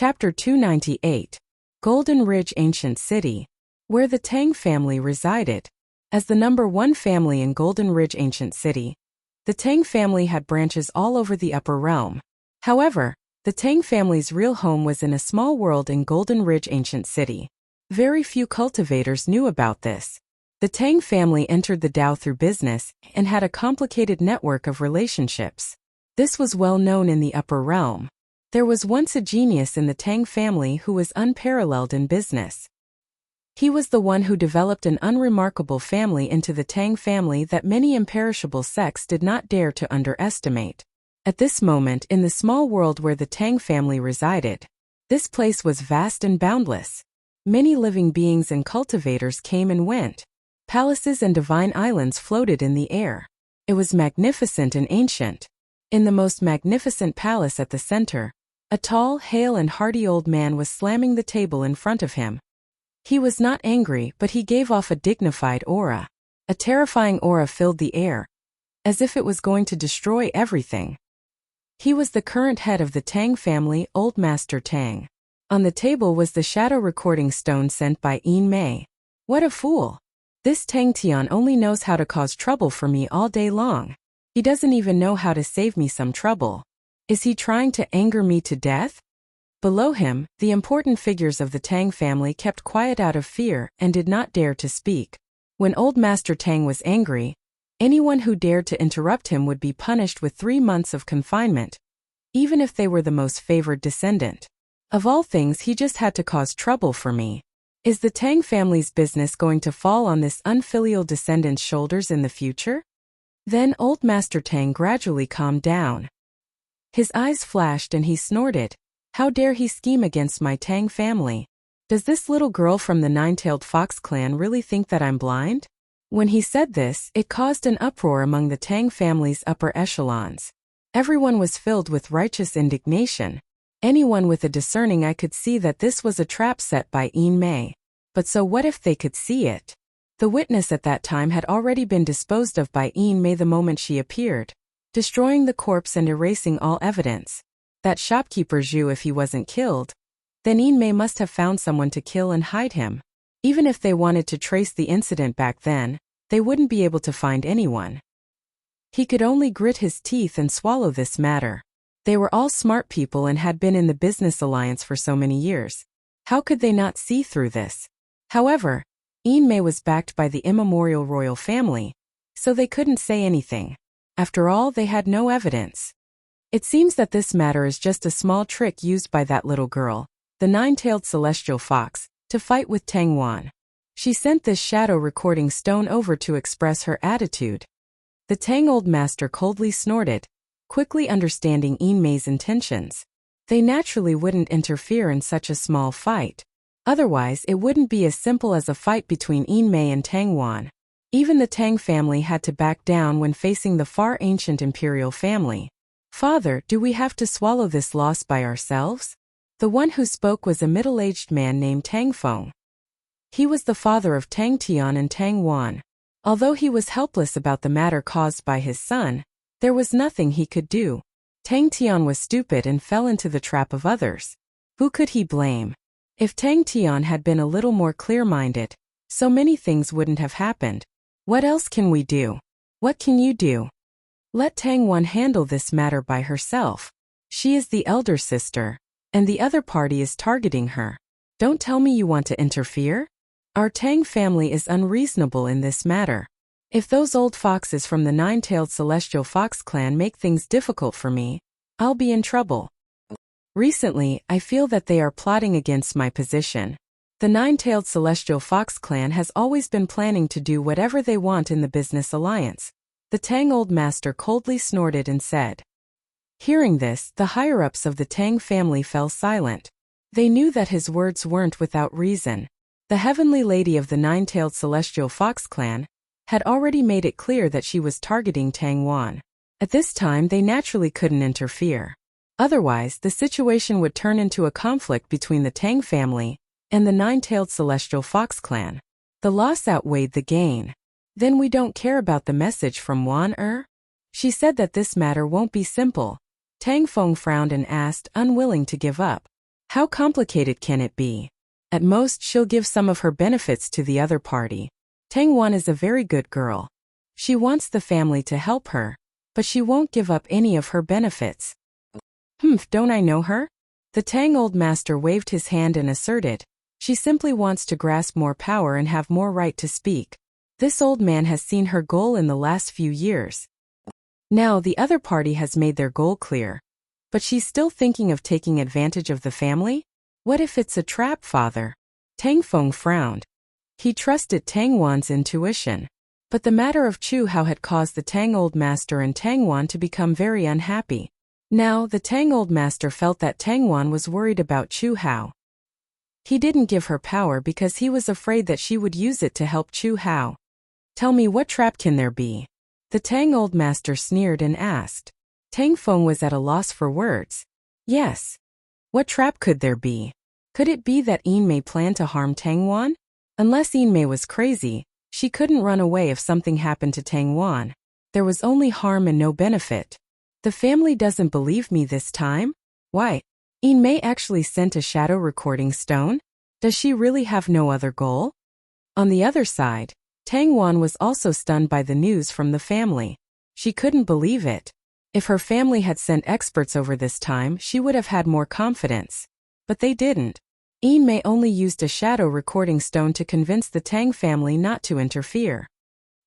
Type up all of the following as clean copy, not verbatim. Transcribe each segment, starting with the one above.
Chapter 298. Golden Ridge Ancient City, where the Tang family resided. As the number one family in Golden Ridge Ancient City, the Tang family had branches all over the upper realm. However, the Tang family's real home was in a small world in Golden Ridge Ancient City. Very few cultivators knew about this. The Tang family entered the Dao through business and had a complicated network of relationships. This was well known in the upper realm. There was once a genius in the Tang family who was unparalleled in business. He was the one who developed an unremarkable family into the Tang family that many imperishable sects did not dare to underestimate. At this moment in the small world where the Tang family resided, this place was vast and boundless. Many living beings and cultivators came and went. Palaces and divine islands floated in the air. It was magnificent and ancient. In the most magnificent palace at the center, a tall, hale and hearty old man was slamming the table in front of him. He was not angry, but he gave off a dignified aura. A terrifying aura filled the air, as if it was going to destroy everything. He was the current head of the Tang family, Old Master Tang. On the table was the shadow recording stone sent by Yin Mei. What a fool! This Tang Tian only knows how to cause trouble for me all day long. He doesn't even know how to save me some trouble. Is he trying to anger me to death? Below him, the important figures of the Tang family kept quiet out of fear and did not dare to speak. When Old Master Tang was angry, anyone who dared to interrupt him would be punished with 3 months of confinement, even if they were the most favored descendant. Of all things, he just had to cause trouble for me. Is the Tang family's business going to fall on this unfilial descendant's shoulders in the future? Then Old Master Tang gradually calmed down. His eyes flashed and he snorted. How dare he scheme against my Tang family? Does this little girl from the Nine-Tailed Fox clan really think that I'm blind? When he said this, it caused an uproar among the Tang family's upper echelons. Everyone was filled with righteous indignation. Anyone with a discerning eye could see that this was a trap set by Yin Mei. But so what if they could see it? The witness at that time had already been disposed of by Yin Mei the moment she appeared, destroying the corpse and erasing all evidence. That shopkeeper Zhu, if he wasn't killed, then Yin Mei must have found someone to kill and hide him. Even if they wanted to trace the incident back then, they wouldn't be able to find anyone. He could only grit his teeth and swallow this matter. They were all smart people and had been in the business alliance for so many years. How could they not see through this? However, Yin Mei was backed by the immemorial royal family, so they couldn't say anything. After all, they had no evidence. It seems that this matter is just a small trick used by that little girl, the nine-tailed celestial fox, to fight with Tang Wan. She sent this shadow recording stone over to express her attitude. The Tang Old Master coldly snorted, quickly understanding Yin Mei's intentions. They naturally wouldn't interfere in such a small fight. Otherwise, it wouldn't be as simple as a fight between Yin Mei and Tang Wan. Even the Tang family had to back down when facing the far ancient imperial family. Father, do we have to swallow this loss by ourselves? The one who spoke was a middle-aged man named Tang Feng. He was the father of Tang Tian and Tang Wan. Although he was helpless about the matter caused by his son, there was nothing he could do. Tang Tian was stupid and fell into the trap of others. Who could he blame? If Tang Tian had been a little more clear-minded, so many things wouldn't have happened. What else can we do? What can you do? Let Tang Wan handle this matter by herself. She is the elder sister, and the other party is targeting her. Don't tell me you want to interfere? Our Tang family is unreasonable in this matter. If those old foxes from the Nine-Tailed Celestial Fox clan make things difficult for me, I'll be in trouble. Recently, I feel that they are plotting against my position. The Nine-Tailed Celestial Fox clan has always been planning to do whatever they want in the business alliance. The Tang Old Master coldly snorted and said. Hearing this, the higher-ups of the Tang family fell silent. They knew that his words weren't without reason. The Heavenly Lady of the Nine-Tailed Celestial Fox clan had already made it clear that she was targeting Tang Wan. At this time, they naturally couldn't interfere. Otherwise, the situation would turn into a conflict between the Tang family and the Nine-Tailed Celestial Fox clan. The loss outweighed the gain. Then we don't care about the message from Wan Er? She said that this matter won't be simple. Tang Feng frowned and asked, unwilling to give up. How complicated can it be? At most, she'll give some of her benefits to the other party. Tang Wan is a very good girl. She wants the family to help her, but she won't give up any of her benefits. Don't I know her? The Tang old master waved his hand and asserted, she simply wants to grasp more power and have more right to speak. This old man has seen her goal in the last few years. Now the other party has made their goal clear. But she's still thinking of taking advantage of the family? What if it's a trap, father? Tang Feng frowned. He trusted Tang Wan's intuition. But the matter of Chu Hao had caused the Tang old master and Tang Wan to become very unhappy. Now the Tang old master felt that Tang Wan was worried about Chu Hao. He didn't give her power because he was afraid that she would use it to help Chu Hao. Tell me, what trap can there be? The Tang old master sneered and asked. Tang Feng was at a loss for words. Yes. What trap could there be? Could it be that Yin Mei planned to harm Tang Wan? Unless Yin Mei was crazy, she couldn't run away if something happened to Tang Wan. There was only harm and no benefit. The family doesn't believe me this time? Why? Yin Mei actually sent a shadow recording stone? Does she really have no other goal? On the other side, Tang Wan was also stunned by the news from the family. She couldn't believe it. If her family had sent experts over this time, she would have had more confidence. But they didn't. Yin Mei only used a shadow recording stone to convince the Tang family not to interfere.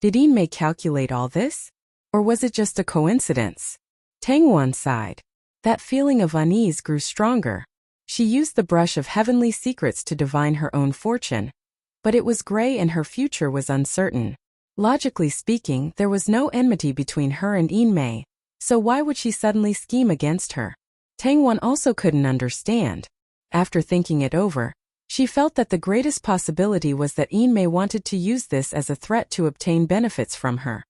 Did Yin Mei calculate all this? Or was it just a coincidence? Tang Wan sighed. That feeling of unease grew stronger. She used the brush of heavenly secrets to divine her own fortune. But it was gray and her future was uncertain. Logically speaking, there was no enmity between her and Yin Mei. So why would she suddenly scheme against her? Tang Wan also couldn't understand. After thinking it over, she felt that the greatest possibility was that Yin Mei wanted to use this as a threat to obtain benefits from her.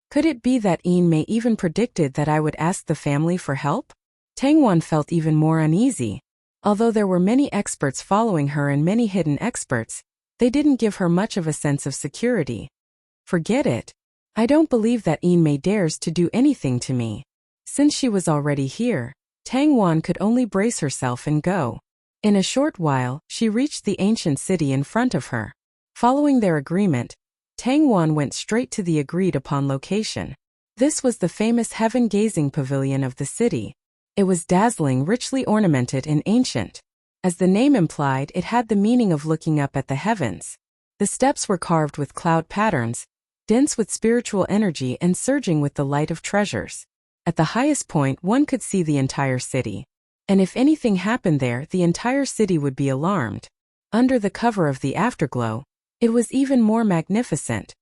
Could it be that Yin Mei even predicted that I would ask the family for help? Tang Wan felt even more uneasy. Although there were many experts following her and many hidden experts, they didn't give her much of a sense of security. Forget it. I don't believe that Yin Mei dares to do anything to me. Since she was already here, Tang Wan could only brace herself and go. In a short while, she reached the ancient city in front of her. Following their agreement, Tang Wan went straight to the agreed-upon location. This was the famous heaven-gazing pavilion of the city. It was dazzling, richly ornamented and ancient. As the name implied, it had the meaning of looking up at the heavens. The steps were carved with cloud patterns, dense with spiritual energy and surging with the light of treasures. At the highest point, one could see the entire city. And if anything happened there, the entire city would be alarmed. Under the cover of the afterglow, it was even more magnificent.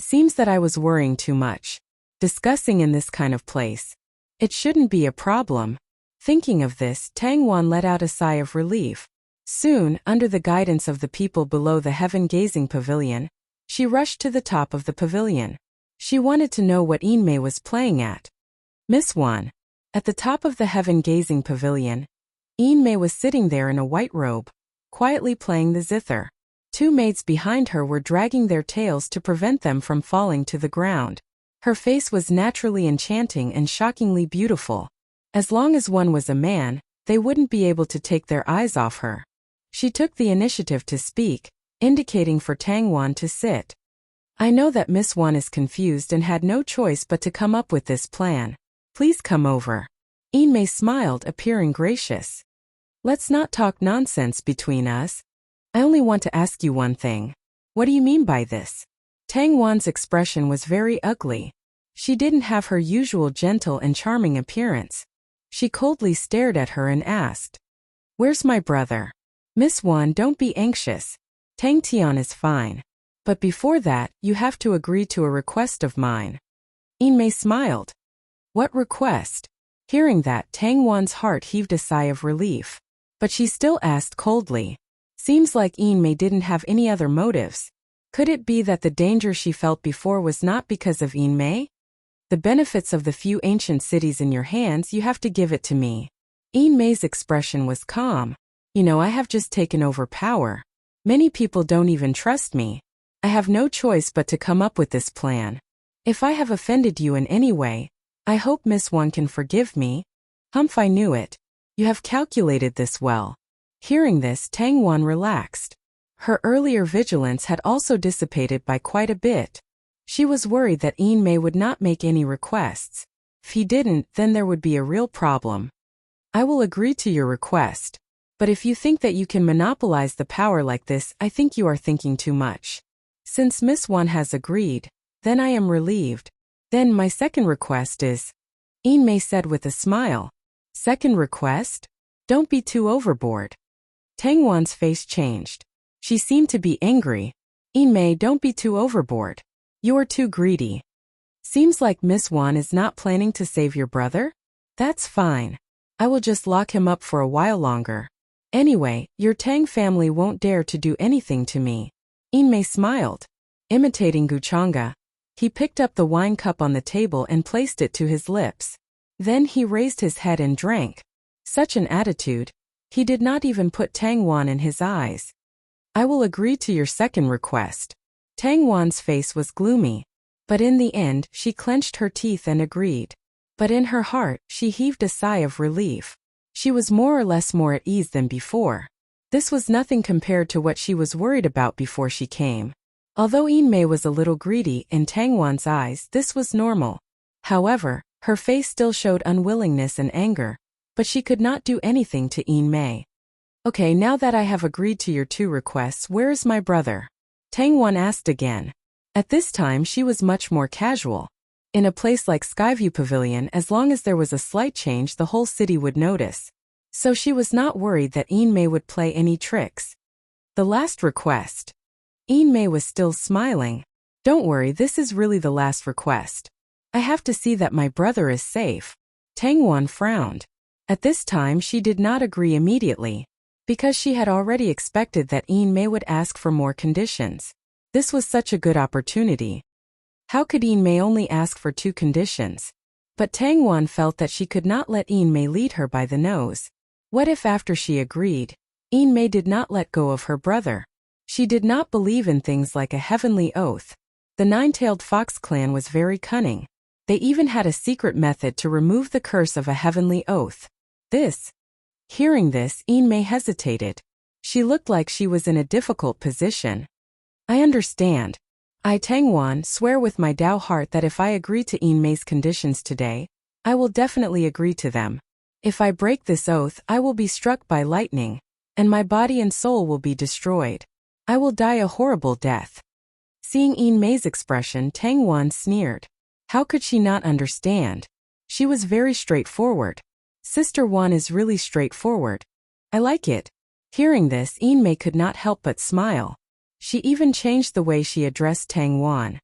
Seems that I was worrying too much. Discussing in this kind of place. It shouldn't be a problem. Thinking of this, Tang Wan let out a sigh of relief. Soon, under the guidance of the people below the heaven-gazing pavilion, she rushed to the top of the pavilion. She wanted to know what Yin Mei was playing at. Miss Wan. At the top of the heaven-gazing pavilion, Yin Mei was sitting there in a white robe, quietly playing the zither. Two maids behind her were dragging their tails to prevent them from falling to the ground. Her face was naturally enchanting and shockingly beautiful. As long as one was a man, they wouldn't be able to take their eyes off her. She took the initiative to speak, indicating for Tang Wan to sit. I know that Miss Wan is confused and had no choice but to come up with this plan. Please come over. Yin Mei smiled, appearing gracious. Let's not talk nonsense between us. I only want to ask you one thing. What do you mean by this? Tang Wan's expression was very ugly. She didn't have her usual gentle and charming appearance. She coldly stared at her and asked, "Where's my brother?" Miss Wan, don't be anxious. Tang Tian is fine. But before that, you have to agree to a request of mine. Yin Mei smiled. What request? Hearing that, Tang Wan's heart heaved a sigh of relief. But she still asked coldly. Seems like Yin Mei didn't have any other motives. Could it be that the danger she felt before was not because of Yin Mei? The benefits of the few ancient cities in your hands, you have to give it to me. Yin Mei's expression was calm. You know, I have just taken over power. Many people don't even trust me. I have no choice but to come up with this plan. If I have offended you in any way, I hope Miss Wan can forgive me. Humph, I knew it. You have calculated this well. Hearing this, Tang Wan relaxed. Her earlier vigilance had also dissipated by quite a bit. She was worried that Yin Mei would not make any requests. If he didn't, then there would be a real problem. I will agree to your request. But if you think that you can monopolize the power like this, I think you are thinking too much. Since Miss Wan has agreed, then I am relieved. Then my second request is, Yin Mei said with a smile. Second request? Don't be too overboard. Tang Wan's face changed. She seemed to be angry. Yin Mei, don't be too overboard. You're too greedy. Seems like Miss Wan is not planning to save your brother? That's fine. I will just lock him up for a while longer. Anyway, your Tang family won't dare to do anything to me. Yin Mei smiled. Imitating Guchanga, he picked up the wine cup on the table and placed it to his lips. Then he raised his head and drank. Such an attitude. He did not even put Tang Wan in his eyes. I will agree to your second request. Tang Wan's face was gloomy. But in the end, she clenched her teeth and agreed. But in her heart, she heaved a sigh of relief. She was more or less more at ease than before. This was nothing compared to what she was worried about before she came. Although Yin Mei was a little greedy in Tang Wan's eyes, this was normal. However, her face still showed unwillingness and anger, but she could not do anything to Yin Mei. Okay, now that I have agreed to your two requests, where is my brother? Tang Wan asked again. At this time she was much more casual. In a place like Skyview Pavilion, as long as there was a slight change, the whole city would notice. So she was not worried that Yin Mei would play any tricks. The last request. Yin Mei was still smiling. Don't worry, this is really the last request. I have to see that my brother is safe. Tang Wan frowned. At this time she did not agree immediately, because she had already expected that Yin Mei would ask for more conditions. This was such a good opportunity. How could Yin Mei only ask for 2 conditions? But Tang Wan felt that she could not let Yin Mei lead her by the nose. What if after she agreed, Yin Mei did not let go of her brother? She did not believe in things like a heavenly oath. The Nine-Tailed Fox clan was very cunning. They even had a secret method to remove the curse of a heavenly oath. Hearing this, Yin Mei hesitated. She looked like she was in a difficult position. I understand. I, Tang Wan, swear with my Dao heart that if I agree to Yin Mei's conditions today, I will definitely agree to them. If I break this oath, I will be struck by lightning, and my body and soul will be destroyed. I will die a horrible death. Seeing Yin Mei's expression, Tang Wan sneered. How could she not understand? She was very straightforward. Sister Wan is really straightforward. I like it. Hearing this, Yin Mei could not help but smile. She even changed the way she addressed Tang Wan.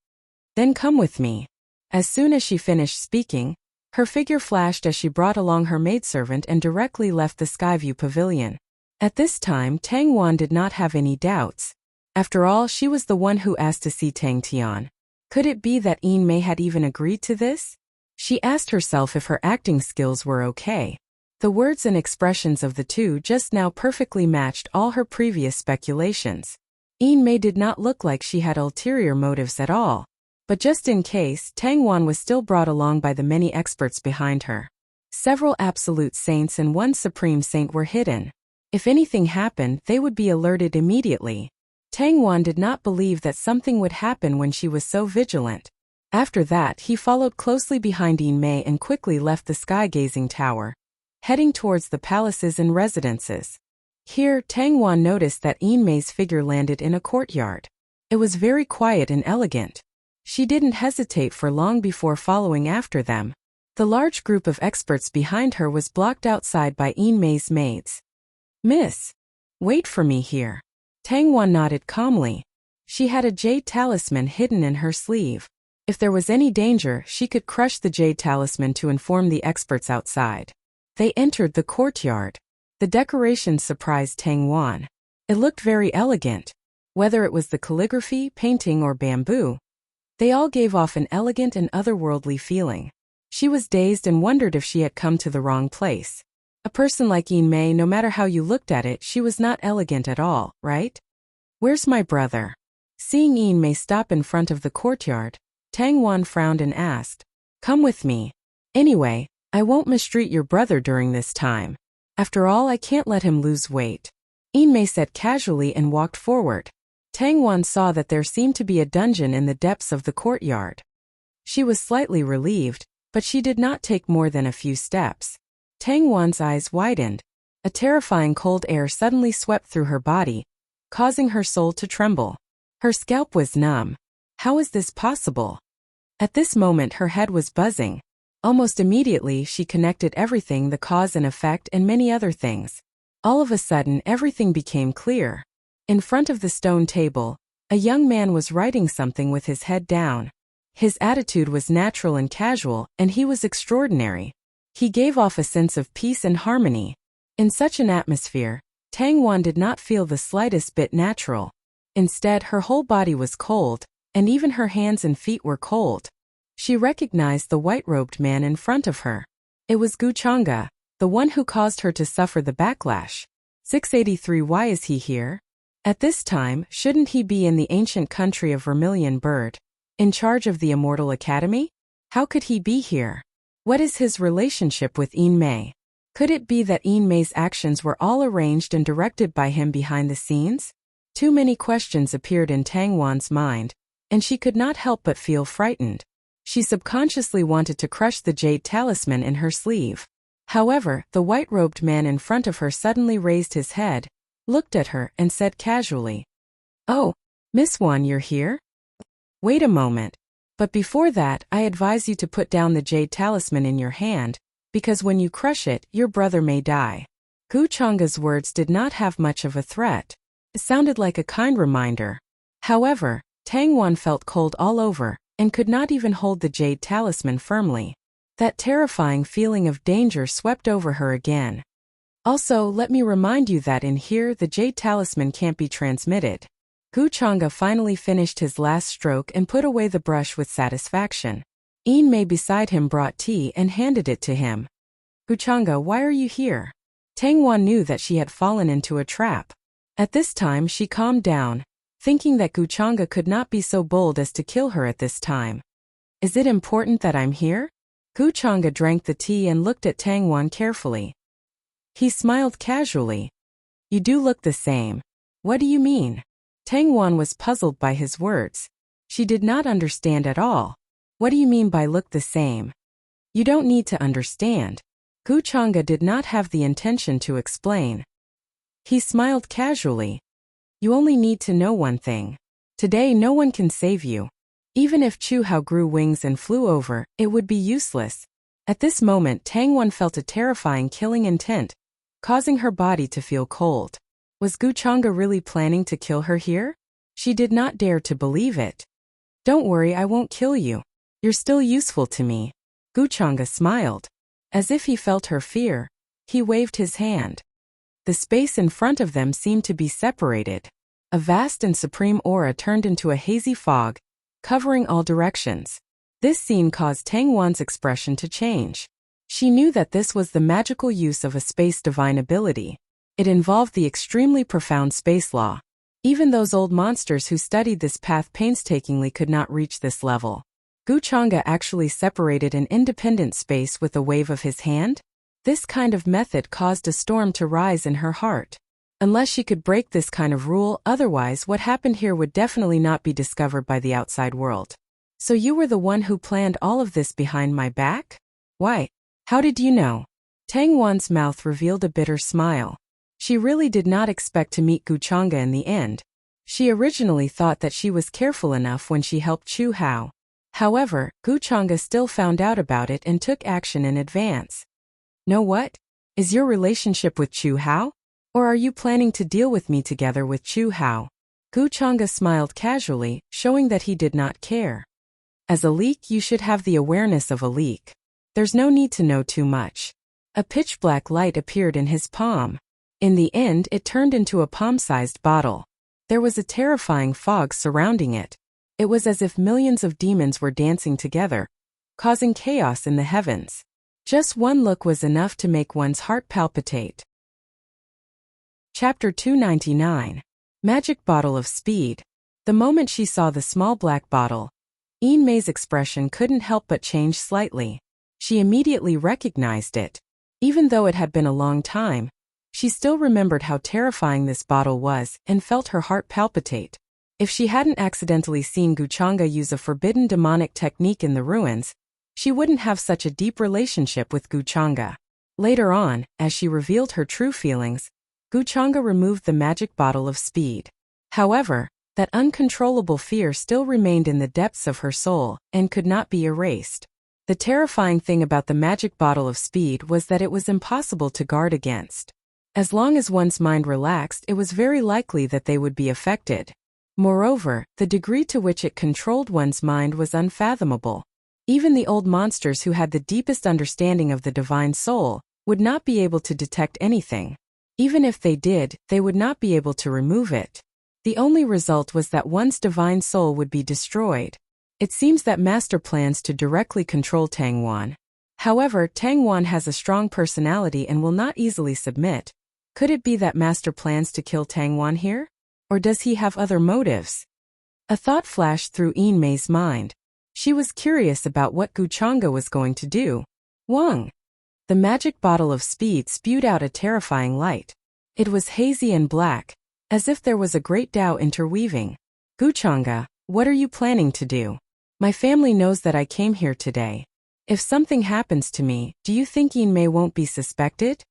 Then come with me. As soon as she finished speaking, her figure flashed as she brought along her maidservant and directly left the Skyview Pavilion. At this time, Tang Wan did not have any doubts. After all, she was the one who asked to see Tang Tian. Could it be that Yin Mei had even agreed to this? She asked herself if her acting skills were okay. The words and expressions of the two just now perfectly matched all her previous speculations. Yin Mei did not look like she had ulterior motives at all. But just in case, Tang Wan was still brought along by the many experts behind her. Several absolute saints and 1 supreme saint were hidden. If anything happened, they would be alerted immediately. Tang Wan did not believe that something would happen when she was so vigilant. After that, he followed closely behind Yin Mei and quickly left the sky-gazing tower, heading towards the palaces and residences. Here, Tang Wan noticed that Yin Mei's figure landed in a courtyard. It was very quiet and elegant. She didn't hesitate for long before following after them. The large group of experts behind her was blocked outside by Yin Mei's maids. Miss, wait for me here. Tang Wan nodded calmly. She had a jade talisman hidden in her sleeve. If there was any danger, she could crush the jade talisman to inform the experts outside. They entered the courtyard. The decorations surprised Tang Wan. It looked very elegant. Whether it was the calligraphy, painting, or bamboo, they all gave off an elegant and otherworldly feeling. She was dazed and wondered if she had come to the wrong place. A person like Yin Mei, no matter how you looked at it, she was not elegant at all, right? Where's my brother? Seeing Yin Mei stop in front of the courtyard, Tang Wan frowned and asked, Come with me. Anyway, I won't mistreat your brother during this time. After all, I can't let him lose weight. Mei said casually and walked forward. Tang Wan saw that there seemed to be a dungeon in the depths of the courtyard. She was slightly relieved, but she did not take more than a few steps. Tang Wan's eyes widened. A terrifying cold air suddenly swept through her body, causing her soul to tremble. Her scalp was numb. How is this possible? At this moment her head was buzzing. Almost immediately she connected everything, the cause and effect and many other things. All of a sudden everything became clear. In front of the stone table, a young man was writing something with his head down. His attitude was natural and casual, and he was extraordinary. He gave off a sense of peace and harmony. In such an atmosphere, Tang Wan did not feel the slightest bit natural. Instead, her whole body was cold, and even her hands and feet were cold. She recognized the white-robed man in front of her. It was Wuxia, the one who caused her to suffer the backlash. 683. Why is he here? At this time, shouldn't he be in the ancient country of Vermilion Bird, in charge of the Immortal Academy? How could he be here? What is his relationship with Mei? Could it be that Mei's actions were all arranged and directed by him behind the scenes? Too many questions appeared in Tang Wan's mind, and she could not help but feel frightened. She subconsciously wanted to crush the jade talisman in her sleeve. However, the white-robed man in front of her suddenly raised his head, looked at her, and said casually, "Oh, Miss Wan, you're here? Wait a moment. But before that, I advise you to put down the jade talisman in your hand, because when you crush it, your brother may die." Wuxia's words did not have much of a threat. It sounded like a kind reminder. However, Tang Wan felt cold all over, and could not even hold the jade talisman firmly. That terrifying feeling of danger swept over her again. Also, let me remind you that in here the jade talisman can't be transmitted. Wuxia finally finished his last stroke and put away the brush with satisfaction. Mei beside him brought tea and handed it to him. "Wuxia, why are you here?" Tang Wan knew that she had fallen into a trap. At this time she calmed down, thinking that Wuxia could not be so bold as to kill her at this time. "Is it important that I'm here?" Wuxia drank the tea and looked at Tang Wan carefully. He smiled casually. "You do look the same." "What do you mean?" Tang Wan was puzzled by his words. She did not understand at all. "What do you mean by look the same?" "You don't need to understand." Wuxia did not have the intention to explain. He smiled casually. "You only need to know one thing. Today no one can save you. Even if Chu Hao grew wings and flew over, it would be useless." At this moment Tang Wan felt a terrifying killing intent, causing her body to feel cold. Was Wuxia really planning to kill her here? She did not dare to believe it. "Don't worry, I won't kill you. You're still useful to me." Wuxia smiled. As if he felt her fear, he waved his hand. The space in front of them seemed to be separated. A vast and supreme aura turned into a hazy fog, covering all directions. This scene caused Tang Wan's expression to change. She knew that this was the magical use of a space divine ability. It involved the extremely profound space law. Even those old monsters who studied this path painstakingly could not reach this level. Wuxia actually separated an independent space with a wave of his hand? This kind of method caused a storm to rise in her heart. Unless she could break this kind of rule, otherwise what happened here would definitely not be discovered by the outside world. "So you were the one who planned all of this behind my back? Why? How did you know?" Tang Wan's mouth revealed a bitter smile. She really did not expect to meet Wuxia in the end. She originally thought that she was careful enough when she helped Chu Hao. However, Wuxia still found out about it and took action in advance. "Know what? Is your relationship with Chu Hao? Or are you planning to deal with me together with Chu Hao?" Wuxia smiled casually, showing that he did not care. As a leak, you should have the awareness of a leak. There's no need to know too much. A pitch-black light appeared in his palm. In the end, it turned into a palm-sized bottle. There was a terrifying fog surrounding it. It was as if millions of demons were dancing together, causing chaos in the heavens. Just one look was enough to make one's heart palpitate. Chapter 299. Magic Bottle of Speed. The moment she saw the small black bottle, Mei's expression couldn't help but change slightly. She immediately recognized it. Even though it had been a long time, She still remembered how terrifying this bottle was and felt her heart palpitate. If she hadn't accidentally seen Guchanga use a forbidden demonic technique in the ruins, she wouldn't have such a deep relationship with Guchanga. Later on, as she revealed her true feelings, Guchanga removed the magic bottle of speed. However, that uncontrollable fear still remained in the depths of her soul and could not be erased. The terrifying thing about the magic bottle of speed was that it was impossible to guard against. As long as one's mind relaxed, it was very likely that they would be affected. Moreover, the degree to which it controlled one's mind was unfathomable. Even the old monsters who had the deepest understanding of the divine soul would not be able to detect anything. Even if they did, they would not be able to remove it. The only result was that one's divine soul would be destroyed. It seems that Master plans to directly control Tang Wan. However, Tang Wan has a strong personality and will not easily submit. Could it be that Master plans to kill Tang Wan here? Or does he have other motives? A thought flashed through Yin Mei's mind. She was curious about what Guchanga was going to do. Wang! The magic bottle of speed spewed out a terrifying light. It was hazy and black, as if there was a great Tao interweaving. Guchanga, what are you planning to do? My family knows that I came here today. If something happens to me, do you think Yin Mei won't be suspected?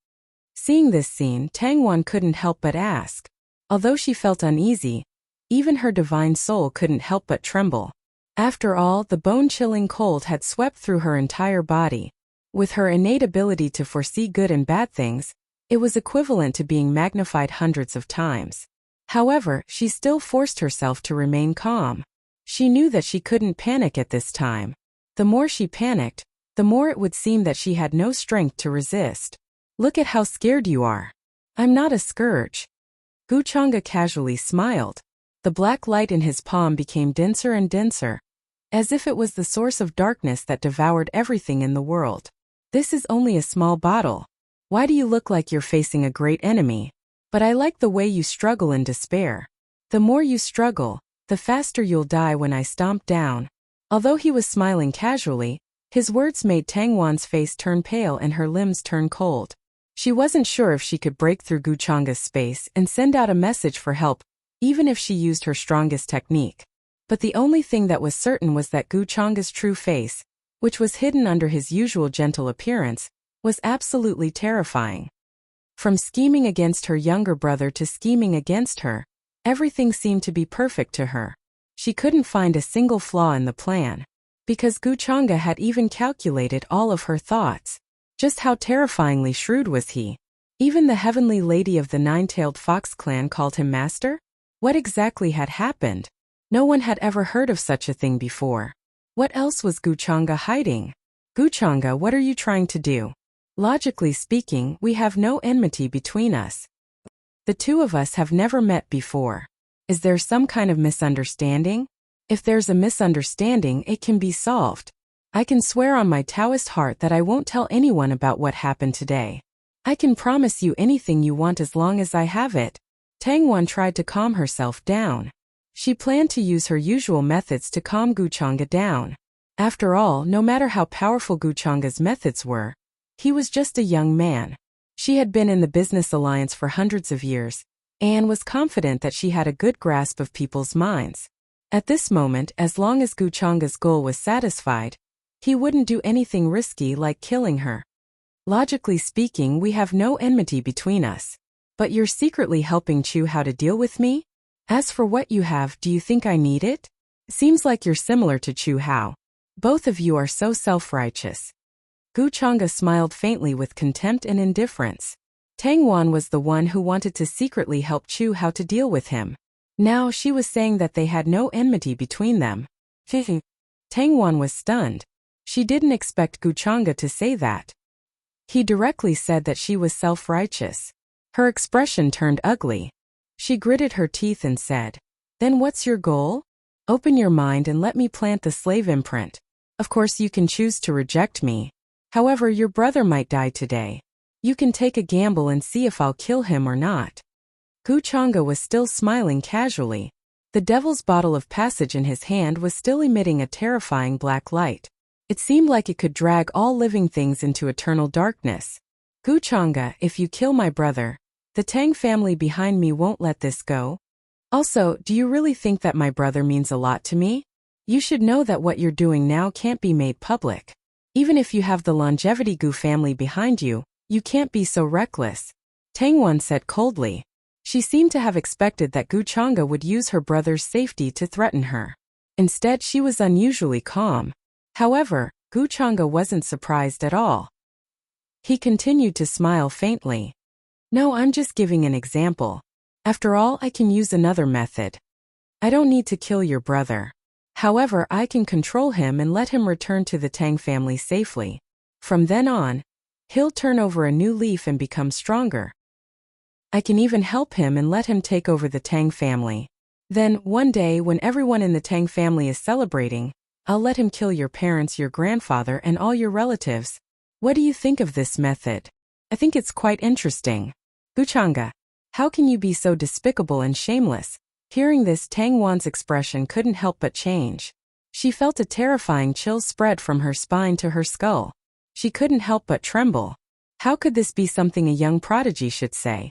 Seeing this scene, Tang Wan couldn't help but ask. Although she felt uneasy, even her divine soul couldn't help but tremble. After all, the bone-chilling cold had swept through her entire body. With her innate ability to foresee good and bad things, it was equivalent to being magnified hundreds of times. However, she still forced herself to remain calm. She knew that she couldn't panic at this time. The more she panicked, the more it would seem that she had no strength to resist. Look at how scared you are. I'm not a scourge. Guchanga casually smiled. The black light in his palm became denser and denser, as if it was the source of darkness that devoured everything in the world. This is only a small bottle. Why do you look like you're facing a great enemy? But I like the way you struggle in despair. The more you struggle, the faster you'll die when I stomp down. Although he was smiling casually, his words made Tang Wan's face turn pale and her limbs turn cold. She wasn't sure if she could break through Guchanga's space and send out a message for help, even if she used her strongest technique. But the only thing that was certain was that Guchanga's true face, which was hidden under his usual gentle appearance, was absolutely terrifying. From scheming against her younger brother to scheming against her, everything seemed to be perfect to her. She couldn't find a single flaw in the plan, because Guchanga had even calculated all of her thoughts. Just how terrifyingly shrewd was he? Even the heavenly lady of the nine-tailed fox clan called him master? What exactly had happened? No one had ever heard of such a thing before. What else was Guchanga hiding? Guchanga, what are you trying to do? Logically speaking, we have no enmity between us. The two of us have never met before. Is there some kind of misunderstanding? If there's a misunderstanding, it can be solved. I can swear on my Taoist heart that I won't tell anyone about what happened today. I can promise you anything you want as long as I have it. Tang Wan tried to calm herself down. She planned to use her usual methods to calm Guchanga down. After all, no matter how powerful Guchanga's methods were, he was just a young man. She had been in the business alliance for hundreds of years, and was confident that she had a good grasp of people's minds. At this moment, as long as Guchanga's goal was satisfied, he wouldn't do anything risky like killing her. Logically speaking, we have no enmity between us. But you're secretly helping Chu how to deal with me? As for what you have, do you think I need it? Seems like you're similar to Chu Hao. Both of you are so self-righteous. Guchanga smiled faintly with contempt and indifference. Tang Wan was the one who wanted to secretly help Chu how to deal with him. Now she was saying that they had no enmity between them. Tang Wan was stunned. She didn't expect Guchanga to say that. He directly said that she was self-righteous. Her expression turned ugly. She gritted her teeth and said, "Then what's your goal? Open your mind and let me plant the slave imprint. Of course you can choose to reject me. However, your brother might die today. You can take a gamble and see if I'll kill him or not." Guchanga was still smiling casually. The devil's bottle of passage in his hand was still emitting a terrifying black light. It seemed like it could drag all living things into eternal darkness. "Guchanga, if you kill my brother, The Tang family behind me won't let this go. Also, do you really think that my brother means a lot to me? You should know that what you're doing now can't be made public. Even if you have the longevity Gu family behind you, you can't be so reckless. Tang Wan said coldly. She seemed to have expected that Gu Chang'e would use her brother's safety to threaten her. Instead, she was unusually calm. However, Gu Chang'e wasn't surprised at all. He continued to smile faintly. No, I'm just giving an example. After all, I can use another method. I don't need to kill your brother. However, I can control him and let him return to the Tang family safely. From then on, he'll turn over a new leaf and become stronger. I can even help him and let him take over the Tang family. Then, one day when everyone in the Tang family is celebrating, I'll let him kill your parents, your grandfather, and all your relatives. What do you think of this method? I think it's quite interesting. Gu Chang'e, how can you be so despicable and shameless? Hearing this, Tang Wan's expression couldn't help but change. She felt a terrifying chill spread from her spine to her skull. She couldn't help but tremble. How could this be something a young prodigy should say?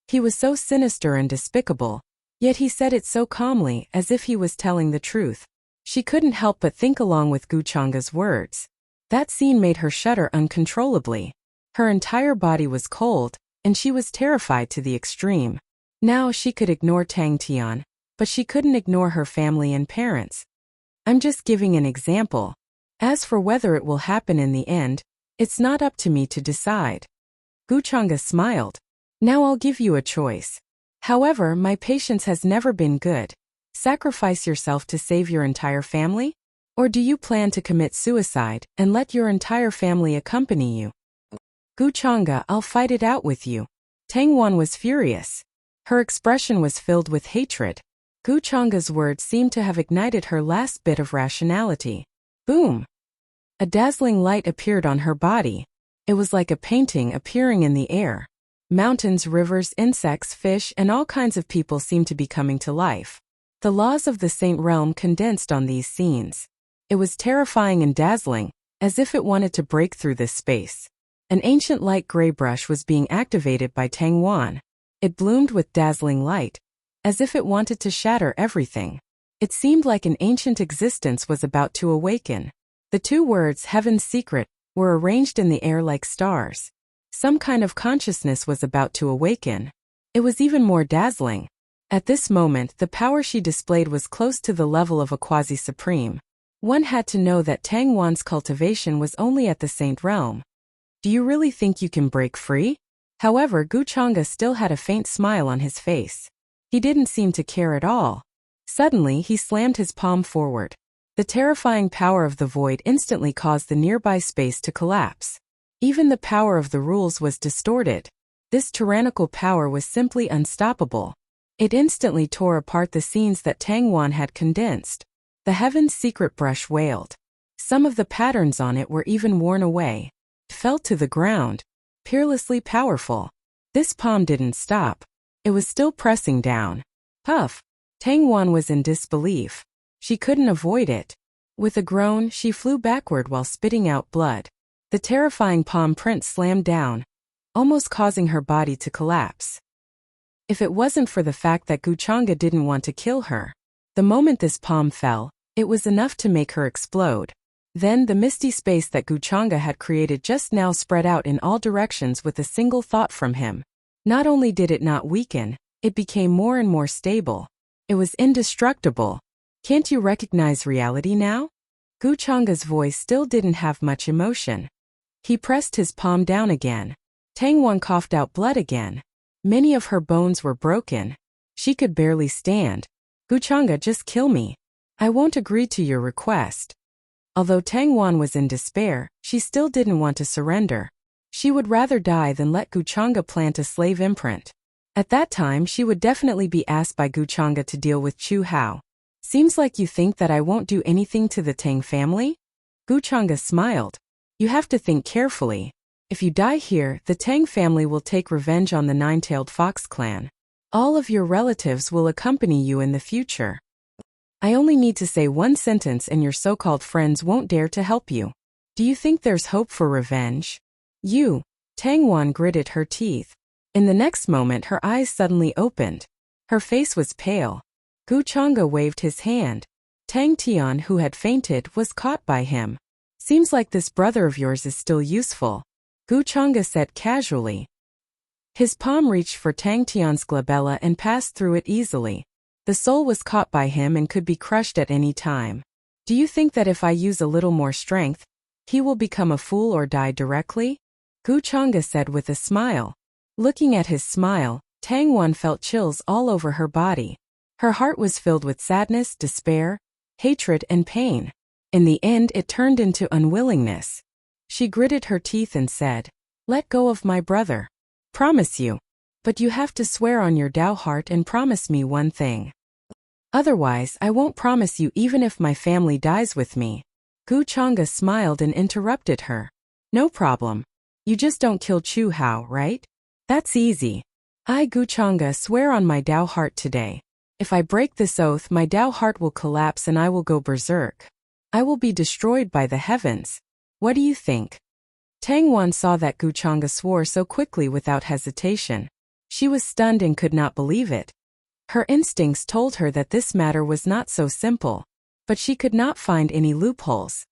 He was so sinister and despicable, yet he said it so calmly, as if he was telling the truth. She couldn't help but think along with Gu Chang'e's words. That scene made her shudder uncontrollably. Her entire body was cold, and she was terrified to the extreme. Now she could ignore Tang Tian, but she couldn't ignore her family and parents. I'm just giving an example. As for whether it will happen in the end, it's not up to me to decide. Gu Chang'e smiled. Now I'll give you a choice. However, my patience has never been good. Sacrifice yourself to save your entire family? Or do you plan to commit suicide and let your entire family accompany you? Gu Chang'e, I'll fight it out with you. Tang Wan was furious. Her expression was filled with hatred. Gu Chang'e's words seemed to have ignited her last bit of rationality. Boom! A dazzling light appeared on her body. It was like a painting appearing in the air. Mountains, rivers, insects, fish, and all kinds of people seemed to be coming to life. The laws of the Saint Realm condensed on these scenes. It was terrifying and dazzling, as if it wanted to break through this space. An ancient light gray brush was being activated by Tang Wan. It bloomed with dazzling light, as if it wanted to shatter everything. It seemed like an ancient existence was about to awaken. The two words, Heaven's Secret, were arranged in the air like stars. Some kind of consciousness was about to awaken. It was even more dazzling. At this moment, the power she displayed was close to the level of a quasi-supreme. One had to know that Tang Wan's cultivation was only at the Saint Realm. Do you really think you can break free? However, Gu Chang'e still had a faint smile on his face. He didn't seem to care at all. Suddenly, he slammed his palm forward. The terrifying power of the void instantly caused the nearby space to collapse. Even the power of the rules was distorted. This tyrannical power was simply unstoppable. It instantly tore apart the scenes that Tang Wan had condensed. The Heaven's Secret brush wailed. Some of the patterns on it were even worn away. It fell to the ground. Peerlessly powerful. This palm didn't stop. It was still pressing down. Puff! Tang Wan was in disbelief. She couldn't avoid it. With a groan, she flew backward while spitting out blood. The terrifying palm print slammed down, almost causing her body to collapse. If it wasn't for the fact that Gu Chang'e didn't want to kill her, the moment this palm fell, it was enough to make her explode. Then the misty space that Gu Chang'e had created just now spread out in all directions with a single thought from him. Not only did it not weaken, it became more and more stable. It was indestructible. Can't you recognize reality now? Gu Chang'e's voice still didn't have much emotion. He pressed his palm down again. Tang Wan coughed out blood again. Many of her bones were broken. She could barely stand. Gu Chang'e, just kill me. I won't agree to your request. Although Tang Wan was in despair, she still didn't want to surrender. She would rather die than let Gu Chang'e plant a slave imprint. At that time, she would definitely be asked by Gu Chang'e to deal with Chu Hao. Seems like you think that I won't do anything to the Tang family? Gu Chang'e smiled. You have to think carefully. If you die here, the Tang family will take revenge on the Nine-Tailed Fox clan. All of your relatives will accompany you in the future. I only need to say one sentence and your so-called friends won't dare to help you. Do you think there's hope for revenge? You. Tang Wan gritted her teeth. In the next moment her eyes suddenly opened. Her face was pale. Gu Chang'e waved his hand. Tang Tian, who had fainted, was caught by him. Seems like this brother of yours is still useful, Gu Chang'e said casually. His palm reached for Tang Tian's glabella and passed through it easily. The soul was caught by him and could be crushed at any time. Do you think that if I use a little more strength, he will become a fool or die directly? Gu Chang'e said with a smile. Looking at his smile, Tang Wan felt chills all over her body. Her heart was filled with sadness, despair, hatred, and pain. In the end, it turned into unwillingness. She gritted her teeth and said, "Let go of my brother. Promise you. But you have to swear on your Tao heart and promise me one thing. Otherwise, I won't promise you even if my family dies with me." Gu Chang'e smiled and interrupted her. "No problem. You just don't kill Chu Hao, right? That's easy. I, Gu Chang'e, swear on my Tao heart today. If I break this oath, my Tao heart will collapse and I will go berserk. I will be destroyed by the heavens. What do you think?" Tang Wan saw that Gu Chang'e swore so quickly without hesitation. She was stunned and could not believe it. Her instincts told her that this matter was not so simple, but she could not find any loopholes.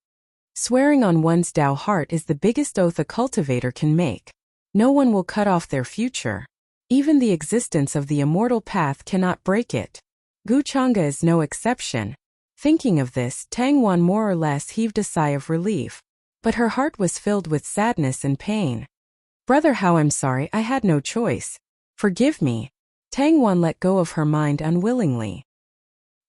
Swearing on one's Tao heart is the biggest oath a cultivator can make. No one will cut off their future. Even the existence of the immortal path cannot break it. Gu Chang'e is no exception. Thinking of this, Tang Wan more or less heaved a sigh of relief. But her heart was filled with sadness and pain. "Brother Hao, I'm sorry, I had no choice. Forgive me." Tang Wan let go of her mind unwillingly.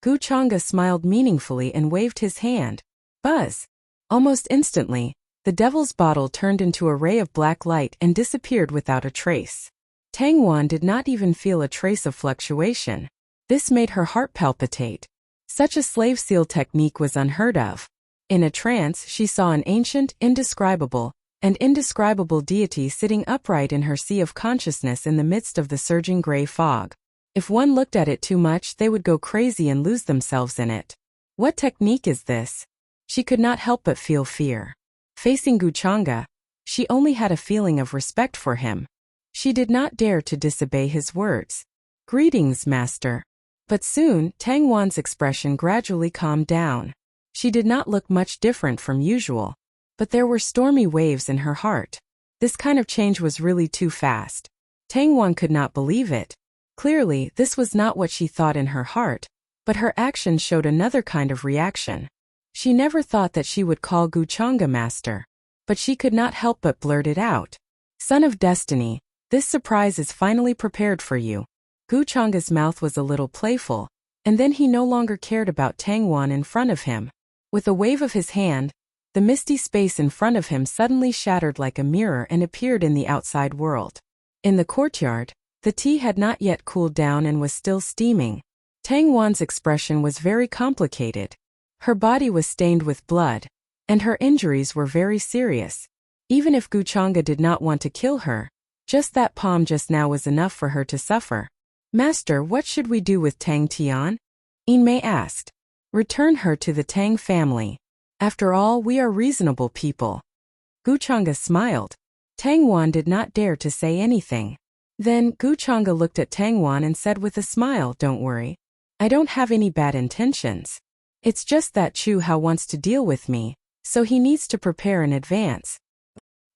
Gu Chang'e smiled meaningfully and waved his hand. Buzz! Almost instantly, the devil's bottle turned into a ray of black light and disappeared without a trace. Tang Wan did not even feel a trace of fluctuation. This made her heart palpitate. Such a slave seal technique was unheard of. In a trance, she saw an ancient, indescribable deity sitting upright in her sea of consciousness in the midst of the surging gray fog. If one looked at it too much, they would go crazy and lose themselves in it. What technique is this? She could not help but feel fear. Facing Gu Chang'e, she only had a feeling of respect for him. She did not dare to disobey his words. "Greetings, master." But soon, Tang Wan's expression gradually calmed down. She did not look much different from usual, but there were stormy waves in her heart. This kind of change was really too fast. Tang Wan could not believe it. Clearly, this was not what she thought in her heart, but her actions showed another kind of reaction. She never thought that she would call Gu Chang'e master, but she could not help but blurt it out. "Son of Destiny, this surprise is finally prepared for you." Gu Chang'e's mouth was a little playful, and then he no longer cared about Tang Wan in front of him. With a wave of his hand, the misty space in front of him suddenly shattered like a mirror and appeared in the outside world. In the courtyard, the tea had not yet cooled down and was still steaming. Tang Wan's expression was very complicated. Her body was stained with blood, and her injuries were very serious. Even if Gu Chang'e did not want to kill her, just that palm just now was enough for her to suffer. "Master, what should we do with Tang Tian?" Yinmei asked. "Return her to the Tang family. After all, we are reasonable people." Gu Chang'e smiled. Tang Wan did not dare to say anything. Then Gu Chang'e looked at Tang Wan and said with a smile, "Don't worry. I don't have any bad intentions. It's just that Chu Hao wants to deal with me, so he needs to prepare in advance.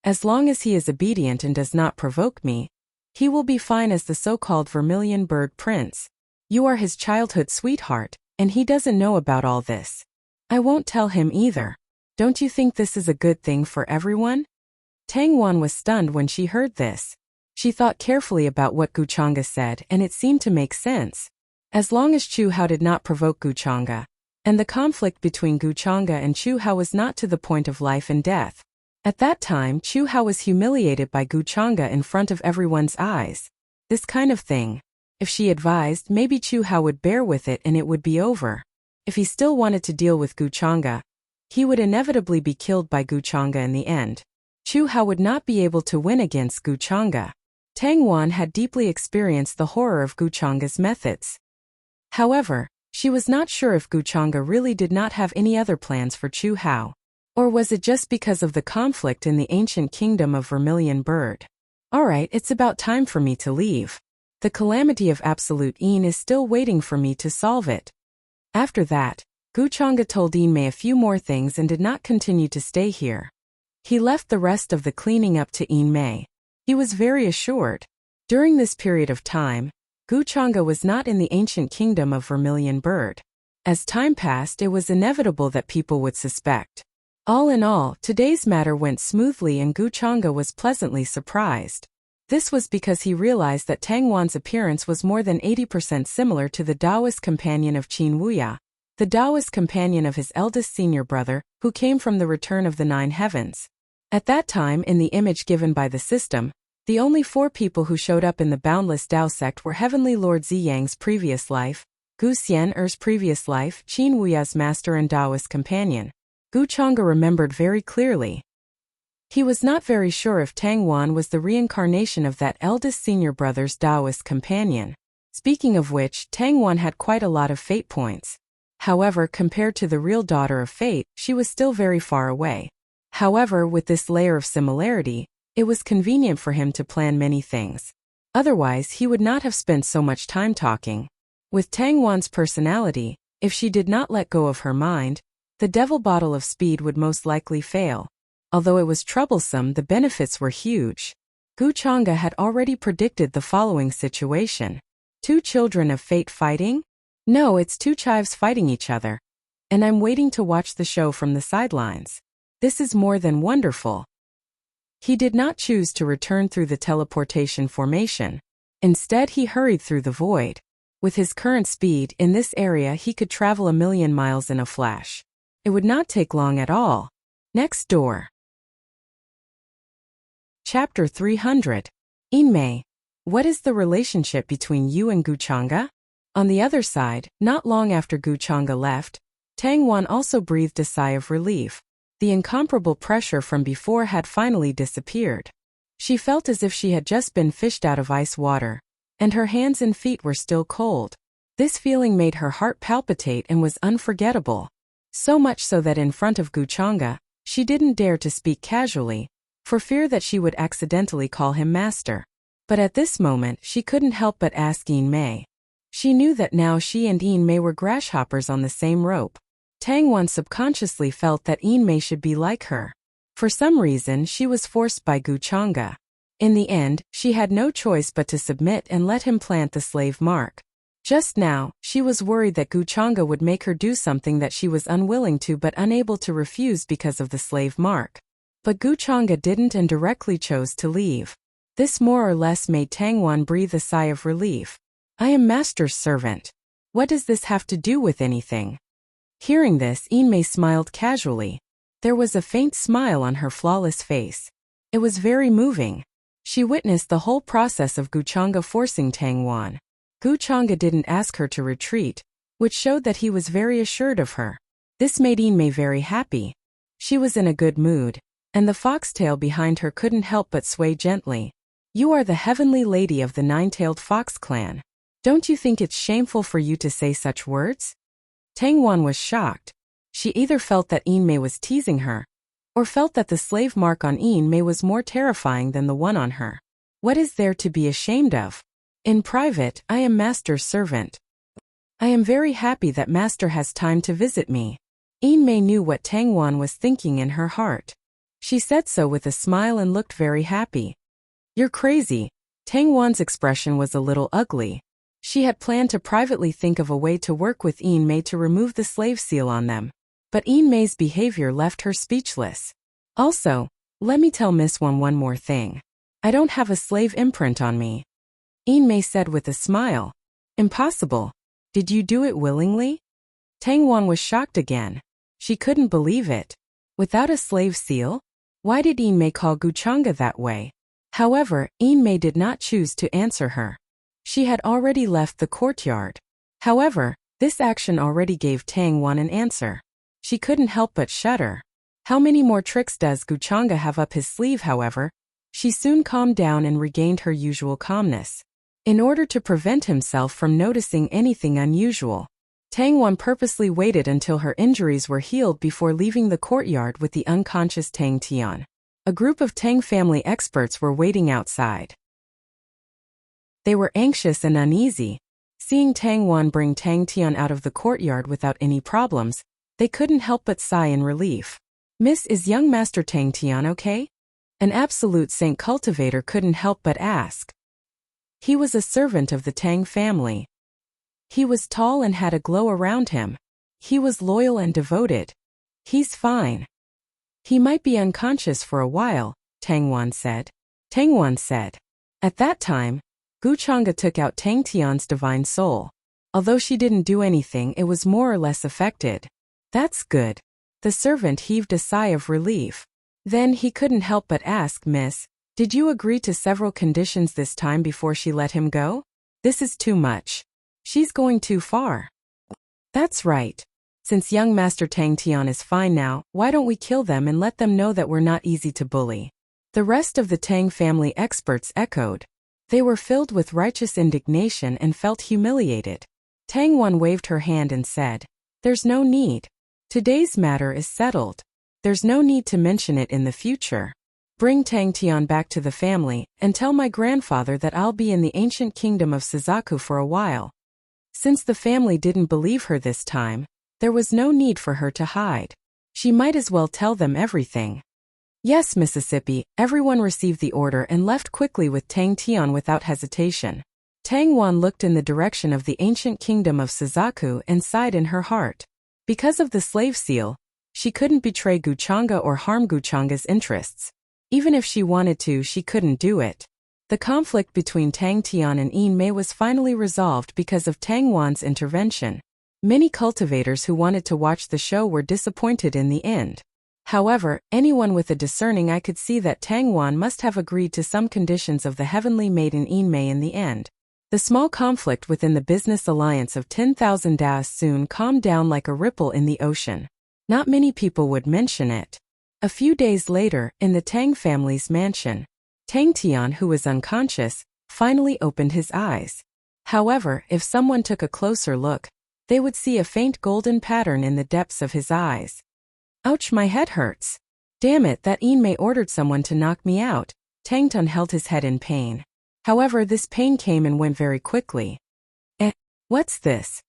As long as he is obedient and does not provoke me, he will be fine as the so-called Vermilion Bird Prince. You are his childhood sweetheart, and he doesn't know about all this. I won't tell him either. Don't you think this is a good thing for everyone?" Tang Wan was stunned when she heard this. She thought carefully about what Gu Chang'e said, and it seemed to make sense. As long as Chu Hao did not provoke Gu Chang'e, and the conflict between Gu Chang'e and Chu Hao was not to the point of life and death. At that time, Chu Hao was humiliated by Gu Chang'e in front of everyone's eyes. This kind of thing. If she advised, maybe Chu Hao would bear with it and it would be over. If he still wanted to deal with Gu Chang'e, he would inevitably be killed by Gu Chang'e in the end. Chu Hao would not be able to win against Gu Chang'e. Tang Wan had deeply experienced the horror of Gu Chang'e's methods. However, she was not sure if Gu Chang'e really did not have any other plans for Chu Hao. Or was it just because of the conflict in the ancient kingdom of Vermilion Bird? All right, it's about time for me to leave. The calamity of absolute Yin is still waiting for me to solve it. After that, Guchanga told Yinmei a few more things and did not continue to stay here. He left the rest of the cleaning up to Yinmei. He was very assured. During this period of time, Guchanga was not in the ancient kingdom of Vermilion Bird. As time passed, it was inevitable that people would suspect. All in all, today's matter went smoothly and Guchanga was pleasantly surprised. This was because he realized that Tang Wan's appearance was more than 80% similar to the Taoist companion of Qin Wuya, the Taoist companion of his eldest senior brother, who came from the return of the Nine Heavens. At that time, in the image given by the system, the only 4 people who showed up in the Boundless Tao sect were Heavenly Lord Ziyang's previous life, Gu Xian'er's previous life, Qin Wuya's master and Taoist companion. Guchanga remembered very clearly. He was not very sure if Tang Wan was the reincarnation of that eldest senior brother's Taoist companion. Speaking of which, Tang Wan had quite a lot of fate points. However, compared to the real daughter of fate, she was still very far away. However, with this layer of similarity, it was convenient for him to plan many things. Otherwise, he would not have spent so much time talking. With Tang Wan's personality, if she did not let go of her mind, the devil bottle of speed would most likely fail. Although it was troublesome, the benefits were huge. Guchanga had already predicted the following situation. 2 children of fate fighting? No, it's 2 chives fighting each other. And I'm waiting to watch the show from the sidelines. This is more than wonderful. He did not choose to return through the teleportation formation. Instead, he hurried through the void. With his current speed, in this area he could travel 1,000,000 miles in a flash. It would not take long at all. Next door. Chapter 300. Yinmei. What is the relationship between you and Guchanga? On the other side, not long after Guchanga left, Tang Wan also breathed a sigh of relief. The incomparable pressure from before had finally disappeared. She felt as if she had just been fished out of ice water, and her hands and feet were still cold. This feeling made her heart palpitate and was unforgettable. So much so that in front of Guchanga, she didn't dare to speak casually, for fear that she would accidentally call him master. But at this moment, she couldn't help but ask Yinmei. She knew that now she and Yinmei were grasshoppers on the same rope. Tang Wan subconsciously felt that Yinmei should be like her. For some reason, she was forced by Guchanga. In the end, she had no choice but to submit and let him plant the slave mark. Just now, she was worried that Guchanga would make her do something that she was unwilling to but unable to refuse because of the slave mark. But Guchanga didn't and directly chose to leave. This more or less made Tang Wan breathe a sigh of relief. I am master's servant. What does this have to do with anything? Hearing this, Yinmei smiled casually. There was a faint smile on her flawless face. It was very moving. She witnessed the whole process of Guchanga forcing Tang Wan. Guchanga didn't ask her to retreat, which showed that he was very assured of her. This made Yinmei very happy. She was in a good mood, and the foxtail behind her couldn't help but sway gently. You are the heavenly lady of the nine-tailed fox clan. Don't you think it's shameful for you to say such words? Tang Wan was shocked. She either felt that Yinmei was teasing her, or felt that the slave mark on Yinmei was more terrifying than the one on her. What is there to be ashamed of? In private, I am master's servant. I am very happy that master has time to visit me. Yinmei knew what Tang Wan was thinking in her heart. She said so with a smile and looked very happy. You're crazy. Tang Wan's expression was a little ugly. She had planned to privately think of a way to work with Yinmei to remove the slave seal on them. But Yinmei's behavior left her speechless. Also, let me tell Miss Wan one more thing. I don't have a slave imprint on me. Yinmei said with a smile. Impossible. Did you do it willingly? Tang Wan was shocked again. She couldn't believe it. Without a slave seal? Why did Yinmei call Guchanga that way? However, Yinmei did not choose to answer her. She had already left the courtyard. However, this action already gave Tang Wan an answer. She couldn't help but shudder. How many more tricks does Guchanga have up his sleeve, however? She soon calmed down and regained her usual calmness. In order to prevent himself from noticing anything unusual, Tang Wan purposely waited until her injuries were healed before leaving the courtyard with the unconscious Tang Tian. A group of Tang family experts were waiting outside. They were anxious and uneasy. Seeing Tang Wan bring Tang Tian out of the courtyard without any problems, they couldn't help but sigh in relief. "Miss, is young Master Tang Tian okay?" An absolute saint cultivator couldn't help but ask. He was a servant of the Tang family. He was tall and had a glow around him. He was loyal and devoted. "He's fine. He might be unconscious for a while," Tang Wan said. At that time, Guchanga took out Tang Tian's divine soul. Although she didn't do anything, it was more or less affected. "That's good." The servant heaved a sigh of relief. Then he couldn't help but ask, "Miss, did you agree to several conditions this time before she let him go? This is too much. She's going too far." "That's right. Since young Master Tang Tian is fine now, why don't we kill them and let them know that we're not easy to bully?" The rest of the Tang family experts echoed. They were filled with righteous indignation and felt humiliated. Tang Wan waved her hand and said, "There's no need. Today's matter is settled. There's no need to mention it in the future. Bring Tang Tian back to the family, and tell my grandfather that I'll be in the ancient kingdom of Suzaku for a while." Since the family didn't believe her this time, there was no need for her to hide. She might as well tell them everything. "Yes, Mississippi." Everyone received the order and left quickly with Tang Tian without hesitation. Tang Wan looked in the direction of the ancient kingdom of Suzaku and sighed in her heart. Because of the slave seal, she couldn't betray Guchanga or harm Guchanga's interests. Even if she wanted to, she couldn't do it. The conflict between Tang Tian and Yin Mei was finally resolved because of Tang Wan's intervention. Many cultivators who wanted to watch the show were disappointed in the end. However, anyone with a discerning eye could see that Tang Wan must have agreed to some conditions of the heavenly maiden Yin Mei in the end. The small conflict within the business alliance of 10,000 Das soon calmed down like a ripple in the ocean. Not many people would mention it. A few days later, in the Tang family's mansion, Tang Tian, who was unconscious, finally opened his eyes. However, if someone took a closer look, they would see a faint golden pattern in the depths of his eyes. "Ouch, my head hurts. Damn it, that Yin Mei ordered someone to knock me out." Tang Tian held his head in pain. However, this pain came and went very quickly. What's this?"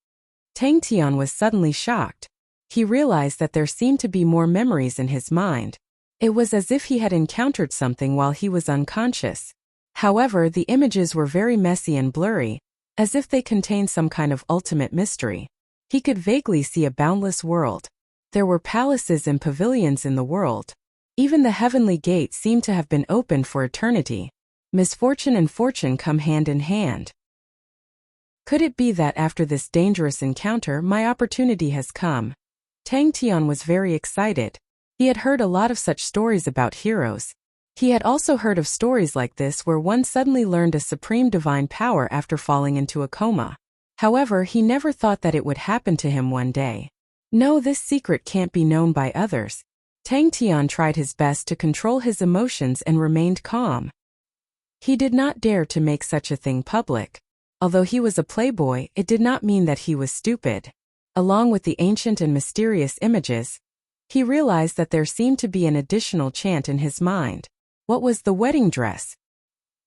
Tang Tian was suddenly shocked. He realized that there seemed to be more memories in his mind. It was as if he had encountered something while he was unconscious. However, the images were very messy and blurry, as if they contained some kind of ultimate mystery. He could vaguely see a boundless world. There were palaces and pavilions in the world. Even the heavenly gate seemed to have been opened for eternity. Misfortune and fortune come hand in hand. Could it be that after this dangerous encounter my opportunity has come? Tang Tian was very excited. He had heard a lot of such stories about heroes. He had also heard of stories like this where one suddenly learned a supreme divine power after falling into a coma. However, he never thought that it would happen to him one day. No, this secret can't be known by others. Tang Tian tried his best to control his emotions and remained calm. He did not dare to make such a thing public. Although he was a playboy, it did not mean that he was stupid. Along with the ancient and mysterious images, he realized that there seemed to be an additional chant in his mind. What was the wedding dress?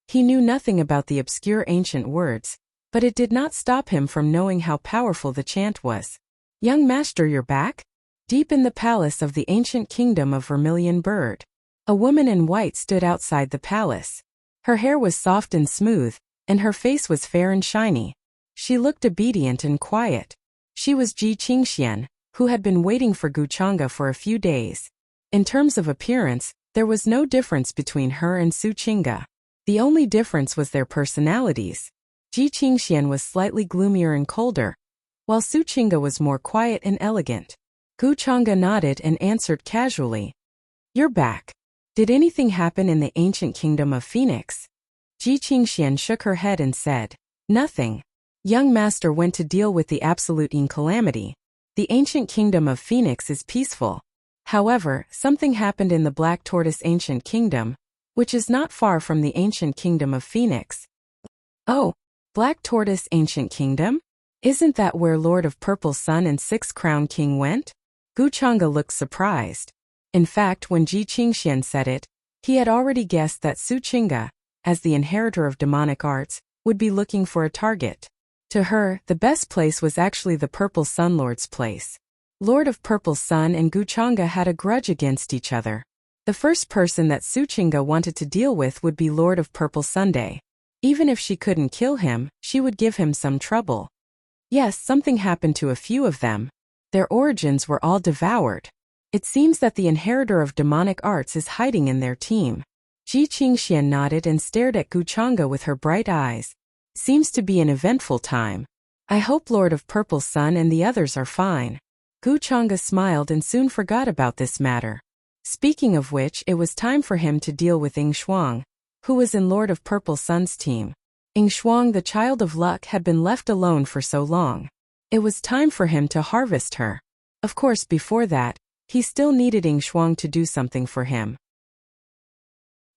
He knew nothing about the obscure ancient words, but it did not stop him from knowing how powerful the chant was. "Young master, you're back?" Deep in the palace of the ancient kingdom of Vermilion Bird, a woman in white stood outside the palace. Her hair was soft and smooth, and her face was fair and shiny. She looked obedient and quiet. She was Ji Qingxian, who had been waiting for Guchanga for a few days. In terms of appearance, there was no difference between her and Su Qingga. The only difference was their personalities. Ji Qingxian was slightly gloomier and colder, while Su Qingga was more quiet and elegant. Guchanga nodded and answered casually, "You're back. Did anything happen in the ancient kingdom of Phoenix?" Ji Qingxian shook her head and said, "Nothing. Young master went to deal with the absolute calamity. The ancient kingdom of Phoenix is peaceful. However, something happened in the Black Tortoise ancient kingdom, which is not far from the ancient kingdom of Phoenix." "Oh, Black Tortoise ancient kingdom? Isn't that where Lord of Purple Sun and Six Crown King went?" Guchanga looked surprised. In fact, when Ji Qingxian said it, He had already guessed that Su Qingge, as the inheritor of demonic arts, would be looking for a target. To her, the best place was actually the Purple Sun Lord's place. Lord of Purple Sun and Guchanga had a grudge against each other. The first person that Su Qingge wanted to deal with would be Lord of Purple Sunday. Even if she couldn't kill him, she would give him some trouble. Yes, something happened to a few of them. Their origins were all devoured. It seems that the inheritor of demonic arts is hiding in their team. Ji Qingxian nodded and stared at Guchanga with her bright eyes. Seems to be an eventful time. I hope Lord of Purple Sun and the others are fine. Guchanga smiled and soon forgot about this matter. Speaking of which, it was time for him to deal with Ying Shuang, who was in Lord of Purple Sun's team. Ying Shuang, the child of luck, had been left alone for so long. It was time for him to harvest her. Of course, before that, he still needed Ying Shuang to do something for him.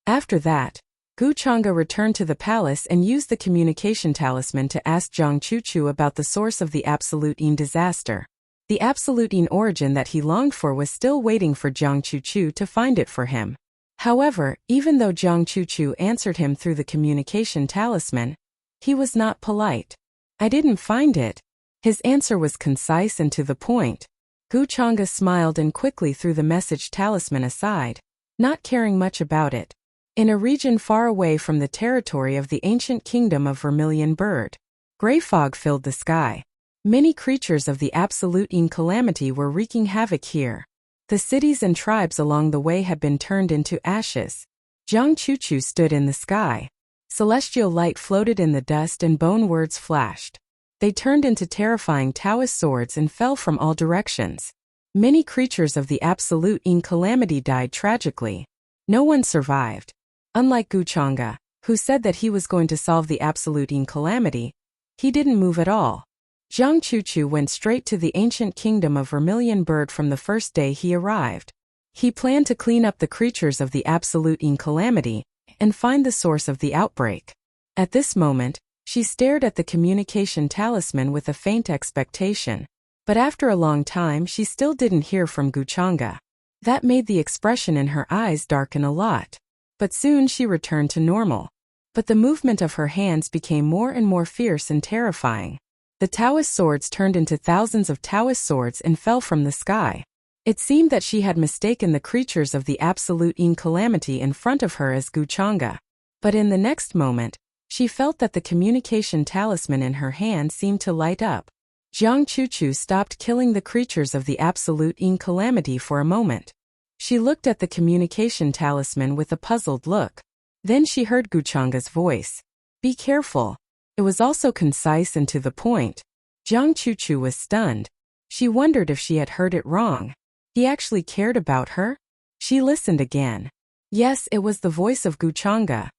After that, Guchanga returned to the palace and used the communication talisman to ask Zhang Chuchu about the source of the Absolute Yin disaster. The Absolute Yin origin that he longed for was still waiting for Zhang Chuchu to find it for him. However, even though Zhang Chuchu answered him through the communication talisman, he was not polite. I didn't find it. His answer was concise and to the point. Guchanga smiled and quickly threw the message talisman aside, not caring much about it. In a region far away from the territory of the ancient kingdom of Vermilion Bird, gray fog filled the sky. Many creatures of the Absolute Yin calamity were wreaking havoc here. The cities and tribes along the way had been turned into ashes. Zhang Chuchu stood in the sky. Celestial light floated in the dust and bone words flashed. They turned into terrifying Taoist swords and fell from all directions. Many creatures of the Absolute Yin calamity died tragically. No one survived. Unlike Guchanga, who said that he was going to solve the Absolute Yin calamity, he didn't move at all. Zhang Chuchu went straight to the ancient kingdom of Vermilion Bird from the first day he arrived. He planned to clean up the creatures of the Absolute Yin calamity and find the source of the outbreak. At this moment, she stared at the communication talisman with a faint expectation. But after a long time she still didn't hear from Guchanga. That made the expression in her eyes darken a lot. But soon she returned to normal. But the movement of her hands became more and more fierce and terrifying. The Taoist swords turned into thousands of Taoist swords and fell from the sky. It seemed that she had mistaken the creatures of the Absolute Yin calamity in front of her as Guchanga. But in the next moment, she felt that the communication talisman in her hand seemed to light up. Zhang Chuchu stopped killing the creatures of the Absolute Yin calamity for a moment. She looked at the communication talisman with a puzzled look. Then she heard Guchanga's voice. Be careful. It was also concise and to the point. Zhang Chuchu was stunned. She wondered if she had heard it wrong. He actually cared about her? She listened again. Yes, it was the voice of Guchanga.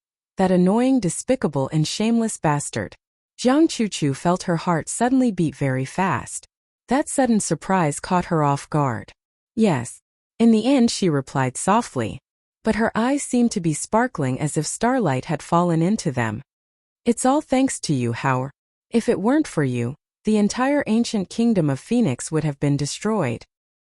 That annoying, despicable and shameless bastard. Zhang Chuchu felt her heart suddenly beat very fast. That sudden surprise caught her off guard. Yes. In the end she replied softly. But her eyes seemed to be sparkling as if starlight had fallen into them. It's all thanks to you, Hao. If it weren't for you, the entire ancient kingdom of Phoenix would have been destroyed.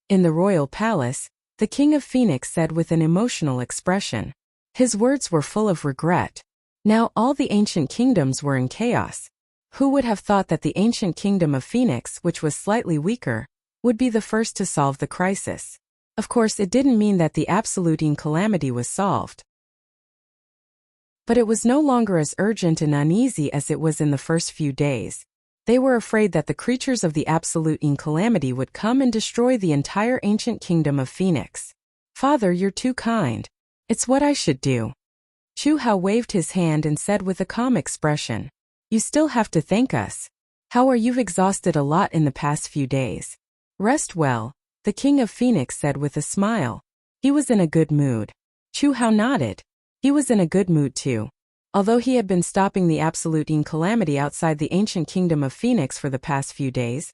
In the royal palace, the king of Phoenix said with an emotional expression. His words were full of regret. Now all the ancient kingdoms were in chaos. Who would have thought that the ancient kingdom of Phoenix, which was slightly weaker, would be the first to solve the crisis? Of course, it didn't mean that the Absolute Yin calamity was solved. But it was no longer as urgent and uneasy as it was in the first few days. They were afraid that the creatures of the Absolute Yin calamity would come and destroy the entire ancient kingdom of Phoenix. Father, you're too kind. It's what I should do. Chu Hao waved his hand and said with a calm expression. You still have to thank us. How are you've exhausted a lot in the past few days. Rest well, the king of Phoenix said with a smile. He was in a good mood. Chu Hao nodded. He was in a good mood too. Although he had been stopping the Absolute Yin calamity outside the ancient kingdom of Phoenix for the past few days,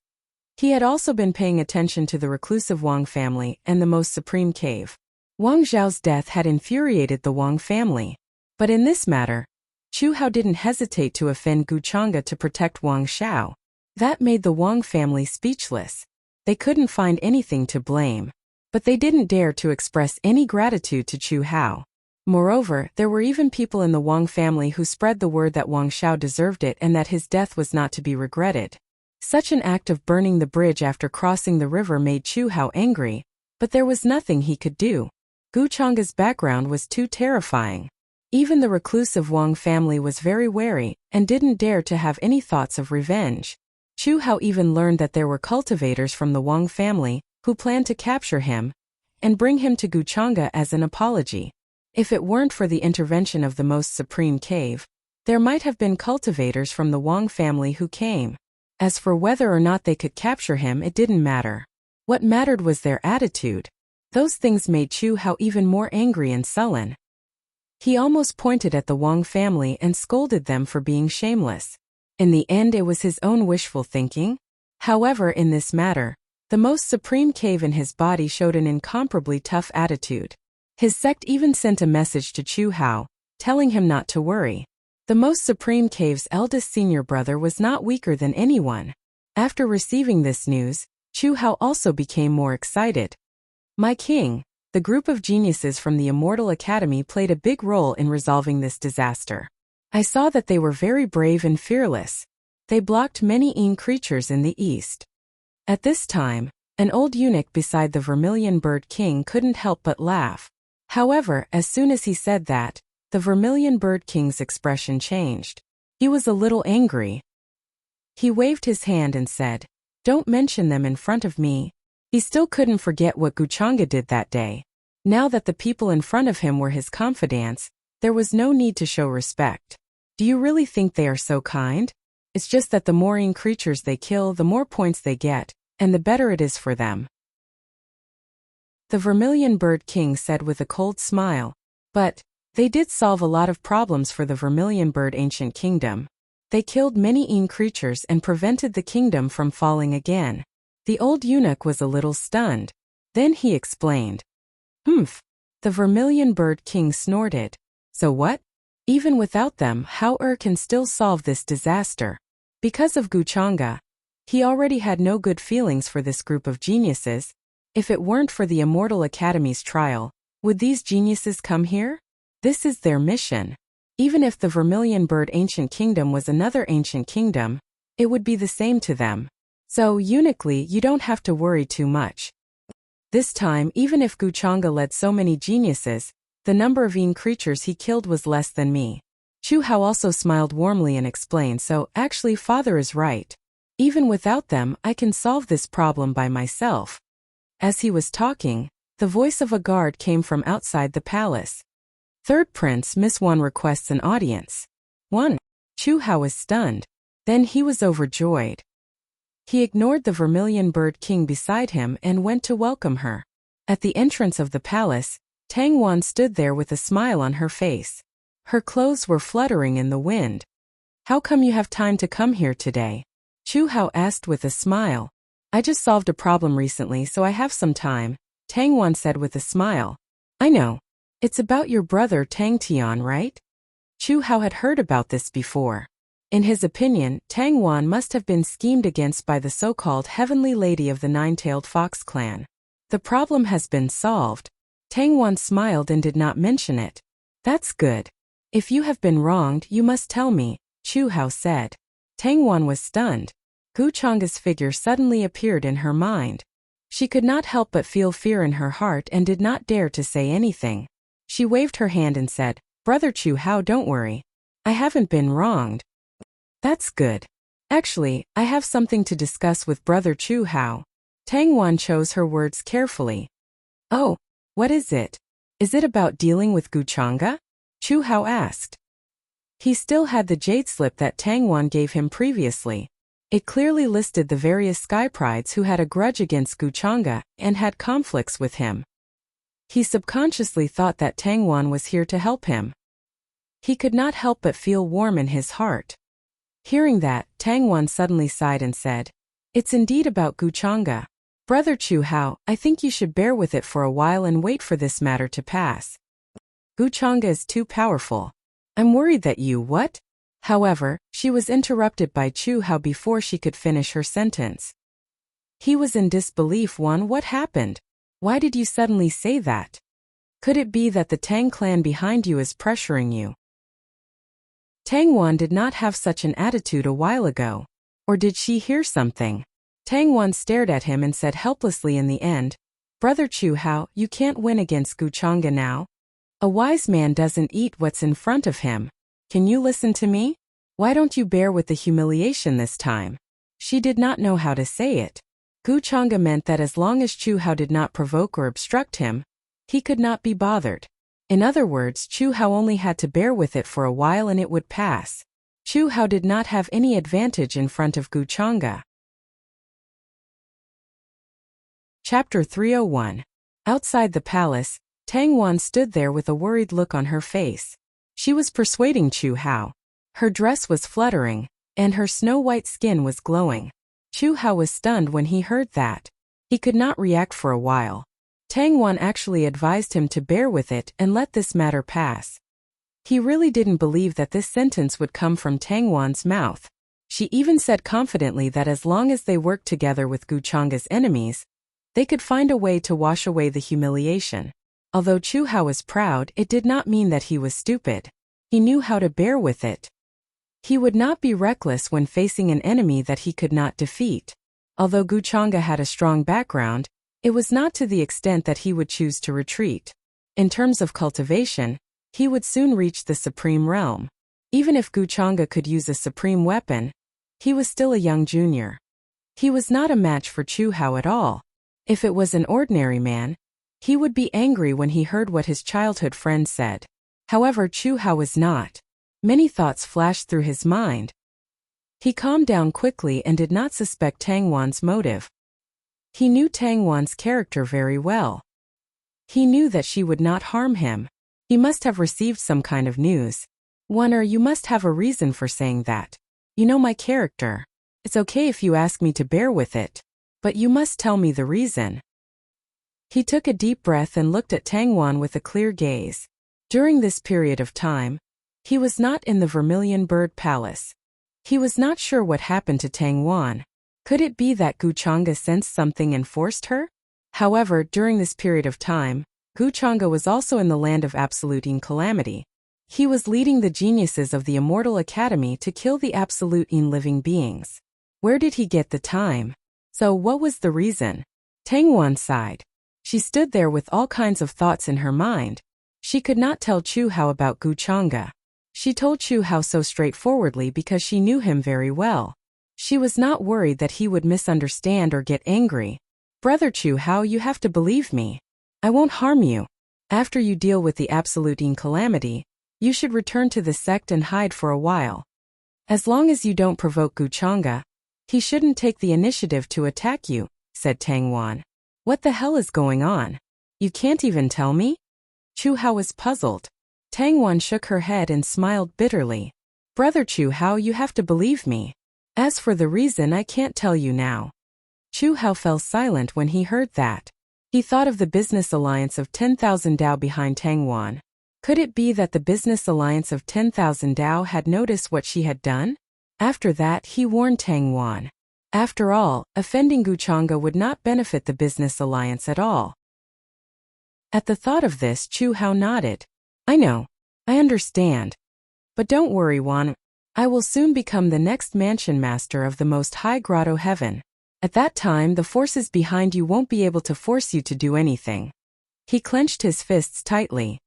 he had also been paying attention to the reclusive Wang family and the most supreme cave. Wang Zhao's death had infuriated the Wang family. But in this matter, Chu Hao didn't hesitate to offend Guchanga to protect Wang Xiao. That made the Wang family speechless. They couldn't find anything to blame. But they didn't dare to express any gratitude to Chu Hao. Moreover, there were even people in the Wang family who spread the word that Wang Xiao deserved it and that his death was not to be regretted. Such an act of burning the bridge after crossing the river made Chu Hao angry, but there was nothing he could do. Guchanga's background was too terrifying. Even the reclusive Wang family was very wary and didn't dare to have any thoughts of revenge. Chu Hao even learned that there were cultivators from the Wang family who planned to capture him and bring him to Guchanga as an apology. If it weren't for the intervention of the most supreme cave, there might have been cultivators from the Wang family who came. As for whether or not they could capture him, it didn't matter. What mattered was their attitude. Those things made Chu Hao even more angry and sullen. He almost pointed at the Wang family and scolded them for being shameless. In the end, it was his own wishful thinking. However, in this matter, the most supreme cave in his body showed an incomparably tough attitude. His sect even sent a message to Chu Hao, telling him not to worry. The most supreme cave's eldest senior brother was not weaker than anyone. After receiving this news, Chu Hao also became more excited. My king, the group of geniuses from the Immortal Academy played a big role in resolving this disaster. I saw that they were very brave and fearless. They blocked many Yin creatures in the east. At this time, an old eunuch beside the Vermilion Bird King couldn't help but laugh. However, as soon as he said that, the Vermilion Bird King's expression changed. He was a little angry. He waved his hand and said, "Don't mention them in front of me." He still couldn't forget what Guchanga did that day. Now that the people in front of him were his confidants, there was no need to show respect. Do you really think they are so kind? It's just that the more Yin creatures they kill, the more points they get, and the better it is for them. The Vermilion Bird King said with a cold smile. But they did solve a lot of problems for the Vermilion Bird Ancient Kingdom. They killed many Yin creatures and prevented the kingdom from falling again. The old eunuch was a little stunned. Then he explained. Humph. The Vermilion Bird King snorted. So what? Even without them, how can still solve this disaster? Because of Guchanga, he already had no good feelings for this group of geniuses. If it weren't for the Immortal Academy's trial, would these geniuses come here? This is their mission. Even if the Vermilion Bird Ancient Kingdom was another ancient kingdom, it would be the same to them. So, uniquely, you don't have to worry too much. This time, even if Guchanga led so many geniuses, the number of Yin creatures he killed was less than me. Chu Hao also smiled warmly and explained, so, actually father is right. Even without them, I can solve this problem by myself. As he was talking, the voice of a guard came from outside the palace. Third Prince Miss Wan requests an audience. 1. Chu Hao was stunned. Then he was overjoyed. He ignored the Vermilion Bird King beside him and went to welcome her. At the entrance of the palace, Tang Wan stood there with a smile on her face. Her clothes were fluttering in the wind. How come you have time to come here today? Chu Hao asked with a smile. I just solved a problem recently, so I have some time, Tang Wan said with a smile. I know. It's about your brother Tang Tian, right? Chu Hao had heard about this before. In his opinion, Tang Wan must have been schemed against by the so-called Heavenly Lady of the Nine-Tailed Fox clan. The problem has been solved. Tang Wan smiled and did not mention it. That's good. If you have been wronged, you must tell me, Chu Hao said. Tang Wan was stunned. Guchanga's figure suddenly appeared in her mind. She could not help but feel fear in her heart and did not dare to say anything. She waved her hand and said, Brother Chu Hao, don't worry. I haven't been wronged. That's good. Actually, I have something to discuss with Brother Chu Hao. Tang Wan chose her words carefully. Oh, what is it? Is it about dealing with Guchanga? Chu Hao asked. He still had the jade slip that Tang Wan gave him previously. It clearly listed the various sky prides who had a grudge against Guchanga and had conflicts with him. He subconsciously thought that Tang Wan was here to help him. He could not help but feel warm in his heart. Hearing that, Tang Wan suddenly sighed and said, It's indeed about Guchanga. Brother Chu Hao, I think you should bear with it for a while and wait for this matter to pass. Guchanga is too powerful. I'm worried that you, what? However, she was interrupted by Chu Hao before she could finish her sentence. He was in disbelief. What happened? Why did you suddenly say that? Could it be that the Tang clan behind you is pressuring you? Tang Wan did not have such an attitude a while ago. Or did she hear something? Tang Wan stared at him and said helplessly in the end, Brother Chu Hao, you can't win against Guchanga now. A wise man doesn't eat what's in front of him. Can you listen to me? Why don't you bear with the humiliation this time? She did not know how to say it. Guchanga meant that as long as Chu Hao did not provoke or obstruct him, he could not be bothered. In other words, Chu Hao only had to bear with it for a while and it would pass. Chu Hao did not have any advantage in front of Guchanga. Chapter 301. Outside the palace, Tang Wan stood there with a worried look on her face. She was persuading Chu Hao. Her dress was fluttering, and her snow-white skin was glowing. Chu Hao was stunned when he heard that. He could not react for a while. Tang Wan actually advised him to bear with it and let this matter pass. He really didn't believe that this sentence would come from Tang Wan's mouth. She even said confidently that as long as they worked together with Guchanga's enemies, they could find a way to wash away the humiliation. Although Chu Hao was proud, it did not mean that he was stupid. He knew how to bear with it. He would not be reckless when facing an enemy that he could not defeat. Although Guchanga had a strong background, it was not to the extent that he would choose to retreat. In terms of cultivation, he would soon reach the supreme realm. Even if Guchanga could use a supreme weapon, he was still a young junior. He was not a match for Chu Hao at all. If it was an ordinary man, he would be angry when he heard what his childhood friend said. However, Chu Hao was not. Many thoughts flashed through his mind. He calmed down quickly and did not suspect Tang Wan's motive. He knew Tang Wan's character very well. He knew that she would not harm him. He must have received some kind of news. Or you must have a reason for saying that. You know my character. It's okay if you ask me to bear with it. But you must tell me the reason. He took a deep breath and looked at Tang Wan with a clear gaze. During this period of time, he was not in the Vermilion Bird Palace. He was not sure what happened to Tang Wan. Could it be that Guchanga sensed something and forced her? However, during this period of time, Guchanga was also in the land of absolute calamity. He was leading the geniuses of the Immortal Academy to kill the absolute living beings. Where did he get the time? So what was the reason? Tang Wan sighed. She stood there with all kinds of thoughts in her mind. She could not tell Chu Hao about Guchanga. She told Chu Hao so straightforwardly because she knew him very well. She was not worried that he would misunderstand or get angry. Brother Chu Hao, you have to believe me. I won't harm you. After you deal with the absolute calamity, you should return to the sect and hide for a while. As long as you don't provoke Guchanga, he shouldn't take the initiative to attack you, said Tang Wan. What the hell is going on? You can't even tell me? Chu Hao was puzzled. Tang Wan shook her head and smiled bitterly. Brother Chu Hao, you have to believe me. As for the reason, I can't tell you now. Chu Hao fell silent when he heard that. He thought of the business alliance of 10,000 Dao behind Tang Wan. Could it be that the business alliance of 10,000 Dao had noticed what she had done? After that, he warned Tang Wan. After all, offending Guchanga would not benefit the business alliance at all. At the thought of this, Chu Hao nodded. I know. I understand. But don't worry, Wan. I will soon become the next mansion master of the Most High Grotto Heaven. At that time, the forces behind you won't be able to force you to do anything. He clenched his fists tightly.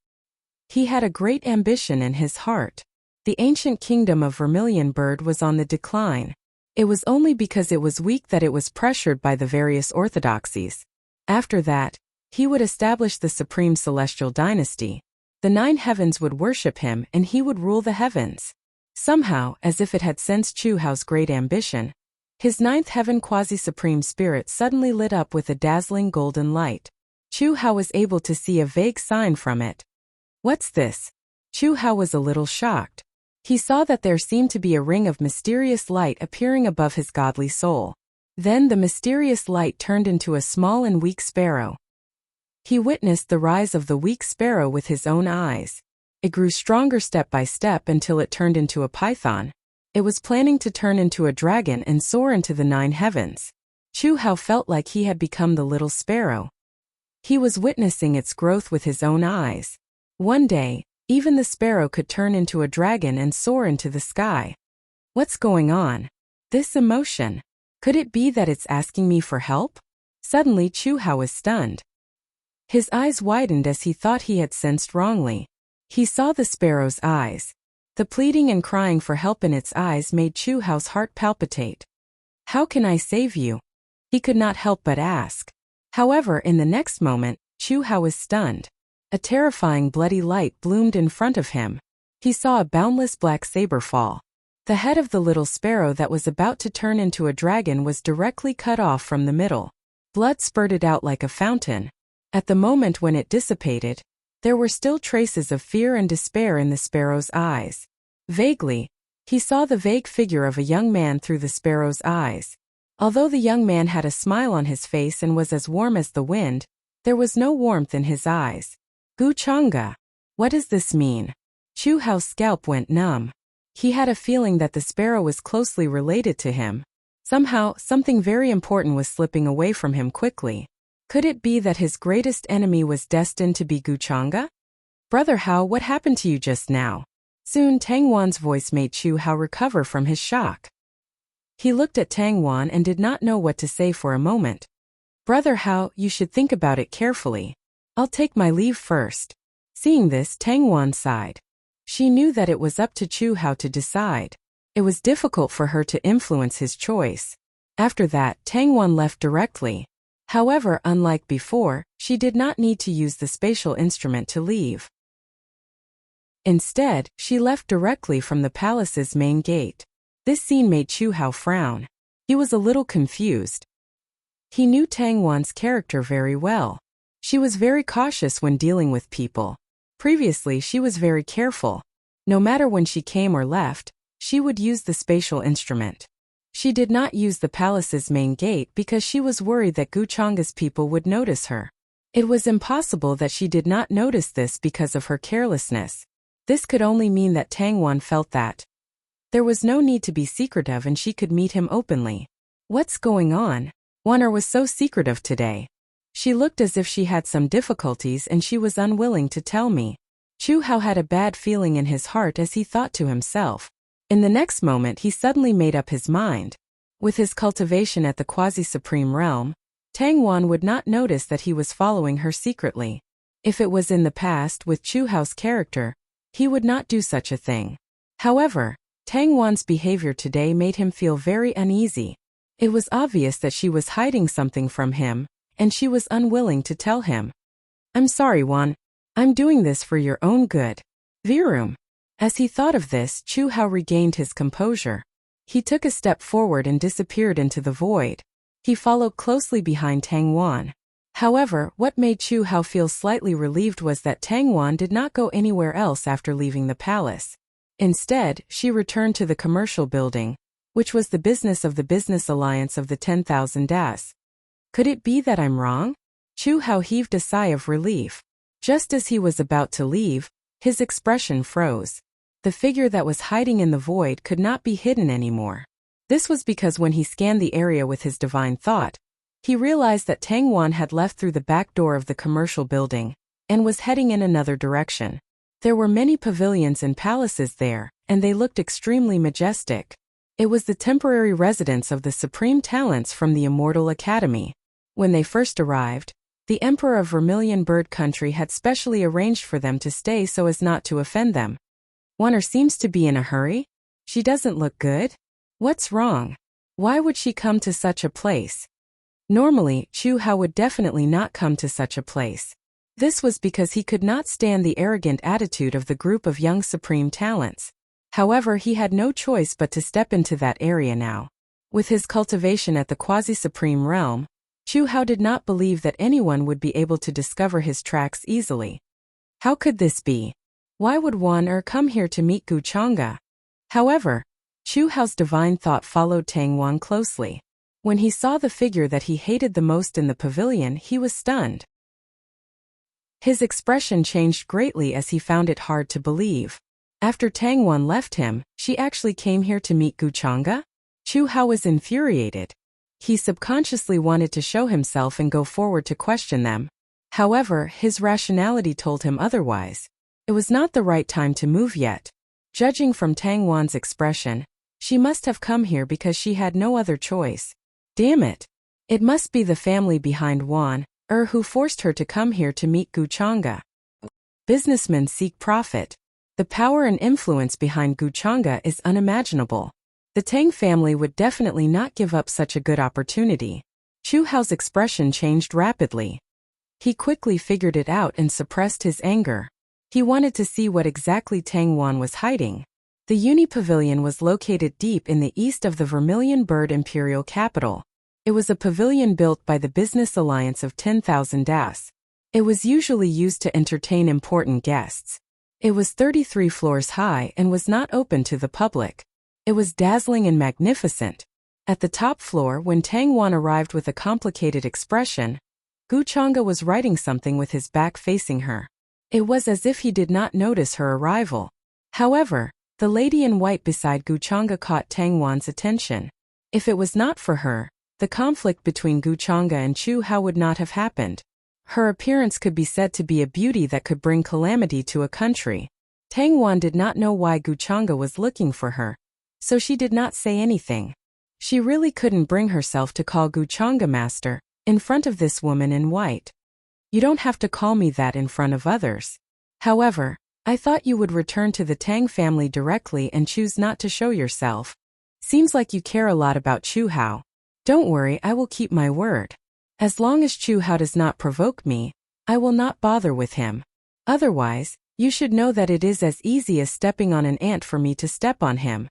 He had a great ambition in his heart. The ancient kingdom of Vermilion Bird was on the decline. It was only because it was weak that it was pressured by the various orthodoxies. After that, he would establish the supreme celestial dynasty. The 9 heavens would worship him and he would rule the heavens. Somehow, as if it had sensed Chu Hao's great ambition, his 9th heaven quasi-supreme spirit suddenly lit up with a dazzling golden light. Chu Hao was able to see a vague sign from it. What's this? Chu Hao was a little shocked. He saw that there seemed to be a ring of mysterious light appearing above his godly soul. Then the mysterious light turned into a small and weak sparrow. He witnessed the rise of the weak sparrow with his own eyes. It grew stronger step by step until it turned into a python. It was planning to turn into a dragon and soar into the 9 heavens. Chu Hao felt like he had become the little sparrow. He was witnessing its growth with his own eyes. One day, even the sparrow could turn into a dragon and soar into the sky. What's going on? This emotion. Could it be that it's asking me for help? Suddenly Chu Hao was stunned. His eyes widened as he thought he had sensed wrongly. He saw the sparrow's eyes. The pleading and crying for help in its eyes made Chu Hao's heart palpitate. How can I save you? He could not help but ask. However, in the next moment, Chu Hao was stunned. A terrifying bloody light bloomed in front of him. He saw a boundless black saber fall. The head of the little sparrow that was about to turn into a dragon was directly cut off from the middle. Blood spurted out like a fountain. At the moment when it dissipated, there were still traces of fear and despair in the sparrow's eyes. Vaguely, he saw the vague figure of a young man through the sparrow's eyes. Although the young man had a smile on his face and was as warm as the wind, there was no warmth in his eyes. Gu Chang'e. What does this mean? Chu Hao's scalp went numb. He had a feeling that the sparrow was closely related to him. Somehow, something very important was slipping away from him quickly. Could it be that his greatest enemy was destined to be Gu Chang'e? Brother Hao, what happened to you just now? Soon Tang Wan's voice made Chu Hao recover from his shock. He looked at Tang Wan and did not know what to say for a moment. Brother Hao, you should think about it carefully. I'll take my leave first. Seeing this, Tang Wan sighed. She knew that it was up to Chu Hao to decide. It was difficult for her to influence his choice. After that, Tang Wan left directly. However, unlike before, she did not need to use the spatial instrument to leave. Instead, she left directly from the palace's main gate. This scene made Chu Hao frown. He was a little confused. He knew Tang Wan's character very well. She was very cautious when dealing with people. Previously, she was very careful. No matter when she came or left, she would use the spatial instrument. She did not use the palace's main gate because she was worried that Gu Chang'e's people would notice her. It was impossible that she did not notice this because of her carelessness. This could only mean that Tang Wan felt that there was no need to be secretive and she could meet him openly. What's going on? Wan'er was so secretive today. She looked as if she had some difficulties and she was unwilling to tell me. Chu Hao had a bad feeling in his heart as he thought to himself. In the next moment he suddenly made up his mind. With his cultivation at the quasi-supreme realm, Tang Wan would not notice that he was following her secretly. If it was in the past with Chu Hao's character, he would not do such a thing. However, Tang Wan's behavior today made him feel very uneasy. It was obvious that she was hiding something from him, and she was unwilling to tell him. I'm sorry, Wan. I'm doing this for your own good. Virum. As he thought of this, Chu Hao regained his composure. He took a step forward and disappeared into the void. He followed closely behind Tang Wan. However, what made Chu Hao feel slightly relieved was that Tang Wan did not go anywhere else after leaving the palace. Instead, she returned to the commercial building, which was the business of the business alliance of the 10,000 Das. Could it be that I'm wrong? Chu Hao heaved a sigh of relief. Just as he was about to leave, his expression froze. The figure that was hiding in the void could not be hidden anymore. This was because when he scanned the area with his divine thought, he realized that Tang Wan had left through the back door of the commercial building and was heading in another direction. There were many pavilions and palaces there, and they looked extremely majestic. It was the temporary residence of the supreme talents from the Immortal Academy. When they first arrived, the Emperor of Vermilion Bird Country had specially arranged for them to stay so as not to offend them. Wan'er seems to be in a hurry. She doesn't look good. What's wrong? Why would she come to such a place? Normally, Chu Hao would definitely not come to such a place. This was because he could not stand the arrogant attitude of the group of young supreme talents. However, he had no choice but to step into that area now. With his cultivation at the quasi-supreme realm, Chu Hao did not believe that anyone would be able to discover his tracks easily. How could this be? Why would Wan'er come here to meet Gu Chang'e? However, Chu Hao's divine thought followed Tang Wan closely. When he saw the figure that he hated the most in the pavilion, he was stunned. His expression changed greatly as he found it hard to believe. After Tang Wan left him, she actually came here to meet Gu Chang'e? Chu Hao was infuriated. He subconsciously wanted to show himself and go forward to question them. However, his rationality told him otherwise. It was not the right time to move yet. Judging from Tang Wan's expression, she must have come here because she had no other choice. Damn it! It must be the family behind Wan, who forced her to come here to meet Gu Chang'e. Businessmen seek profit. The power and influence behind Gu Chang'e is unimaginable. The Tang family would definitely not give up such a good opportunity. Chu Hao's expression changed rapidly. He quickly figured it out and suppressed his anger. He wanted to see what exactly Tang Wan was hiding. The Uni Pavilion was located deep in the east of the Vermilion Bird Imperial capital. It was a pavilion built by the Business Alliance of 10,000 Das. It was usually used to entertain important guests. It was 33 floors high and was not open to the public. It was dazzling and magnificent. At the top floor, when Tang Wan arrived with a complicated expression, Gu Chang'e was writing something with his back facing her. It was as if he did not notice her arrival. However, the lady in white beside Gu Chang'e caught Tang Wan's attention. If it was not for her, the conflict between Gu Chang'e and Chu Hao would not have happened. Her appearance could be said to be a beauty that could bring calamity to a country. Tang Wan did not know why Gu Chang'e was looking for her, so she did not say anything. She really couldn't bring herself to call Gu Chang'e master in front of this woman in white. You don't have to call me that in front of others. However, I thought you would return to the Tang family directly and choose not to show yourself. Seems like you care a lot about Chu Hao. Don't worry, I will keep my word. As long as Chu Hao does not provoke me, I will not bother with him. Otherwise, you should know that it is as easy as stepping on an ant for me to step on him.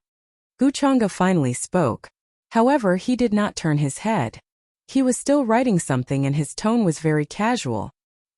Gu Chang'e finally spoke. However, he did not turn his head. He was still writing something and his tone was very casual.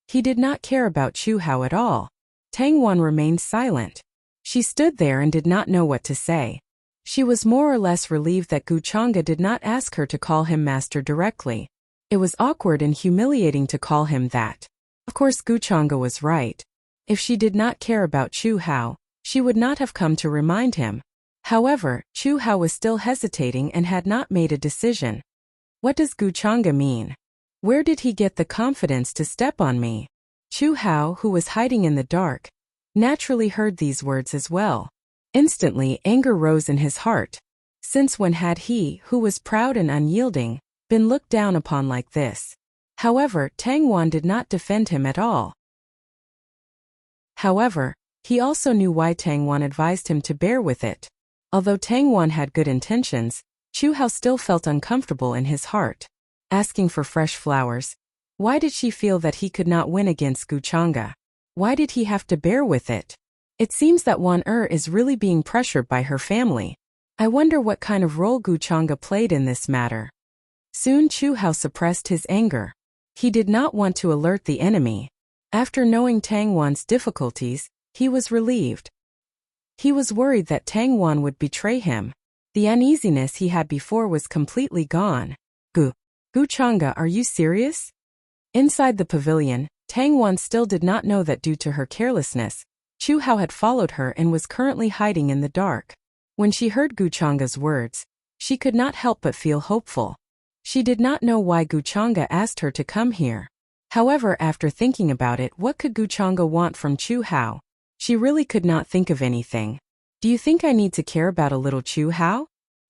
He did not care about Chu Hao at all. Tang Wan remained silent. She stood there and did not know what to say. She was more or less relieved that Gu Chang'e did not ask her to call him master directly. It was awkward and humiliating to call him that. Of course, Gu Chang'e was right. If she did not care about Chu Hao, she would not have come to remind him. However, Chu Hao was still hesitating and had not made a decision. What does Gu Chang'e mean? Where did he get the confidence to step on me? Chu Hao, who was hiding in the dark, naturally heard these words as well. Instantly, anger rose in his heart. Since when had he, who was proud and unyielding, been looked down upon like this? However, Tang Wan did not defend him at all. However, he also knew why Tang Wan advised him to bear with it. Although Tang Wan had good intentions, Chu Hao still felt uncomfortable in his heart. Asking for fresh flowers. Why did she feel that he could not win against Gu Chang'e? Why did he have to bear with it? It seems that Wan is really being pressured by her family. I wonder what kind of role Gu Chang'e played in this matter. Soon Chu Hao suppressed his anger. He did not want to alert the enemy. After knowing Tang Wan's difficulties, he was relieved. He was worried that Tang Wan would betray him. The uneasiness he had before was completely gone. Gu Chang'e, are you serious? Inside the pavilion, Tang Wan still did not know that due to her carelessness, Chu Hao had followed her and was currently hiding in the dark. When she heard Gu Chang'e's words, she could not help but feel hopeful. She did not know why Gu Chang'e asked her to come here. However, after thinking about it, what could Gu Chang'e want from Chu Hao? She really could not think of anything. Do you think I need to care about a little Chu Hao?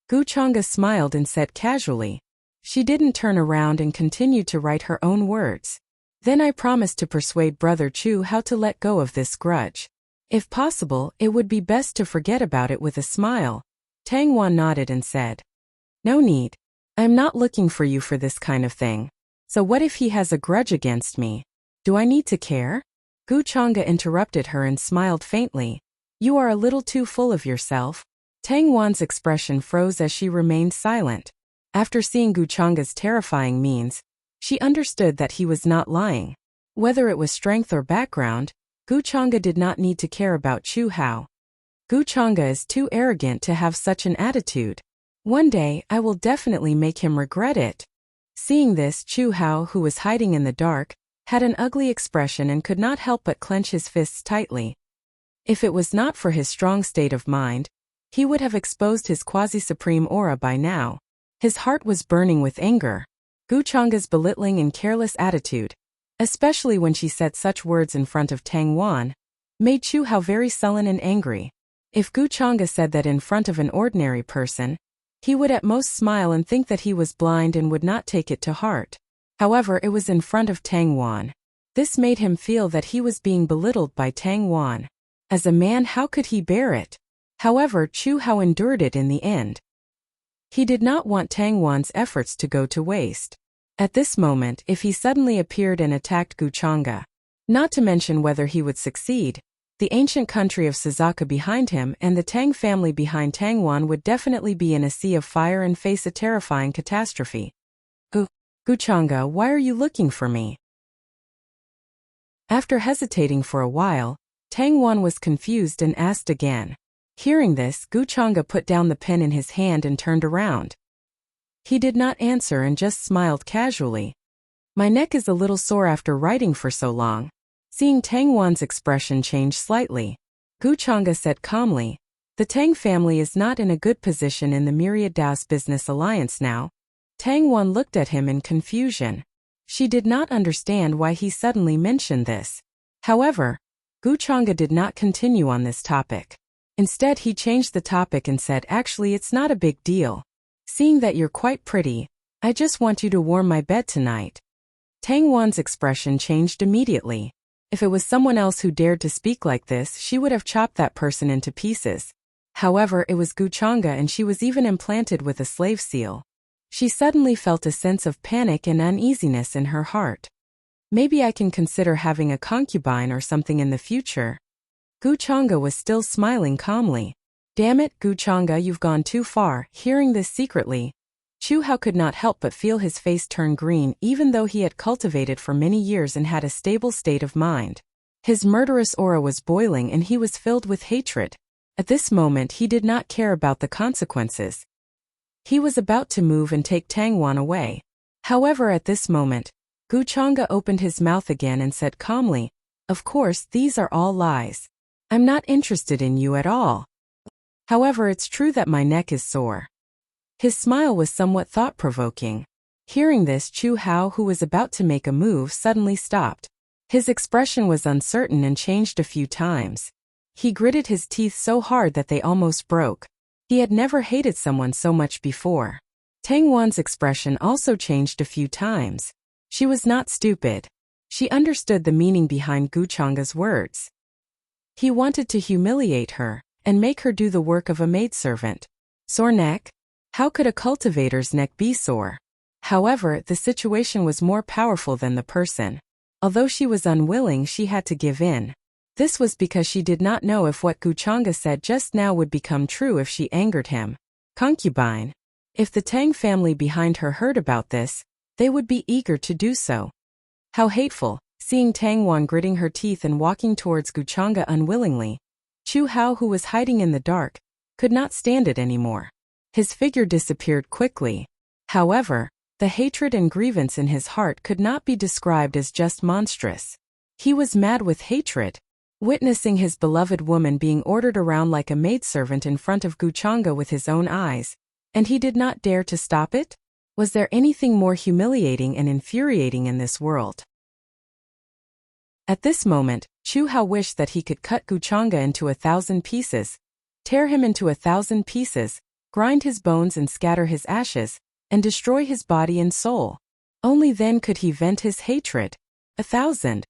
Gu Chang'e smiled and said casually. She didn't turn around and continued to write her own words. Then I promised to persuade brother Chu Hao to let go of this grudge. If possible, it would be best to forget about it with a smile. Tang Wan nodded and said, No need. I'm not looking for you for this kind of thing. So what if he has a grudge against me? Do I need to care? Gu Chang'e interrupted her and smiled faintly. You are a little too full of yourself. Tang Wan's expression froze as she remained silent. After seeing Gu Chang'e's terrifying means, she understood that he was not lying. Whether it was strength or background, Gu Chang'e did not need to care about Chu Hao. Gu Chang'e is too arrogant to have such an attitude. One day, I will definitely make him regret it. Seeing this, Chu Hao, who was hiding in the dark, had an ugly expression and could not help but clench his fists tightly. If it was not for his strong state of mind, he would have exposed his quasi-supreme aura by now. His heart was burning with anger. Gu Chang'e's belittling and careless attitude. especially when she said such words in front of Tang Wan, made Chu Hao very sullen and angry. If Gu Chang'e said that in front of an ordinary person, he would at most smile and think that he was blind and would not take it to heart. However, it was in front of Tang Wan. This made him feel that he was being belittled by Tang Wan. As a man, how could he bear it? However, Chu Hao endured it in the end. He did not want Tang Wan's efforts to go to waste. At this moment, if he suddenly appeared and attacked Gu Chang'e, not to mention whether he would succeed, the ancient country of Suzaka behind him and the Tang family behind Tang Wan would definitely be in a sea of fire and face a terrifying catastrophe. Gu Chang'e, why are you looking for me? After hesitating for a while, Tang Wan was confused and asked again. Hearing this, Gu Chang'e put down the pen in his hand and turned around. He did not answer and just smiled casually. My neck is a little sore after writing for so long. Seeing Tang Wan's expression change slightly, Gu Chang'e said calmly, the Tang family is not in a good position in the Myriad Daos business alliance now. Tang Wan looked at him in confusion. She did not understand why he suddenly mentioned this. However, Gu Chang'e did not continue on this topic. Instead, he changed the topic and said, actually, it's not a big deal. Seeing that you're quite pretty, I just want you to warm my bed tonight. Tang Wan's expression changed immediately. If it was someone else who dared to speak like this, she would have chopped that person into pieces. However, it was Gu Chang'e and she was even implanted with a slave seal. She suddenly felt a sense of panic and uneasiness in her heart. Maybe I can consider having a concubine or something in the future. Gu Chang'e was still smiling calmly. Damn it, Gu Chang'e, you've gone too far. Hearing this secretly, Chu Hao could not help but feel his face turn green even though he had cultivated for many years and had a stable state of mind. His murderous aura was boiling and he was filled with hatred. At this moment he did not care about the consequences. He was about to move and take Tang Wan away. However, at this moment, Gu Chang'e opened his mouth again and said calmly, of course, these are all lies. I'm not interested in you at all. However, it's true that my neck is sore. His smile was somewhat thought-provoking. Hearing this, Chu Hao, who was about to make a move, suddenly stopped. His expression was uncertain and changed a few times. He gritted his teeth so hard that they almost broke. He had never hated someone so much before. Tang Wan's expression also changed a few times. She was not stupid. She understood the meaning behind Gu Chang'e's words. He wanted to humiliate her and make her do the work of a maidservant. Sore neck? How could a cultivator's neck be sore? However, the situation was more powerful than the person. Although she was unwilling, she had to give in. This was because she did not know if what Gu Chang'e said just now would become true if she angered him. Concubine. If the Tang family behind her heard about this, they would be eager to do so. How hateful. Seeing Tang Wan gritting her teeth and walking towards Gu Chang'e unwillingly, Chu Hao, who was hiding in the dark, could not stand it anymore. His figure disappeared quickly. However, the hatred and grievance in his heart could not be described as just monstrous. He was mad with hatred. Witnessing his beloved woman being ordered around like a maidservant in front of Gu Chang'e with his own eyes, and he did not dare to stop it? Was there anything more humiliating and infuriating in this world? At this moment, Chu Hao wished that he could cut Gu Chang'e into 1,000 pieces, tear him into 1,000 pieces, grind his bones and scatter his ashes, and destroy his body and soul. Only then could he vent his hatred. 1,000.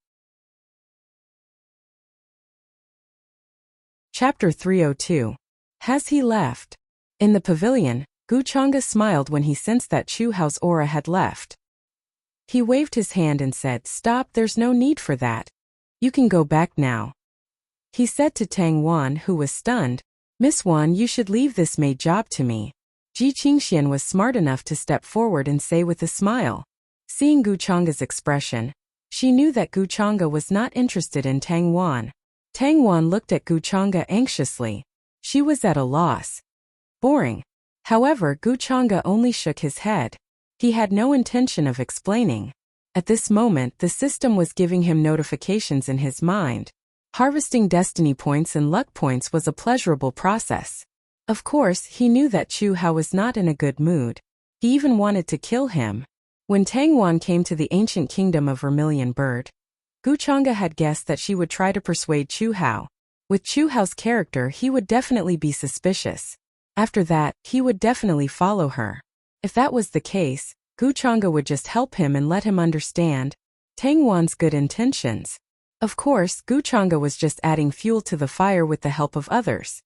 Chapter 302. Has he left? In the pavilion, Gu Chang'e smiled when he sensed that Chu Hao's aura had left. He waved his hand and said, "Stop, there's no need for that. You can go back now." He said to Tang Wan, who was stunned, "Miss Wan, you should leave this maid job to me." Ji Qingxian was smart enough to step forward and say with a smile. Seeing Gu Chang'e's expression, she knew that Gu Chang'e was not interested in Tang Wan. Tang Wan looked at Gu Chang'e anxiously. She was at a loss. Boring. However, Gu Chang'e only shook his head. He had no intention of explaining. At this moment, the system was giving him notifications in his mind. Harvesting destiny points and luck points was a pleasurable process. Of course, he knew that Chu Hao was not in a good mood. He even wanted to kill him. When Tang Wan came to the ancient kingdom of Vermilion Bird, Gu Chang'e had guessed that she would try to persuade Chu Hao. With Chu Hao's character, he would definitely be suspicious. After that, he would definitely follow her. If that was the case, Gu Chang'e would just help him and let him understand Tang Wan's good intentions. Of course, Gu Chang'e was just adding fuel to the fire with the help of others.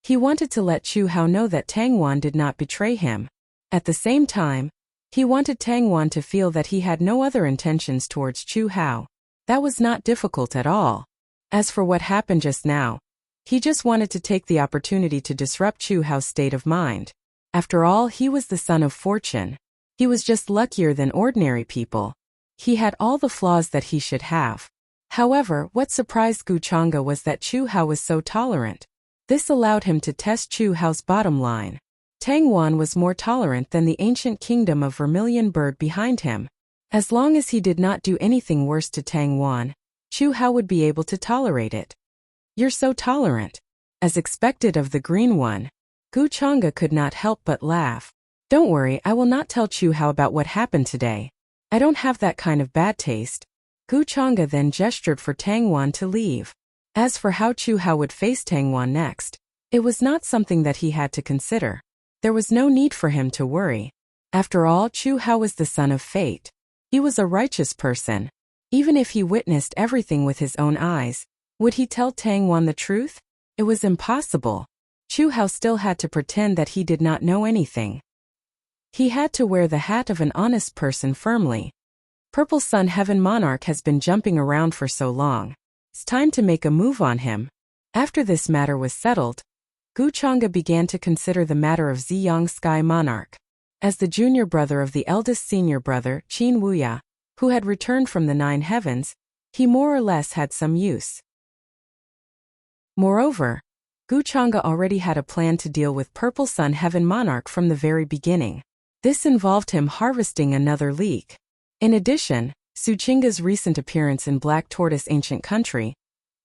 He wanted to let Chu Hao know that Tang Wan did not betray him. At the same time, he wanted Tang Wan to feel that he had no other intentions towards Chu Hao. That was not difficult at all. As for what happened just now, he just wanted to take the opportunity to disrupt Chu Hao's state of mind. After all, he was the son of fortune. He was just luckier than ordinary people. He had all the flaws that he should have. However, what surprised Gu Chang'e was that Chu Hao was so tolerant. This allowed him to test Chu Hao's bottom line. Tang Wan was more tolerant than the ancient kingdom of Vermilion Bird behind him. As long as he did not do anything worse to Tang Wan, Chu Hao would be able to tolerate it. You're so tolerant. As expected of the green one, Gu Chang'e could not help but laugh. Don't worry, I will not tell Chu Hao about what happened today. I don't have that kind of bad taste. Gu Chang'e then gestured for Tang Wan to leave. As for how Chu Hao would face Tang Wan next, it was not something that he had to consider. There was no need for him to worry. After all, Chu Hao was the son of fate. He was a righteous person. Even if he witnessed everything with his own eyes, would he tell Tang Wan the truth? It was impossible. Chu Hao still had to pretend that he did not know anything. He had to wear the hat of an honest person firmly. Purple Sun Heaven Monarch has been jumping around for so long. It's time to make a move on him. After this matter was settled, Gu Chang'e began to consider the matter of Ziyang Sky Monarch. As the junior brother of the eldest senior brother, Qin Wuya, who had returned from the 9 heavens, he more or less had some use. Moreover, Gu Chang'e already had a plan to deal with Purple Sun Heaven Monarch from the very beginning. This involved him harvesting another leak. In addition, Su Qingge's recent appearance in Black Tortoise Ancient Country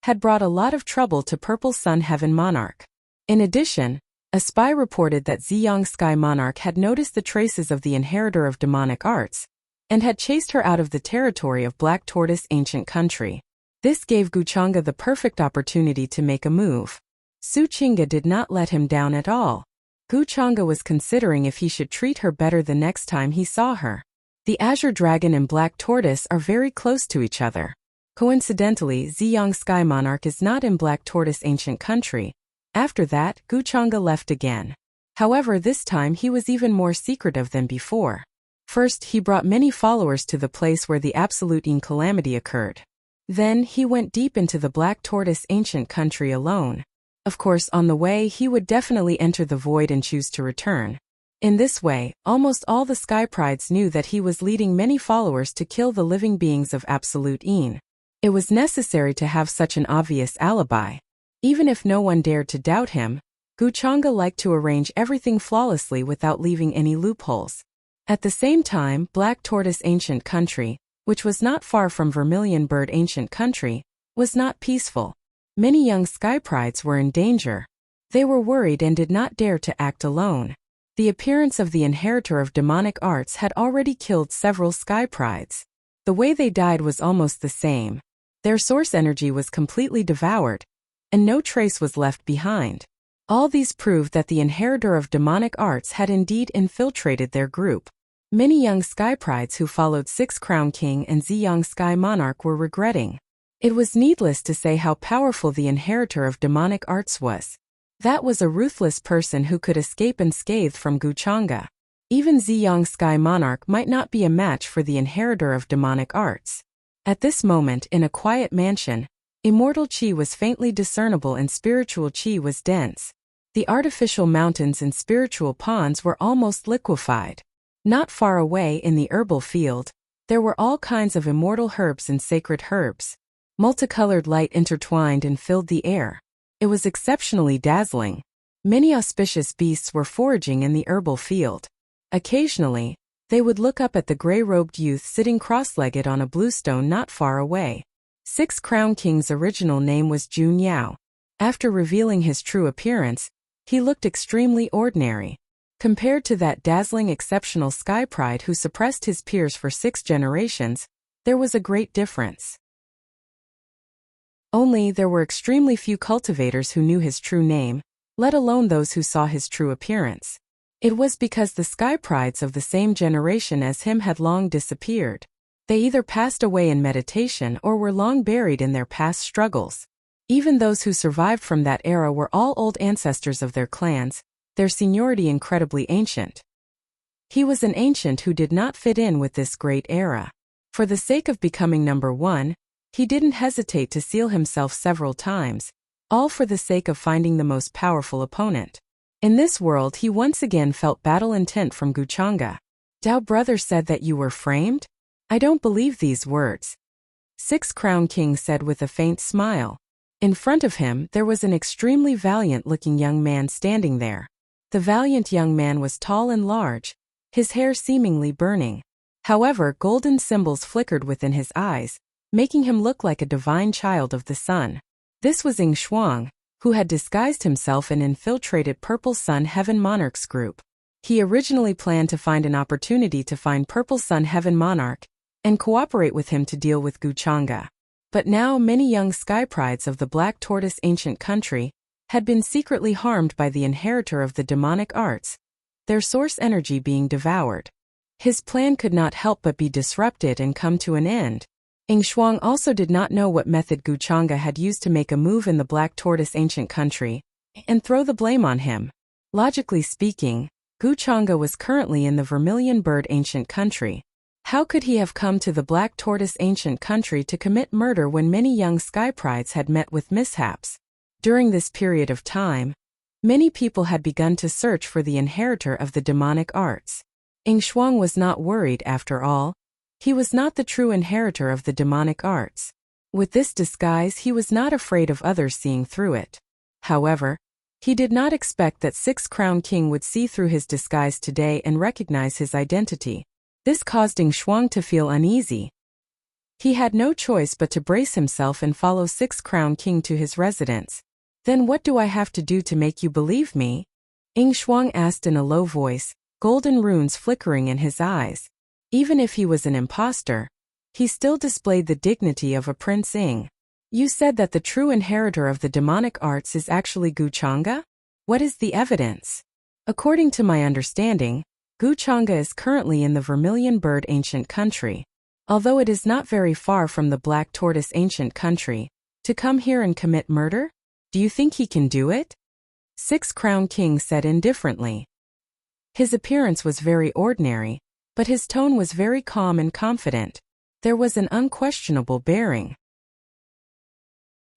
had brought a lot of trouble to Purple Sun Heaven Monarch. In addition, a spy reported that Ziyang Sky Monarch had noticed the traces of the inheritor of demonic arts and had chased her out of the territory of Black Tortoise Ancient Country. This gave Gu Chang'e the perfect opportunity to make a move. Su Qingge did not let him down at all. Gu Chang'e was considering if he should treat her better the next time he saw her. The Azure Dragon and Black Tortoise are very close to each other. Coincidentally, Ziyang Sky Monarch is not in Black Tortoise Ancient Country. After that, Gu Chang'e left again. However, this time he was even more secretive than before. First, he brought many followers to the place where the absolute calamity occurred. Then, he went deep into the Black Tortoise Ancient Country alone. Of course, on the way, he would definitely enter the void and choose to return. In this way, almost all the Sky Prides knew that he was leading many followers to kill the living beings of Absolute Een. It was necessary to have such an obvious alibi. Even if no one dared to doubt him, Gu Chang'e liked to arrange everything flawlessly without leaving any loopholes. At the same time, Black Tortoise Ancient Country, which was not far from Vermilion Bird Ancient Country, was not peaceful. Many young Sky Prides were in danger. They were worried and did not dare to act alone. The appearance of the inheritor of demonic arts had already killed several Sky Prides. The way they died was almost the same. Their source energy was completely devoured, and no trace was left behind. All these proved that the inheritor of demonic arts had indeed infiltrated their group. Many young Sky Prides who followed Six Crown King and Ziyang Sky Monarch were regretting. It was needless to say how powerful the inheritor of demonic arts was. That was a ruthless person who could escape unscathed from Gu Chang'e. Even Ziyang Sky Monarch might not be a match for the inheritor of demonic arts. At this moment, in a quiet mansion, immortal chi was faintly discernible and spiritual chi was dense. The artificial mountains and spiritual ponds were almost liquefied. Not far away in the herbal field, there were all kinds of immortal herbs and sacred herbs. Multicolored light intertwined and filled the air. It was exceptionally dazzling. Many auspicious beasts were foraging in the herbal field. Occasionally, they would look up at the gray-robed youth sitting cross-legged on a bluestone not far away. Six Crown King's original name was Jun Yao. After revealing his true appearance, he looked extremely ordinary. Compared to that dazzling exceptional sky pride who suppressed his peers for 6 generations, there was a great difference. Only there were extremely few cultivators who knew his true name, let alone those who saw his true appearance. It was because the sky prides of the same generation as him had long disappeared. They either passed away in meditation or were long buried in their past struggles. Even those who survived from that era were all old ancestors of their clans, their seniority incredibly ancient. He was an ancient who did not fit in with this great era. For the sake of becoming number 1, he didn't hesitate to seal himself several times, all for the sake of finding the most powerful opponent. In this world he once again felt battle intent from Wuxia. "Dao brother said that you were framed? I don't believe these words," Six Crown King said with a faint smile. In front of him there was an extremely valiant-looking young man standing there. The valiant young man was tall and large, his hair seemingly burning. However, golden symbols flickered within his eyes, making him look like a divine child of the sun. This was Ying Shuang, who had disguised himself and infiltrated Purple Sun Heaven Monarch's group. He originally planned to find an opportunity to find Purple Sun Heaven Monarch and cooperate with him to deal with Wuxia. But now many young sky prides of the Black Tortoise ancient country had been secretly harmed by the inheritor of the demonic arts, their source energy being devoured. His plan could not help but be disrupted and come to an end. Ying Shuang also did not know what method Wuxia had used to make a move in the Black Tortoise ancient country, and throw the blame on him. Logically speaking, Wuxia was currently in the Vermilion Bird ancient country. How could he have come to the Black Tortoise ancient country to commit murder when many young sky prides had met with mishaps? During this period of time, many people had begun to search for the inheritor of the demonic arts. Ying Shuang was not worried after all. He was not the true inheritor of the demonic arts. With this disguise he was not afraid of others seeing through it. However, he did not expect that Six Crown King would see through his disguise today and recognize his identity. This caused Ying Shuang to feel uneasy. He had no choice but to brace himself and follow Six Crown King to his residence. "Then what do I have to do to make you believe me?" Ying Shuang asked in a low voice, golden runes flickering in his eyes. Even if he was an imposter, he still displayed the dignity of a Prince Ying. "You said that the true inheritor of the demonic arts is actually Wuxia? What is the evidence?" "According to my understanding, Wuxia is currently in the Vermilion Bird ancient country. Although it is not very far from the Black Tortoise ancient country, to come here and commit murder? Do you think he can do it?" Six Crown King said indifferently. His appearance was very ordinary, but his tone was very calm and confident. There was an unquestionable bearing.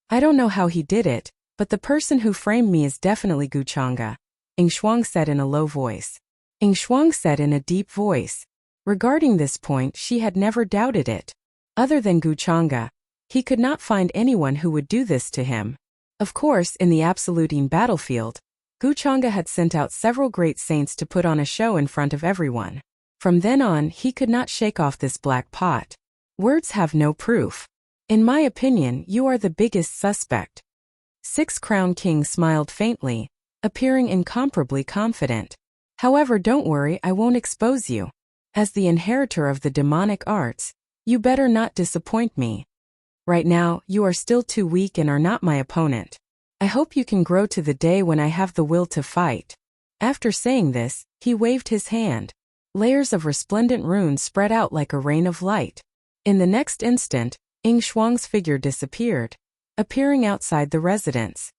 "I don't know how he did it, but the person who framed me is definitely Wuxia," Ying Shuang said in a low voice. Ying Shuang said in a deep voice. Regarding this point she had never doubted it. Other than Wuxia, he could not find anyone who would do this to him. Of course, in the Absolutine battlefield, Wuxia had sent out several great saints to put on a show in front of everyone. From then on he could not shake off this black pot. Words have no proof. "In my opinion, you are the biggest suspect." Six Crown King smiled faintly, appearing incomparably confident. "However, don't worry, I won't expose you. As the inheritor of the demonic arts, you better not disappoint me. Right now, you are still too weak and are not my opponent. I hope you can grow to the day when I have the will to fight." After saying this, he waved his hand. Layers of resplendent runes spread out like a rain of light. In the next instant, Ying Shuang's figure disappeared, appearing outside the residence.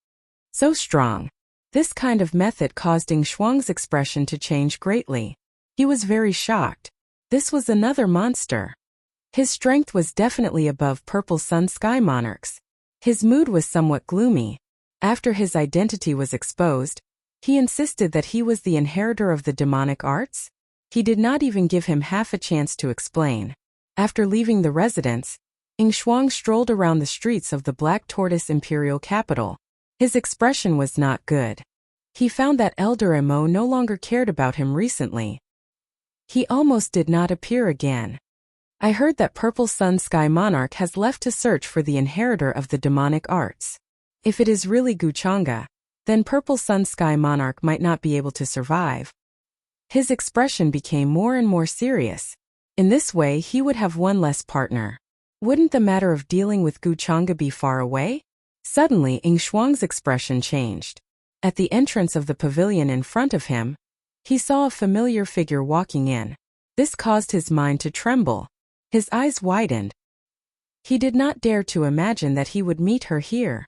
So strong. This kind of method caused Ying Shuang's expression to change greatly. He was very shocked. This was another monster. His strength was definitely above Purple Sun Sky Monarch's. His mood was somewhat gloomy. After his identity was exposed, he insisted that he was the inheritor of the demonic arts. He did not even give him half a chance to explain. After leaving the residence, Ying Shuang strolled around the streets of the Black Tortoise Imperial capital. His expression was not good. He found that Elder Mo no longer cared about him recently. He almost did not appear again. "I heard that Purple Sun Sky Monarch has left to search for the inheritor of the demonic arts. If it is really Wuxia, then Purple Sun Sky Monarch might not be able to survive. His expression became more and more serious. In this way he would have one less partner. Wouldn't the matter of dealing with Guchanga be far away? Suddenly Ing Shuang's expression changed. At the entrance of the pavilion in front of him, he saw a familiar figure walking in. This caused his mind to tremble. His eyes widened. He did not dare to imagine that he would meet her here.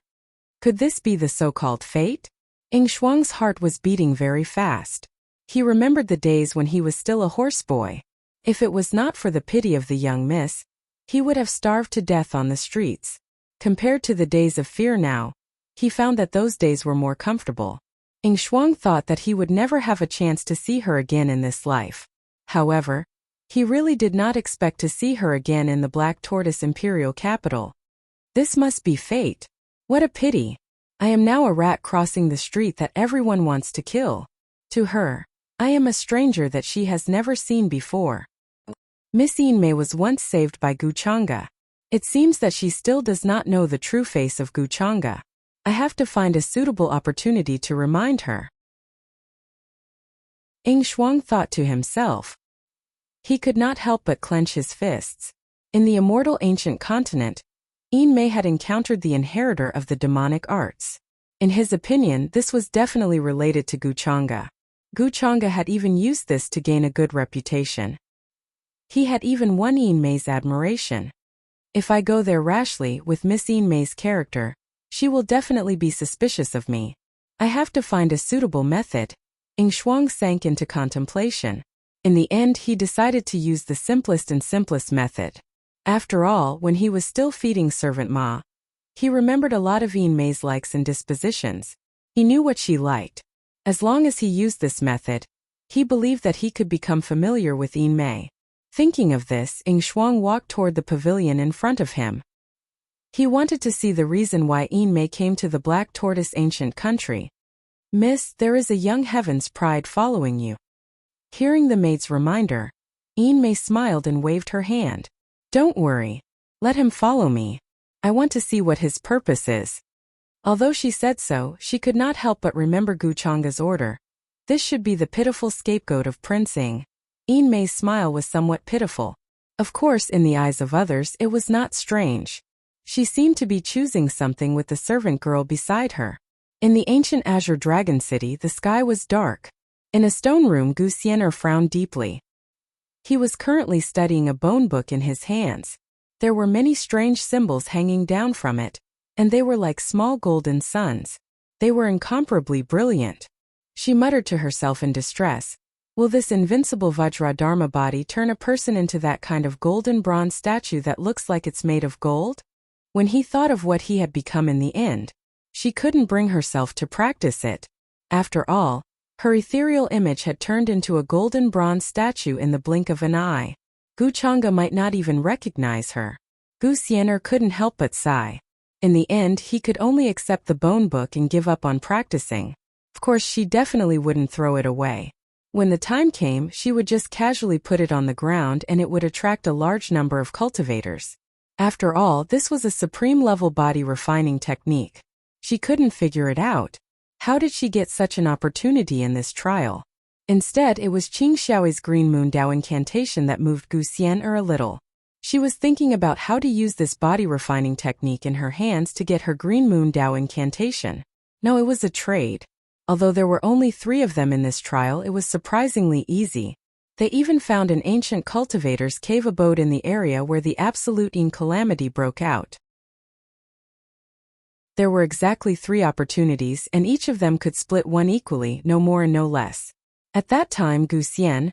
Could this be the so-called fate? Ing Shuang's heart was beating very fast. He remembered the days when he was still a horseboy. If it was not for the pity of the young miss, he would have starved to death on the streets. Compared to the days of fear now, he found that those days were more comfortable. Ing Shuang thought that he would never have a chance to see her again in this life. However, he really did not expect to see her again in the Black Tortoise imperial capital. This must be fate. What a pity. I am now a rat crossing the street that everyone wants to kill. To her, I am a stranger that she has never seen before. Miss Yinmei was once saved by Guchanga. It seems that she still does not know the true face of Guchanga. I have to find a suitable opportunity to remind her. Ing Shuang thought to himself. He could not help but clench his fists. In the immortal ancient continent, Yinmei had encountered the inheritor of the demonic arts. In his opinion, this was definitely related to Guchanga. Guchanga had even used this to gain a good reputation. He had even won Yinmei's admiration. If I go there rashly with Miss Yinmei's character, she will definitely be suspicious of me. I have to find a suitable method. Ing Shuang sank into contemplation. In the end he decided to use the simplest method. After all, when he was still feeding servant Ma, he remembered a lot of Yinmei's likes and dispositions. He knew what she liked. As long as he used this method, he believed that he could become familiar with Yinmei. Thinking of this, Ing Shuang walked toward the pavilion in front of him. He wanted to see the reason why Yinmei came to the Black Tortoise ancient country. Miss, there is a young heaven's pride following you. Hearing the maid's reminder, Yinmei smiled and waved her hand. Don't worry. Let him follow me. I want to see what his purpose is. Although she said so, she could not help but remember Guchanga's order. This should be the pitiful scapegoat of Prince Ing. Yinmei's smile was somewhat pitiful. Of course, in the eyes of others, it was not strange. She seemed to be choosing something with the servant girl beside her. In the ancient Azure Dragon City, the sky was dark. In a stone room, Gu Xianer frowned deeply. He was currently studying a bone book in his hands. There were many strange symbols hanging down from it, and they were like small golden suns. They were incomparably brilliant. She muttered to herself in distress. Will this invincible Vajradharma body turn a person into that kind of golden bronze statue that looks like it's made of gold? When he thought of what he had become in the end, she couldn't bring herself to practice it. After all, her ethereal image had turned into a golden bronze statue in the blink of an eye. Guchanga might not even recognize her. Gu Xianer couldn't help but sigh. In the end, he could only accept the bone book and give up on practicing. Of course, she definitely wouldn't throw it away. When the time came, she would just casually put it on the ground and it would attract a large number of cultivators. After all, this was a supreme-level body refining technique. She couldn't figure it out. How did she get such an opportunity in this trial? Instead, it was Qing Xiaoi's Green Moon Dao incantation that moved Gu Xianer a little. She was thinking about how to use this body refining technique in her hands to get her Green Moon Dao incantation. No, it was a trade. Although there were only 3 of them in this trial, it was surprisingly easy. They even found an ancient cultivator's cave abode in the area where the absolute calamity broke out. There were exactly 3 opportunities, and each of them could split one equally, no more and no less. At that time, Gu Xian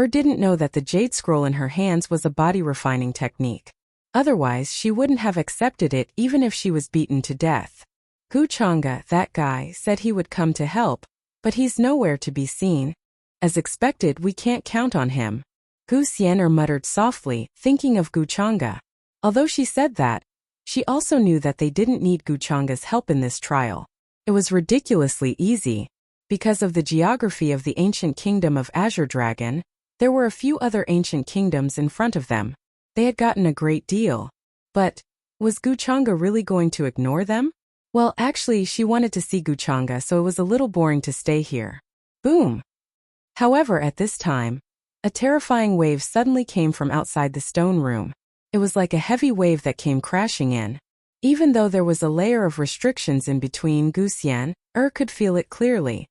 didn't know that the jade scroll in her hands was a body refining technique. Otherwise, she wouldn't have accepted it even if she was beaten to death. Guchanga, that guy, said he would come to help, but he's nowhere to be seen. As expected, we can't count on him. Gu Xianer muttered softly, thinking of Guchanga. Although she said that, she also knew that they didn't need Guchanga's help in this trial. It was ridiculously easy. Because of the geography of the ancient kingdom of Azure Dragon, there were a few other ancient kingdoms in front of them. They had gotten a great deal. But, was Guchanga really going to ignore them? Well, actually, she wanted to see Guchanga, so it was a little boring to stay here. Boom! However, at this time, a terrifying wave suddenly came from outside the stone room. It was like a heavy wave that came crashing in. Even though there was a layer of restrictions in between, Wuxia could feel it clearly.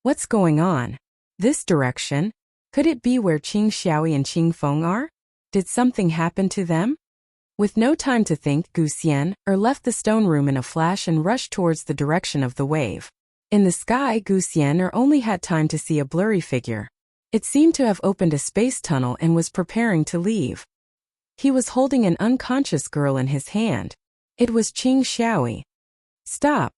What's going on? This direction? Could it be where Qing Xiaoyi and Qing Feng are? Did something happen to them? With no time to think, Wuxia left the stone room in a flash and rushed towards the direction of the wave. In the sky, Wuxia only had time to see a blurry figure. It seemed to have opened a space tunnel and was preparing to leave. He was holding an unconscious girl in his hand. It was Qing Xiaoyi. Stop!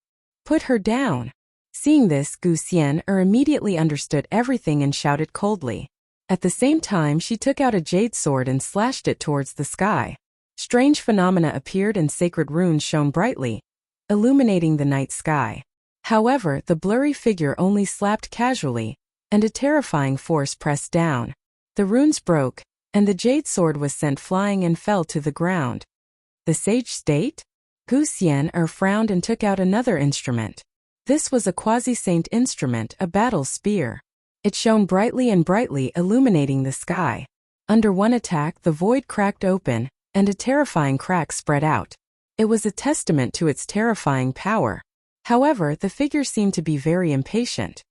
Put her down! Seeing this, Wuxia immediately understood everything and shouted coldly. At the same time, she took out a jade sword and slashed it towards the sky. Strange phenomena appeared and sacred runes shone brightly, illuminating the night sky. However, the blurry figure only slapped casually, and a terrifying force pressed down. The runes broke, and the jade sword was sent flying and fell to the ground. The sage state? Wuxia frowned and took out another instrument. This was a quasi-saint instrument, a battle spear. It shone brightly and brightly, illuminating the sky. Under one attack, the void cracked open, and a terrifying crack spread out. It was a testament to its terrifying power. However, the figure seemed to be very impatient.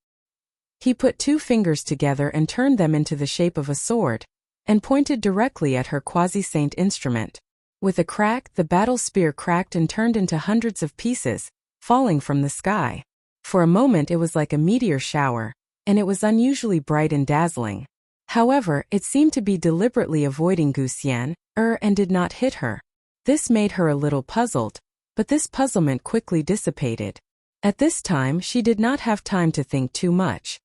He put two fingers together and turned them into the shape of a sword, and pointed directly at her quasi-saint instrument. With a crack, the battle spear cracked and turned into hundreds of pieces, falling from the sky. For a moment it was like a meteor shower, and it was unusually bright and dazzling. However, it seemed to be deliberately avoiding Wuxia and did not hit her. This made her a little puzzled, but this puzzlement quickly dissipated. At this time, she did not have time to think too much.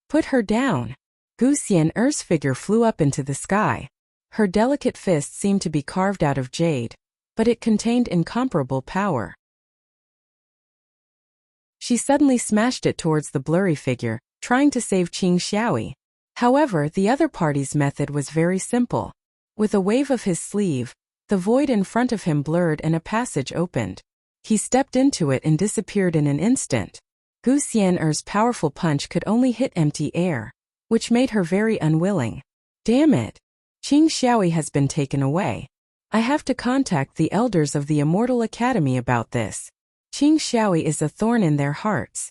Put her down. Wuxia's figure flew up into the sky. Her delicate fist seemed to be carved out of jade, but it contained incomparable power. She suddenly smashed it towards the blurry figure, trying to save Qing Xiaoyi. However, the other party's method was very simple. With a wave of his sleeve, the void in front of him blurred and a passage opened. He stepped into it and disappeared in an instant. Wuxia's powerful punch could only hit empty air, which made her very unwilling. Damn it! Qing Xiaoyi has been taken away. I have to contact the elders of the Immortal Academy about this. Qing Xiaoyi is a thorn in their hearts.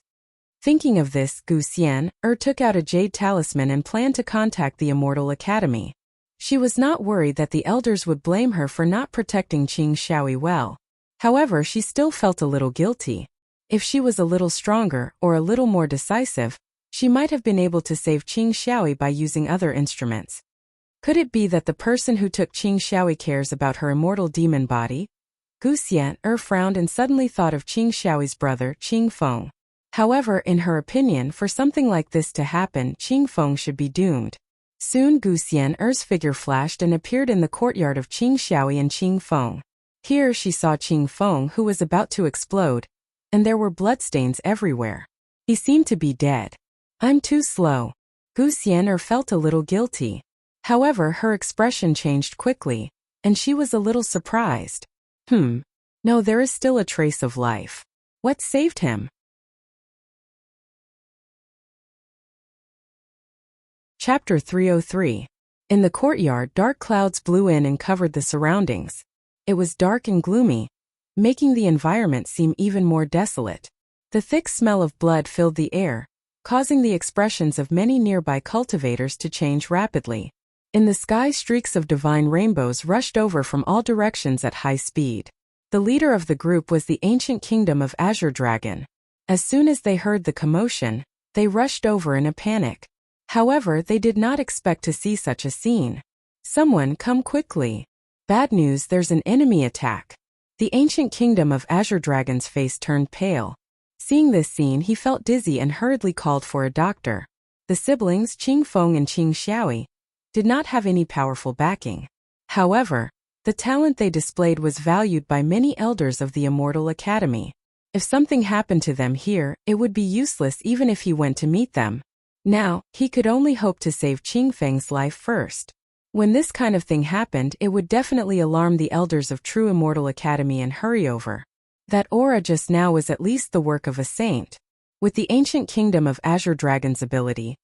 Thinking of this, Wuxia took out a jade talisman and planned to contact the Immortal Academy. She was not worried that the elders would blame her for not protecting Qing Xiaoyi well. However, she still felt a little guilty. If she was a little stronger or a little more decisive, she might have been able to save Qing Xiaoyi by using other instruments. Could it be that the person who took Qing Xiaoyi cares about her immortal demon body? Wuxia frowned and suddenly thought of Qing Xiaoyi's brother, Qing Feng. However, in her opinion, for something like this to happen, Qing Feng should be doomed. Soon Wuxia's figure flashed and appeared in the courtyard of Qing Xiaoyi and Qing Feng. Here she saw Qing Feng, who was about to explode, and there were bloodstains everywhere. He seemed to be dead. I'm too slow. Wuxia felt a little guilty. However, her expression changed quickly, and she was a little surprised. No, there is still a trace of life. What saved him? Chapter 303. In the courtyard, dark clouds blew in and covered the surroundings. It was dark and gloomy, making the environment seem even more desolate. The thick smell of blood filled the air, causing the expressions of many nearby cultivators to change rapidly. In the sky, streaks of divine rainbows rushed over from all directions at high speed. The leader of the group was the ancient kingdom of Azure Dragon. As soon as they heard the commotion, they rushed over in a panic. However, they did not expect to see such a scene. Someone come quickly. Bad news, there's an enemy attack. The ancient kingdom of Azure Dragon's face turned pale. Seeing this scene, he felt dizzy and hurriedly called for a doctor. The siblings, Qing Feng and Qing Xiaoyi, did not have any powerful backing. However, the talent they displayed was valued by many elders of the Immortal Academy. If something happened to them here, it would be useless even if he went to meet them. Now, he could only hope to save Qing Feng's life first. When this kind of thing happened, it would definitely alarm the elders of True Immortal Academy and hurry over. That aura just now was at least the work of a saint. With the ancient kingdom of Azure Dragon's ability,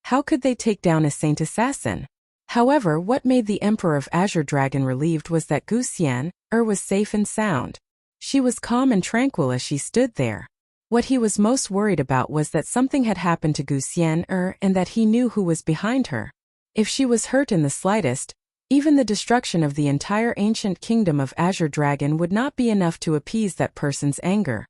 How could they take down a saint assassin? However, what made the Emperor of Azure Dragon relieved was that Wuxia was safe and sound. She was calm and tranquil as she stood there. What he was most worried about was that something had happened to Wuxia and that he knew who was behind her. If she was hurt in the slightest, even the destruction of the entire ancient kingdom of Azure Dragon would not be enough to appease that person's anger.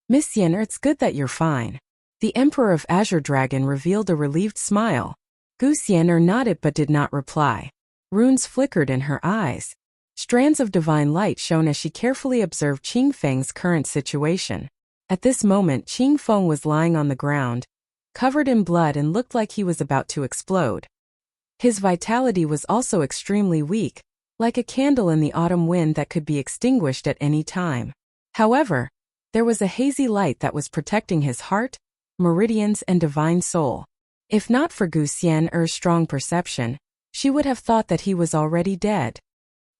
Miss Yen, it's good that you're fine. The Emperor of Azure Dragon revealed a relieved smile. Wuxia nodded but did not reply. Runes flickered in her eyes. Strands of divine light shone as she carefully observed Qing Feng's current situation. At this moment, Qing Feng was lying on the ground, covered in blood and looked like he was about to explode. His vitality was also extremely weak, like a candle in the autumn wind that could be extinguished at any time. However, there was a hazy light that was protecting his heart, meridians and divine soul. If not for Wuxia's strong perception, she would have thought that he was already dead.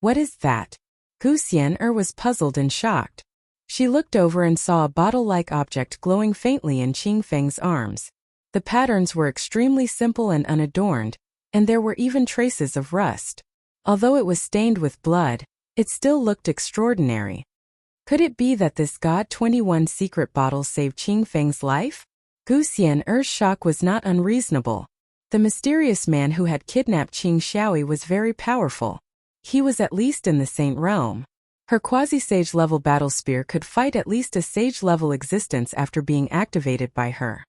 What is that? Wuxia was puzzled and shocked. She looked over and saw a bottle-like object glowing faintly in Qing Feng's arms. The patterns were extremely simple and unadorned, and there were even traces of rust. Although it was stained with blood, it still looked extraordinary. Could it be that this God 21 secret bottle saved Qing Feng's life? Wuxia's shock was not unreasonable. The mysterious man who had kidnapped Qing Xiaoyi was very powerful. He was at least in the saint realm. Her quasi-sage level battle spear could fight at least a sage level existence after being activated by her.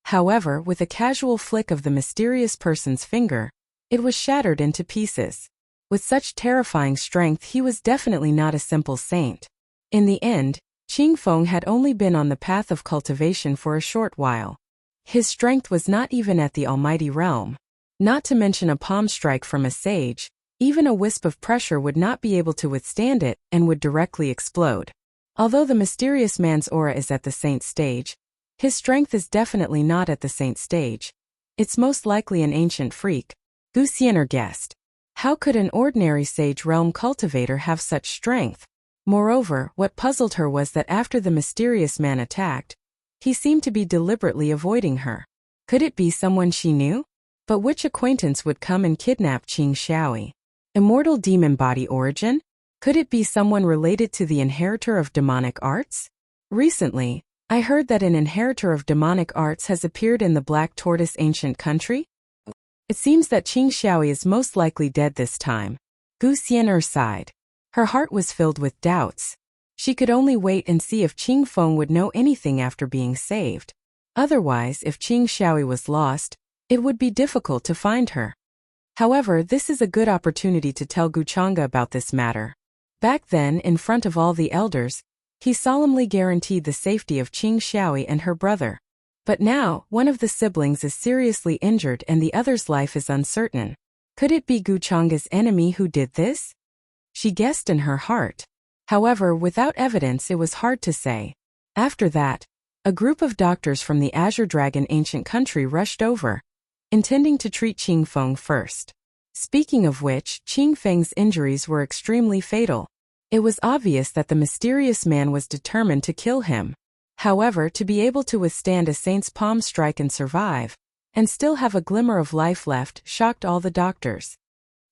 However, with a casual flick of the mysterious person's finger, it was shattered into pieces. With such terrifying strength, he was definitely not a simple saint. In the end, Qing Feng had only been on the path of cultivation for a short while. His strength was not even at the almighty realm. Not to mention a palm strike from a sage, even a wisp of pressure would not be able to withstand it and would directly explode. Although the mysterious man's aura is at the saint stage, his strength is definitely not at the saint stage. It's most likely an ancient freak. Wuxia guessed. How could an ordinary sage realm cultivator have such strength? Moreover, what puzzled her was that after the mysterious man attacked, he seemed to be deliberately avoiding her. Could it be someone she knew? But which acquaintance would come and kidnap Qing Xiaoyi? Immortal demon body origin? Could it be someone related to the inheritor of demonic arts? Recently, I heard that an inheritor of demonic arts has appeared in the Black Tortoise ancient country. It seems that Qing Xiaoyi is most likely dead this time. Wuxia sighed. Her heart was filled with doubts. She could only wait and see if Qing Feng would know anything after being saved. Otherwise, if Qing Xiaoyi was lost, it would be difficult to find her. However, this is a good opportunity to tell Guchanga about this matter. Back then, in front of all the elders, he solemnly guaranteed the safety of Qing Xiaoyi and her brother. But now, one of the siblings is seriously injured and the other's life is uncertain. Could it be Guchanga's enemy who did this? She guessed in her heart. However, without evidence, it was hard to say. After that, a group of doctors from the Azure Dragon ancient country rushed over, intending to treat Qing Feng first. Speaking of which, Qing Feng's injuries were extremely fatal. It was obvious that the mysterious man was determined to kill him. However, to be able to withstand a saint's palm strike and survive, and still have a glimmer of life left, shocked all the doctors.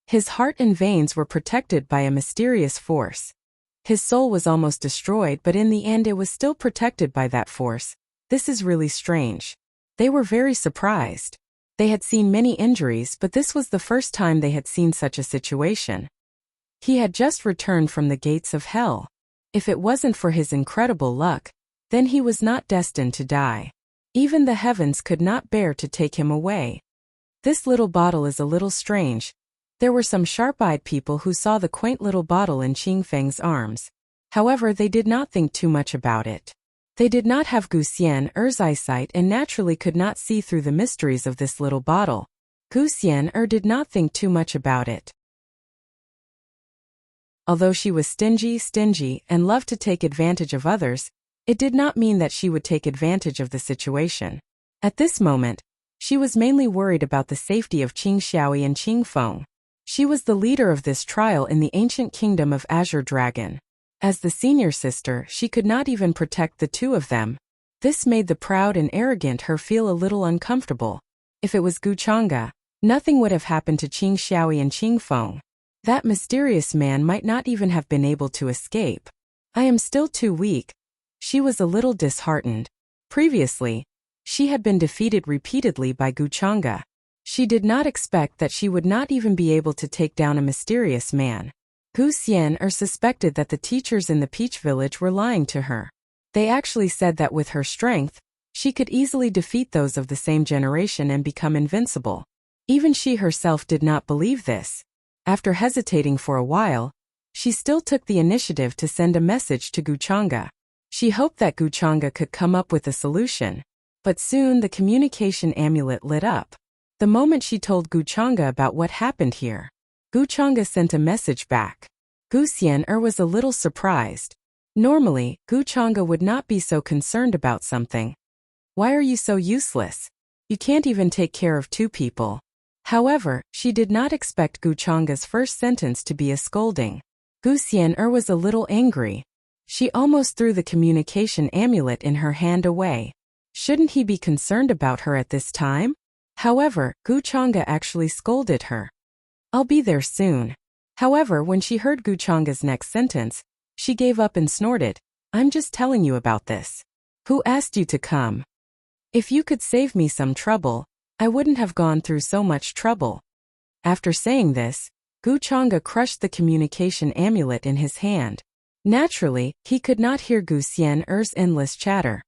His heart and veins were protected by a mysterious force. His soul was almost destroyed, but in the end it was still protected by that force. This is really strange. They were very surprised. They had seen many injuries, but this was the first time they had seen such a situation. He had just returned from the gates of hell. If it wasn't for his incredible luck, then he was not destined to die. Even the heavens could not bear to take him away. This little bottle is a little strange. There were some sharp-eyed people who saw the quaint little bottle in Qing Feng's arms. However, they did not think too much about it. They did not have Wuxia's eyesight and naturally could not see through the mysteries of this little bottle. Wuxia did not think too much about it. Although she was stingy, and loved to take advantage of others, it did not mean that she would take advantage of the situation. At this moment, she was mainly worried about the safety of Qing Xiaoyi and Qing Feng. She was the leader of this trial in the ancient kingdom of Azure Dragon. As the senior sister, she could not even protect the two of them. This made the proud and arrogant her feel a little uncomfortable. If it was Gu Chang'e, nothing would have happened to Qing Xiaoyi and Qing Feng. That mysterious man might not even have been able to escape. I am still too weak. She was a little disheartened. Previously, she had been defeated repeatedly by Gu Chang'e. She did not expect that she would not even be able to take down a mysterious man. Gu Xian suspected that the teachers in the Peach Village were lying to her. They actually said that with her strength, she could easily defeat those of the same generation and become invincible. Even she herself did not believe this. After hesitating for a while, she still took the initiative to send a message to Gu Chang'e. She hoped that Gu Chang'e could come up with a solution. But soon the communication amulet lit up. The moment she told Gu Chang'e about what happened here, Gu Chang'e sent a message back. Gu Xian was a little surprised. Normally, Gu Chang'e would not be so concerned about something. Why are you so useless? You can't even take care of two people. However, she did not expect Gu Chang'e's first sentence to be a scolding. Gu Xian was a little angry. She almost threw the communication amulet in her hand away. Shouldn't he be concerned about her at this time? However, Gu Chang'e actually scolded her. I'll be there soon. However, when she heard Gu Chang'e's next sentence, she gave up and snorted. I'm just telling you about this. Who asked you to come? If you could save me some trouble, I wouldn't have gone through so much trouble. After saying this, Gu Chang'e crushed the communication amulet in his hand. Naturally, he could not hear Gu Xian's endless chatter.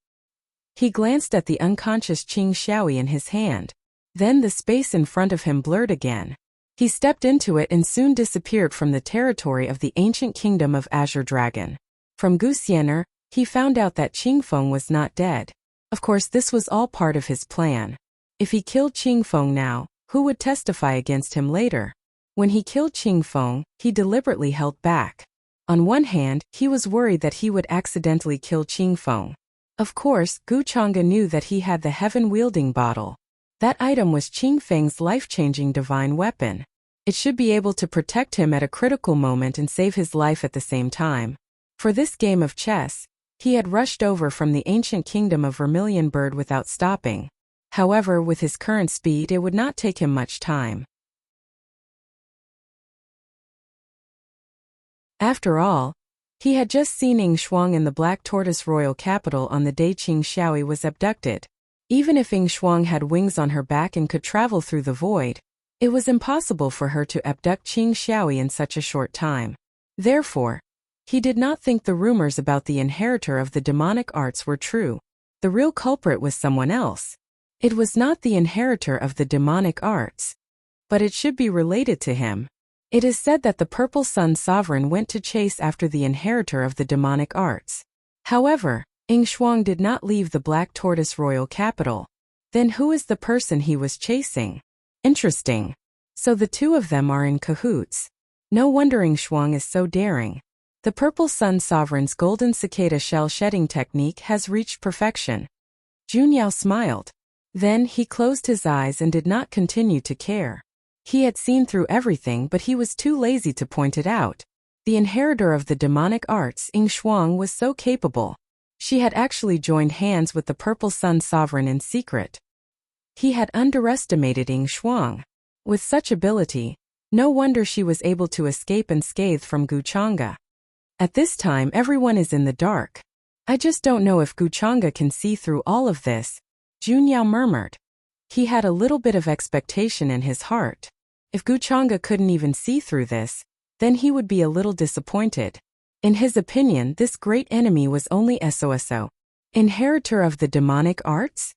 He glanced at the unconscious Qing Xiaoyi in his hand. Then the space in front of him blurred again. He stepped into it and soon disappeared from the territory of the ancient kingdom of Azure Dragon. From Gu Xian, he found out that Qing Feng was not dead. Of course, this was all part of his plan. If he killed Qing Feng now, who would testify against him later? When he killed Qing Feng, he deliberately held back. On one hand, he was worried that he would accidentally kill Qing Feng. Of course, Gu Chang'e knew that he had the heaven-wielding bottle. That item was Qing Feng's life-changing divine weapon. It should be able to protect him at a critical moment and save his life at the same time. For this game of chess, he had rushed over from the ancient kingdom of Vermilion Bird without stopping. However, with his current speed, it would not take him much time. After all, he had just seen Ying Shuang in the Black Tortoise royal capital on the day Qing Xiaoyi was abducted. Even if Ying Shuang had wings on her back and could travel through the void, it was impossible for her to abduct Qing Xiaoyi in such a short time. Therefore, he did not think the rumors about the inheritor of the demonic arts were true. The real culprit was someone else. It was not the inheritor of the demonic arts, but it should be related to him. It is said that the Purple Sun Sovereign went to chase after the inheritor of the demonic arts. However, Ying Shuang did not leave the Black Tortoise royal capital. Then who is the person he was chasing? Interesting. So the two of them are in cahoots. No wonder Ying Shuang is so daring. The Purple Sun Sovereign's golden cicada shell shedding technique has reached perfection. Junyao smiled. Then he closed his eyes and did not continue to care. He had seen through everything, but he was too lazy to point it out. The inheritor of the demonic arts, Ying Shuang, was so capable. She had actually joined hands with the Purple Sun Sovereign in secret. He had underestimated Ying Shuang. With such ability, no wonder she was able to escape unscathed from Gu Chang'e. At this time, everyone is in the dark. I just don't know if Gu Chang'e can see through all of this, Junyao murmured. He had a little bit of expectation in his heart. If Gu Chang'e couldn't even see through this, then he would be a little disappointed. In his opinion, this great enemy was only SOSO. Inheritor of the demonic arts?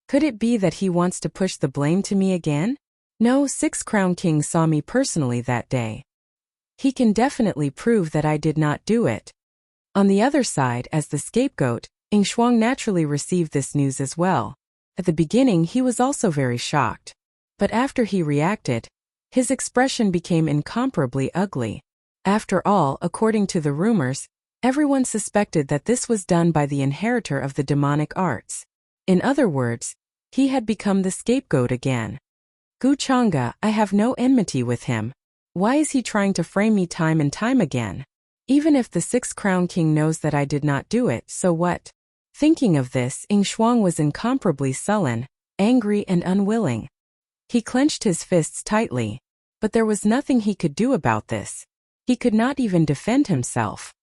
Could it be that he wants to push the blame to me again? No, Six Crown King saw me personally that day. He can definitely prove that I did not do it. On the other side, as the scapegoat, Ying Shuang naturally received this news as well. At the beginning, he was also very shocked. But after he reacted, his expression became incomparably ugly. After all, according to the rumors, everyone suspected that this was done by the inheritor of the demonic arts. In other words, he had become the scapegoat again. Gu Chang'e, I have no enmity with him. Why is he trying to frame me time and time again? Even if the Six Crown King knows that I did not do it, so what? Thinking of this, Shuang was incomparably sullen, angry and unwilling. He clenched his fists tightly, but there was nothing he could do about this. He could not even defend himself.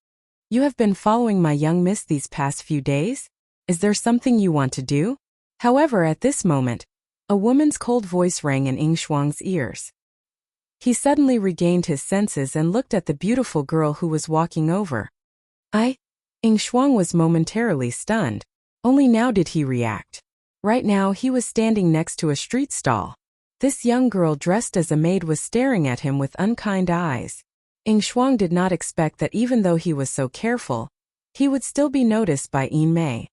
You have been following my young miss these past few days? Is there something you want to do? However, at this moment, a woman's cold voice rang in Shuang's ears. He suddenly regained his senses and looked at the beautiful girl who was walking over. Shuang was momentarily stunned. Only now did he react. Right now he was standing next to a street stall. This young girl dressed as a maid was staring at him with unkind eyes. Shuang did not expect that even though he was so careful, he would still be noticed by Mei.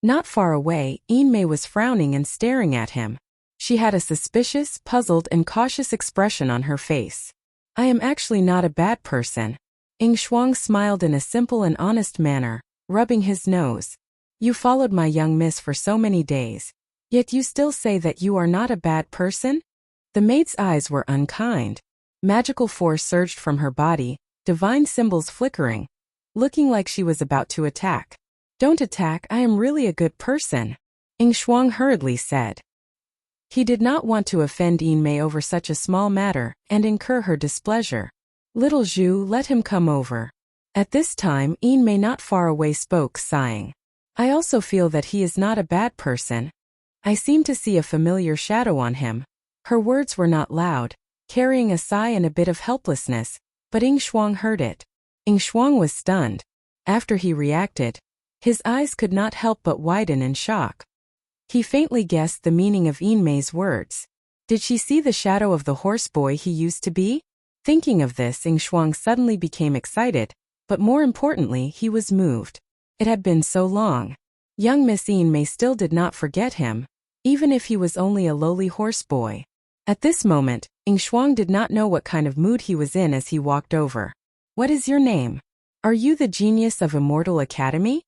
Not far away, Mei was frowning and staring at him. She had a suspicious, puzzled and cautious expression on her face. I am actually not a bad person. Shuang smiled in a simple and honest manner, rubbing his nose. You followed my young miss for so many days, yet you still say that you are not a bad person? The maid's eyes were unkind. Magical force surged from her body, divine symbols flickering, looking like she was about to attack. Don't attack, I am really a good person, Shuang hurriedly said. He did not want to offend Mei over such a small matter and incur her displeasure. Little Zhu, let him come over. At this time, Mei not far away spoke, sighing. I also feel that he is not a bad person. I seem to see a familiar shadow on him. Her words were not loud, carrying a sigh and a bit of helplessness, but Shuang heard it. Shuang was stunned. After he reacted, his eyes could not help but widen in shock. He faintly guessed the meaning of Mei's words. Did she see the shadow of the horse boy he used to be? Thinking of this, Shuang suddenly became excited, but more importantly, he was moved. It had been so long. Young Miss Mei still did not forget him, even if he was only a lowly horse boy. At this moment, Shuang did not know what kind of mood he was in as he walked over. What is your name? Are you the genius of Immortal Academy?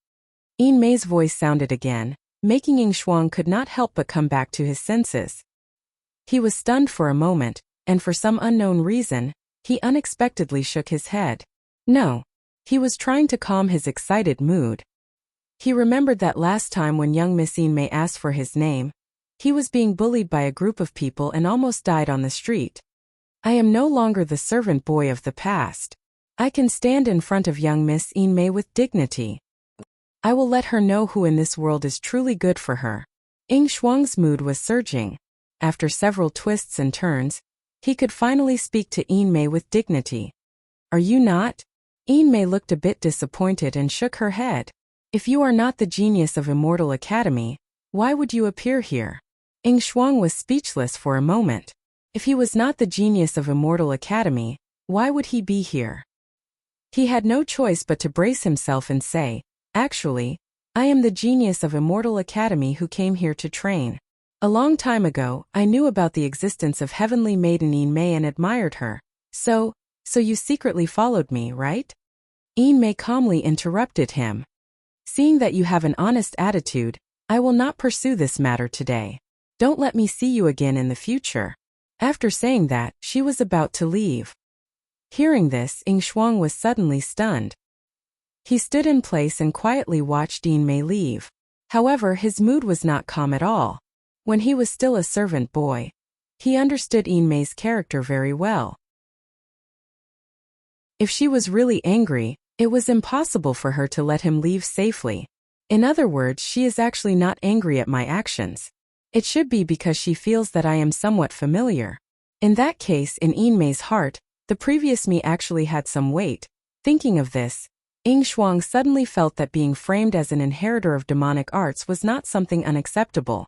Mei's voice sounded again, making Shuang could not help but come back to his senses. He was stunned for a moment, and for some unknown reason, he unexpectedly shook his head. No. He was trying to calm his excited mood. He remembered that last time when young Miss Mei asked for his name, he was being bullied by a group of people and almost died on the street. I am no longer the servant boy of the past. I can stand in front of young Miss Mei with dignity. I will let her know who in this world is truly good for her. Shuang's mood was surging. After several twists and turns, he could finally speak to Mei with dignity. Are you not? Mei looked a bit disappointed and shook her head. If you are not the genius of Immortal Academy, why would you appear here? Shuang was speechless for a moment. If he was not the genius of Immortal Academy, why would he be here? He had no choice but to brace himself and say, actually, I am the genius of Immortal Academy who came here to train. A long time ago, I knew about the existence of Heavenly Maiden Mei and admired her. So you secretly followed me, right? Mei calmly interrupted him. Seeing that you have an honest attitude, I will not pursue this matter today. Don't let me see you again in the future. After saying that, she was about to leave. Hearing this, Shuang was suddenly stunned. He stood in place and quietly watched Mei leave. However, his mood was not calm at all. When he was still a servant boy, he understood Mei's character very well. If she was really angry, it was impossible for her to let him leave safely. In other words, she is actually not angry at my actions. It should be because she feels that I am somewhat familiar. In that case, in Mei's heart, the previous me actually had some weight. Thinking of this, Shuang suddenly felt that being framed as an inheritor of demonic arts was not something unacceptable.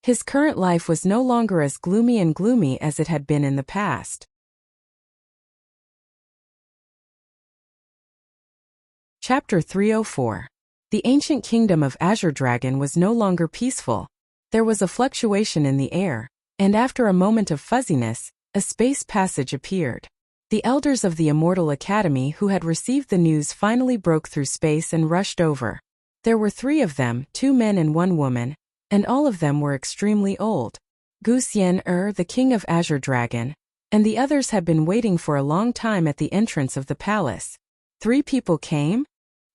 His current life was no longer as gloomy as it had been in the past. Chapter 304. The ancient kingdom of Azure Dragon was no longer peaceful. There was a fluctuation in the air, and after a moment of fuzziness, a space passage appeared. The elders of the Immortal Academy who had received the news finally broke through space and rushed over. There were 3 of them, 2 men and 1 woman, and all of them were extremely old. Guxian the king of Azure Dragon, and the others had been waiting for a long time at the entrance of the palace. 3 people came?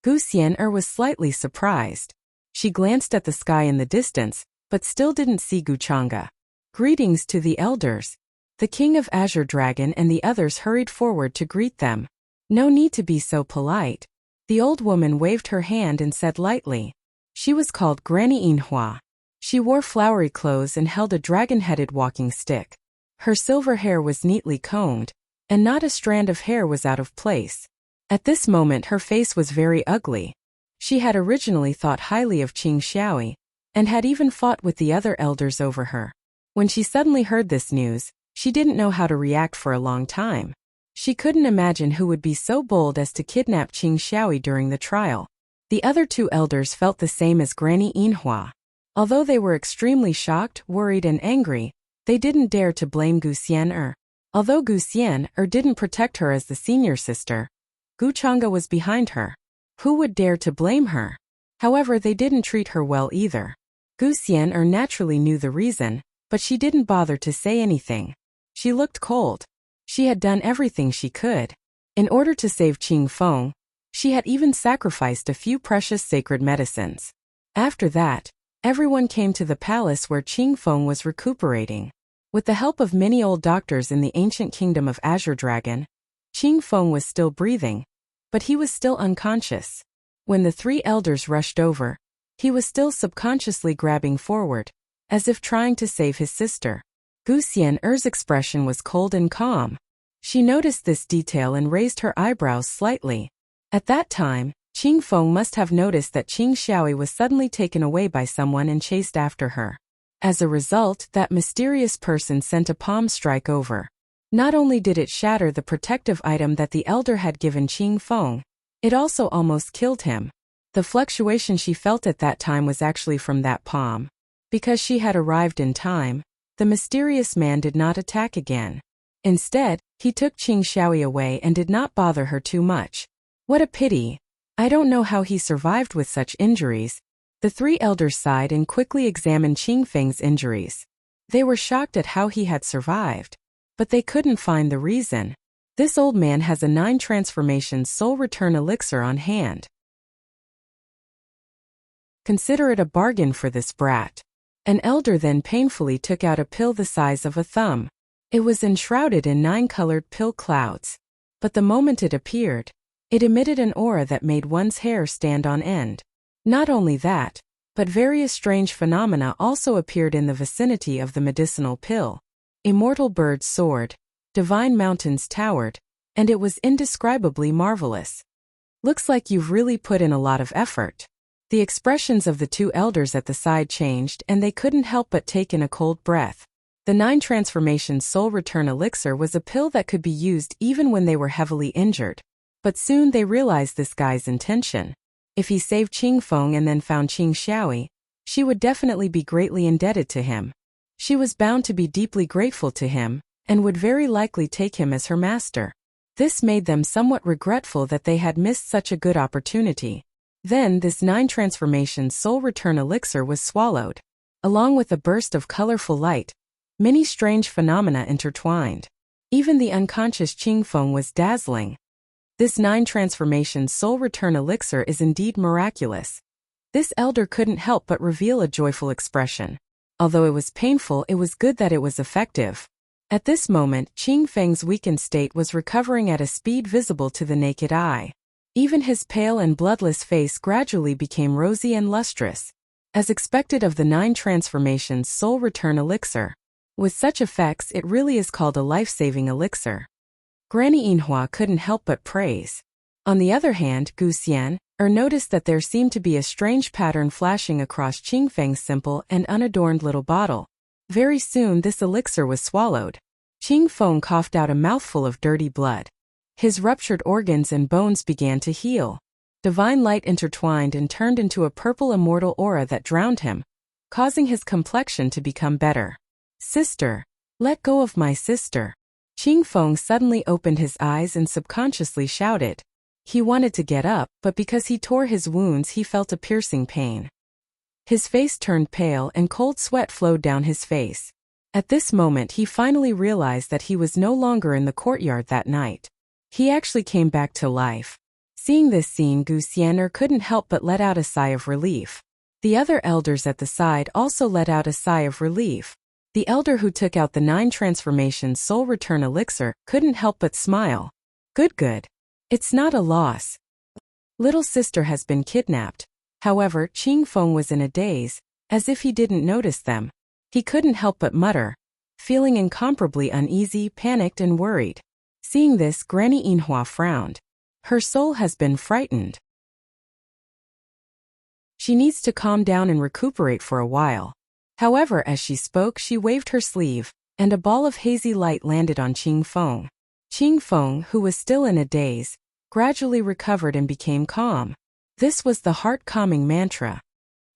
Gu Xian'er was slightly surprised. She glanced at the sky in the distance, but still didn't see Guchanga. Greetings to the elders. The king of Azure Dragon and the others hurried forward to greet them. No need to be so polite. The old woman waved her hand and said lightly. She was called Granny Yinhua. She wore flowery clothes and held a dragon-headed walking stick. Her silver hair was neatly combed, and not a strand of hair was out of place. At this moment her face was very ugly. She had originally thought highly of Qing Xiaoi, and had even fought with the other elders over her. When she suddenly heard this news, she didn't know how to react for a long time. She couldn't imagine who would be so bold as to kidnap Qing Xiaoi during the trial. The other two elders felt the same as Granny Yinhua. Although they were extremely shocked, worried and angry, they didn't dare to blame Gu Xian'er. Although Gu Xian'er didn't protect her as the senior sister, Guchanga was behind her. Who would dare to blame her? However, they didn't treat her well either. Gu Xian'er naturally knew the reason, but she didn't bother to say anything. She looked cold. She had done everything she could. In order to save Qing Feng, she had even sacrificed a few precious sacred medicines. After that, everyone came to the palace where Qing Feng was recuperating. With the help of many old doctors in the ancient kingdom of Azure Dragon, Qing Feng was still breathing, but he was still unconscious. When the three elders rushed over, he was still subconsciously grabbing forward, as if trying to save his sister. Gu Xian'er's expression was cold and calm. She noticed this detail and raised her eyebrows slightly. At that time, Qing Feng must have noticed that Qing Xiaoi was suddenly taken away by someone and chased after her. As a result, that mysterious person sent a palm strike over. Not only did it shatter the protective item that the elder had given Qing Feng, it also almost killed him. The fluctuation she felt at that time was actually from that palm. Because she had arrived in time, the mysterious man did not attack again. Instead, he took Qing Xiaoi away and did not bother her too much. What a pity. I don't know how he survived with such injuries. The three elders sighed and quickly examined Qing Feng's injuries. They were shocked at how he had survived. But they couldn't find the reason. This old man has a 9 transformations soul return elixir on hand. Consider it a bargain for this brat. An elder then painfully took out a pill the size of a thumb. It was enshrouded in 9 colored pill clouds. But the moment it appeared, it emitted an aura that made one's hair stand on end. Not only that, but various strange phenomena also appeared in the vicinity of the medicinal pill. Immortal birds soared, divine mountains towered, and it was indescribably marvelous. Looks like you've really put in a lot of effort. The expressions of the two elders at the side changed and they couldn't help but take in a cold breath. The 9 transformations soul return elixir was a pill that could be used even when they were heavily injured. But soon they realized this guy's intention. If he saved Qing Feng and then found Qing Xiaoi, she would definitely be greatly indebted to him. She was bound to be deeply grateful to him, and would very likely take him as her master. This made them somewhat regretful that they had missed such a good opportunity. Then this 9 transformations soul return elixir was swallowed. Along with a burst of colorful light, many strange phenomena intertwined. Even the unconscious Qing Feng was dazzling. This 9 transformations soul return elixir is indeed miraculous. This elder couldn't help but reveal a joyful expression. Although it was painful, it was good that it was effective. At this moment, Qing Feng's weakened state was recovering at a speed visible to the naked eye. Even his pale and bloodless face gradually became rosy and lustrous, as expected of the 9 transformations soul return elixir. With such effects, it really is called a life-saving elixir. Granny Yinhua couldn't help but praise. On the other hand, Gu Xian'er noticed that there seemed to be a strange pattern flashing across Qing Feng's simple and unadorned little bottle. Very soon this elixir was swallowed. Qing Feng coughed out a mouthful of dirty blood. His ruptured organs and bones began to heal. Divine light intertwined and turned into a purple immortal aura that drowned him, causing his complexion to become better. Sister, let go of my sister. Qing Feng suddenly opened his eyes and subconsciously shouted. He wanted to get up, but because he tore his wounds he felt a piercing pain. His face turned pale and cold sweat flowed down his face. At this moment he finally realized that he was no longer in the courtyard that night. He actually came back to life. Seeing this scene, Wuxia couldn't help but let out a sigh of relief. The other elders at the side also let out a sigh of relief. The elder who took out the 9 transformations soul return elixir couldn't help but smile. Good. It's not a loss. Little sister has been kidnapped. However, Qing Feng was in a daze, as if he didn't notice them. He couldn't help but mutter, feeling incomparably uneasy, panicked and worried. Seeing this, Granny Yinhua frowned. Her soul has been frightened. She needs to calm down and recuperate for a while. However, as she spoke, she waved her sleeve, and a ball of hazy light landed on Qing Feng. Qing Feng, who was still in a daze, gradually recovered and became calm. This was the heart-calming mantra.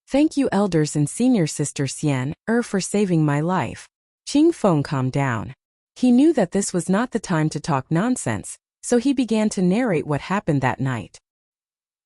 Thank you, elders and senior sister Xian, for saving my life. Qing Feng calmed down. He knew that this was not the time to talk nonsense, so he began to narrate what happened that night.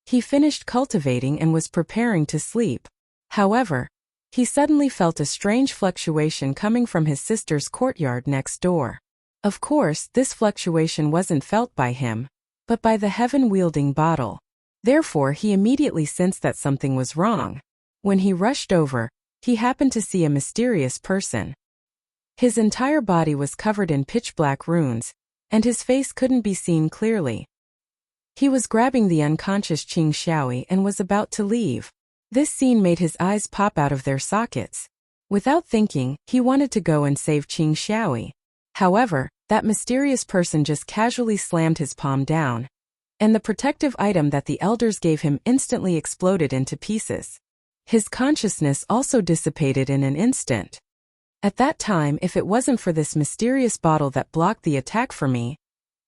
He finished cultivating and was preparing to sleep. However, he suddenly felt a strange fluctuation coming from his sister's courtyard next door. Of course, this fluctuation wasn't felt by him, but by the heaven-wielding bottle. Therefore, he immediately sensed that something was wrong. When he rushed over, he happened to see a mysterious person. His entire body was covered in pitch-black runes, and his face couldn't be seen clearly. He was grabbing the unconscious Qing Xiaoyi and was about to leave. This scene made his eyes pop out of their sockets. Without thinking, he wanted to go and save Qing Xiaoyi. However, that mysterious person just casually slammed his palm down, and the protective item that the elders gave him instantly exploded into pieces. His consciousness also dissipated in an instant. At that time, if it wasn't for this mysterious bottle that blocked the attack for me,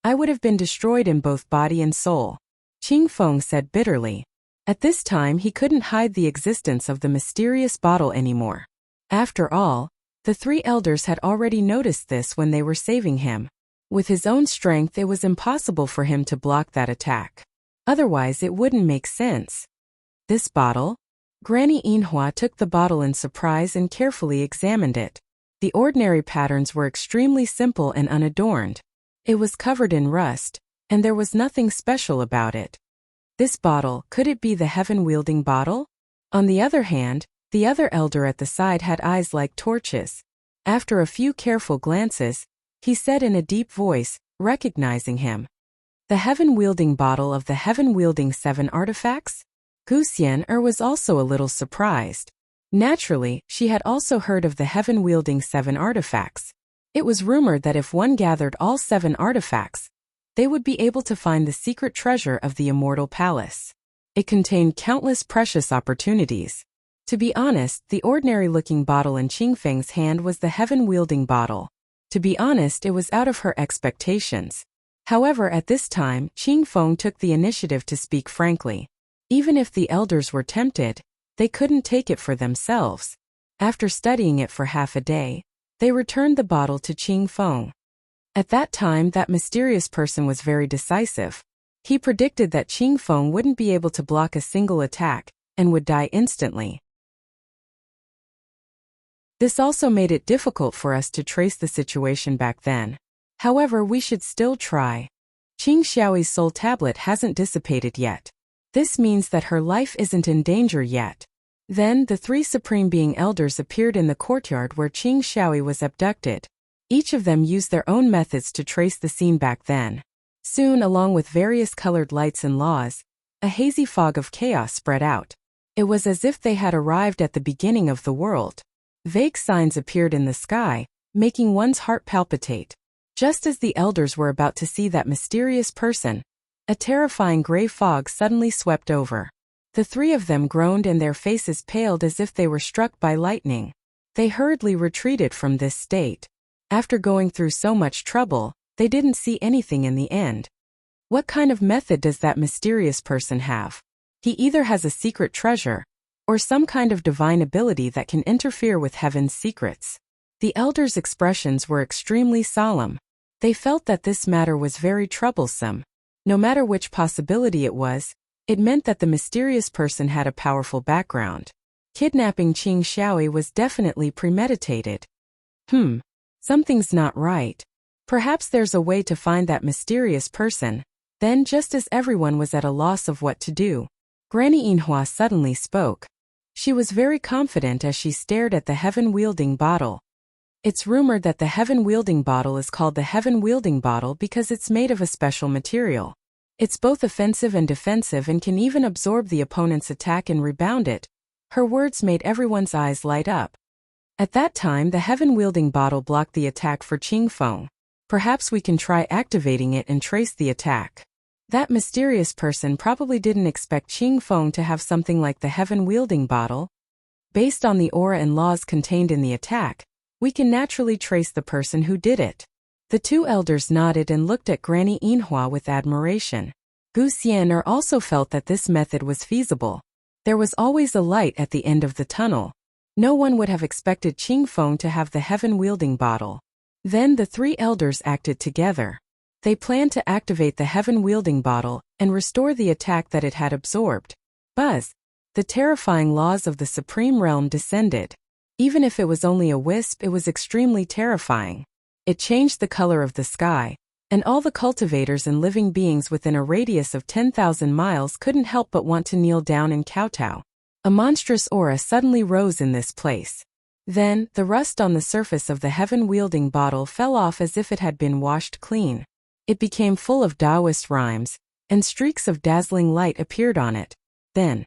I would have been destroyed in both body and soul, Qing Feng said bitterly. At this time, he couldn't hide the existence of the mysterious bottle anymore. After all, the 3 elders had already noticed this when they were saving him. With his own strength, it was impossible for him to block that attack. Otherwise, it wouldn't make sense. This bottle? Granny Yinhua took the bottle in surprise and carefully examined it. The ordinary patterns were extremely simple and unadorned. It was covered in rust, and there was nothing special about it. This bottle, could it be the heaven-wielding bottle? On the other hand, the other elder at the side had eyes like torches. After a few careful glances, he said in a deep voice, recognizing him. The heaven-wielding bottle of the heaven-wielding 7 artifacts? Wuxia was also a little surprised. Naturally, she had also heard of the heaven-wielding 7 artifacts. It was rumored that if one gathered all 7 artifacts, they would be able to find the secret treasure of the Immortal Palace. It contained countless precious opportunities. To be honest, the ordinary-looking bottle in Qing Feng's hand was the heaven-wielding bottle. To be honest, it was out of her expectations. However, at this time, Qing Feng took the initiative to speak frankly. Even if the elders were tempted, they couldn't take it for themselves. After studying it for half a day, they returned the bottle to Qing Feng. At that time, that mysterious person was very decisive. He predicted that Qing Feng wouldn't be able to block a single attack, and would die instantly. This also made it difficult for us to trace the situation back then. However, we should still try. Qing Xiaoyi's soul tablet hasn't dissipated yet. This means that her life isn't in danger yet. Then, the 3 Supreme Being Elders appeared in the courtyard where Qing Xiaoyi was abducted. Each of them used their own methods to trace the scene back then. Soon, along with various colored lights and laws, a hazy fog of chaos spread out. It was as if they had arrived at the beginning of the world. Vague signs appeared in the sky, making one's heart palpitate. Just as the elders were about to see that mysterious person, a terrifying gray fog suddenly swept over. The 3 of them groaned and their faces paled as if they were struck by lightning. They hurriedly retreated from this state. After going through so much trouble, they didn't see anything in the end. What kind of method does that mysterious person have? He either has a secret treasure, or some kind of divine ability that can interfere with heaven's secrets. The elders' expressions were extremely solemn. They felt that this matter was very troublesome. No matter which possibility it was, it meant that the mysterious person had a powerful background. Kidnapping Qing Xiaoyi was definitely premeditated. Something's not right. Perhaps there's a way to find that mysterious person. Then, just as everyone was at a loss of what to do, Granny Inhua suddenly spoke. She was very confident as she stared at the heaven-wielding bottle. It's rumored that the heaven-wielding bottle is called the heaven-wielding bottle because it's made of a special material. It's both offensive and defensive and can even absorb the opponent's attack and rebound it. Her words made everyone's eyes light up. At that time, the heaven-wielding bottle blocked the attack for Qingfeng. Perhaps we can try activating it and trace the attack. That mysterious person probably didn't expect Qingfeng to have something like the heaven-wielding bottle. Based on the aura and laws contained in the attack, we can naturally trace the person who did it. The two elders nodded and looked at Granny Inhua with admiration. Gu Xian'er also felt that this method was feasible. There was always a light at the end of the tunnel. No one would have expected Qingfeng to have the heaven-wielding bottle. Then the three elders acted together. They planned to activate the heaven-wielding bottle and restore the attack that it had absorbed. Buzz! The terrifying laws of the Supreme Realm descended. Even if it was only a wisp, it was extremely terrifying. It changed the color of the sky, and all the cultivators and living beings within a radius of 10,000 miles couldn't help but want to kneel down and kowtow. A monstrous aura suddenly rose in this place. Then, the rust on the surface of the heaven-wielding bottle fell off as if it had been washed clean. It became full of Taoist rhymes, and streaks of dazzling light appeared on it. Then,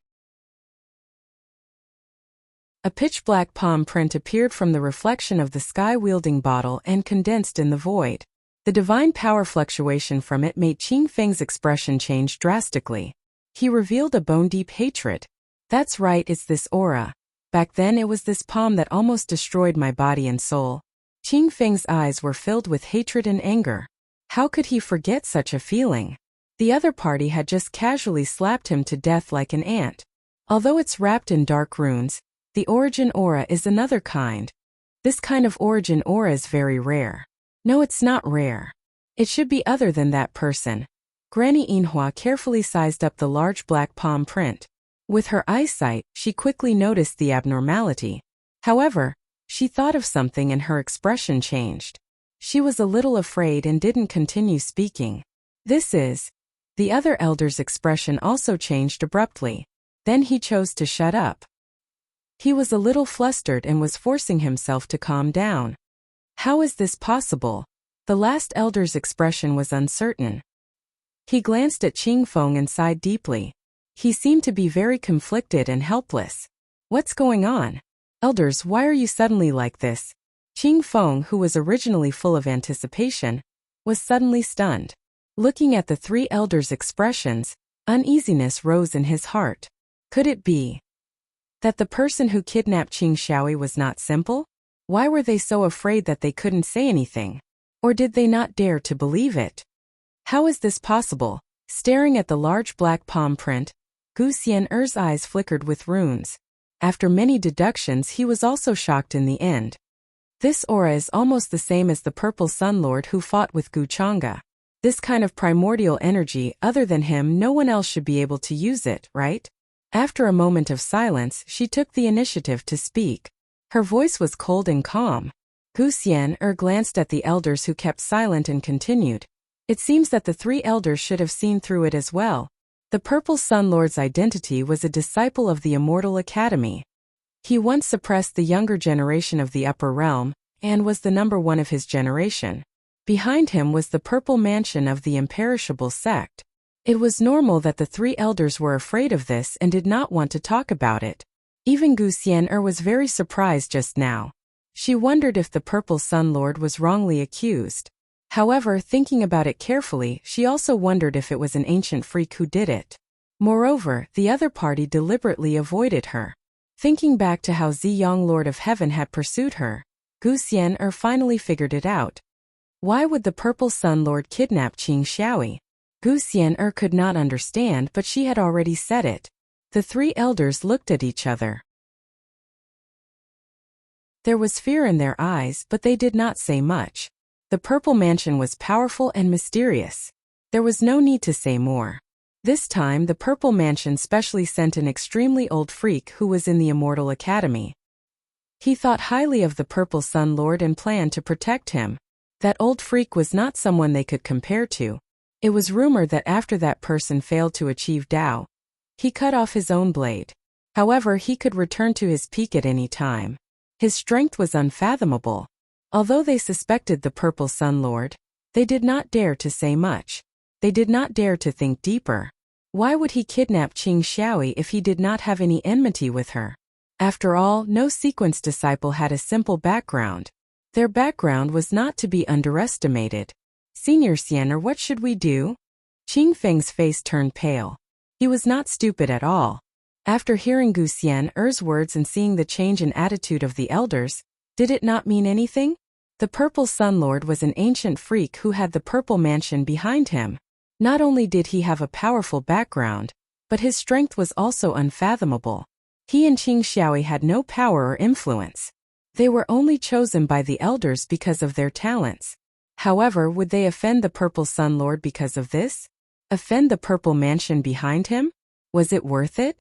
a pitch-black palm print appeared from the reflection of the sky-wielding bottle and condensed in the void. The divine power fluctuation from it made Qingfeng's expression change drastically. He revealed a bone-deep hatred. That's right, it's this aura. Back then it was this palm that almost destroyed my body and soul. Qingfeng's eyes were filled with hatred and anger. How could he forget such a feeling? The other party had just casually slapped him to death like an ant. Although it's wrapped in dark runes, the origin aura is another kind. This kind of origin aura is very rare. No, it's not rare. It should be other than that person. Granny Inhua carefully sized up the large black palm print. With her eyesight, she quickly noticed the abnormality. However, she thought of something and her expression changed. She was a little afraid and didn't continue speaking. The other elder's expression also changed abruptly. Then he chose to shut up. He was a little flustered and was forcing himself to calm down. How is this possible? The last elder's expression was uncertain. He glanced at Qingfeng and sighed deeply. He seemed to be very conflicted and helpless. What's going on? Elders, why are you suddenly like this? Qingfeng, who was originally full of anticipation, was suddenly stunned. Looking at the three elders' expressions, uneasiness rose in his heart. Could it be that the person who kidnapped Qing Xiaoyi was not simple? Why were they so afraid that they couldn't say anything? Or did they not dare to believe it? How is this possible? Staring at the large black palm print, Gu Xian'er's eyes flickered with runes. After many deductions, he was also shocked in the end. This aura is almost the same as the purple sun lord who fought with Gu Chang'e. This kind of primordial energy, other than him, no one else should be able to use it, right? After a moment of silence, she took the initiative to speak. Her voice was cold and calm. Gu Xian'er glanced at the elders who kept silent and continued. It seems that the three elders should have seen through it as well. The Purple Sun Lord's identity was a disciple of the Immortal Academy. He once suppressed the younger generation of the Upper Realm, and was the number one of his generation. Behind him was the Purple Mansion of the Imperishable Sect. It was normal that the three elders were afraid of this and did not want to talk about it. Even Gu Xian'er was very surprised just now. She wondered if the Purple Sun Lord was wrongly accused. However, thinking about it carefully, she also wondered if it was an ancient freak who did it. Moreover, the other party deliberately avoided her. Thinking back to how Ziyang Lord of Heaven had pursued her, Gu Xian'er finally figured it out. Why would the Purple Sun Lord kidnap Qing Xiaoyi? Gu Xian'er could not understand, but she had already said it. The three elders looked at each other. There was fear in their eyes, but they did not say much. The Purple Mansion was powerful and mysterious. There was no need to say more. This time, the Purple Mansion specially sent an extremely old freak who was in the Immortal Academy. He thought highly of the Purple Sun Lord and planned to protect him. That old freak was not someone they could compare to. It was rumored that after that person failed to achieve Dao, he cut off his own blade. However, he could return to his peak at any time. His strength was unfathomable. Although they suspected the Purple Sun Lord, they did not dare to say much. They did not dare to think deeper. Why would he kidnap Qing Xiaoyi if he did not have any enmity with her? After all, no sequence disciple had a simple background. Their background was not to be underestimated. Senior Xianer, what should we do? Qing Feng's face turned pale. He was not stupid at all. After hearing Gu Xian'er's words and seeing the change in attitude of the elders, did it not mean anything? The Purple Sun Lord was an ancient freak who had the Purple Mansion behind him. Not only did he have a powerful background, but his strength was also unfathomable. He and Qing Xiaoyi had no power or influence. They were only chosen by the elders because of their talents. However, would they offend the Purple Sun Lord because of this? Offend the Purple Mansion behind him? Was it worth it?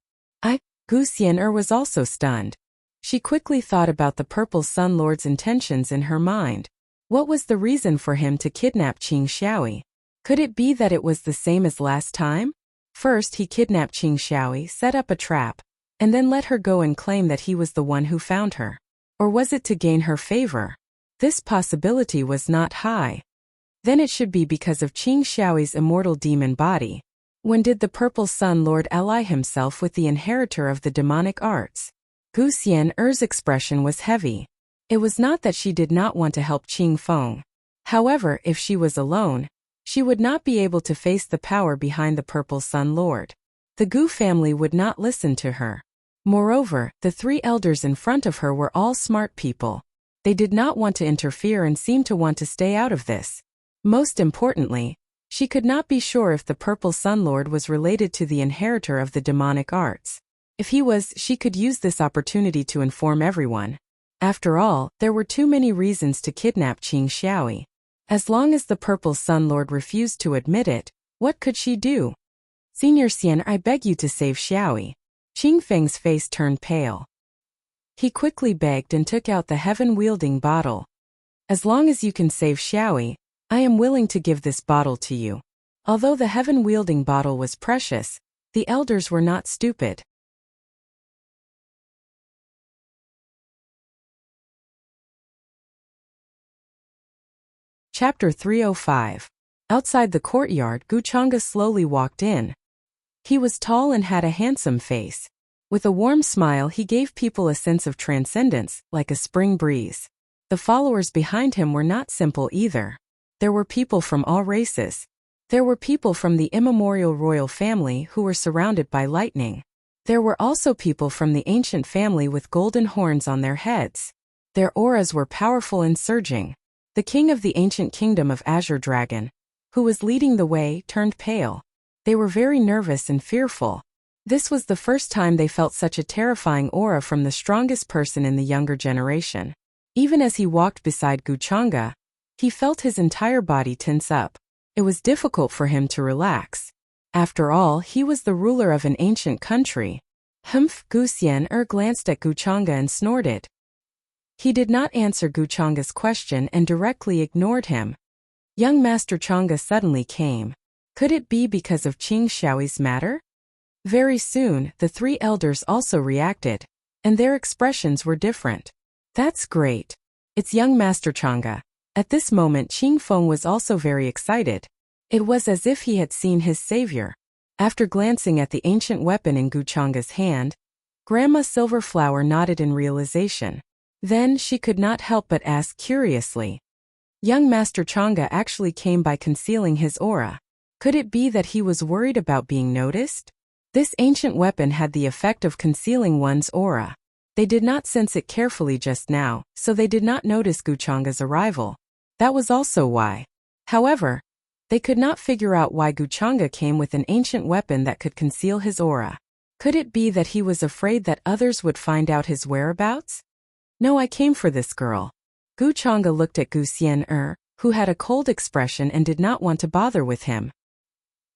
Gu Xian'er was also stunned. She quickly thought about the Purple Sun Lord's intentions in her mind. What was the reason for him to kidnap Qing Xiaoyi? Could it be that it was the same as last time? First, he kidnapped Qing Xiaoyi, set up a trap, and then let her go and claim that he was the one who found her. Or was it to gain her favor? This possibility was not high. Then it should be because of Qing Xiaoyi's immortal demon body. When did the Purple Sun Lord ally himself with the inheritor of the demonic arts? Gu Xian'er's expression was heavy. It was not that she did not want to help Qing Feng. However, if she was alone, she would not be able to face the power behind the Purple Sun Lord. The Gu family would not listen to her. Moreover, the three elders in front of her were all smart people. They did not want to interfere and seemed to want to stay out of this. Most importantly, she could not be sure if the Purple Sun Lord was related to the inheritor of the demonic arts. If he was, she could use this opportunity to inform everyone. After all, there were too many reasons to kidnap Qing Xiaoyi. As long as the Purple Sun Lord refused to admit it, what could she do? Senior Xian, I beg you to save Xiaoyi. Qing Feng's face turned pale. He quickly begged and took out the heaven-wielding bottle. As long as you can save Xiaoyi, I am willing to give this bottle to you. Although the heaven-wielding bottle was precious, the elders were not stupid. Chapter 305. Outside the courtyard, Guchanga slowly walked in. He was tall and had a handsome face. With a warm smile, he gave people a sense of transcendence, like a spring breeze. The followers behind him were not simple either. There were people from all races. There were people from the immemorial royal family who were surrounded by lightning. There were also people from the ancient family with golden horns on their heads. Their auras were powerful and surging. The king of the ancient kingdom of Azure Dragon, who was leading the way, turned pale. They were very nervous and fearful. This was the first time they felt such a terrifying aura from the strongest person in the younger generation. Even as he walked beside Guchanga, he felt his entire body tense up. It was difficult for him to relax. After all, he was the ruler of an ancient country. Humph! Gu Xian'er glanced at Guchanga and snorted. He did not answer Guchanga's question and directly ignored him. Young Master Changa suddenly came. Could it be because of Qing Xiaoyi's matter? Very soon, the three elders also reacted, and their expressions were different. That's great. It's young Master Changa. At this moment, Qing Feng was also very excited. It was as if he had seen his savior. After glancing at the ancient weapon in Guchanga's hand, Grandma Silverflower nodded in realization. Then she could not help but ask curiously. Young Master Changa actually came by concealing his aura. Could it be that he was worried about being noticed? This ancient weapon had the effect of concealing one's aura. They did not sense it carefully just now, so they did not notice Guchanga's arrival. That was also why. However, they could not figure out why Guchanga came with an ancient weapon that could conceal his aura. Could it be that he was afraid that others would find out his whereabouts? No, I came for this girl. Guchanga looked at Gu Xian'er, who had a cold expression and did not want to bother with him.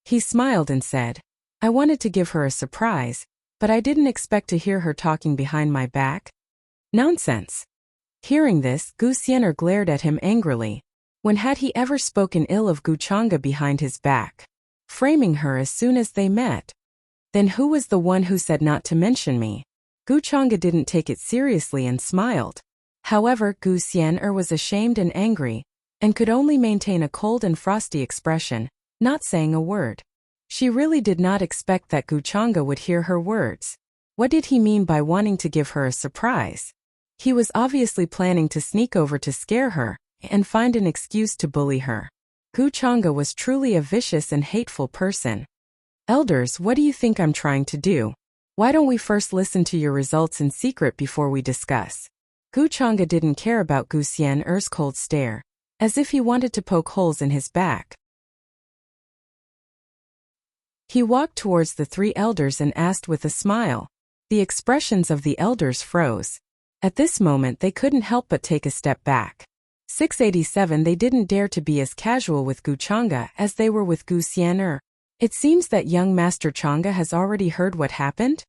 He smiled and said, I wanted to give her a surprise, but I didn't expect to hear her talking behind my back. Nonsense. Hearing this, Gu Xian'er glared at him angrily. When had he ever spoken ill of Guchanga behind his back, framing her as soon as they met? Then who was the one who said not to mention me? Guchanga didn't take it seriously and smiled. However, Gu Xian'er was ashamed and angry, and could only maintain a cold and frosty expression, not saying a word. She really did not expect that Guchanga would hear her words. What did he mean by wanting to give her a surprise? He was obviously planning to sneak over to scare her, and find an excuse to bully her. Guchanga was truly a vicious and hateful person. Elders, what do you think I'm trying to do? Why don't we first listen to your results in secret before we discuss? Guchanga didn't care about Gu Xian'er's cold stare, as if he wanted to poke holes in his back. He walked towards the three elders and asked with a smile. The expressions of the elders froze. At this moment they couldn't help but take a step back. 687 They didn't dare to be as casual with Guchanga as they were with Gu Xian'er. It seems that young Master Changa has already heard what happened?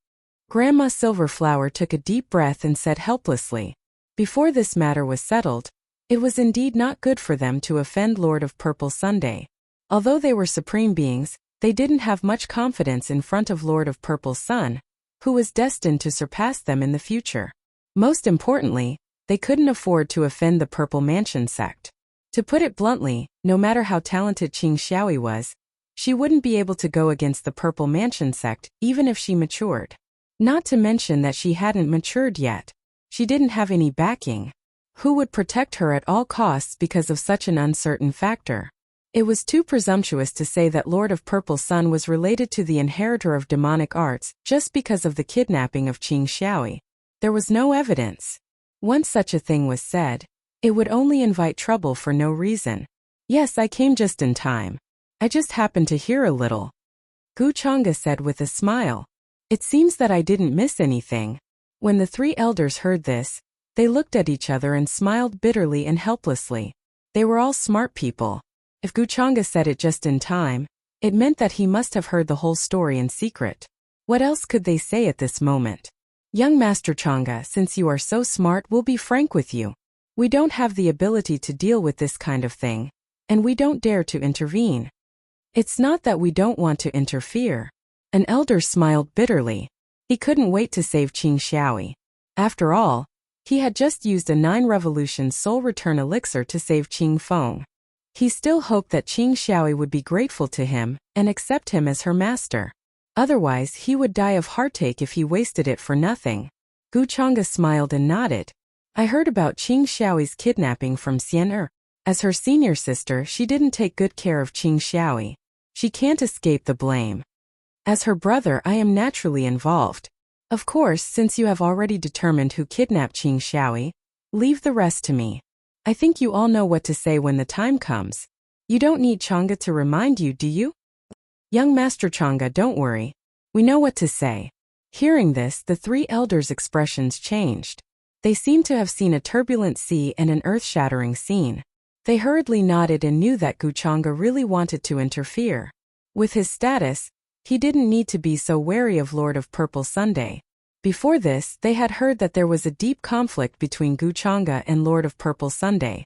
Grandma Silverflower took a deep breath and said helplessly. Before this matter was settled, it was indeed not good for them to offend Lord of Purple Sunday. Although they were supreme beings, they didn't have much confidence in front of Lord of Purple Sun, who was destined to surpass them in the future. Most importantly, they couldn't afford to offend the Purple Mansion sect. To put it bluntly, no matter how talented Qing Xiaoyi was, she wouldn't be able to go against the Purple Mansion sect even if she matured. Not to mention that she hadn't matured yet. She didn't have any backing. Who would protect her at all costs because of such an uncertain factor? It was too presumptuous to say that Lord of Purple Sun was related to the inheritor of demonic arts just because of the kidnapping of Qing Xiaoyi. There was no evidence. Once such a thing was said, it would only invite trouble for no reason. Yes, I came just in time. I just happened to hear a little. Guchanga said with a smile. It seems that I didn't miss anything. When the three elders heard this, they looked at each other and smiled bitterly and helplessly. They were all smart people. If Guchanga said it just in time, it meant that he must have heard the whole story in secret. What else could they say at this moment? Young Master Changa, since you are so smart, we'll be frank with you. We don't have the ability to deal with this kind of thing, and we don't dare to intervene. It's not that we don't want to interfere. An elder smiled bitterly. He couldn't wait to save Qing Xiaoyi. After all, he had just used a 9 Revolution Soul Return elixir to save Qing Feng. He still hoped that Qing Xiaoyi would be grateful to him and accept him as her master. Otherwise, he would die of heartache if he wasted it for nothing. Guchanga smiled and nodded. I heard about Qing Xiaoyi's kidnapping from Xian'er. As her senior sister, she didn't take good care of Qing Xiaoyi. She can't escape the blame. As her brother, I am naturally involved. Of course, since you have already determined who kidnapped Qing Xiaoyi, leave the rest to me. I think you all know what to say when the time comes. You don't need Changa to remind you, do you? Young Master Changa, don't worry. We know what to say. Hearing this, the three elders' expressions changed. They seemed to have seen a turbulent sea and an earth-shattering scene. They hurriedly nodded and knew that Guchanga really wanted to interfere. With his status, he didn't need to be so wary of Lord of Purple Sunday. Before this, they had heard that there was a deep conflict between Guchanga and Lord of Purple Sunday.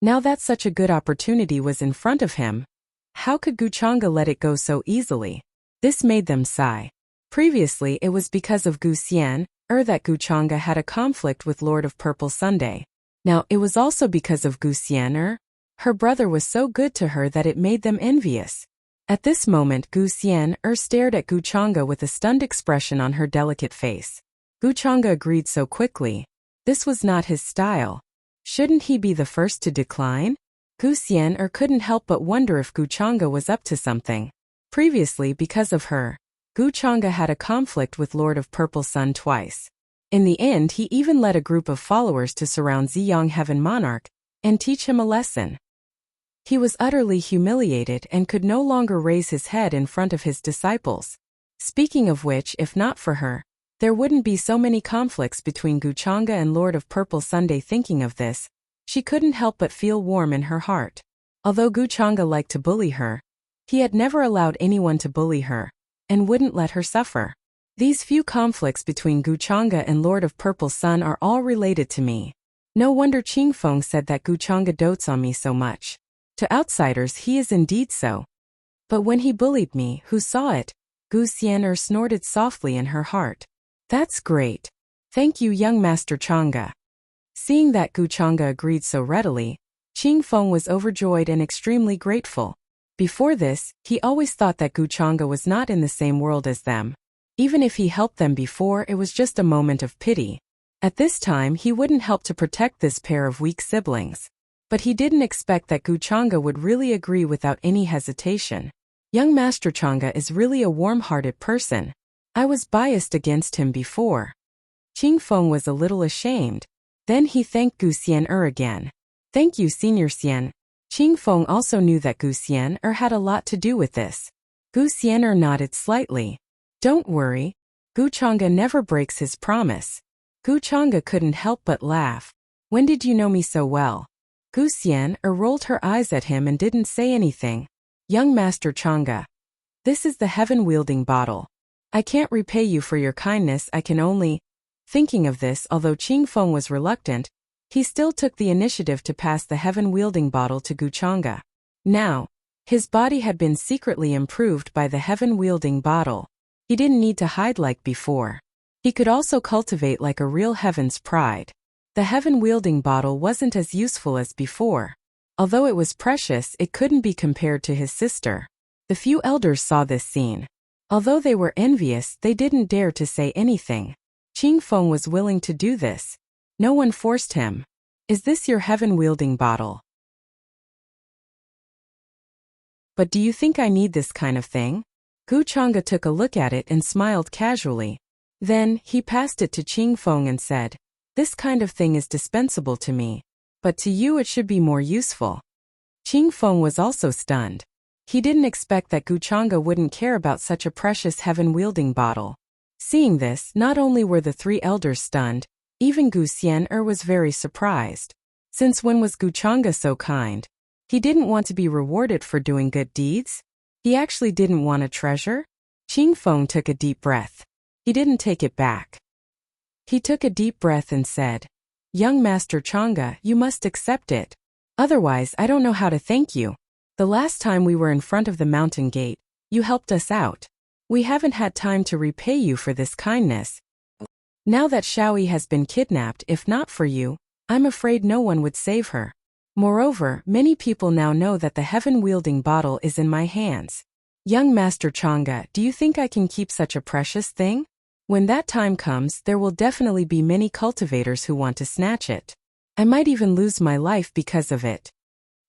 Now that such a good opportunity was in front of him, how could Guchanga let it go so easily? This made them sigh. Previously, it was because of Gu Xian'er that Guchanga had a conflict with Lord of Purple Sunday. Now, it was also because of Gu Xian'er. Her brother was so good to her that it made them envious. At this moment, Gu Xian'er stared at Guchanga with a stunned expression on her delicate face. Guchanga agreed so quickly. This was not his style. Shouldn't he be the first to decline? Gu Xian'er couldn't help but wonder if Guchanga was up to something. Previously, because of her, Guchanga had a conflict with Lord of Purple Sun twice. In the end, he even led a group of followers to surround Ziyang Heaven Monarch and teach him a lesson. He was utterly humiliated and could no longer raise his head in front of his disciples. Speaking of which, if not for her, there wouldn't be so many conflicts between Guchanga and Lord of Purple Sunday. Thinking of this, she couldn't help but feel warm in her heart. Although Guchanga liked to bully her, he had never allowed anyone to bully her, and wouldn't let her suffer. These few conflicts between Guchanga and Lord of Purple Sun are all related to me. No wonder Qingfeng said that Guchanga dotes on me so much. To outsiders he is indeed so. But when he bullied me, who saw it? Gu Xian'er snorted softly in her heart. That's great. Thank you, young Master Chang'e. Seeing that Guchanga agreed so readily, Qingfeng was overjoyed and extremely grateful. Before this, he always thought that Guchanga was not in the same world as them. Even if he helped them before, it was just a moment of pity. At this time he wouldn't help to protect this pair of weak siblings. But he didn't expect that Guchanga would really agree without any hesitation. Young Master Chang'e is really a warm-hearted person. I was biased against him before. Qingfeng was a little ashamed. Then he thanked Gu Xian'er again. Thank you, Senior Xian. Qingfeng also knew that Gu Xian'er had a lot to do with this. Gu Xian'er nodded slightly. Don't worry. Guchanga never breaks his promise. Guchanga couldn't help but laugh. When did you know me so well? Gu Xian'er rolled her eyes at him and didn't say anything. Young Master Chang'e. This is the heaven-wielding bottle. I can't repay you for your kindness, I can only... Thinking of this, although Qingfeng was reluctant, he still took the initiative to pass the heaven-wielding bottle to Guchanga. Now, his body had been secretly improved by the heaven-wielding bottle. He didn't need to hide like before. He could also cultivate like a real heaven's pride. The heaven-wielding bottle wasn't as useful as before. Although it was precious, it couldn't be compared to his sister. The few elders saw this scene. Although they were envious, they didn't dare to say anything. Qingfeng was willing to do this. No one forced him. Is this your heaven-wielding bottle? But do you think I need this kind of thing? Guchanga took a look at it and smiled casually. Then, he passed it to Qingfeng and said, this kind of thing is dispensable to me. But to you it should be more useful. Qingfeng was also stunned. He didn't expect that Guchanga wouldn't care about such a precious heaven-wielding bottle. Seeing this, not only were the three elders stunned, even Gu Xian'er was very surprised. Since when was Guchanga so kind? He didn't want to be rewarded for doing good deeds? He actually didn't want a treasure? Qingfeng took a deep breath. He didn't take it back. He took a deep breath and said, Young Master Chang'e, you must accept it. Otherwise, I don't know how to thank you. The last time we were in front of the mountain gate, you helped us out. We haven't had time to repay you for this kindness. Now that Xiaoyi has been kidnapped, if not for you, I'm afraid no one would save her. Moreover, many people now know that the heaven-wielding bottle is in my hands. Young Master Chang'e, do you think I can keep such a precious thing? When that time comes, there will definitely be many cultivators who want to snatch it. I might even lose my life because of it.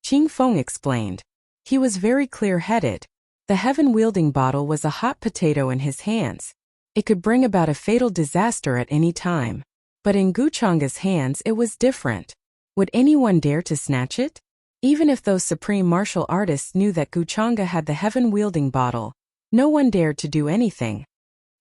Qingfeng explained. He was very clear-headed. The heaven-wielding bottle was a hot potato in his hands. It could bring about a fatal disaster at any time. But in Guchanga's hands it was different. Would anyone dare to snatch it? Even if those supreme martial artists knew that Guchanga had the heaven-wielding bottle, no one dared to do anything.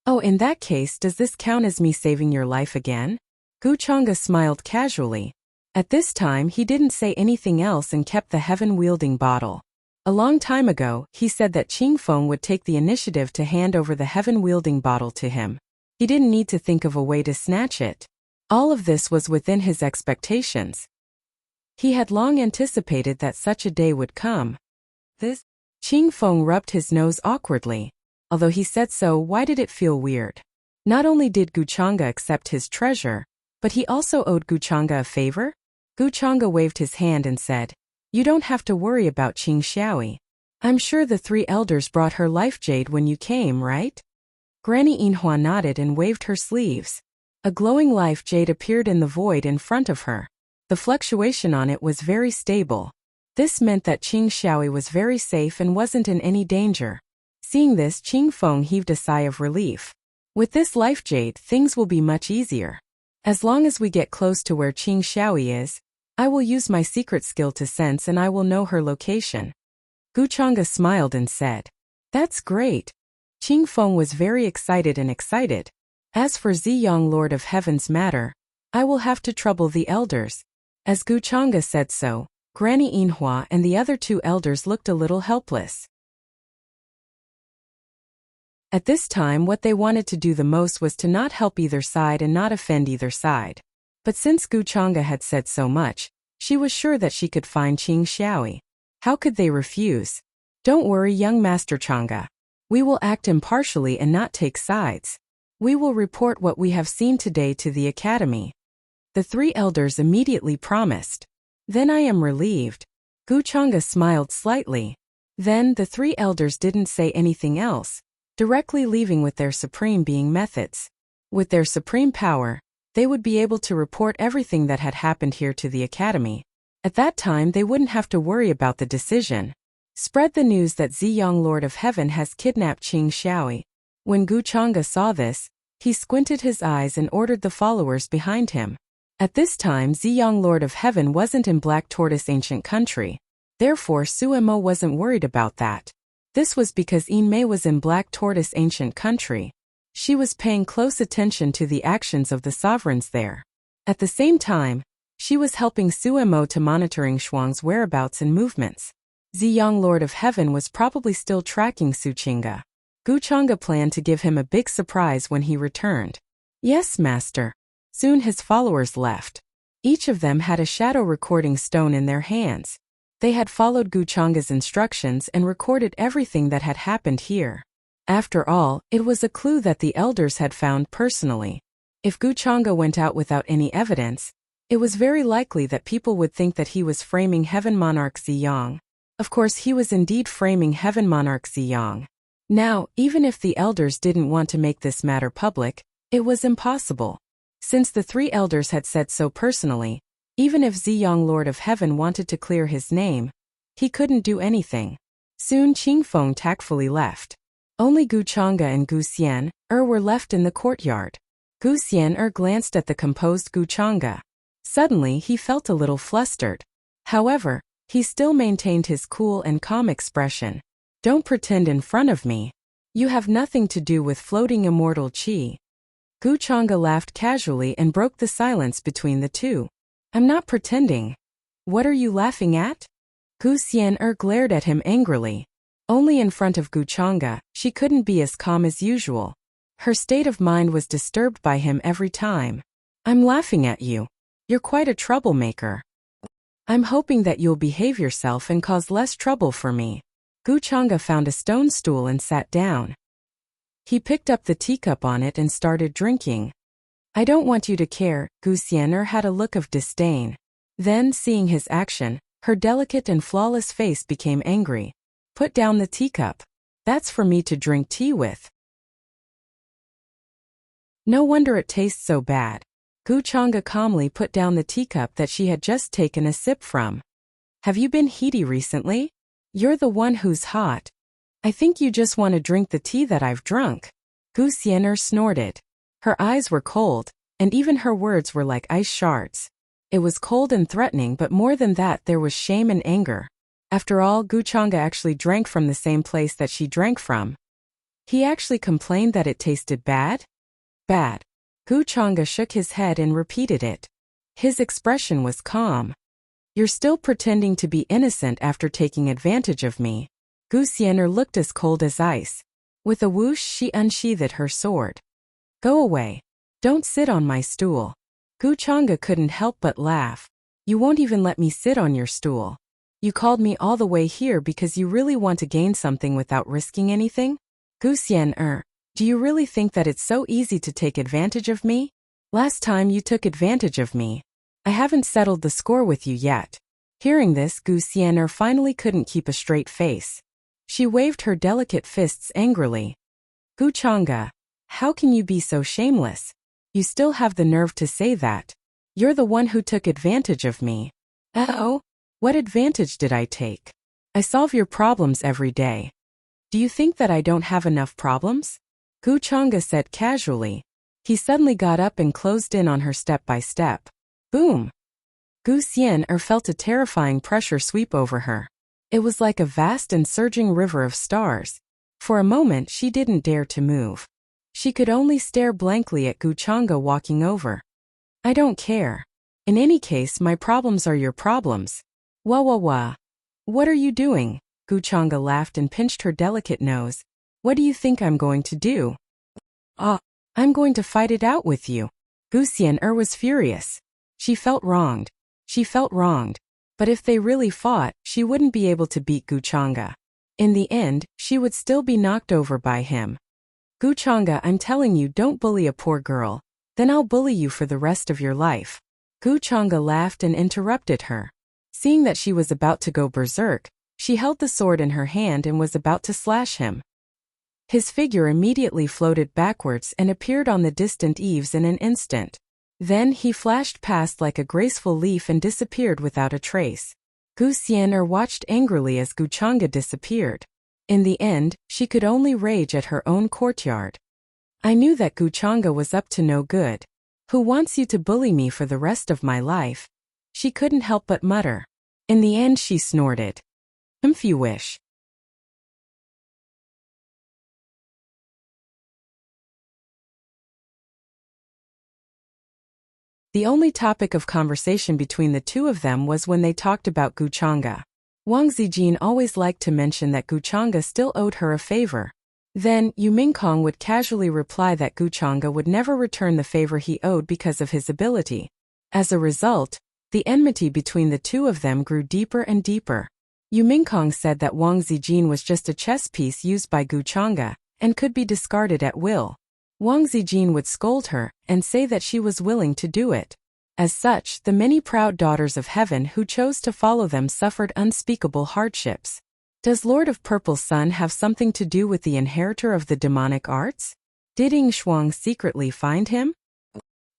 Oh, in that case, does this count as me saving your life again? Guchanga smiled casually. At this time he didn't say anything else and kept the heaven-wielding bottle. A long time ago, he said that Qingfeng would take the initiative to hand over the heaven-wielding bottle to him. He didn't need to think of a way to snatch it. All of this was within his expectations. He had long anticipated that such a day would come. Qingfeng rubbed his nose awkwardly. Although he said so, why did it feel weird? Not only did Guchanga accept his treasure, but he also owed Guchanga a favor? Guchanga waved his hand and said, You don't have to worry about Qing Xiaoyi. I'm sure the three elders brought her life jade when you came, right? Granny Yinhua nodded and waved her sleeves. A glowing life jade appeared in the void in front of her. The fluctuation on it was very stable. This meant that Qing Xiaoyi was very safe and wasn't in any danger. Seeing this, Qingfeng heaved a sigh of relief. With this life jade, things will be much easier. As long as we get close to where Qing Xiaoyi is, I will use my secret skill to sense and I will know her location. Guchanga smiled and said, That's great. Qingfeng was very excited. As for Ziyang Lord of Heaven's matter, I will have to trouble the elders. As Guchanga said so, Granny Yinhua and the other two elders looked a little helpless. At this time what they wanted to do the most was to not help either side and not offend either side. But since Gu Chang'e had said so much, she was sure that she could find Qing Xiaoyi. How could they refuse? Don't worry, young Master Chang'e. We will act impartially and not take sides. We will report what we have seen today to the academy. The three elders immediately promised. Then I am relieved. Gu Chang'e smiled slightly. Then the three elders didn't say anything else, directly leaving with their supreme being methods. With their supreme power, they would be able to report everything that had happened here to the academy. At that time they wouldn't have to worry about the decision. Spread the news that Ziyang Lord of Heaven has kidnapped Qing Xiaoyi. When Gu Chang'e saw this, he squinted his eyes and ordered the followers behind him. At this time Ziyang Lord of Heaven wasn't in Black Tortoise Ancient Country. Therefore Suemo wasn't worried about that. This was because Yinmei was in Black Tortoise Ancient Country. She was paying close attention to the actions of the sovereigns there. At the same time, she was helping Suemo to monitoring Shuang's whereabouts and movements. Ziyang Lord of Heaven was probably still tracking Su Qing'e. Gu Chang'e planned to give him a big surprise when he returned. Yes, master. Soon his followers left. Each of them had a shadow recording stone in their hands. They had followed Gu Chang'e's instructions and recorded everything that had happened here. After all, it was a clue that the elders had found personally. If Gu Chang'e went out without any evidence, it was very likely that people would think that he was framing Heaven Monarch Ziyang. Of course, he was indeed framing Heaven Monarch Ziyang. Now, even if the elders didn't want to make this matter public, it was impossible. Since the three elders had said so personally, even if Ziyang Lord of Heaven wanted to clear his name, he couldn't do anything. Soon Qingfeng tactfully left. Only Gu Chang'e and Gu Xian'er were left in the courtyard. Gu Xian'er glanced at the composed Gu Chang'e. Suddenly he felt a little flustered. However, he still maintained his cool and calm expression. Don't pretend in front of me. You have nothing to do with floating immortal qi. Gu Chang'e laughed casually and broke the silence between the two. I'm not pretending. What are you laughing at? Gu Xian'er glared at him angrily. Only in front of Gu Chang'e, she couldn't be as calm as usual. Her state of mind was disturbed by him every time. I'm laughing at you. You're quite a troublemaker. I'm hoping that you'll behave yourself and cause less trouble for me. Gu Chang'e found a stone stool and sat down. He picked up the teacup on it and started drinking. I don't want you to care. Gu Xian'er had a look of disdain. Then, seeing his action, her delicate and flawless face became angry. Put down the teacup. That's for me to drink tea with. No wonder it tastes so bad. Gu Chang'e calmly put down the teacup that she had just taken a sip from. Have you been heaty recently? You're the one who's hot. I think you just want to drink the tea that I've drunk. Gu Xian'er snorted. Her eyes were cold, and even her words were like ice shards. It was cold and threatening, but more than that there was shame and anger. After all, Gu Chang'e actually drank from the same place that she drank from. He actually complained that it tasted bad? Bad. Gu Chang'e shook his head and repeated it. His expression was calm. You're still pretending to be innocent after taking advantage of me. Gu Xian'er looked as cold as ice. With a whoosh she unsheathed her sword. Go away. Don't sit on my stool. Gu Chang'e couldn't help but laugh. You won't even let me sit on your stool. You called me all the way here because you really want to gain something without risking anything? Gu Xian'er, do you really think that it's so easy to take advantage of me? Last time you took advantage of me. I haven't settled the score with you yet. Hearing this, Gu Xian'er finally couldn't keep a straight face. She waved her delicate fists angrily. Gu Chang'e, how can you be so shameless? You still have the nerve to say that. You're the one who took advantage of me. Oh? What advantage did I take? I solve your problems every day. Do you think that I don't have enough problems? Gu Chang'e said casually. He suddenly got up and closed in on her step by step. Boom! Gu Xian'er felt a terrifying pressure sweep over her. It was like a vast and surging river of stars. For a moment she didn't dare to move. She could only stare blankly at Gu Chang'e walking over. I don't care. In any case, my problems are your problems. Wah wah wah. What are you doing? Gu Chang'e laughed and pinched her delicate nose. What do you think I'm going to do? I'm going to fight it out with you. Gu Xian'er was furious. She felt wronged. She felt wronged. But if they really fought, she wouldn't be able to beat Guchanga. In the end, she would still be knocked over by him. Guchanga, I'm telling you, don't bully a poor girl. Then I'll bully you for the rest of your life. Guchanga laughed and interrupted her. Seeing that she was about to go berserk, she held the sword in her hand and was about to slash him. His figure immediately floated backwards and appeared on the distant eaves in an instant. Then he flashed past like a graceful leaf and disappeared without a trace. Gu Xian'er watched angrily as Guchanga disappeared. In the end, she could only rage at her own courtyard. I knew that Guchanga was up to no good. Who wants you to bully me for the rest of my life? She couldn't help but mutter. In the end she snorted. If you wish. The only topic of conversation between the two of them was when they talked about Guchanga. Wang Zijin always liked to mention that Guchanga still owed her a favor. Then, Yu Mingkong would casually reply that Guchanga would never return the favor he owed because of his ability. As a result, the enmity between the two of them grew deeper and deeper. Yu Mingkong said that Wang Zijin was just a chess piece used by Guchanga, and could be discarded at will. Wang Zijin would scold her, and say that she was willing to do it. As such, the many proud daughters of heaven who chose to follow them suffered unspeakable hardships. Does Lord of Purple Sun have something to do with the inheritor of the demonic arts? Did Ying Shuang secretly find him?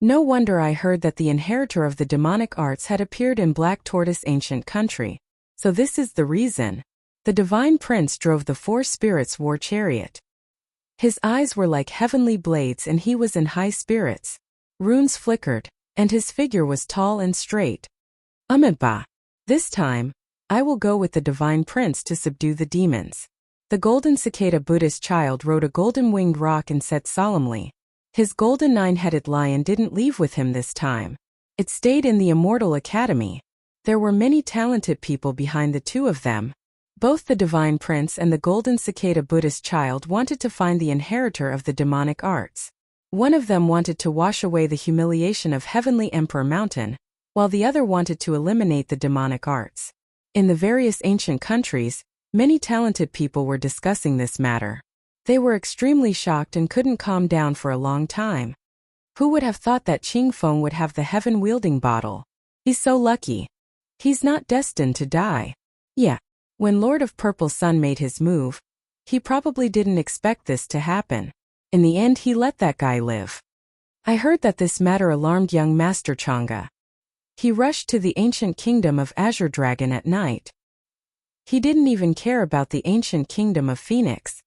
No wonder I heard that the inheritor of the demonic arts had appeared in Black Tortoise ancient country. So this is the reason. The divine prince drove the four spirits' war chariot. His eyes were like heavenly blades and he was in high spirits. Runes flickered, and his figure was tall and straight. Amiba. This time, I will go with the divine prince to subdue the demons. The golden cicada Buddhist child rode a golden-winged roc and said solemnly. His golden nine-headed lion didn't leave with him this time. It stayed in the Immortal Academy. There were many talented people behind the two of them. Both the divine prince and the golden cicada Buddhist child wanted to find the inheritor of the demonic arts. One of them wanted to wash away the humiliation of Heavenly Emperor Mountain, while the other wanted to eliminate the demonic arts. In the various ancient countries, many talented people were discussing this matter. They were extremely shocked and couldn't calm down for a long time. Who would have thought that Qing Feng would have the heaven-wielding bottle? He's so lucky. He's not destined to die. Yeah. When Lord of Purple Sun made his move, he probably didn't expect this to happen. In the end he let that guy live. I heard that this matter alarmed young Master Chang'e. He rushed to the ancient kingdom of Azure Dragon at night. He didn't even care about the ancient kingdom of Phoenix.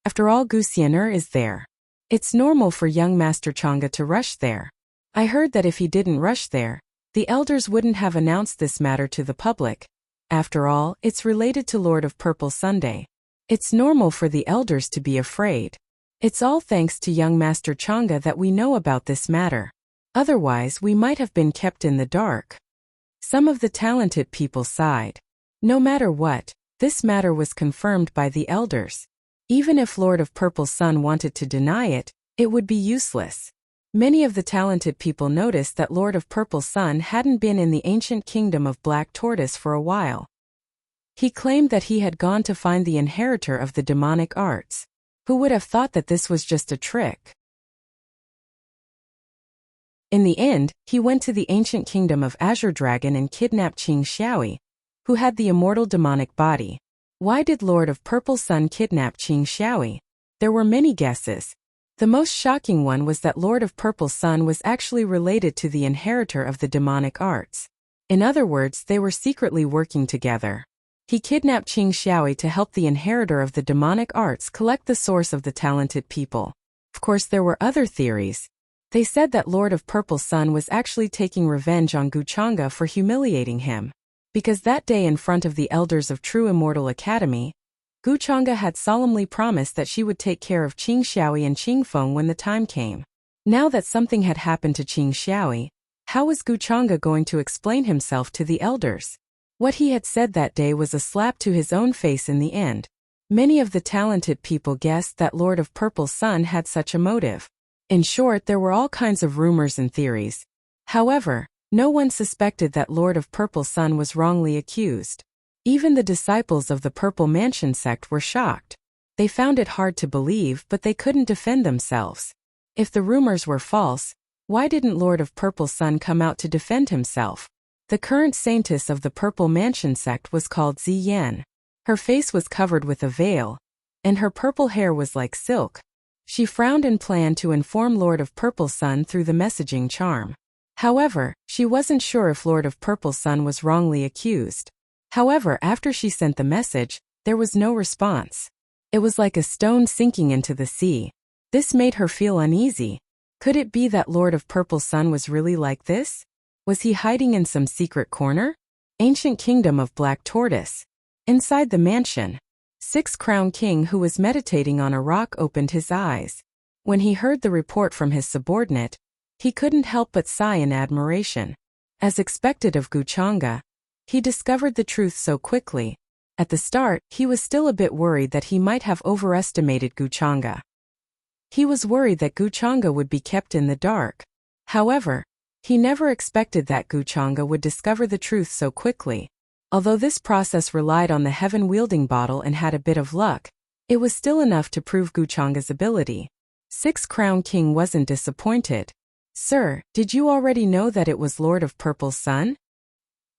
After all, Gu Xian'er is there. It's normal for young Master Chang'e to rush there. I heard that if he didn't rush there, the elders wouldn't have announced this matter to the public. After all, it's related to Lord of Purple Sunday. It's normal for the elders to be afraid. It's all thanks to young Master Chang'e that we know about this matter. Otherwise, we might have been kept in the dark. Some of the talented people sighed. No matter what, this matter was confirmed by the elders. Even if Lord of Purple Sun wanted to deny it, it would be useless. Many of the talented people noticed that Lord of Purple Sun hadn't been in the ancient kingdom of Black Tortoise for a while. He claimed that he had gone to find the inheritor of the demonic arts. Who would have thought that this was just a trick? In the end, he went to the ancient kingdom of Azure Dragon and kidnapped Qing Xiaoyi, who had the immortal demonic body. Why did Lord of Purple Sun kidnap Qing Xiaoyi? There were many guesses. The most shocking one was that Lord of Purple Sun was actually related to the inheritor of the demonic arts. In other words, they were secretly working together. He kidnapped Qing Xiaoyi to help the inheritor of the demonic arts collect the source of the talented people. Of course, there were other theories. They said that Lord of Purple Sun was actually taking revenge on Guchanga for humiliating him. Because that day in front of the elders of True Immortal Academy, Guchanga had solemnly promised that she would take care of Qing Xiaoyi and Qing Feng when the time came. Now that something had happened to Qing Xiaoyi, how was Guchanga going to explain himself to the elders? What he had said that day was a slap to his own face in the end. Many of the talented people guessed that Lord of Purple Sun had such a motive. In short, there were all kinds of rumors and theories. However, No one suspected that Lord of Purple Sun was wrongly accused. Even the disciples of the Purple Mansion sect were shocked. They found it hard to believe, but they couldn't defend themselves. If the rumors were false, why didn't Lord of Purple Sun come out to defend himself? The current saintess of the Purple Mansion sect was called Ziyan. Her face was covered with a veil, and her purple hair was like silk. She frowned and planned to inform Lord of Purple Sun through the messaging charm. However, she wasn't sure if Lord of Purple Sun was wrongly accused. However, after she sent the message, there was no response. It was like a stone sinking into the sea. This made her feel uneasy. Could it be that Lord of Purple Sun was really like this? Was he hiding in some secret corner? Ancient Kingdom of Black Tortoise. Inside the mansion, Six-Crown King, who was meditating on a rock, opened his eyes. When he heard the report from his subordinate, he couldn't help but sigh in admiration. As expected of Guchanga, he discovered the truth so quickly. At the start, he was still a bit worried that he might have overestimated Guchanga. He was worried that Guchanga would be kept in the dark. However, he never expected that Guchanga would discover the truth so quickly. Although this process relied on the heaven-wielding bottle and had a bit of luck, it was still enough to prove Guchanga's ability. Six-Crown King wasn't disappointed. "Sir, did you already know that it was Lord of Purple Sun?"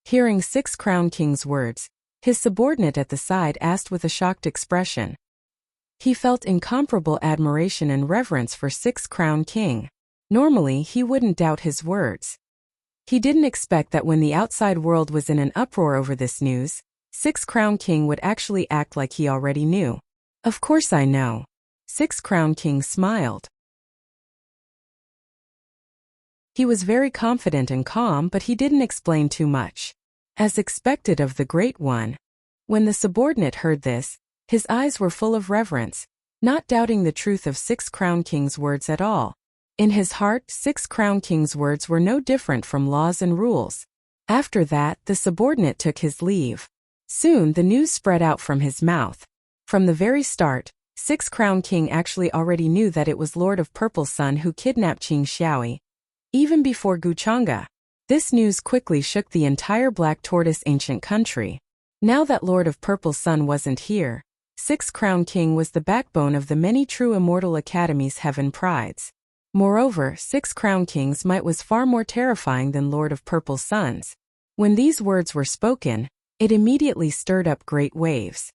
Hearing Six-Crown King's words, his subordinate at the side asked with a shocked expression. He felt incomparable admiration and reverence for Six-Crown King. Normally, he wouldn't doubt his words. He didn't expect that when the outside world was in an uproar over this news, Six-Crown King would actually act like he already knew. "Of course I know." Six-Crown King smiled. He was very confident and calm, but he didn't explain too much. As expected of the Great One. When the subordinate heard this, his eyes were full of reverence, not doubting the truth of Six-Crown King's words at all. In his heart, Six-Crown King's words were no different from laws and rules. After that, the subordinate took his leave. Soon the news spread out from his mouth. From the very start, Six-Crown King actually already knew that it was Lord of Purple Sun who kidnapped Qing Xiaoi. Even before Guchanga. This news quickly shook the entire Black Tortoise ancient country. Now that Lord of Purple Sun wasn't here, Six-Crown King was the backbone of the many true Immortal Academy's heaven prides. Moreover, Six-Crown King's might was far more terrifying than Lord of Purple Sun's. When these words were spoken, it immediately stirred up great waves.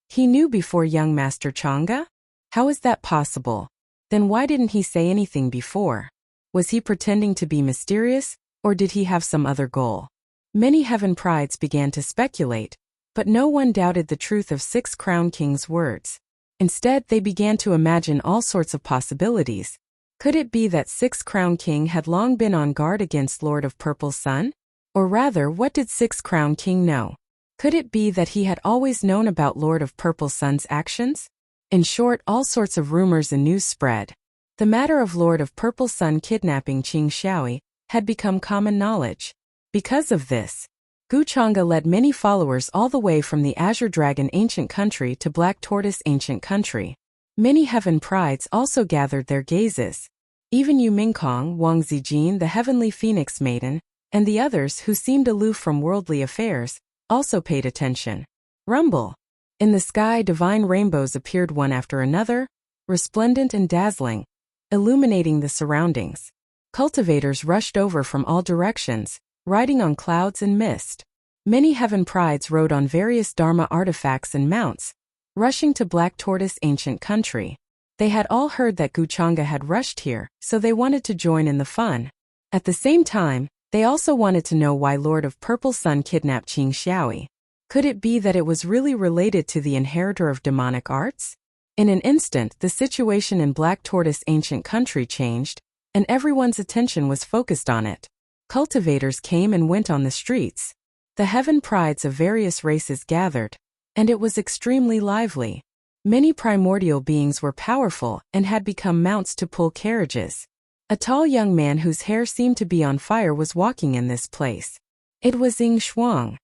He knew before young Master Chang'e? How is that possible? Then why didn't he say anything before? Was he pretending to be mysterious, or did he have some other goal? Many heaven prides began to speculate, but no one doubted the truth of Six-Crown King's words. Instead, they began to imagine all sorts of possibilities. Could it be that Six-Crown King had long been on guard against Lord of Purple Sun? Or rather, what did Six-Crown King know? Could it be that he had always known about Lord of Purple Sun's actions? In short, all sorts of rumors and news spread. The matter of Lord of Purple Sun kidnapping Qing Xiaoi had become common knowledge. Because of this, Guchanga led many followers all the way from the Azure Dragon ancient country to Black Tortoise ancient country. Many heaven prides also gathered their gazes. Even Yu Mingkong, Wang Zijin, the heavenly phoenix maiden, and the others who seemed aloof from worldly affairs, also paid attention. Rumble. In the sky, divine rainbows appeared one after another, resplendent and dazzling, illuminating the surroundings. Cultivators rushed over from all directions, riding on clouds and mist. Many heaven prides rode on various Dharma artifacts and mounts, rushing to Black Tortoise ancient country. They had all heard that Guchanga had rushed here, so they wanted to join in the fun. At the same time, they also wanted to know why Lord of Purple Sun kidnapped Qing Xiaoi. Could it be that it was really related to the inheritor of demonic arts? In an instant, the situation in Black Tortoise ancient country changed, and everyone's attention was focused on it. Cultivators came and went on the streets. The heaven prides of various races gathered, and it was extremely lively. Many primordial beings were powerful and had become mounts to pull carriages. A tall young man whose hair seemed to be on fire was walking in this place. It was Ying Shuang.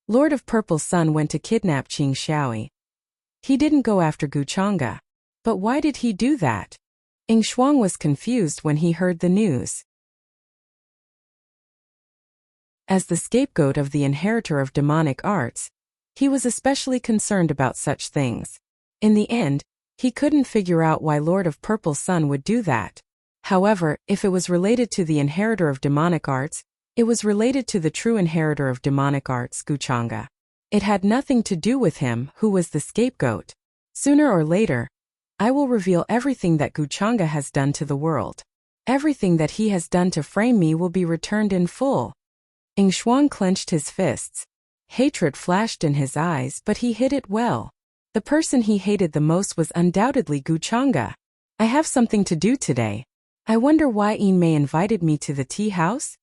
Lord of Purple Sun went to kidnap Qing Xiaoi. He didn't go after Guchanga. But why did he do that? Ying Shuang was confused when he heard the news. As the scapegoat of the inheritor of demonic arts, he was especially concerned about such things. In the end, he couldn't figure out why Lord of Purple Sun would do that. However, if it was related to the inheritor of demonic arts, it was related to the true inheritor of demonic arts, Guchanga. It had nothing to do with him, who was the scapegoat. Sooner or later, I will reveal everything that Guchanga has done to the world. Everything that he has done to frame me will be returned in full. Ing Shuang clenched his fists. Hatred flashed in his eyes, but he hid it well. The person he hated the most was undoubtedly Guchanga. I have something to do today. I wonder why Yin Mei invited me to the tea house?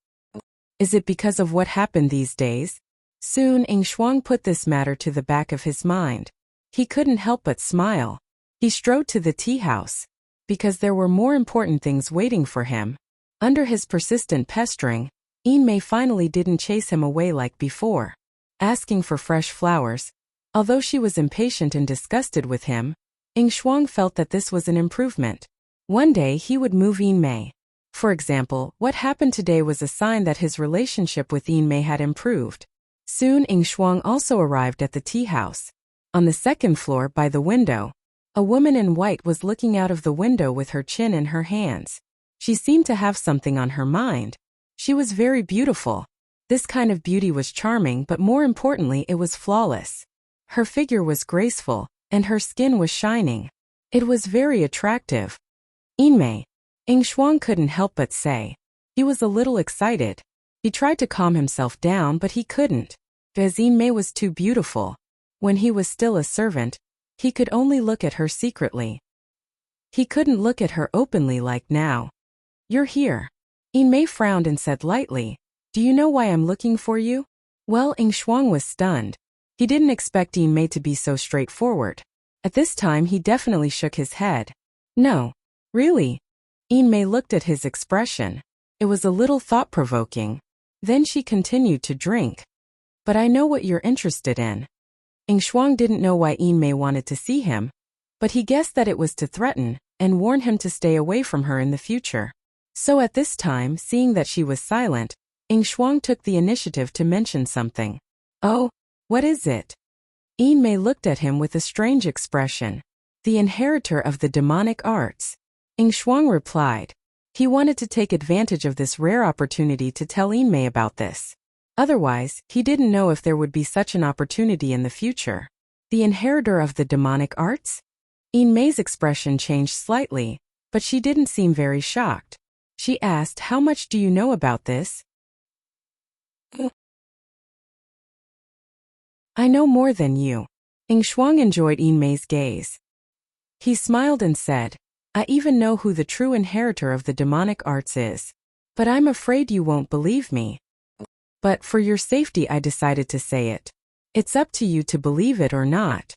Is it because of what happened these days? Soon Ing Shuang put this matter to the back of his mind. He couldn't help but smile. He strode to the tea house, because there were more important things waiting for him. Under his persistent pestering, Yin Mei finally didn't chase him away like before, asking for fresh flowers. Although she was impatient and disgusted with him, Ing Shuang felt that this was an improvement. One day he would move Yin Mei. For example, what happened today was a sign that his relationship with Yin Mei had improved. Soon Ing Shuang also arrived at the tea house. On the second floor, by the window, a woman in white was looking out of the window with her chin in her hands. She seemed to have something on her mind. She was very beautiful. This kind of beauty was charming, but more importantly, it was flawless. Her figure was graceful, and her skin was shining. It was very attractive. Yin Mei. Ing Shuang couldn't help but say. He was a little excited. He tried to calm himself down, but he couldn't. Because Yin Mei was too beautiful. When he was still a servant, he could only look at her secretly. He couldn't look at her openly like now. You're here. Yin Mei frowned and said lightly, do you know why I'm looking for you? Well, Ing Shuang was stunned. He didn't expect Yin Mei to be so straightforward. At this time he definitely shook his head. No. Really? Yin Mei looked at his expression. It was a little thought-provoking. Then she continued to drink. But I know what you're interested in. Ing Shuang didn't know why Yin Mei wanted to see him, but he guessed that it was to threaten and warn him to stay away from her in the future. So at this time, seeing that she was silent, Ing Shuang took the initiative to mention something. Oh, what is it? Yin Mei looked at him with a strange expression. The inheritor of the demonic arts. Ing Shuang replied. He wanted to take advantage of this rare opportunity to tell Yin Mei about this. Otherwise, he didn't know if there would be such an opportunity in the future. The inheritor of the demonic arts? Yin Mei's expression changed slightly, but she didn't seem very shocked. She asked, how much do you know about this? I know more than you. Ing Shuang enjoyed Yin Mei's gaze. He smiled and said, I even know who the true inheritor of the demonic arts is. But I'm afraid you won't believe me. But for your safety I decided to say it. It's up to you to believe it or not.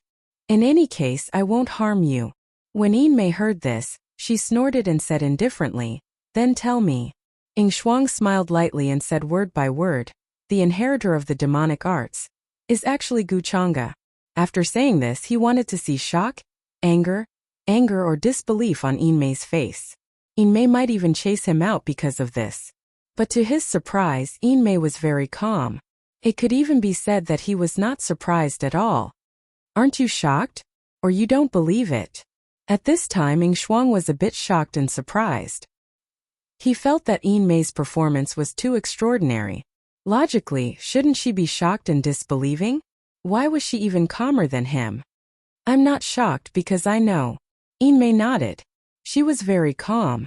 In any case, I won't harm you. When Yin Mei heard this, she snorted and said indifferently, then tell me. Ing Shuang smiled lightly and said word by word, the inheritor of the demonic arts is actually Guchanga. After saying this, he wanted to see shock, anger or disbelief on Yin Mei's face. Yin Mei might even chase him out because of this. But to his surprise, Yin Mei was very calm. It could even be said that he was not surprised at all. Aren't you shocked? Or you don't believe it? At this time, Ing Shuang was a bit shocked and surprised. He felt that Yin Mei's performance was too extraordinary. Logically, shouldn't she be shocked and disbelieving? Why was she even calmer than him? I'm not shocked because I know. Yin Mei nodded. She was very calm.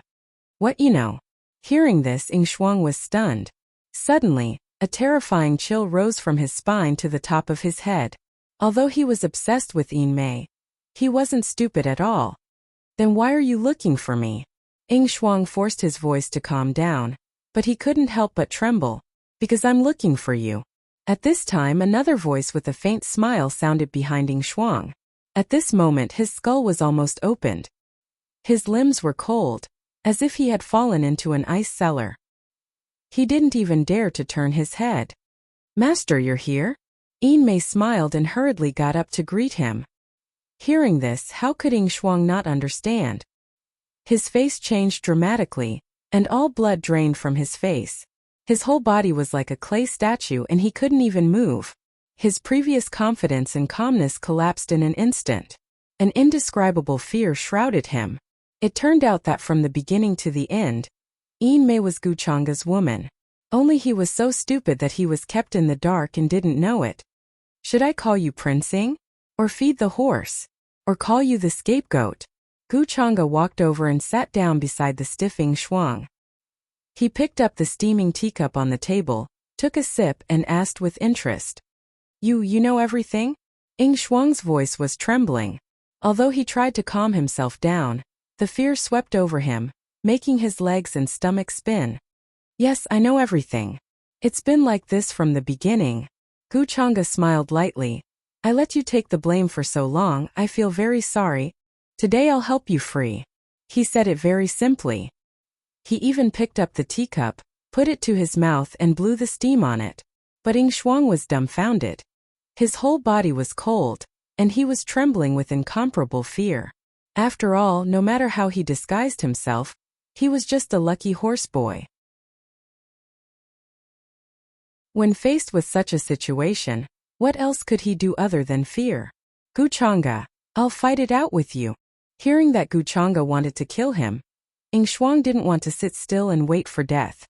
What you know? Hearing this, Ing Shuang was stunned. Suddenly, a terrifying chill rose from his spine to the top of his head. Although he was obsessed with Yin Mei, he wasn't stupid at all. Then why are you looking for me? Ing Shuang forced his voice to calm down, but he couldn't help but tremble. Because I'm looking for you. At this time, another voice with a faint smile sounded behind Ing Shuang. At this moment, his skull was almost opened. His limbs were cold, as if he had fallen into an ice cellar. He didn't even dare to turn his head. Master, you're here? Yin Mei smiled and hurriedly got up to greet him. Hearing this, how could Ing Shuang not understand? His face changed dramatically, and all blood drained from his face. His whole body was like a clay statue and he couldn't even move. His previous confidence and calmness collapsed in an instant. An indescribable fear shrouded him. It turned out that from the beginning to the end, Yin-mei was Guchanga's woman. Only he was so stupid that he was kept in the dark and didn't know it. Should I call you Princing? Or feed the horse? Or call you the scapegoat? Guchanga walked over and sat down beside the stiff Ing Shuang. He picked up the steaming teacup on the table, took a sip and asked with interest. You know everything? Ing Shuang's voice was trembling. Although he tried to calm himself down, the fear swept over him, making his legs and stomach spin. Yes, I know everything. It's been like this from the beginning. Guchanga smiled lightly. I let you take the blame for so long, I feel very sorry. Today I'll help you free. He said it very simply. He even picked up the teacup, put it to his mouth and blew the steam on it. But Ing Shuang was dumbfounded. His whole body was cold, and he was trembling with incomparable fear. After all, no matter how he disguised himself, he was just a lucky horseboy. When faced with such a situation, what else could he do other than fear? Guchanga, I'll fight it out with you. Hearing that Guchanga wanted to kill him, Ing Shuang didn't want to sit still and wait for death.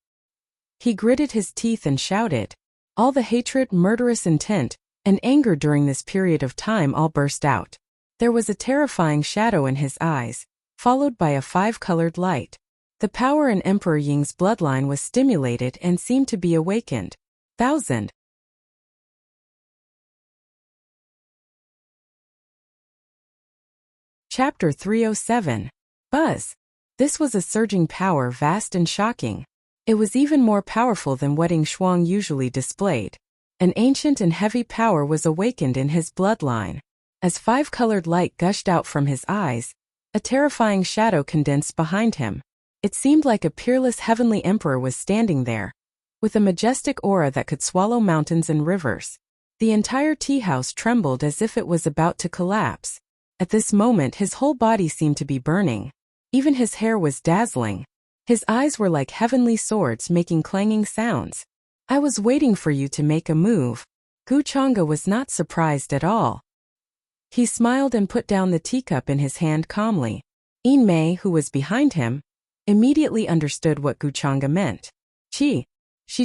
He gritted his teeth and shouted. All the hatred, murderous intent, and anger during this period of time all burst out. There was a terrifying shadow in his eyes, followed by a five-colored light. The power in Emperor Ying's bloodline was stimulated and seemed to be awakened. Chapter 307. Buzz. This was a surging power vast and shocking. It was even more powerful than what Ing Shuang usually displayed. An ancient and heavy power was awakened in his bloodline. As five-colored light gushed out from his eyes, a terrifying shadow condensed behind him. It seemed like a peerless heavenly emperor was standing there, with a majestic aura that could swallow mountains and rivers. The entire tea house trembled as if it was about to collapse. At this moment his whole body seemed to be burning. Even his hair was dazzling. His eyes were like heavenly swords making clanging sounds. I was waiting for you to make a move. Guchanga was not surprised at all. He smiled and put down the teacup in his hand calmly. Yin-mei, who was behind him, immediately understood what Guchanga meant. She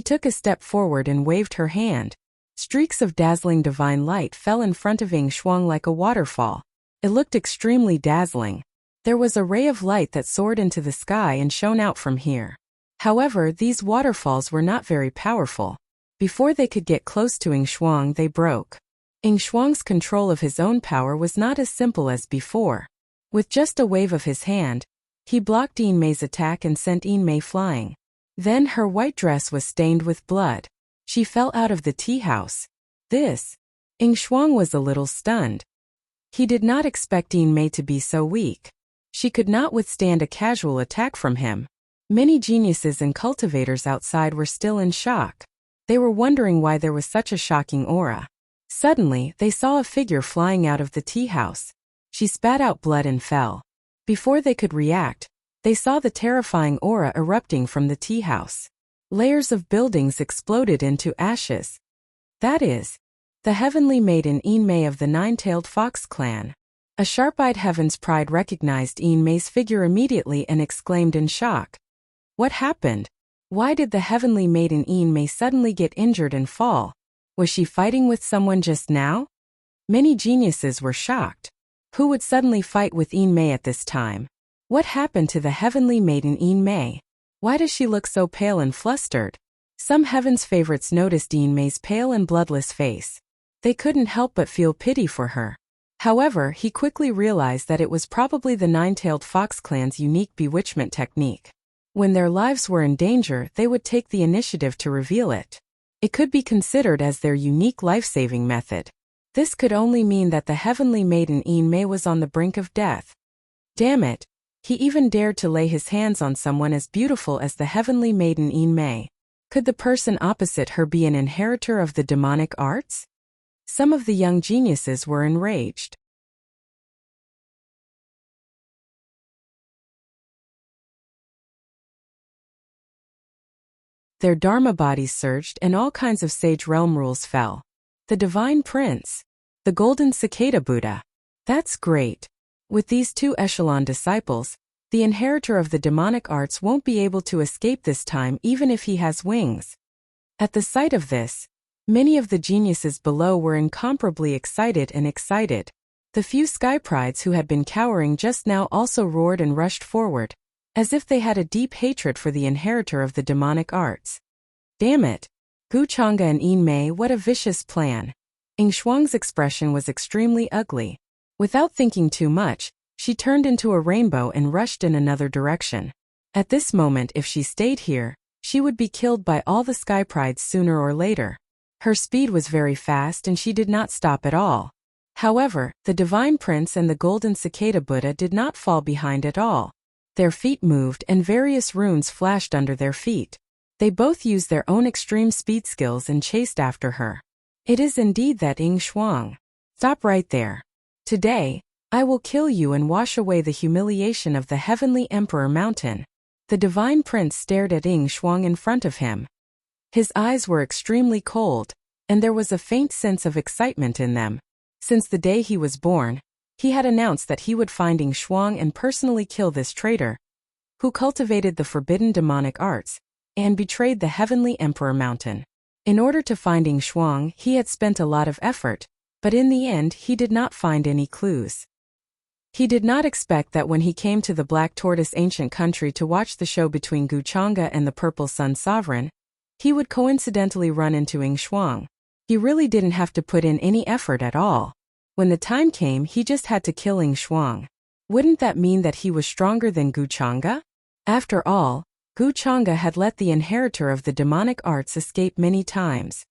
took a step forward and waved her hand. Streaks of dazzling divine light fell in front of Ing Shuang like a waterfall. It looked extremely dazzling. There was a ray of light that soared into the sky and shone out from here. However, these waterfalls were not very powerful. Before they could get close to Ing Shuang, they broke. Ing Shuang's control of his own power was not as simple as before. With just a wave of his hand, he blocked Yin-mei's attack and sent Yin-mei flying. Then her white dress was stained with blood. She fell out of the tea house. Ing Shuang was a little stunned. He did not expect Yin-mei to be so weak. She could not withstand a casual attack from him. Many geniuses and cultivators outside were still in shock. They were wondering why there was such a shocking aura. Suddenly, they saw a figure flying out of the tea house. She spat out blood and fell. Before they could react, they saw the terrifying aura erupting from the tea house. Layers of buildings exploded into ashes. That is, the heavenly maiden Yin-mei of the nine-tailed fox clan. A sharp-eyed Heaven's Pride recognized Yin-mei's figure immediately and exclaimed in shock. What happened? Why did the heavenly maiden Yin-mei suddenly get injured and fall? Was she fighting with someone just now? Many geniuses were shocked. Who would suddenly fight with Yin-mei at this time? What happened to the heavenly maiden Yin-mei? Why does she look so pale and flustered? Some Heaven's favorites noticed Yin-mei's pale and bloodless face. They couldn't help but feel pity for her. However, he quickly realized that it was probably the nine-tailed fox clan's unique bewitchment technique. When their lives were in danger, they would take the initiative to reveal it. It could be considered as their unique life-saving method. This could only mean that the heavenly maiden Yin-mei was on the brink of death. Damn it! He even dared to lay his hands on someone as beautiful as the heavenly maiden Yin-mei. Could the person opposite her be an inheritor of the demonic arts? Some of the young geniuses were enraged. Their dharma bodies surged and all kinds of sage realm rules fell. The Divine Prince. The Golden Cicada Buddha. That's great. With these two echelon disciples, the inheritor of the demonic arts won't be able to escape this time even if he has wings. At the sight of this, many of the geniuses below were incomparably excited. The few sky prides who had been cowering just now also roared and rushed forward, as if they had a deep hatred for the inheritor of the demonic arts. Damn it! Guchanga and Yin Mei, what a vicious plan. Ying Shuang's expression was extremely ugly. Without thinking too much, she turned into a rainbow and rushed in another direction. At this moment, if she stayed here, she would be killed by all the sky prides sooner or later. Her speed was very fast and she did not stop at all. However, the Divine Prince and the Golden Cicada Buddha did not fall behind at all. Their feet moved and various runes flashed under their feet. They both used their own extreme speed skills and chased after her. It is indeed that Ying Shuang. Stop right there. Today, I will kill you and wash away the humiliation of the Heavenly Emperor Mountain. The Divine Prince stared at Ying Shuang in front of him. His eyes were extremely cold, and there was a faint sense of excitement in them. Since the day he was born, he had announced that he would find Ying Shuang and personally kill this traitor, who cultivated the forbidden demonic arts, and betrayed the Heavenly Emperor Mountain. In order to find Ying Shuang, he had spent a lot of effort, but in the end he did not find any clues. He did not expect that when he came to the Black Tortoise ancient country to watch the show between Guchanga and the Purple Sun Sovereign, he would coincidentally run into Ying Shuang. He really didn't have to put in any effort at all. When the time came, he just had to kill Ying Shuang. Wouldn't that mean that he was stronger than Guchanga? After all, Guchanga had let the inheritor of the demonic arts escape many times.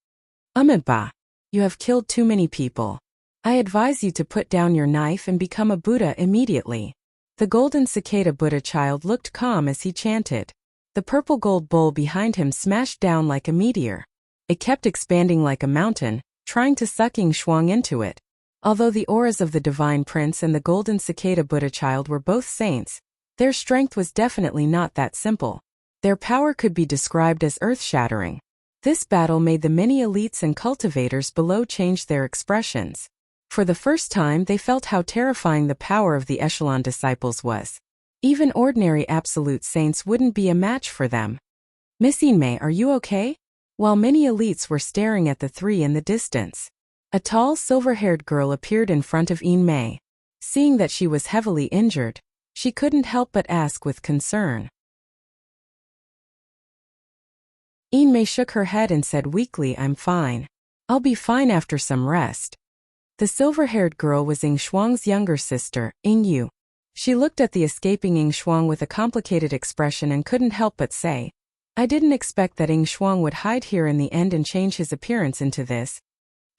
Amitabha, you have killed too many people. I advise you to put down your knife and become a Buddha immediately. The Golden Cicada Buddha child looked calm as he chanted. The purple gold bowl behind him smashed down like a meteor. It kept expanding like a mountain, trying to suck Ying Shuang into it. Although the auras of the Divine Prince and the Golden Cicada Buddha child were both saints, their strength was definitely not that simple. Their power could be described as earth-shattering. This battle made the many elites and cultivators below change their expressions. For the first time, they felt how terrifying the power of the echelon disciples was. Even ordinary absolute saints wouldn't be a match for them. Miss Yin Mei, are you okay? While many elites were staring at the three in the distance, a tall, silver-haired girl appeared in front of Yin Mei. Seeing that she was heavily injured, she couldn't help but ask with concern. Yin Mei shook her head and said weakly, I'm fine. I'll be fine after some rest. The silver-haired girl was Ying Shuang's younger sister, Ying Yu. She looked at the escaping Ying Shuang with a complicated expression and couldn't help but say, I didn't expect that Ying Shuang would hide here in the end and change his appearance into this.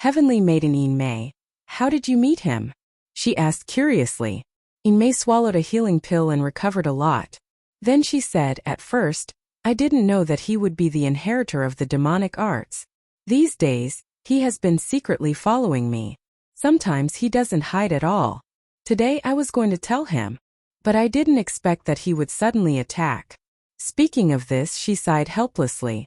Heavenly Maiden Yin Mei, how did you meet him? She asked curiously. Yin Mei swallowed a healing pill and recovered a lot. Then she said, at first, I didn't know that he would be the inheritor of the demonic arts. These days, he has been secretly following me. Sometimes he doesn't hide at all. Today I was going to tell him, but I didn't expect that he would suddenly attack. Speaking of this, she sighed helplessly.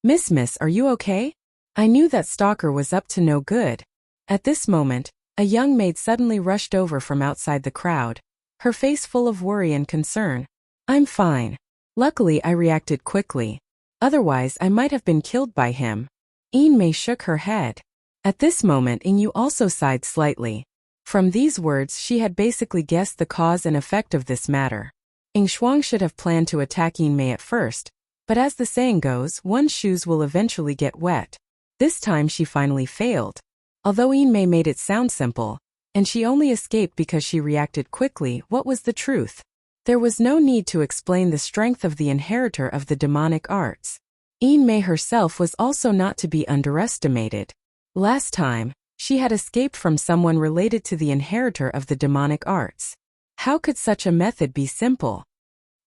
Miss, are you okay? I knew that stalker was up to no good. At this moment, a young maid suddenly rushed over from outside the crowd, her face full of worry and concern. I'm fine. Luckily I reacted quickly. Otherwise I might have been killed by him. Yin Mei shook her head. At this moment Ying Yu also sighed slightly. From these words she had basically guessed the cause and effect of this matter. Ying Shuang should have planned to attack Yin Mei at first, but as the saying goes, one's shoes will eventually get wet. This time she finally failed. Although Yin Mei made it sound simple, and she only escaped because she reacted quickly, what was the truth? There was no need to explain the strength of the inheritor of the demonic arts. Yin Mei herself was also not to be underestimated. Last time, she had escaped from someone related to the inheritor of the demonic arts. How could such a method be simple?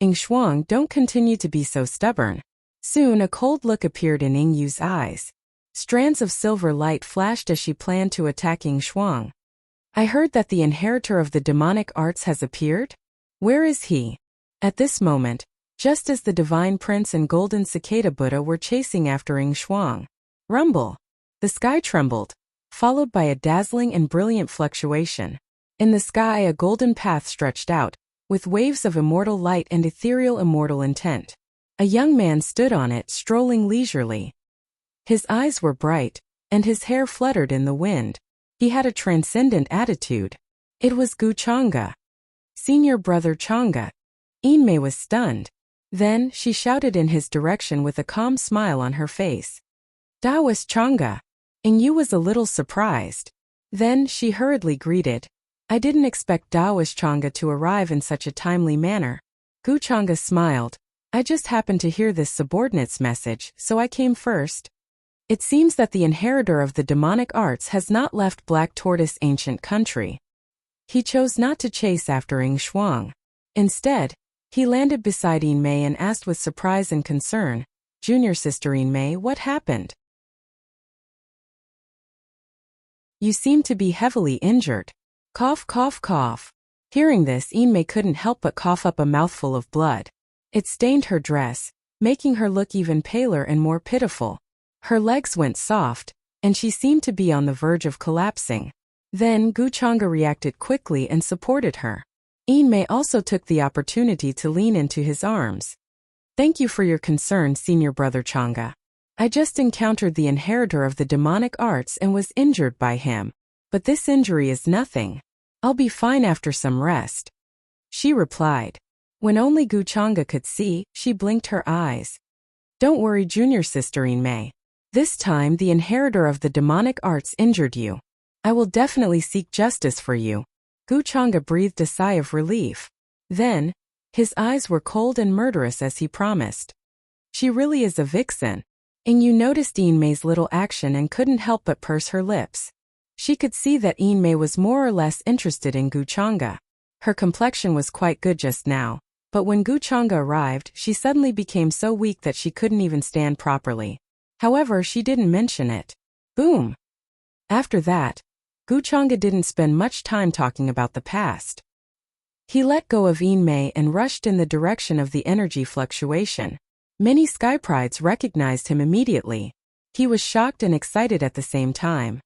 Ying Shuang, don't continue to be so stubborn. Soon a cold look appeared in Ying Yu's eyes. Strands of silver light flashed as she planned to attack Ying Shuang. I heard that the inheritor of the demonic arts has appeared? Where is he? At this moment, just as the Divine Prince and Golden Cicada Buddha were chasing after Ing Shuang. Rumble! The sky trembled, followed by a dazzling and brilliant fluctuation. In the sky a golden path stretched out, with waves of immortal light and ethereal immortal intent. A young man stood on it, strolling leisurely. His eyes were bright, and his hair fluttered in the wind. He had a transcendent attitude. It was Gu Chang'e. Senior brother Chang'e. Yinmei was stunned. Then, she shouted in his direction with a calm smile on her face. Daoist Chang'e. Yu was a little surprised. Then, she hurriedly greeted. I didn't expect Daoist Chang'e to arrive in such a timely manner. Gu Chang'e smiled. I just happened to hear this subordinate's message, so I came first. It seems that the inheritor of the demonic arts has not left Black Tortoise ancient country. He chose not to chase after Ing Shuang. Instead, he landed beside Yinmei and asked with surprise and concern, Junior sister Yinmei, what happened? You seem to be heavily injured. Cough, cough, cough. Hearing this, Yinmei couldn't help but cough up a mouthful of blood. It stained her dress, making her look even paler and more pitiful. Her legs went soft, and she seemed to be on the verge of collapsing. Then Gu Chang'e reacted quickly and supported her. Yinmei also took the opportunity to lean into his arms. Thank you for your concern, senior brother Chang'e. I just encountered the inheritor of the demonic arts and was injured by him. But this injury is nothing. I'll be fine after some rest. She replied. When only Gu Chang'e could see, she blinked her eyes. Don't worry, junior sister Yinmei. This time the inheritor of the demonic arts injured you. I will definitely seek justice for you. Gu Chang'e breathed a sigh of relief. Then, his eyes were cold and murderous as he promised. She really is a vixen. Yu noticed Yinmei's little action and couldn't help but purse her lips. She could see that Yinmei was more or less interested in Gu Chang'e. Her complexion was quite good just now, but when Gu Chang'e arrived, she suddenly became so weak that she couldn't even stand properly. However, she didn't mention it. Boom! After that, Gu Chang'e didn't spend much time talking about the past. He let go of Yinmei and rushed in the direction of the energy fluctuation. Many sky prides recognized him immediately. He was shocked and excited at the same time.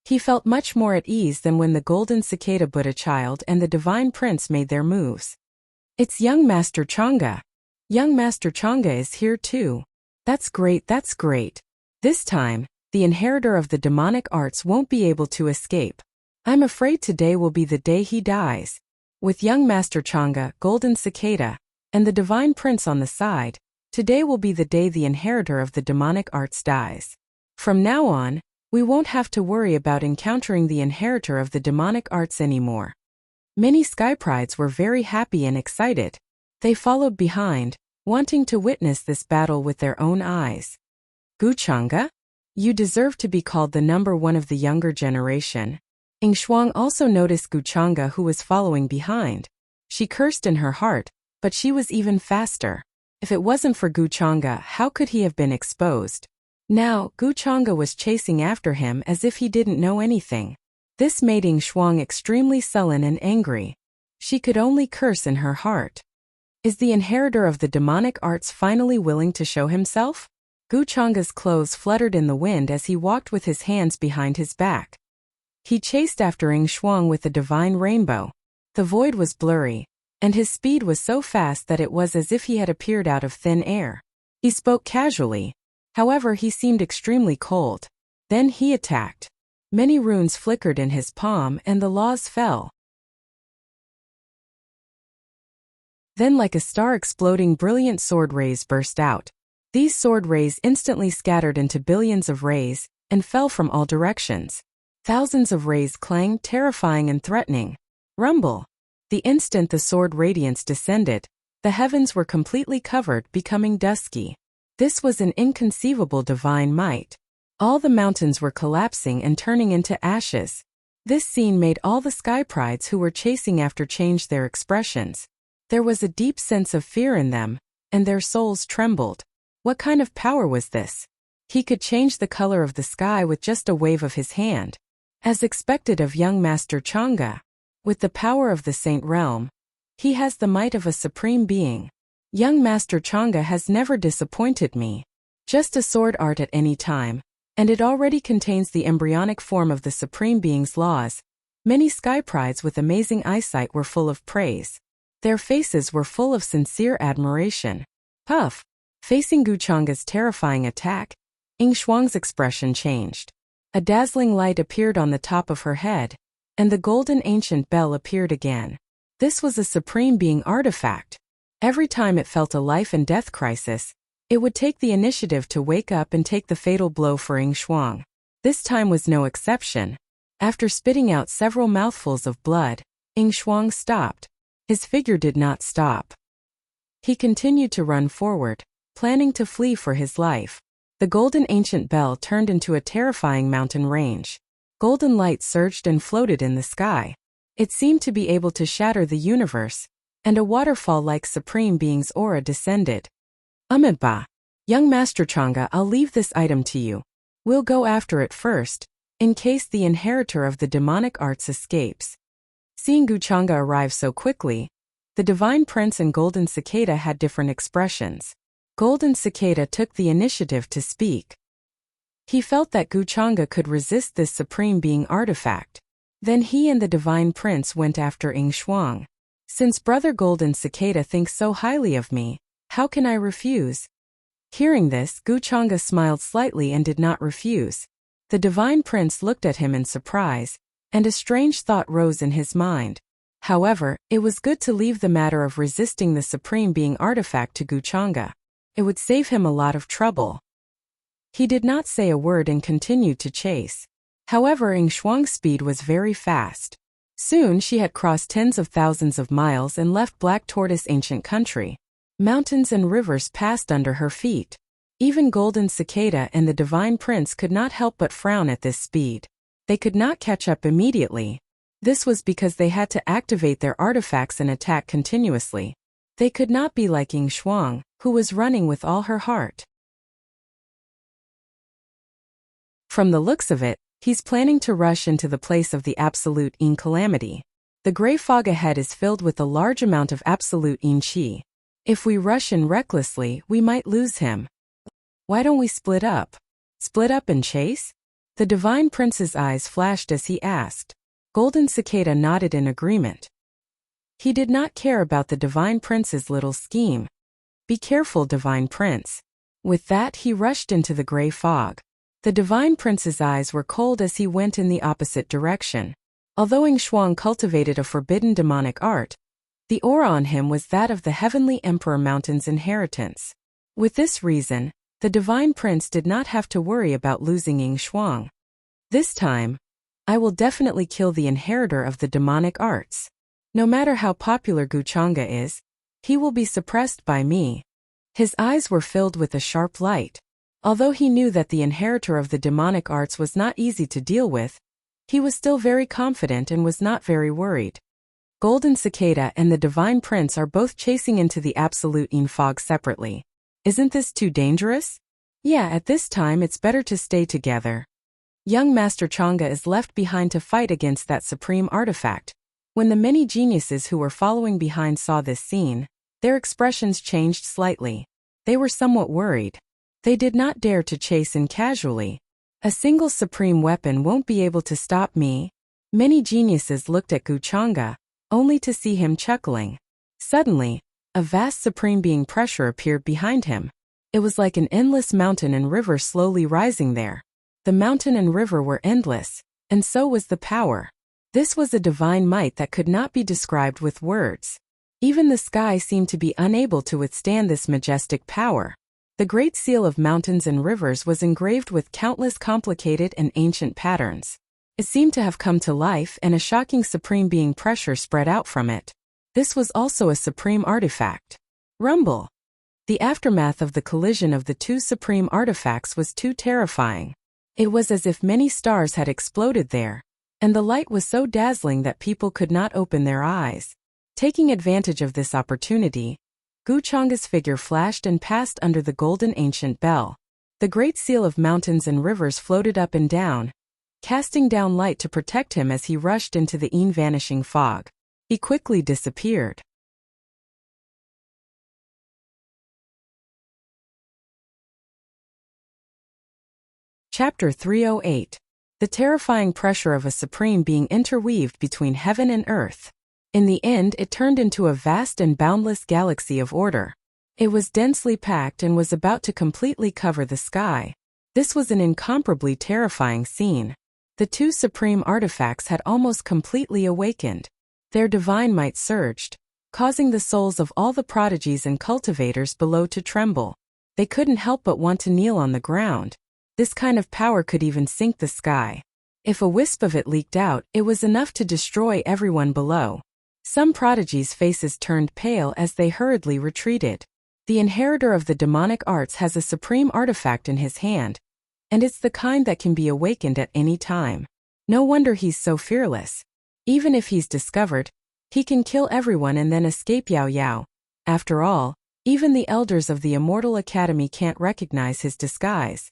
He felt much more at ease than when the Golden Cicada Buddha child and the Divine Prince made their moves. It's young Master Chang'e. Young Master Chang'e is here too. That's great, that's great. This time, the inheritor of the demonic arts won't be able to escape. I'm afraid today will be the day he dies. With young Master Chang'e, Golden Cicada, and the Divine Prince on the side, today will be the day the inheritor of the demonic arts dies. From now on, we won't have to worry about encountering the inheritor of the demonic arts anymore. Many sky prides were very happy and excited. They followed behind, wanting to witness this battle with their own eyes. Gu Chang'e? You deserve to be called the number one of the younger generation. Ing Shuang also noticed Gu Chang'e, who was following behind. She cursed in her heart, but she was even faster. If it wasn't for Gu Chang'e, how could he have been exposed? Now, Gu Chang'e was chasing after him as if he didn't know anything. This made Ing Shuang extremely sullen and angry. She could only curse in her heart. Is the inheritor of the demonic arts finally willing to show himself? Gu Chang'e's clothes fluttered in the wind as he walked with his hands behind his back. He chased after Ing Shuang with the divine rainbow. The void was blurry, and his speed was so fast that it was as if he had appeared out of thin air. He spoke casually. However, he seemed extremely cold. Then he attacked. Many runes flickered in his palm and the laws fell. Then like a star exploding, brilliant sword rays burst out. These sword rays instantly scattered into billions of rays and fell from all directions. Thousands of rays clanged, terrifying and threatening. Rumble! The instant the sword radiance descended, the heavens were completely covered, becoming dusky. This was an inconceivable divine might. All the mountains were collapsing and turning into ashes. This scene made all the sky prides who were chasing after change their expressions. There was a deep sense of fear in them, and their souls trembled. What kind of power was this? He could change the color of the sky with just a wave of his hand. As expected of young Master Chang'e. With the power of the Saint Realm, he has the might of a supreme being. Young Master Chang'e has never disappointed me. Just a sword art at any time, and it already contains the embryonic form of the Supreme Being's laws. Many sky prides with amazing eyesight were full of praise. Their faces were full of sincere admiration. Puff! Facing Gu Chang'e's terrifying attack, Ying Shuang's expression changed. A dazzling light appeared on the top of her head, and the golden ancient bell appeared again. This was a Supreme Being artifact. Every time it felt a life and death crisis, it would take the initiative to wake up and take the fatal blow for Ying Shuang. This time was no exception. After spitting out several mouthfuls of blood, Ying Shuang stopped. His figure did not stop. He continued to run forward, planning to flee for his life. The golden ancient bell turned into a terrifying mountain range. Golden light surged and floated in the sky. It seemed to be able to shatter the universe, and a waterfall-like Supreme Being's aura descended. Amitabha, young Master Chang'e, I'll leave this item to you. We'll go after it first, in case the inheritor of the demonic arts escapes. Seeing Gu Chang'e arrive so quickly, the Divine Prince and Golden Cicada had different expressions. Golden Cicada took the initiative to speak. He felt that Gu Chang'e could resist this Supreme Being artifact. Then he and the Divine Prince went after Ying Shuang. Since Brother Golden Cicada thinks so highly of me, how can I refuse? Hearing this, Gu Chang'e smiled slightly and did not refuse. The Divine Prince looked at him in surprise, and a strange thought rose in his mind. However, it was good to leave the matter of resisting the Supreme Being artifact to Gu Chang'e. It would save him a lot of trouble. He did not say a word and continued to chase. However, Ying Shuang's speed was very fast. Soon she had crossed tens of thousands of miles and left Black Tortoise ancient country. Mountains and rivers passed under her feet. Even Golden Cicada and the Divine Prince could not help but frown at this speed. They could not catch up immediately. This was because they had to activate their artifacts and attack continuously. They could not be like Ying Shuang, who was running with all her heart. From the looks of it, he's planning to rush into the place of the absolute Yin calamity. The gray fog ahead is filled with a large amount of absolute Yin qi. If we rush in recklessly, we might lose him. Why don't we split up? Split up and chase? The Divine Prince's eyes flashed as he asked. Golden Cicada nodded in agreement. He did not care about the Divine Prince's little scheme. Be careful, Divine Prince. With that, he rushed into the gray fog. The Divine Prince's eyes were cold as he went in the opposite direction. Although Ying Shuang cultivated a forbidden demonic art, the aura on him was that of the Heavenly Emperor Mountain's inheritance. With this reason, the Divine Prince did not have to worry about losing Ying Shuang. This time, I will definitely kill the inheritor of the demonic arts. No matter how popular Gu Chang'e is, he will be suppressed by me. His eyes were filled with a sharp light. Although he knew that the inheritor of the demonic arts was not easy to deal with, he was still very confident and was not very worried. Golden Cicada and the Divine Prince are both chasing into the absolute Yin fog separately. Isn't this too dangerous? Yeah, at this time it's better to stay together. Young Master Chang'e is left behind to fight against that supreme artifact. When the many geniuses who were following behind saw this scene, their expressions changed slightly. They were somewhat worried. They did not dare to chase in casually. A single supreme weapon won't be able to stop me. Many geniuses looked at Gu Chang'e, only to see him chuckling. Suddenly, a vast Supreme Being pressure appeared behind him. It was like an endless mountain and river slowly rising there. The mountain and river were endless, and so was the power. This was a divine might that could not be described with words. Even the sky seemed to be unable to withstand this majestic power. The Great Seal of mountains and rivers was engraved with countless complicated and ancient patterns. It seemed to have come to life, and a shocking Supreme Being pressure spread out from it. This was also a supreme artifact. Rumble. The aftermath of the collision of the two supreme artifacts was too terrifying. It was as if many stars had exploded there, and the light was so dazzling that people could not open their eyes. Taking advantage of this opportunity, Gu Chang'e's figure flashed and passed under the golden ancient bell. The Great Seal of mountains and rivers floated up and down, casting down light to protect him as he rushed into the vanishing fog. He quickly disappeared. Chapter 308. The terrifying pressure of a supreme being interweaved between heaven and earth. In the end, it turned into a vast and boundless galaxy of order. It was densely packed and was about to completely cover the sky. This was an incomparably terrifying scene. The two supreme artifacts had almost completely awakened. Their divine might surged, causing the souls of all the prodigies and cultivators below to tremble. They couldn't help but want to kneel on the ground. This kind of power could even sink the sky. If a wisp of it leaked out, it was enough to destroy everyone below. Some prodigies' faces turned pale as they hurriedly retreated. The inheritor of the demonic arts has a supreme artifact in his hand, and it's the kind that can be awakened at any time. No wonder he's so fearless. Even if he's discovered, he can kill everyone and then escape Yao Yao. After all, even the elders of the Immortal Academy can't recognize his disguise.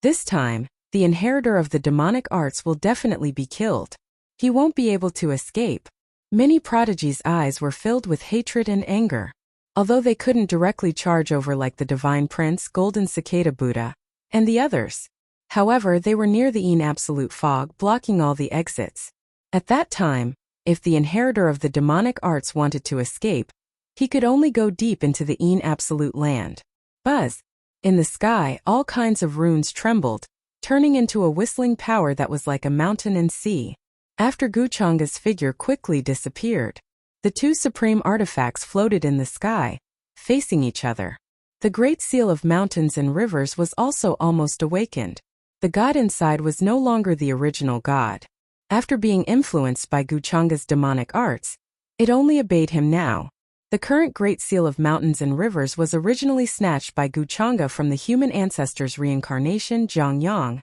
This time, the inheritor of the demonic arts will definitely be killed. He won't be able to escape. Many prodigies' eyes were filled with hatred and anger. Although they couldn't directly charge over like the Divine Prince, Golden Cicada Buddha, and the others. However, they were near the Een Absolute Fog, blocking all the exits. At that time, if the inheritor of the demonic arts wanted to escape, he could only go deep into the Een Absolute Land. Buzz! In the sky, all kinds of runes trembled, turning into a whistling power that was like a mountain and sea. After Guchanga's figure quickly disappeared, the two supreme artifacts floated in the sky, facing each other. The Great Seal of Mountains and Rivers was also almost awakened. The god inside was no longer the original god. After being influenced by Guchanga's demonic arts, it only obeyed him now. The current Great Seal of Mountains and Rivers was originally snatched by Guchanga from the human ancestor's reincarnation Zhang Yang,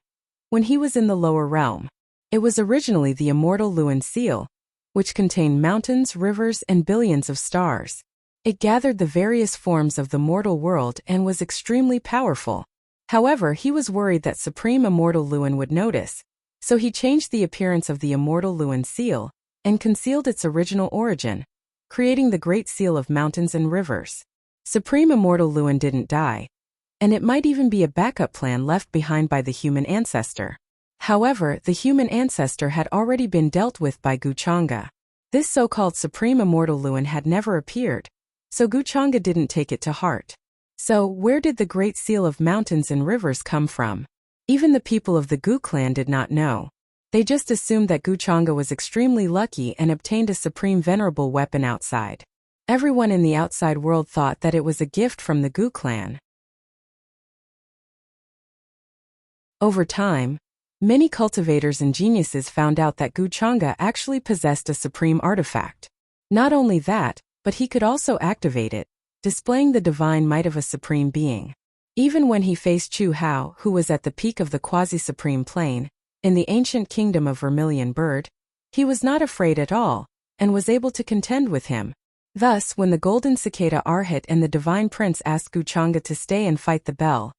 when he was in the lower realm. It was originally the immortal Luan Seal, which contained mountains, rivers, and billions of stars. It gathered the various forms of the mortal world and was extremely powerful. However, he was worried that Supreme Immortal Luan would notice, so he changed the appearance of the immortal Luan Seal and concealed its original origin, creating the Great Seal of Mountains and Rivers. Supreme Immortal Luan didn't die, and it might even be a backup plan left behind by the human ancestor. However, the human ancestor had already been dealt with by Guchanga. This so-called Supreme Immortal Luan had never appeared, so Guchanga didn't take it to heart. So, where did the Great Seal of Mountains and Rivers come from? Even the people of the Gu clan did not know. They just assumed that Guchanga was extremely lucky and obtained a supreme venerable weapon outside. Everyone in the outside world thought that it was a gift from the Gu clan. Over time, many cultivators and geniuses found out that Guchanga actually possessed a supreme artifact. Not only that, but he could also activate it, displaying the divine might of a supreme being. Even when he faced Chu Hao, who was at the peak of the quasi-supreme plane, in the ancient kingdom of Vermilion Bird, he was not afraid at all, and was able to contend with him. Thus, when the Golden Cicada Arhat and the Divine Prince asked Guchanga to stay and fight the bell,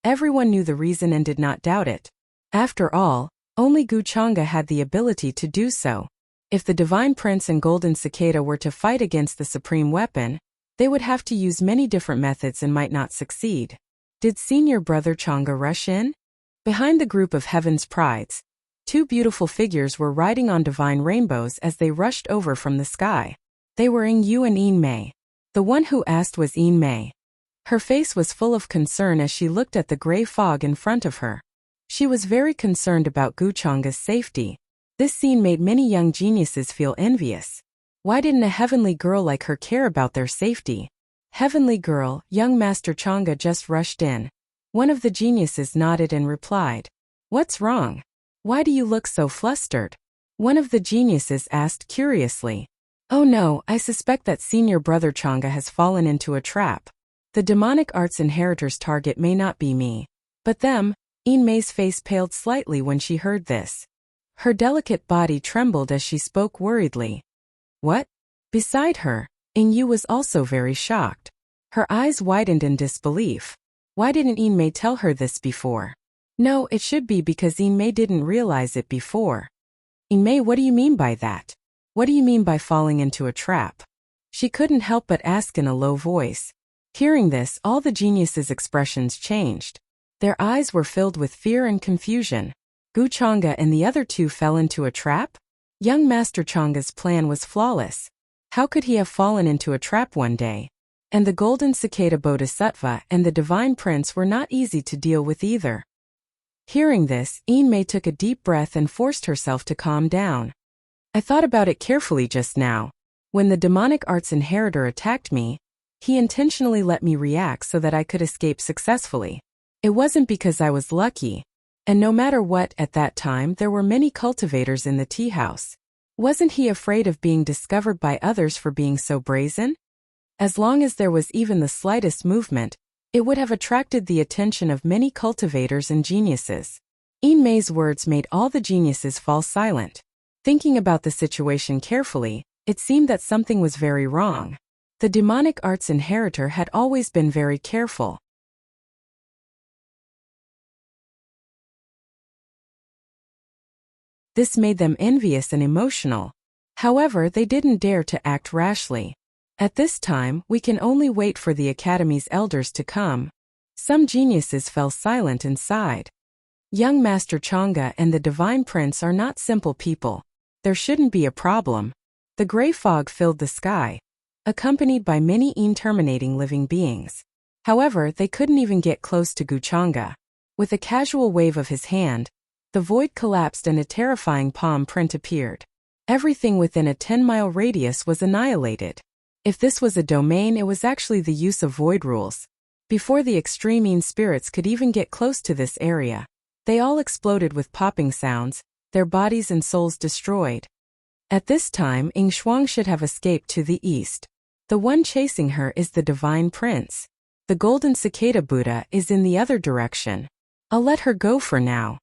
everyone knew the reason and did not doubt it. After all, only Guchanga had the ability to do so. If the Divine Prince and Golden Cicada were to fight against the supreme weapon, they would have to use many different methods and might not succeed. Did Senior Brother Changa rush in? Behind the group of Heaven's Prides, two beautiful figures were riding on divine rainbows as they rushed over from the sky. They were Ying Yu and Yin Mei. The one who asked was Yin Mei. Her face was full of concern as she looked at the gray fog in front of her. She was very concerned about Guchanga's safety. This scene made many young geniuses feel envious. Why didn't a heavenly girl like her care about their safety? Heavenly girl, young Master Changa just rushed in. One of the geniuses nodded and replied, "What's wrong? Why do you look so flustered?" One of the geniuses asked curiously. "Oh no, I suspect that Senior Brother Changa has fallen into a trap. The demonic arts inheritor's target may not be me, but them." Yin Mei's face paled slightly when she heard this. Her delicate body trembled as she spoke worriedly. "What?" Beside her, Ying Yu was also very shocked. Her eyes widened in disbelief. Why didn't Yin Mei tell her this before? No, it should be because Yin Mei didn't realize it before. Yin Mei, what do you mean by that? What do you mean by falling into a trap? She couldn't help but ask in a low voice. Hearing this, all the geniuses' expressions changed. Their eyes were filled with fear and confusion. Guchanga and the other two fell into a trap? Young Master Changa's plan was flawless. How could he have fallen into a trap one day? And the Golden Cicada Bodhisattva and the Divine Prince were not easy to deal with either. Hearing this, Inmei took a deep breath and forced herself to calm down. I thought about it carefully just now. When the demonic arts inheritor attacked me, he intentionally let me react so that I could escape successfully. It wasn't because I was lucky. And no matter what, at that time there were many cultivators in the tea house. Wasn't he afraid of being discovered by others for being so brazen? As long as there was even the slightest movement, it would have attracted the attention of many cultivators and geniuses. Inmei's words made all the geniuses fall silent. Thinking about the situation carefully, it seemed that something was very wrong. The demonic arts inheritor had always been very careful. This made them envious and emotional. However, they didn't dare to act rashly. At this time, we can only wait for the Academy's elders to come. Some geniuses fell silent and sighed. Young Master Changa and the Divine Prince are not simple people. There shouldn't be a problem. The gray fog filled the sky, accompanied by many terminating living beings. However, they couldn't even get close to Guchanga. With a casual wave of his hand, the void collapsed and a terrifying palm print appeared. Everything within a 10-mile radius was annihilated. If this was a domain, it was actually the use of void rules. Before the extreme spirits could even get close to this area, they all exploded with popping sounds, their bodies and souls destroyed. At this time, Ing Shuang should have escaped to the east. The one chasing her is the Divine Prince. The Golden Cicada Buddha is in the other direction. I'll let her go for now.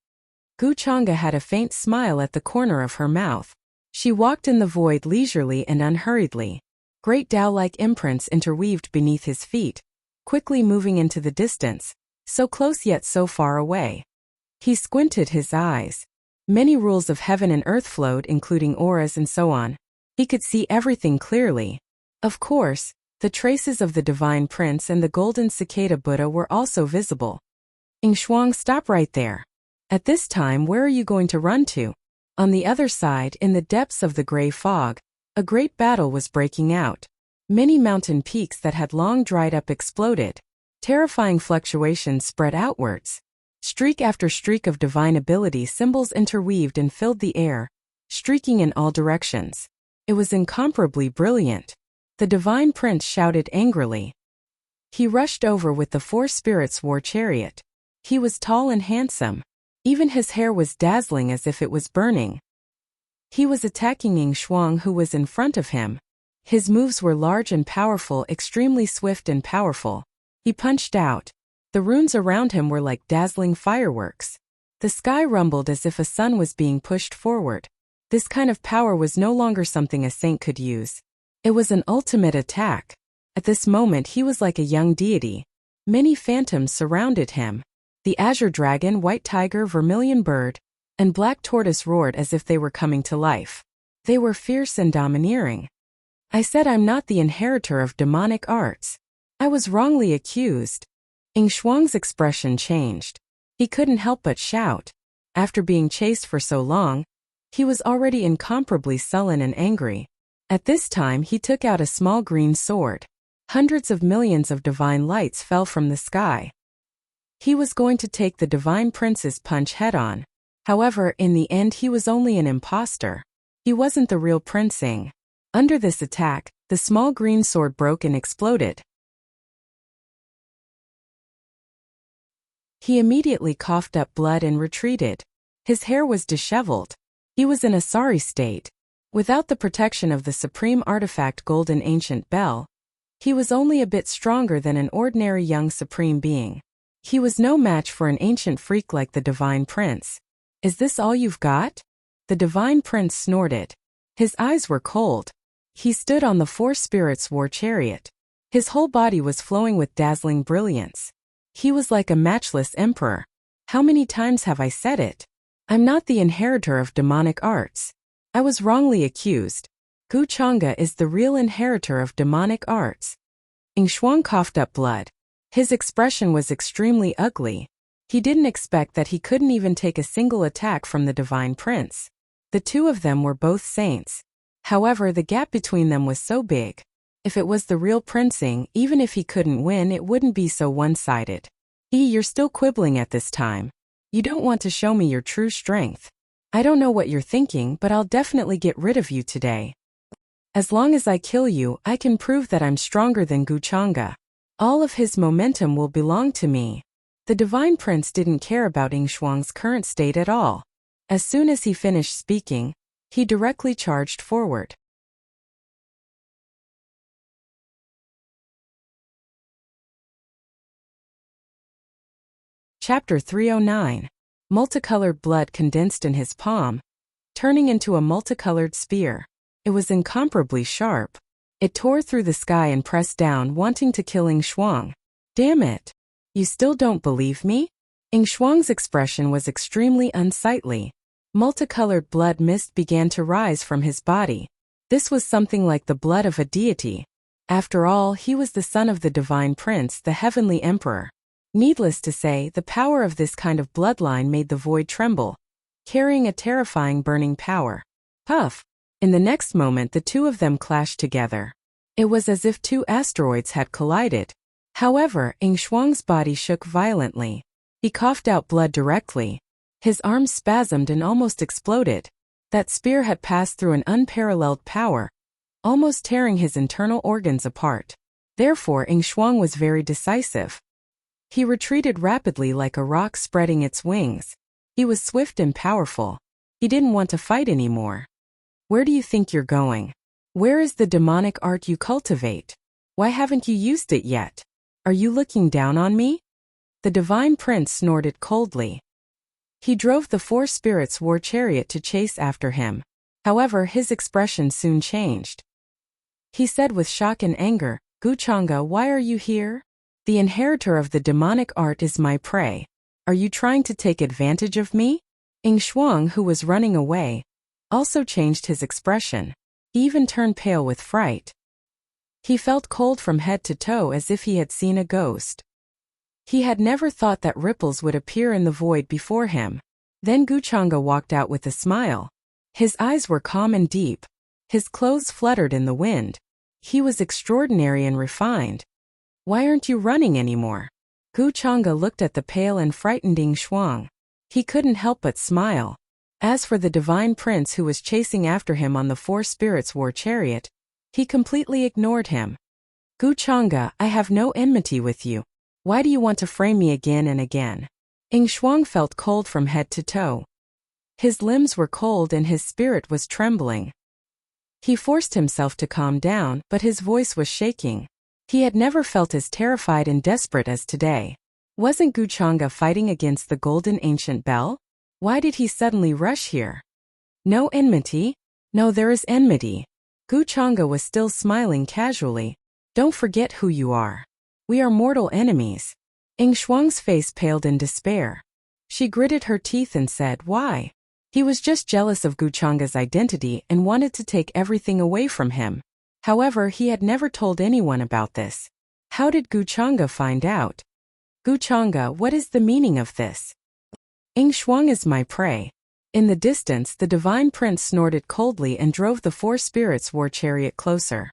Guchanga had a faint smile at the corner of her mouth. She walked in the void leisurely and unhurriedly. Great Tao-like imprints interweaved beneath his feet, quickly moving into the distance, so close yet so far away. He squinted his eyes. Many rules of heaven and earth flowed, including auras and so on. He could see everything clearly. Of course, the traces of the Divine Prince and the Golden Cicada Buddha were also visible. Ing Shuang, stop right there. At this time, where are you going to run to? On the other side, in the depths of the gray fog, a great battle was breaking out. Many mountain peaks that had long dried up exploded. Terrifying fluctuations spread outwards. Streak after streak of divine ability symbols interweaved and filled the air, streaking in all directions. It was incomparably brilliant. The Divine Prince shouted angrily. He rushed over with the four spirits' war chariot. He was tall and handsome. Even his hair was dazzling as if it was burning. He was attacking Ing Shuang, who was in front of him. His moves were large and powerful, extremely swift and powerful. He punched out. The runes around him were like dazzling fireworks. The sky rumbled as if a sun was being pushed forward. This kind of power was no longer something a saint could use. It was an ultimate attack. At this moment he was like a young deity. Many phantoms surrounded him. The azure dragon, white tiger, vermilion bird, and black tortoise roared as if they were coming to life. They were fierce and domineering. I said I'm not the inheritor of demonic arts. I was wrongly accused. Ing Shuang's expression changed. He couldn't help but shout. After being chased for so long, he was already incomparably sullen and angry. At this time he took out a small green sword. Hundreds of millions of divine lights fell from the sky. He was going to take the Divine Prince's punch head-on. However, in the end he was only an imposter. He wasn't the real Prince Ing. Under this attack, the small green sword broke and exploded. He immediately coughed up blood and retreated. His hair was disheveled. He was in a sorry state. Without the protection of the supreme artifact Golden Ancient Bell, he was only a bit stronger than an ordinary young supreme being. He was no match for an ancient freak like the Divine Prince. Is this all you've got? The Divine Prince snorted. His eyes were cold. He stood on the four spirits' war chariot. His whole body was flowing with dazzling brilliance. He was like a matchless emperor. How many times have I said it? I'm not the inheritor of demonic arts. I was wrongly accused. Guchanga is the real inheritor of demonic arts. Ing Shuang coughed up blood. His expression was extremely ugly. He didn't expect that he couldn't even take a single attack from the Divine Prince. The two of them were both saints. However, the gap between them was so big. If it was the real Prince-ing, even if he couldn't win, it wouldn't be so one-sided. You're still quibbling at this time. You don't want to show me your true strength. I don't know what you're thinking, but I'll definitely get rid of you today. As long as I kill you, I can prove that I'm stronger than Guchanga. All of his momentum will belong to me. The Divine Prince didn't care about Yingxuang's current state at all. As soon as he finished speaking, he directly charged forward. Chapter 309. Multicolored blood condensed in his palm, turning into a multicolored spear. It was incomparably sharp. It tore through the sky and pressed down, wanting to kill Yingxuang. Damn it! You still don't believe me? Yingxuang's expression was extremely unsightly. Multicolored blood mist began to rise from his body. This was something like the blood of a deity. After all, he was the son of the Divine Prince, the Heavenly Emperor. Needless to say, the power of this kind of bloodline made the void tremble, carrying a terrifying burning power. Puff! In the next moment, the two of them clashed together. It was as if two asteroids had collided. However, Yingxuang's body shook violently. He coughed out blood directly. His arms spasmed and almost exploded. That spear had passed through an unparalleled power, almost tearing his internal organs apart. Therefore, Yingxuang was very decisive. He retreated rapidly like a rock spreading its wings. He was swift and powerful. He didn't want to fight anymore. Where do you think you're going? Where is the demonic art you cultivate? Why haven't you used it yet? Are you looking down on me? The Divine Prince snorted coldly. He drove the four spirits' war chariot to chase after him. However, his expression soon changed. He said with shock and anger, Guchanga, why are you here? The inheritor of the demonic art is my prey. Are you trying to take advantage of me? Yingxuang, who was running away, also changed his expression. He even turned pale with fright. He felt cold from head to toe as if he had seen a ghost. He had never thought that ripples would appear in the void before him. Then Guchanga walked out with a smile. His eyes were calm and deep. His clothes fluttered in the wind. He was extraordinary and refined. Why aren't you running anymore? Guchanga looked at the pale and frightened Yingxuang. He couldn't help but smile. As for the Divine Prince who was chasing after him on the four spirits' war chariot, he completely ignored him. Guchanga, I have no enmity with you. Why do you want to frame me again and again? Yingxuang felt cold from head to toe. His limbs were cold and his spirit was trembling. He forced himself to calm down, but his voice was shaking. He had never felt as terrified and desperate as today. Wasn't Guchanga fighting against the golden ancient bell? Why did he suddenly rush here? No enmity? No, there is enmity. Guchanga was still smiling casually. Don't forget who you are. We are mortal enemies. Yingxuang's face paled in despair. She gritted her teeth and said, why? He was just jealous of Guchanga's identity and wanted to take everything away from him. However, he had never told anyone about this. How did Guchanga find out? Guchanga, what is the meaning of this? Yingxuang is my prey. In the distance, the Divine Prince snorted coldly and drove the four spirits' war chariot closer.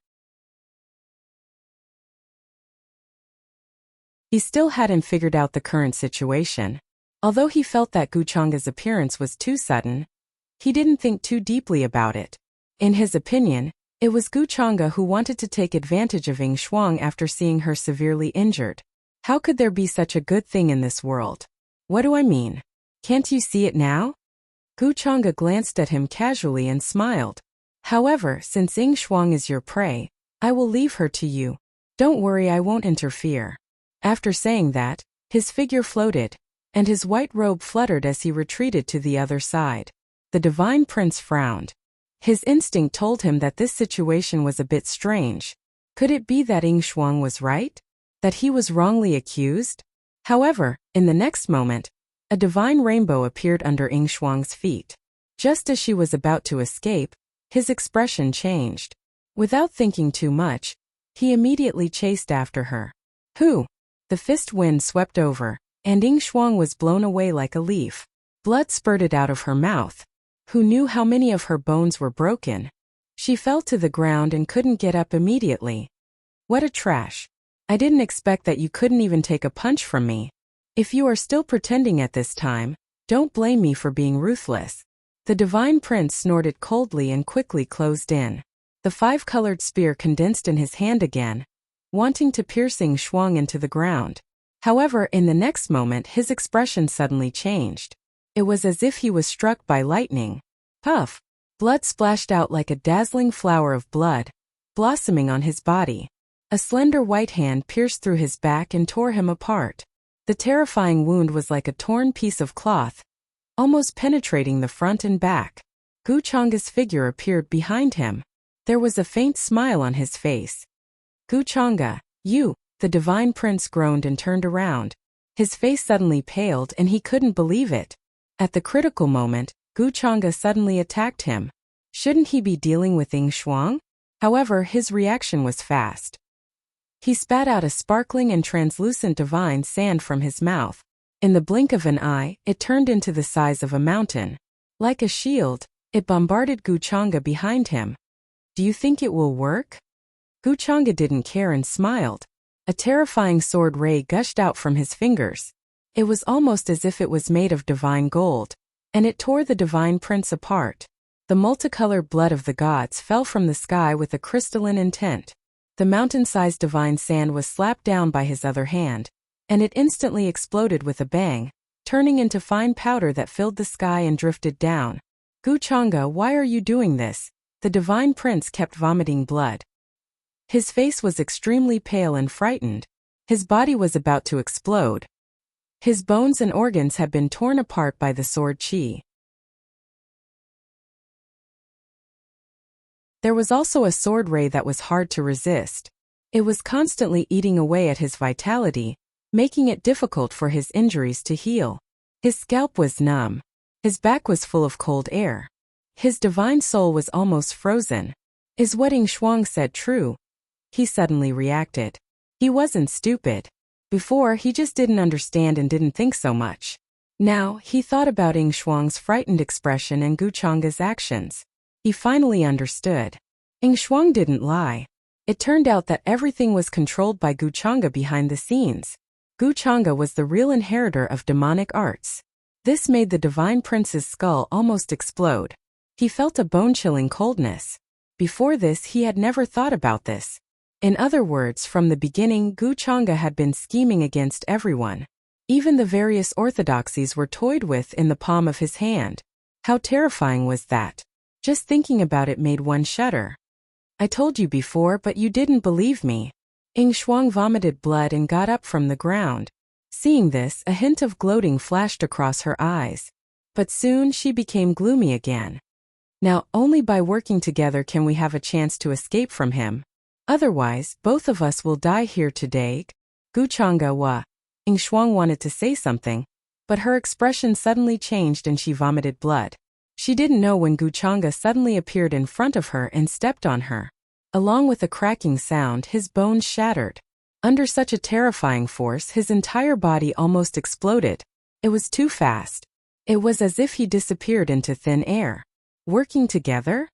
He still hadn't figured out the current situation. Although he felt that Guchanga's appearance was too sudden, he didn't think too deeply about it. In his opinion, it was Guchanga who wanted to take advantage of Yingxuang after seeing her severely injured. How could there be such a good thing in this world? What do I mean? Can't you see it now? Guchanga glanced at him casually and smiled. However, since Yingxuang is your prey, I will leave her to you. Don't worry, I won't interfere. After saying that, his figure floated, and his white robe fluttered as he retreated to the other side. The Divine Prince frowned. His instinct told him that this situation was a bit strange. Could it be that Yingxuang was right? That he was wrongly accused? However, in the next moment, a divine rainbow appeared under Yingxuang's feet. Just as she was about to escape, his expression changed. Without thinking too much, he immediately chased after her. Who? The fist wind swept over, and Ying Shuang was blown away like a leaf. Blood spurted out of her mouth. Who knew how many of her bones were broken? She fell to the ground and couldn't get up immediately. What a trash. I didn't expect that you couldn't even take a punch from me. If you are still pretending at this time, don't blame me for being ruthless. The divine prince snorted coldly and quickly closed in. The five-colored spear condensed in his hand again, wanting to pierce Ying Shuang into the ground. However, in the next moment his expression suddenly changed. It was as if he was struck by lightning. Puff! Blood splashed out like a dazzling flower of blood, blossoming on his body. A slender white hand pierced through his back and tore him apart. The terrifying wound was like a torn piece of cloth, almost penetrating the front and back. Gu Chang'e's figure appeared behind him. There was a faint smile on his face. Gu Chang'e, you, the divine prince groaned and turned around. His face suddenly paled and he couldn't believe it. At the critical moment, Gu Chang'e suddenly attacked him. Shouldn't he be dealing with Ying Shuang? However, his reaction was fast. He spat out a sparkling and translucent divine sand from his mouth. In the blink of an eye, it turned into the size of a mountain. Like a shield, it bombarded Gu Chang'e behind him. Do you think it will work? Gu Chang'e didn't care and smiled. A terrifying sword ray gushed out from his fingers. It was almost as if it was made of divine gold, and it tore the divine prince apart. The multicolored blood of the gods fell from the sky with a crystalline intent. The mountain-sized divine sand was slapped down by his other hand, and it instantly exploded with a bang, turning into fine powder that filled the sky and drifted down. Gu Chang'e, why are you doing this? The divine prince kept vomiting blood. His face was extremely pale and frightened. His body was about to explode. His bones and organs had been torn apart by the sword qi. There was also a sword ray that was hard to resist. It was constantly eating away at his vitality, making it difficult for his injuries to heal. His scalp was numb. His back was full of cold air. His divine soul was almost frozen. Is what Ying Shuang said true? He suddenly reacted. He wasn't stupid. Before, he just didn't understand and didn't think so much. Now, he thought about Ying Shuang's frightened expression and Gu Chang'e's actions. He finally understood. Ying Shuang didn't lie. It turned out that everything was controlled by Gu Chang'e behind the scenes. Gu Chang'e was the real inheritor of demonic arts. This made the divine prince's skull almost explode. He felt a bone-chilling coldness. Before this, he had never thought about this. In other words, from the beginning, Gu Chang'e had been scheming against everyone. Even the various orthodoxies were toyed with in the palm of his hand. How terrifying was that? Just thinking about it made one shudder. I told you before, but you didn't believe me. Ying Shuang vomited blood and got up from the ground. Seeing this, a hint of gloating flashed across her eyes. But soon she became gloomy again. Now, only by working together can we have a chance to escape from him. Otherwise, both of us will die here today. Gu Chang'e wa. Ying Shuang wanted to say something, but her expression suddenly changed and she vomited blood. She didn't know when Gu Chang'e suddenly appeared in front of her and stepped on her. Along with a cracking sound, his bones shattered. Under such a terrifying force, his entire body almost exploded. It was too fast. It was as if he disappeared into thin air. Working together?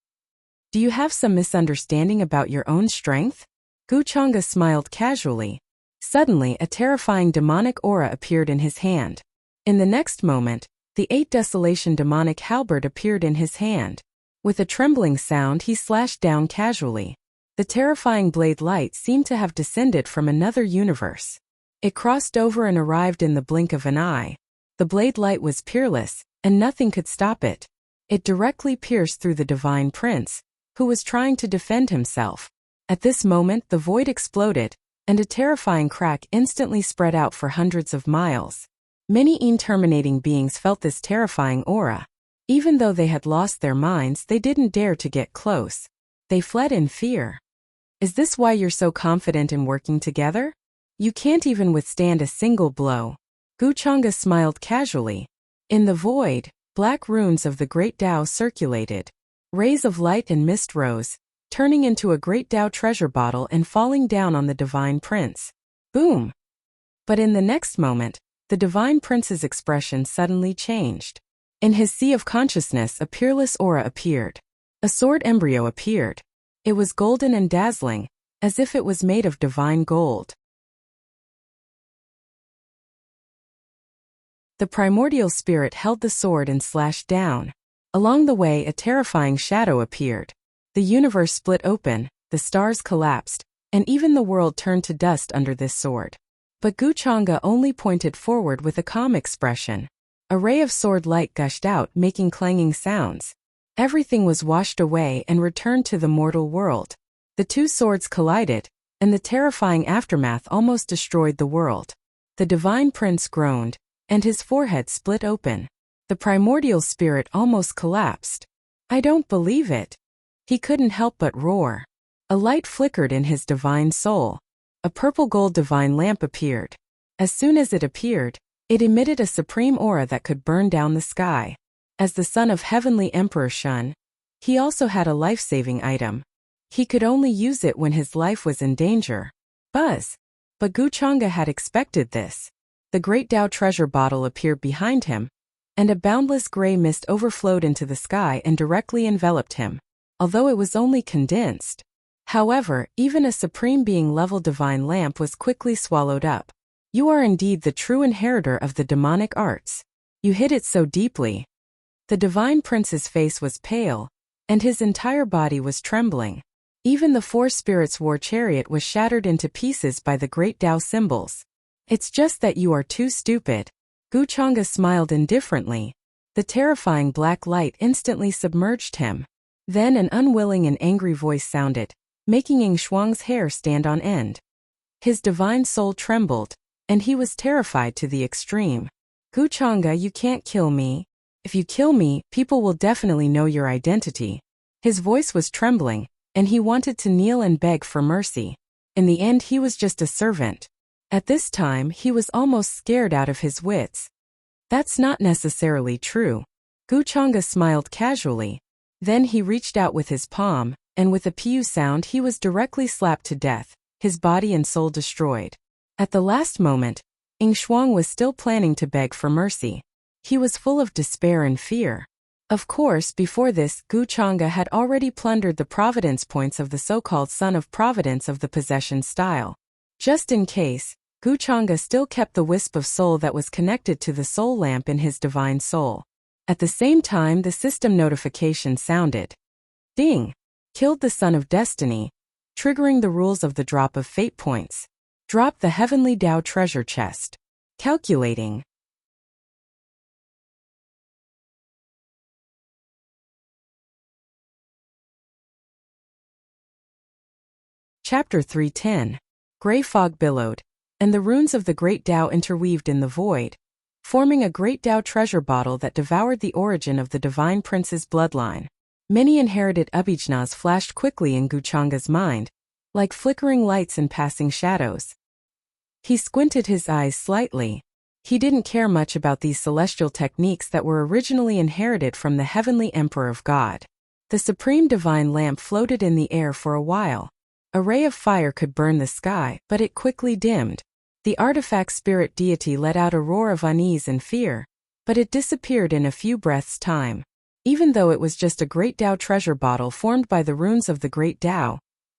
Do you have some misunderstanding about your own strength? Gu Chang'e smiled casually. Suddenly, a terrifying demonic aura appeared in his hand. In the next moment, the 8 Desolation demonic halberd appeared in his hand. With a trembling sound, he slashed down casually. The terrifying blade light seemed to have descended from another universe. It crossed over and arrived in the blink of an eye. The blade light was peerless, and nothing could stop it. It directly pierced through the divine prince, who was trying to defend himself. At this moment, the void exploded, and a terrifying crack instantly spread out for hundreds of miles. Many interminating beings felt this terrifying aura. Even though they had lost their minds, they didn't dare to get close. They fled in fear. Is this why you're so confident in working together? You can't even withstand a single blow. Gu Chang'e smiled casually. In the void, black runes of the Great Tao circulated. Rays of light and mist rose, turning into a Great Tao treasure bottle and falling down on the divine prince. Boom! But in the next moment, the Divine Prince's expression suddenly changed. In his sea of consciousness, a peerless aura appeared. A sword embryo appeared. It was golden and dazzling, as if it was made of divine gold. The primordial spirit held the sword and slashed down. Along the way, a terrifying shadow appeared. The universe split open, the stars collapsed, and even the world turned to dust under this sword. But Guchanga only pointed forward with a calm expression. A ray of sword light gushed out, making clanging sounds. Everything was washed away and returned to the mortal world. The two swords collided, and the terrifying aftermath almost destroyed the world. The Divine Prince groaned, and his forehead split open. The primordial spirit almost collapsed. "I don't believe it." He couldn't help but roar. A light flickered in his divine soul. A purple gold divine lamp appeared. As soon as it appeared, it emitted a supreme aura that could burn down the sky. As the son of Heavenly Emperor Shun, he also had a life-saving item. He could only use it when his life was in danger. Buzz! But Guchanga had expected this. The Great Tao treasure bottle appeared behind him, and a boundless gray mist overflowed into the sky and directly enveloped him, although it was only condensed. However, even a supreme being-level divine lamp was quickly swallowed up. "You are indeed the true inheritor of the demonic arts. You hid it so deeply." The Divine Prince's face was pale, and his entire body was trembling. Even the four spirits' war chariot was shattered into pieces by the Great Tao symbols. "It's just that you are too stupid." Guchanga smiled indifferently. The terrifying black light instantly submerged him. Then an unwilling and angry voice sounded, making Ying Shuang's hair stand on end. His divine soul trembled, and he was terrified to the extreme. "Guchanga, you can't kill me. If you kill me, people will definitely know your identity." His voice was trembling, and he wanted to kneel and beg for mercy. In the end, he was just a servant. At this time, he was almost scared out of his wits. "That's not necessarily true." Guchanga smiled casually. Then he reached out with his palm, and with a pew sound he was directly slapped to death, his body and soul destroyed. At the last moment, Ying Shuang was still planning to beg for mercy. He was full of despair and fear. Of course, before this, Guchanga had already plundered the providence points of the so-called Son of Providence of the possession style. Just in case, Guchanga still kept the wisp of soul that was connected to the soul lamp in his divine soul. At the same time, the system notification sounded. Ding! Killed the Son of Destiny, triggering the rules of the drop of fate points. Drop the Heavenly Tao treasure chest. Calculating. Chapter 310. Gray fog billowed, and the runes of the Great Tao interweaved in the void, forming a Great Tao treasure bottle that devoured the origin of the Divine Prince's bloodline. Many inherited abhijnas flashed quickly in Guchanga's mind, like flickering lights and passing shadows. He squinted his eyes slightly. He didn't care much about these celestial techniques that were originally inherited from the Heavenly Emperor of God. The supreme divine lamp floated in the air for a while. A ray of fire could burn the sky, but it quickly dimmed. The artifact spirit deity let out a roar of unease and fear, but it disappeared in a few breaths' time. Even though it was just a Great Tao treasure bottle formed by the runes of the Great Tao,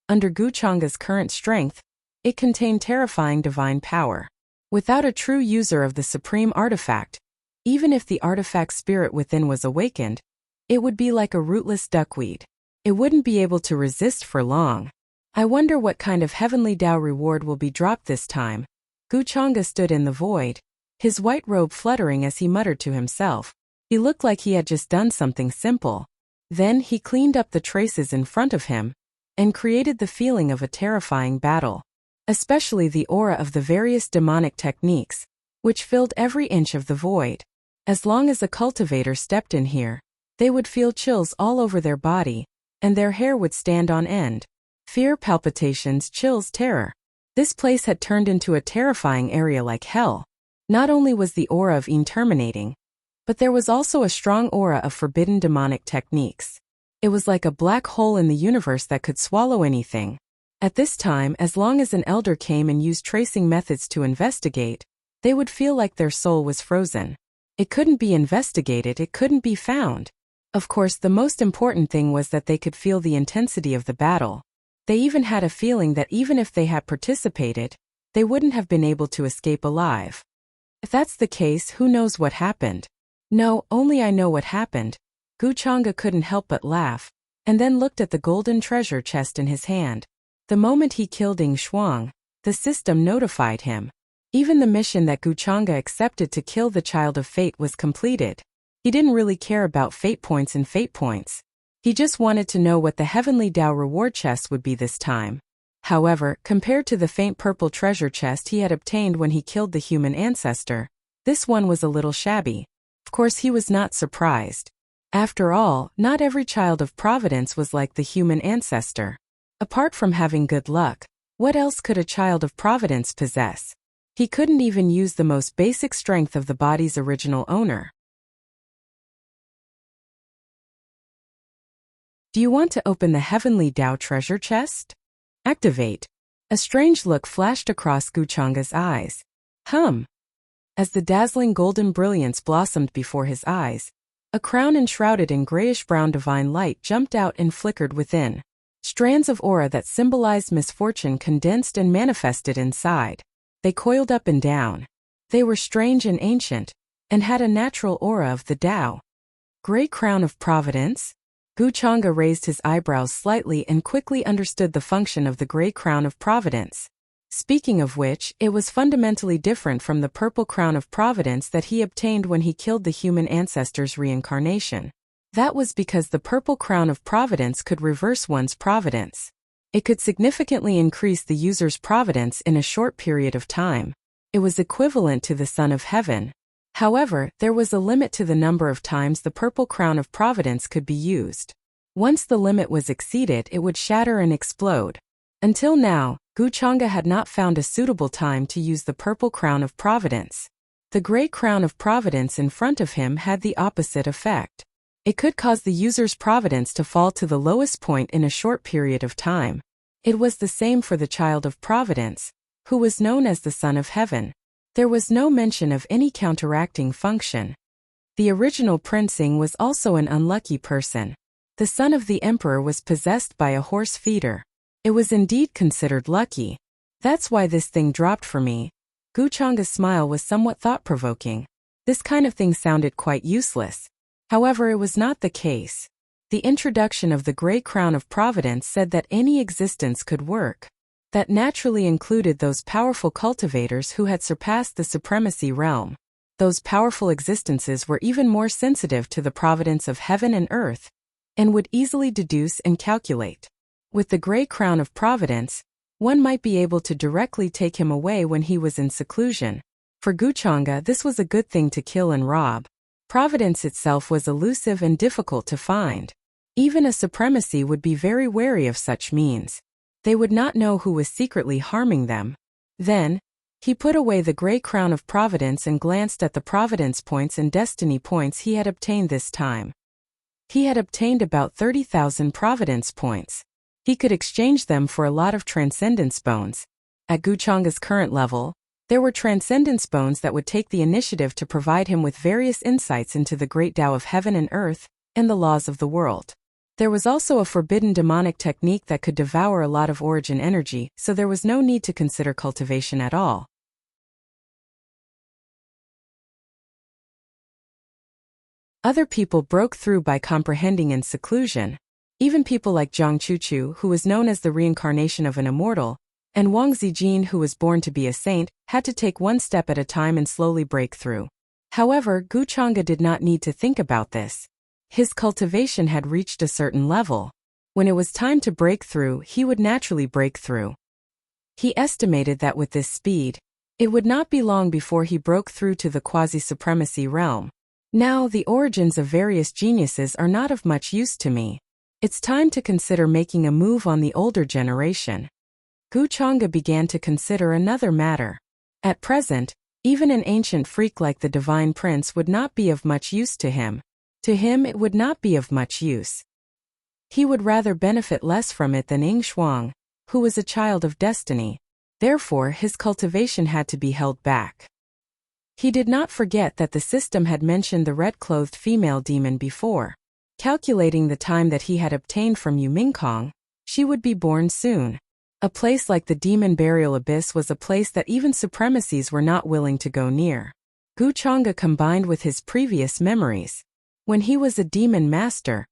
under Guchanga's current strength, it contained terrifying divine power. Without a true user of the supreme artifact, even if the artifact spirit within was awakened, it would be like a rootless duckweed. It wouldn't be able to resist for long. I wonder what kind of Heavenly Tao reward will be dropped this time. Guchanga stood in the void, his white robe fluttering as he muttered to himself. He looked like he had just done something simple. Then he cleaned up the traces in front of him, and created the feeling of a terrifying battle. Especially the aura of the various demonic techniques, which filled every inch of the void. As long as a cultivator stepped in here, they would feel chills all over their body, and their hair would stand on end. Fear, palpitations, chills, terror. This place had turned into a terrifying area like hell. Not only was the aura of Yin terminating, but there was also a strong aura of forbidden demonic techniques. It was like a black hole in the universe that could swallow anything. At this time, as long as an elder came and used tracing methods to investigate, They would feel like their soul was frozen. It couldn't be investigated, it couldn't be found. Of course, the most important thing was that they could feel the intensity of the battle. They even had a feeling that even if they had participated, they wouldn't have been able to escape alive. If that's the case, who knows what happened? No, only I know what happened. Guchanga couldn't help but laugh, and then looked at the golden treasure chest in his hand. The moment he killed Ing Shuang, the system notified him. Even the mission that Guchanga accepted to kill the Child of Fate was completed. He didn't really care about fate points and fate points. He just wanted to know what the Heavenly Dao reward chest would be this time. However, compared to the faint purple treasure chest he had obtained when he killed the human ancestor, this one was a little shabby. Of course, he was not surprised. After all, not every child of Providence was like the human ancestor. Apart from having good luck, what else could a child of Providence possess? He couldn't even use the most basic strength of the body's original owner. Do you want to open the Heavenly Dao treasure chest? Activate. A strange look flashed across Guchanga's eyes. As the dazzling golden brilliance blossomed before his eyes, a crown enshrouded in grayish-brown divine light jumped out and flickered within. Strands of aura that symbolized misfortune condensed and manifested inside. They coiled up and down. They were strange and ancient, and had a natural aura of the Tao. Gray crown of providence? Guchanga raised his eyebrows slightly and quickly understood the function of the gray crown of providence. Speaking of which, it was fundamentally different from the purple crown of providence that he obtained when he killed the human ancestor's reincarnation. That was because the purple crown of providence could reverse one's providence. It could significantly increase the user's providence in a short period of time. It was equivalent to the Son of Heaven. However, there was a limit to the number of times the purple crown of providence could be used. Once the limit was exceeded, it would shatter and explode. Until now, Guchanga had not found a suitable time to use the purple crown of providence. The gray crown of providence in front of him had the opposite effect. It could cause the user's providence to fall to the lowest point in a short period of time. It was the same for the Child of Providence, who was known as the Son of Heaven. There was no mention of any counteracting function. The original Prince-ing was also an unlucky person. The son of the emperor was possessed by a horse feeder. It was indeed considered lucky. That's why this thing dropped for me. Guchanga's smile was somewhat thought-provoking. This kind of thing sounded quite useless. However, it was not the case. The introduction of the gray crown of providence said that any existence could work. That naturally included those powerful cultivators who had surpassed the supremacy realm. Those powerful existences were even more sensitive to the providence of heaven and earth, and would easily deduce and calculate. With the gray crown of providence, one might be able to directly take him away when he was in seclusion. For Guchanga, this was a good thing to kill and rob. Providence itself was elusive and difficult to find. Even a supremacy would be very wary of such means. They would not know who was secretly harming them. Then, he put away the gray crown of providence and glanced at the providence points and destiny points he had obtained this time. He had obtained about 30,000 providence points. He could exchange them for a lot of transcendence bones. At Guchanga's current level, there were transcendence bones that would take the initiative to provide him with various insights into the great Tao of heaven and earth, and the laws of the world. There was also a forbidden demonic technique that could devour a lot of origin energy, so there was no need to consider cultivation at all. Other people broke through by comprehending in seclusion. Even people like Zhang Chuchu, who was known as the reincarnation of an immortal, and Wang Zijin, who was born to be a saint, had to take one step at a time and slowly break through. However, Guchanga did not need to think about this. His cultivation had reached a certain level. When it was time to break through, he would naturally break through. He estimated that with this speed, it would not be long before he broke through to the quasi-supremacy realm. Now, the origins of various geniuses are not of much use to me. It's time to consider making a move on the older generation. Guchanga began to consider another matter. At present, even an ancient freak like the Divine Prince would not be of much use to him. To him it would not be of much use. He would rather benefit less from it than Ing Shuang, who was a child of destiny. Therefore, his cultivation had to be held back. He did not forget that the system had mentioned the red-clothed female demon before. Calculating the time that he had obtained from Yu Mingkong, she would be born soon. A place like the demon burial abyss was a place that even supremacies were not willing to go near. Gu Chang'e combined with his previous memories. When he was a demon master,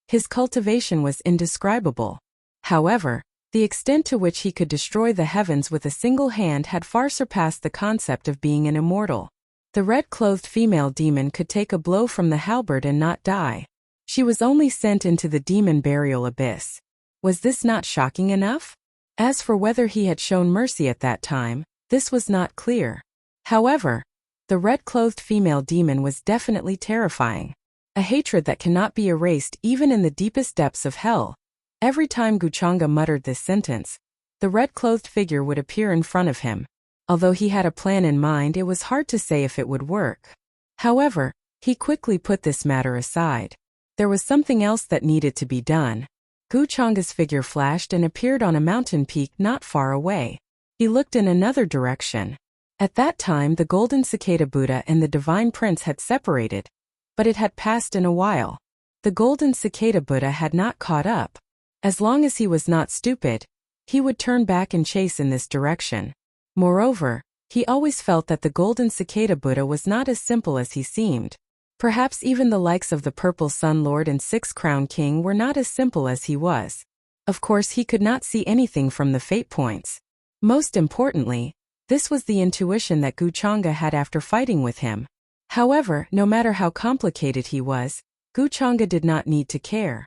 his cultivation was indescribable. However, the extent to which he could destroy the heavens with a single hand had far surpassed the concept of being an immortal. The red-clothed female demon could take a blow from the halberd and not die. She was only sent into the demon burial abyss. Was this not shocking enough? As for whether he had shown mercy at that time, this was not clear. However, the red-clothed female demon was definitely terrifying. A hatred that cannot be erased even in the deepest depths of hell. Every time Gu Chang'e muttered this sentence, the red-clothed figure would appear in front of him. Although he had a plan in mind, it was hard to say if it would work. However, he quickly put this matter aside. There was something else that needed to be done. Gu Chang'e's figure flashed and appeared on a mountain peak not far away. He looked in another direction. At that time the golden cicada Buddha and the divine prince had separated, but it had passed in a while. The golden cicada Buddha had not caught up. As long as he was not stupid, he would turn back and chase in this direction. Moreover, he always felt that the golden cicada Buddha was not as simple as he seemed. Perhaps even the likes of the Purple Sun Lord and Six Crown King were not as simple as he was. Of course, he could not see anything from the fate points. Most importantly, this was the intuition that Gu Chang'e had after fighting with him. However, no matter how complicated he was, Gu Chang'e did not need to care.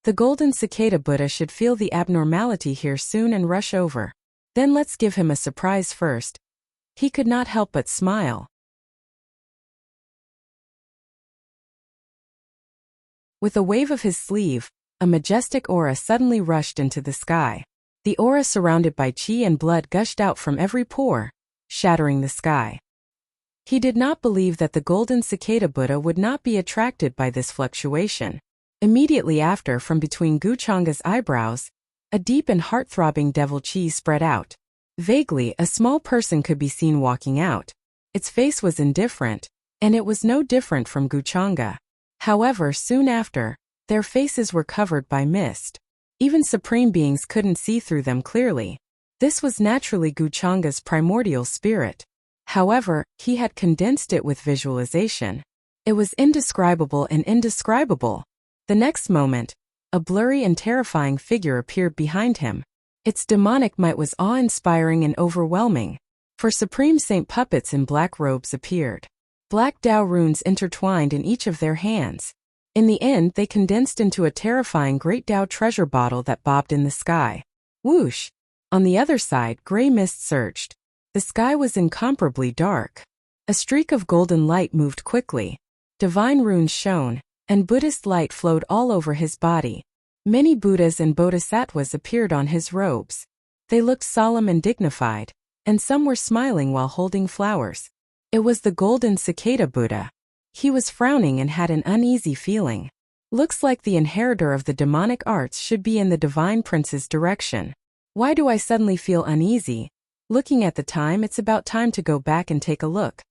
The golden cicada Buddha should feel the abnormality here soon and rush over. Then let's give him a surprise first. He could not help but smile. With a wave of his sleeve, a majestic aura suddenly rushed into the sky. The aura surrounded by qi and blood gushed out from every pore, shattering the sky. He did not believe that the golden cicada Buddha would not be attracted by this fluctuation. Immediately after, from between Gu Chang'e's eyebrows, a deep and heart-throbbing devil qi spread out. Vaguely, a small person could be seen walking out. Its face was indifferent, and it was no different from Gu Chang'e. However, soon after, their faces were covered by mist. Even supreme beings couldn't see through them clearly. This was naturally Gu Chang'e's primordial spirit. However, he had condensed it with visualization. It was indescribable and indescribable. The next moment, a blurry and terrifying figure appeared behind him. Its demonic might was awe-inspiring and overwhelming. For Supreme Saint puppets in black robes appeared. Black Tao runes intertwined in each of their hands. In the end, they condensed into a terrifying Great Tao treasure bottle that bobbed in the sky. Whoosh! On the other side, gray mist surged. The sky was incomparably dark. A streak of golden light moved quickly. Divine runes shone, and Buddhist light flowed all over his body. Many Buddhas and Bodhisattvas appeared on his robes. They looked solemn and dignified, and some were smiling while holding flowers. It was the golden cicada Buddha. He was frowning and had an uneasy feeling. Looks like the inheritor of the demonic arts should be in the divine prince's direction. Why do I suddenly feel uneasy? Looking at the time, it's about time to go back and take a look.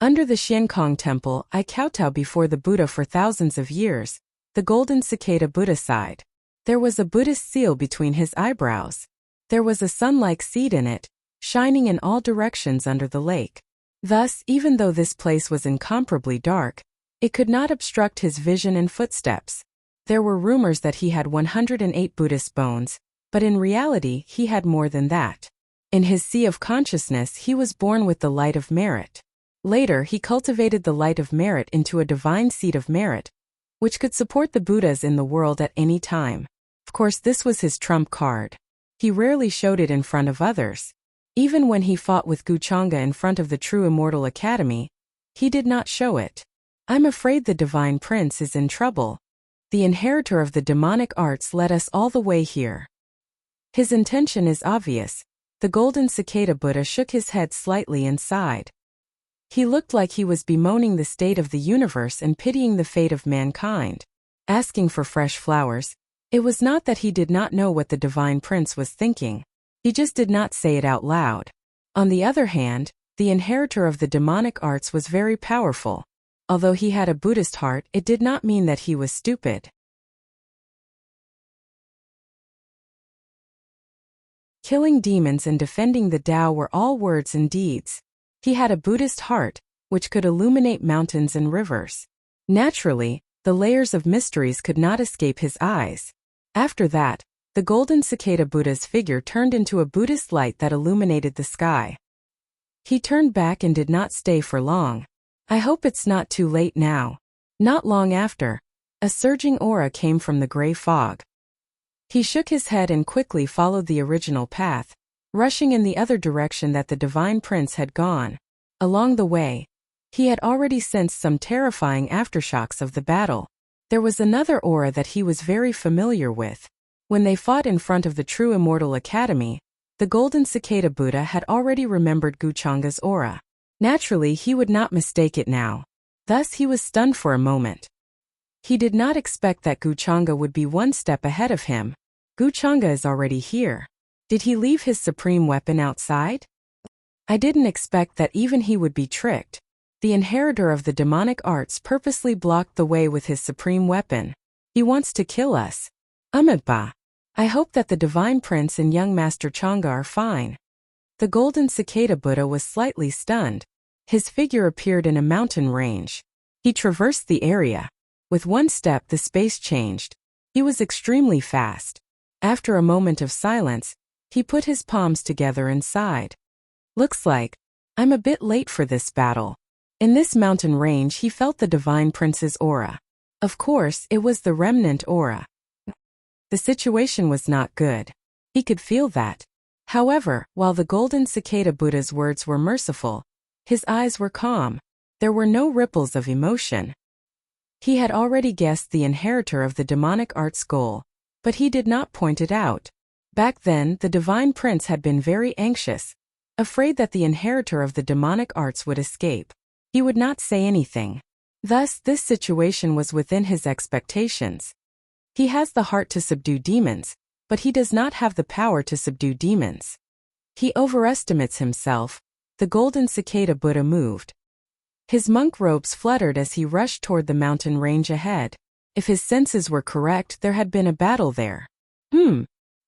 Under the Xiankong temple, I kowtow before the Buddha for thousands of years. The golden cicada Buddha sighed. There was a Buddhist seal between his eyebrows. There was a sun-like seed in it, shining in all directions under the lake. Thus, even though this place was incomparably dark, it could not obstruct his vision and footsteps. There were rumors that he had 108 Buddhist bones, but in reality he had more than that. In his sea of consciousness he was born with the light of merit. Later he cultivated the light of merit into a divine seed of merit, which could support the Buddhas in the world at any time. Of course, this was his trump card. He rarely showed it in front of others. Even when he fought with Gu Chang'e in front of the True Immortal Academy, he did not show it. I'm afraid the Divine Prince is in trouble. The inheritor of the demonic arts led us all the way here. His intention is obvious. The golden cicada Buddha shook his head slightly and sighed. He looked like he was bemoaning the state of the universe and pitying the fate of mankind. Asking for fresh flowers, it was not that he did not know what the Divine Prince was thinking. He just did not say it out loud. On the other hand, the inheritor of the demonic arts was very powerful. Although he had a Buddhist heart, it did not mean that he was stupid. Killing demons and defending the Tao were all words and deeds. He had a Buddhist heart, which could illuminate mountains and rivers. Naturally, the layers of mysteries could not escape his eyes. After that, the golden cicada Buddha's figure turned into a Buddhist light that illuminated the sky. He turned back and did not stay for long. I hope it's not too late now. Not long after, a surging aura came from the gray fog. He shook his head and quickly followed the original path, rushing in the other direction that the divine prince had gone. Along the way, he had already sensed some terrifying aftershocks of the battle. There was another aura that he was very familiar with. When they fought in front of the True Immortal Academy, the golden cicada Buddha had already remembered Guchanga's aura. Naturally, he would not mistake it now. Thus he was stunned for a moment. He did not expect that Guchanga would be one step ahead of him. Guchanga is already here. Did he leave his supreme weapon outside? I didn't expect that even he would be tricked. The inheritor of the demonic arts purposely blocked the way with his supreme weapon. He wants to kill us. Amitabha. I hope that the divine prince and young master Changa are fine. The golden cicada Buddha was slightly stunned. His figure appeared in a mountain range. He traversed the area. With one step, the space changed. He was extremely fast. After a moment of silence, he put his palms together and sighed. Looks like I'm a bit late for this battle. In this mountain range, he felt the divine prince's aura. Of course, it was the remnant aura. The situation was not good. He could feel that. However, while the golden cicada Buddha's words were merciful, his eyes were calm. There were no ripples of emotion. He had already guessed the inheritor of the demonic arts goal, but he did not point it out. Back then, the divine prince had been very anxious, afraid that the inheritor of the demonic arts would escape. He would not say anything. Thus, this situation was within his expectations. He has the heart to subdue demons, but he does not have the power to subdue demons. He overestimates himself. The golden cicada Buddha moved. His monk robes fluttered as he rushed toward the mountain range ahead. If his senses were correct, there had been a battle there.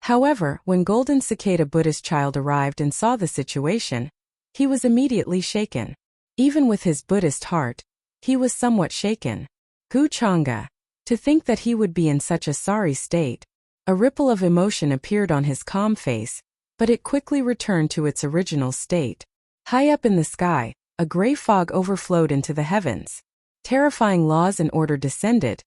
However, when golden cicada Buddha's child arrived and saw the situation, he was immediately shaken. Even with his Buddhist heart, he was somewhat shaken. Guchanga. To think that he would be in such a sorry state. A ripple of emotion appeared on his calm face, but it quickly returned to its original state. High up in the sky, a gray fog overflowed into the heavens. Terrifying laws and order descended,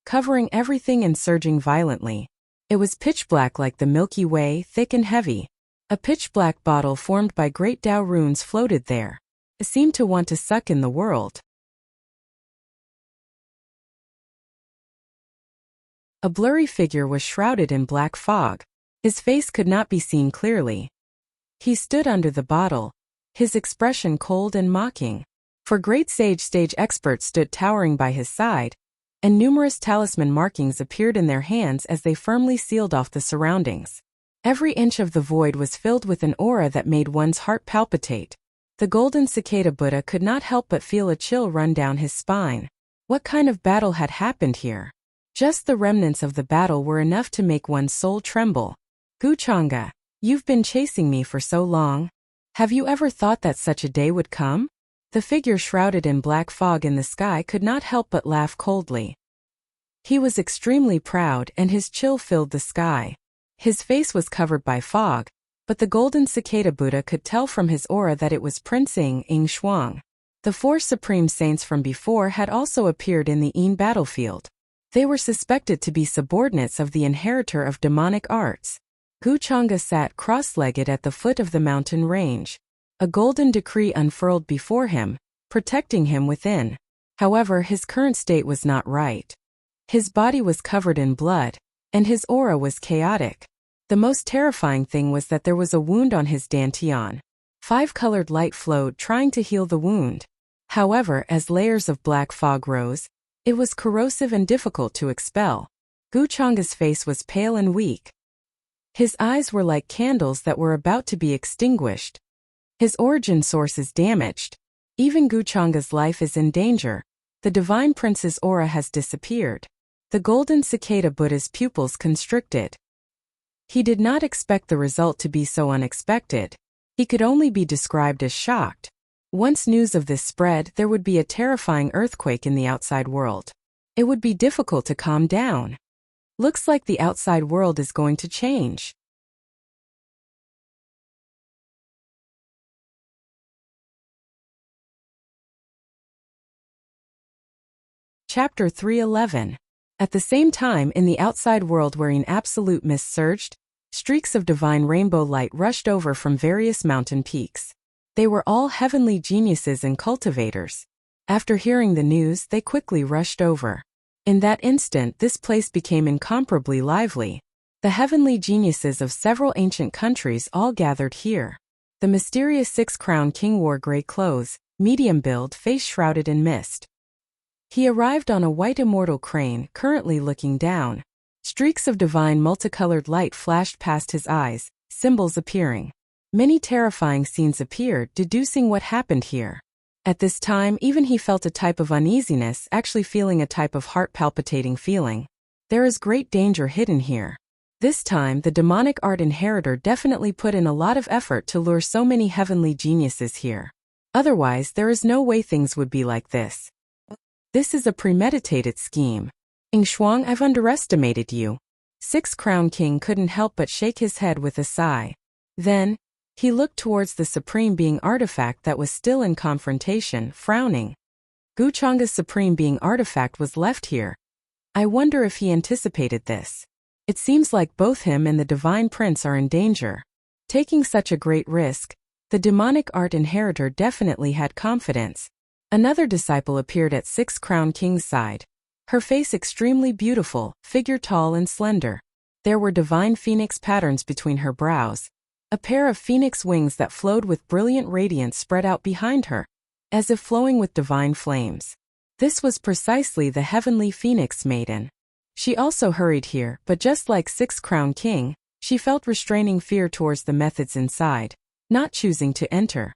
covering everything and surging violently. It was pitch black like the Milky Way, thick and heavy. A pitch black bottle formed by great Tao runes floated there. It seemed to want to suck in the world. A blurry figure was shrouded in black fog. His face could not be seen clearly. He stood under the bottle, his expression cold and mocking. For great stage experts stood towering by his side, and numerous talisman markings appeared in their hands as they firmly sealed off the surroundings. Every inch of the void was filled with an aura that made one's heart palpitate. The golden cicada Buddha could not help but feel a chill run down his spine. What kind of battle had happened here? Just the remnants of the battle were enough to make one's soul tremble. Guchanga, you've been chasing me for so long. Have you ever thought that such a day would come? The figure shrouded in black fog in the sky could not help but laugh coldly. He was extremely proud and his chill filled the sky. His face was covered by fog, but the golden cicada Buddha could tell from his aura that it was Prince Ing Shuang. The four supreme saints from before had also appeared in the Yin battlefield. They were suspected to be subordinates of the inheritor of demonic arts. Guchanga sat cross-legged at the foot of the mountain range. A golden decree unfurled before him, protecting him within. However, his current state was not right. His body was covered in blood, and his aura was chaotic. The most terrifying thing was that there was a wound on his dantian. 5-colored light flowed trying to heal the wound. However, as layers of black fog rose, it was corrosive and difficult to expel. Guchanga's face was pale and weak. His eyes were like candles that were about to be extinguished. His origin source is damaged. Even Guchanga's life is in danger. The Divine Prince's aura has disappeared. The Golden Cicada Buddha's pupils constricted. He did not expect the result to be so unexpected. He could only be described as shocked. Once news of this spread, there would be a terrifying earthquake in the outside world. It would be difficult to calm down. Looks like the outside world is going to change. Chapter 311. At the same time, in the outside world wherein absolute mist surged, streaks of divine rainbow light rushed over from various mountain peaks. They were all heavenly geniuses and cultivators. After hearing the news, they quickly rushed over. In that instant, this place became incomparably lively. The heavenly geniuses of several ancient countries all gathered here. The mysterious six-crowned king wore gray clothes, medium build, face shrouded in mist. He arrived on a white immortal crane, currently looking down. Streaks of divine multicolored light flashed past his eyes, symbols appearing. Many terrifying scenes appeared, deducing what happened here. At this time, even he felt a type of uneasiness, actually feeling a type of heart-palpitating feeling. There is great danger hidden here. This time, the demonic art inheritor definitely put in a lot of effort to lure so many heavenly geniuses here. Otherwise, there is no way things would be like this. This is a premeditated scheme. Shuang, I've underestimated you. Six-Crown King couldn't help but shake his head with a sigh. Then, he looked towards the Supreme Being artifact that was still in confrontation, frowning. Guchanga's Supreme Being artifact was left here. I wonder if he anticipated this. It seems like both him and the Divine Prince are in danger. Taking such a great risk, the demonic art inheritor definitely had confidence. Another disciple appeared at Six-Crown King's side. Her face extremely beautiful, figure tall and slender. There were divine phoenix patterns between her brows. A pair of phoenix wings that flowed with brilliant radiance spread out behind her, as if flowing with divine flames. This was precisely the heavenly phoenix maiden. She also hurried here, but just like Six-Crown King, she felt restraining fear towards the methods inside, not choosing to enter.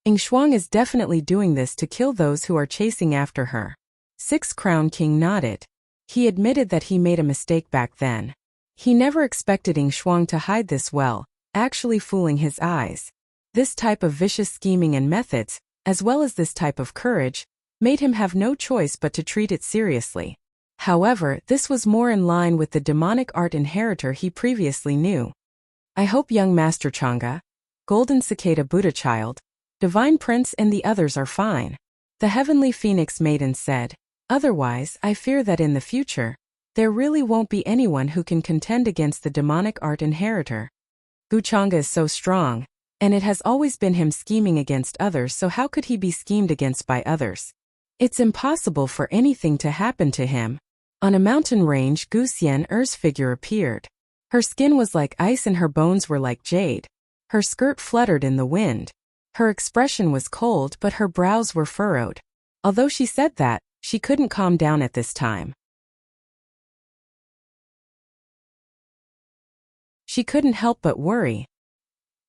Shuang is definitely doing this to kill those who are chasing after her. Six-Crown King nodded. He admitted that he made a mistake back then. He never expected Shuang to hide this well, actually fooling his eyes. This type of vicious scheming and methods, as well as this type of courage, made him have no choice but to treat it seriously. However, this was more in line with the demonic art inheritor he previously knew. I hope young Master Chang'e, Golden Cicada Buddha Child, Divine Prince and the others are fine. The heavenly phoenix maiden said, otherwise I fear that in the future, there really won't be anyone who can contend against the demonic art inheritor. Guchanga is so strong, and it has always been him scheming against others, so how could he be schemed against by others? It's impossible for anything to happen to him. On a mountain range, Gu Xian'er's figure appeared. Her skin was like ice and her bones were like jade. Her skirt fluttered in the wind. Her expression was cold, but her brows were furrowed. Although she said that, she couldn't calm down at this time. She couldn't help but worry.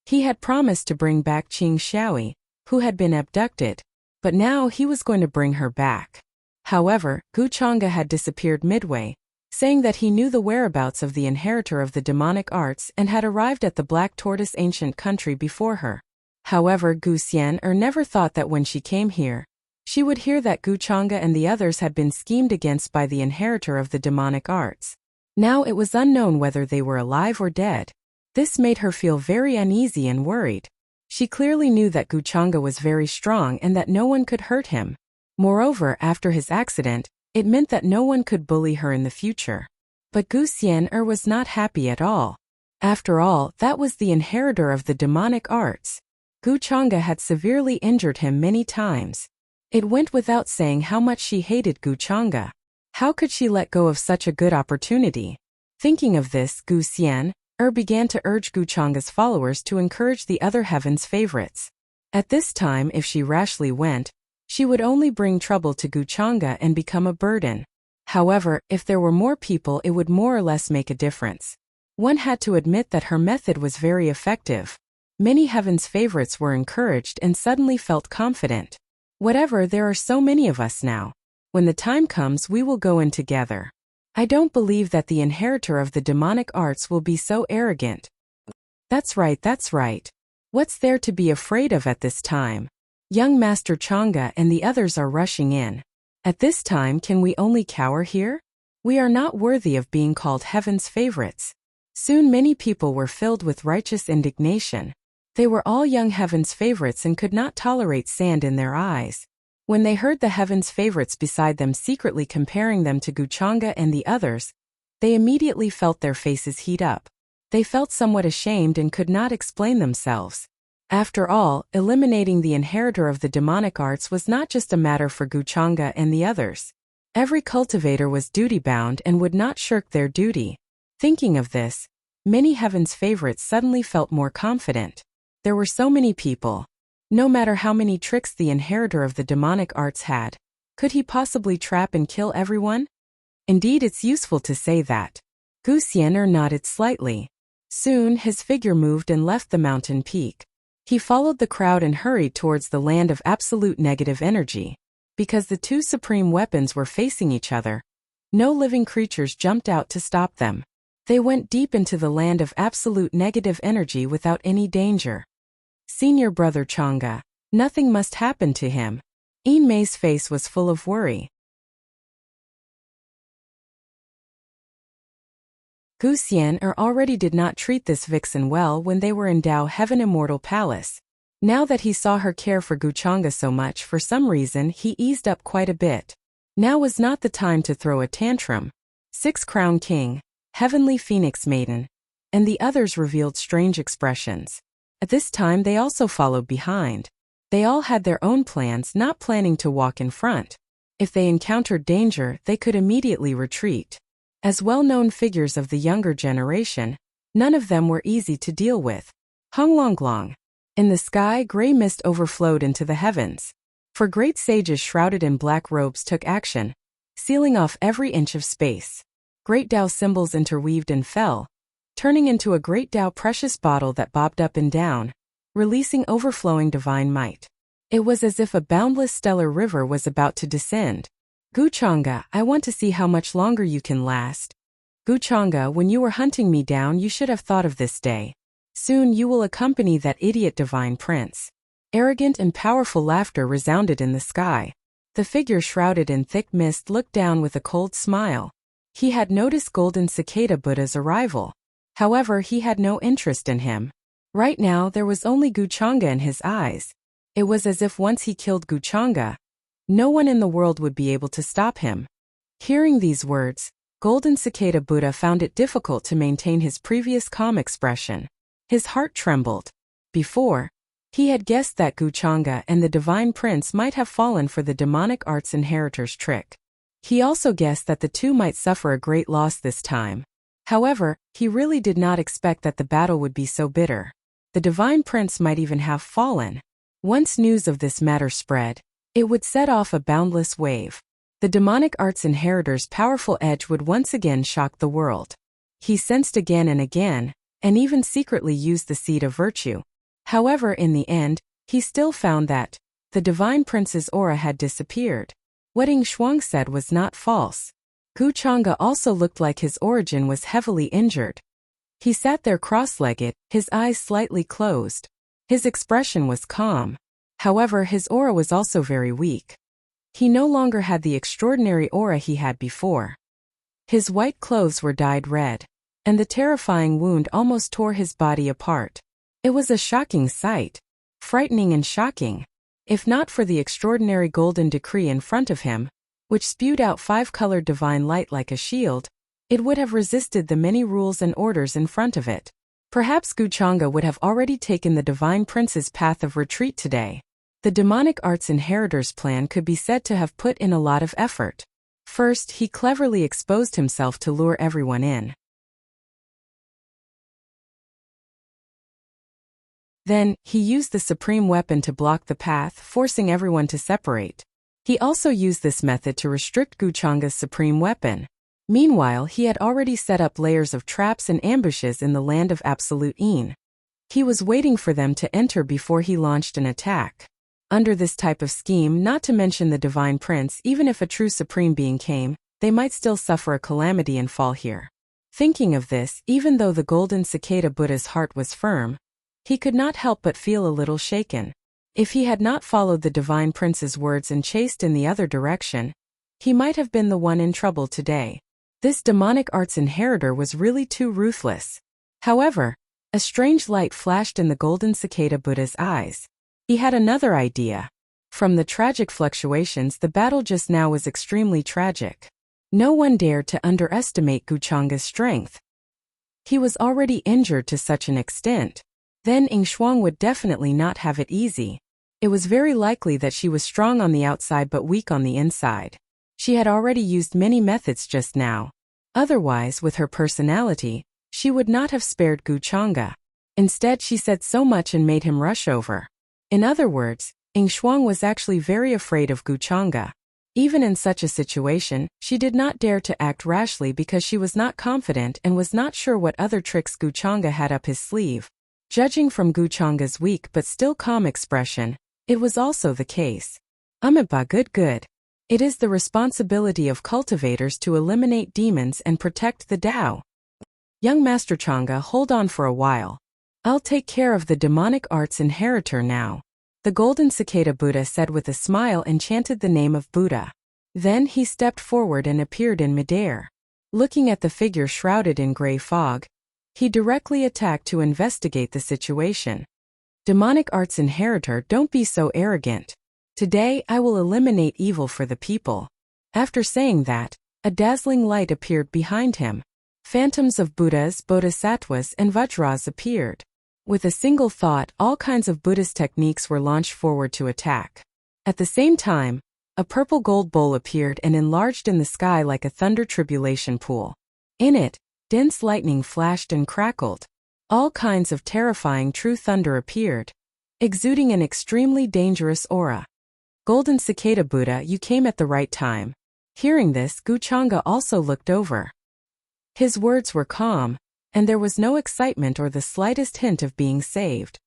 He had promised to bring back Qing Xiaoyi, who had been abducted, but now he was going to bring her back. However, Guchanga had disappeared midway, saying that he knew the whereabouts of the inheritor of the demonic arts and had arrived at the Black Tortoise ancient country before her. However, Gu Xian'er never thought that when she came here, she would hear that Guchanga and the others had been schemed against by the inheritor of the demonic arts. Now it was unknown whether they were alive or dead. This made her feel very uneasy and worried. She clearly knew that Guchanga was very strong and that no one could hurt him. Moreover, after his accident, it meant that no one could bully her in the future. But Gu Xian'er was not happy at all. After all, that was the inheritor of the demonic arts. Guchanga had severely injured him many times. It went without saying how much she hated Guchanga. How could she let go of such a good opportunity? Thinking of this, Gu Xian'er began to urge Guchanga's followers to encourage the other heaven's favorites. At this time, if she rashly went, she would only bring trouble to Guchanga and become a burden. However, if there were more people, it would more or less make a difference. One had to admit that her method was very effective. Many heaven's favorites were encouraged and suddenly felt confident. Whatever, there are so many of us now. When the time comes, we will go in together. I don't believe that the inheritor of the demonic arts will be so arrogant. That's right, that's right. What's there to be afraid of at this time? Young Master Chang'e and the others are rushing in. At this time, can we only cower here? We are not worthy of being called heaven's favorites. Soon many people were filled with righteous indignation. They were all young heaven's favorites and could not tolerate sand in their eyes. When they heard the heaven's favorites beside them secretly comparing them to Chang'e and the others, they immediately felt their faces heat up. They felt somewhat ashamed and could not explain themselves. After all, eliminating the inheritor of the demonic arts was not just a matter for Chang'e and the others. Every cultivator was duty-bound and would not shirk their duty. Thinking of this, many heaven's favorites suddenly felt more confident. There were so many people. No matter how many tricks the inheritor of the demonic arts had, could he possibly trap and kill everyone? Indeed, it's useful to say that. Wuxia nodded slightly. Soon his figure moved and left the mountain peak. He followed the crowd and hurried towards the land of absolute negative energy. Because the two supreme weapons were facing each other, no living creatures jumped out to stop them. They went deep into the land of absolute negative energy without any danger. Senior brother Chang'e, nothing must happen to him. Mei's face was full of worry. Wuxia already did not treat this vixen well when they were in Dao Heaven Immortal Palace. Now that he saw her care for Chang'e so much, for some reason he eased up quite a bit. Now was not the time to throw a tantrum. Six Crown King, Heavenly Phoenix Maiden, and the others revealed strange expressions. At this time they also followed behind. They all had their own plans, not planning to walk in front. If they encountered danger, they could immediately retreat. As well-known figures of the younger generation, none of them were easy to deal with. Hunglonglong. In the sky, gray mist overflowed into the heavens. For great sages shrouded in black robes took action, sealing off every inch of space. Great Tao symbols interweaved and fell, turning into a great Tao precious bottle that bobbed up and down, releasing overflowing divine might. It was as if a boundless stellar river was about to descend. Chang'e, I want to see how much longer you can last. Chang'e, when you were hunting me down, you should have thought of this day. Soon you will accompany that idiot divine prince. Arrogant and powerful laughter resounded in the sky. The figure shrouded in thick mist looked down with a cold smile. He had noticed Golden Cicada Buddha's arrival. However, he had no interest in him. Right now there was only Chang'e in his eyes. It was as if once he killed Chang'e, no one in the world would be able to stop him. Hearing these words, Golden Cicada Buddha found it difficult to maintain his previous calm expression. His heart trembled. Before, he had guessed that Chang'e and the divine prince might have fallen for the demonic arts inheritor's trick. He also guessed that the two might suffer a great loss this time. However, he really did not expect that the battle would be so bitter. The divine prince might even have fallen. Once news of this matter spread, it would set off a boundless wave. The demonic arts inheritor's powerful edge would once again shock the world. He sensed again and again, and even secretly used the seed of virtue. However, in the end, he still found that the divine prince's aura had disappeared. What Ying Shuang said was not false. Chang'e also looked like his origin was heavily injured. He sat there cross-legged, his eyes slightly closed. His expression was calm. However, his aura was also very weak. He no longer had the extraordinary aura he had before. His white clothes were dyed red, and the terrifying wound almost tore his body apart. It was a shocking sight, frightening and shocking. If not for the extraordinary golden decree in front of him, which spewed out 5-colored divine light like a shield, it would have resisted the many rules and orders in front of it. Perhaps Chang'e would have already taken the divine prince's path of retreat today. The demonic arts inheritor's plan could be said to have put in a lot of effort. First, he cleverly exposed himself to lure everyone in. Then, he used the supreme weapon to block the path, forcing everyone to separate. He also used this method to restrict Chang'e's supreme weapon. Meanwhile, he had already set up layers of traps and ambushes in the land of absolute Yin. He was waiting for them to enter before he launched an attack. Under this type of scheme, not to mention the Divine Prince, even if a true Supreme Being came, they might still suffer a calamity and fall here. Thinking of this, even though the Golden Cicada Buddha's heart was firm, he could not help but feel a little shaken. If he had not followed the Divine Prince's words and chased in the other direction, he might have been the one in trouble today. This demonic arts inheritor was really too ruthless. However, a strange light flashed in the Golden Cicada Buddha's eyes. He had another idea. From the tragic fluctuations, the battle just now was extremely tragic. No one dared to underestimate Guchanga's strength. He was already injured to such an extent. Then Shuang would definitely not have it easy. It was very likely that she was strong on the outside but weak on the inside. She had already used many methods just now. Otherwise, with her personality, she would not have spared Guchanga. Instead, she said so much and made him rush over. In other words, Shuang was actually very afraid of Guchanga. Even in such a situation, she did not dare to act rashly because she was not confident and was not sure what other tricks Guchanga had up his sleeve. Judging from Guchanga's weak but still calm expression, it was also the case. Good. It is the responsibility of cultivators to eliminate demons and protect the Tao. Young Master Changa, hold on for a while. I'll take care of the demonic arts inheritor now. The Golden Cicada Buddha said with a smile and chanted the name of Buddha. Then he stepped forward and appeared in midair. Looking at the figure shrouded in gray fog, he directly attacked to investigate the situation. Demonic arts inheritor, don't be so arrogant. Today I will eliminate evil for the people. After saying that, a dazzling light appeared behind him. Phantoms of Buddhas, Bodhisattvas, and Vajras appeared. With a single thought, all kinds of Buddhist techniques were launched forward to attack. At the same time, a purple gold bowl appeared and enlarged in the sky like a thunder tribulation pool. In it, dense lightning flashed and crackled. All kinds of terrifying true thunder appeared, exuding an extremely dangerous aura. Golden Cicada Buddha, you came at the right time. Hearing this, Guchanga also looked over. His words were calm, and there was no excitement or the slightest hint of being saved.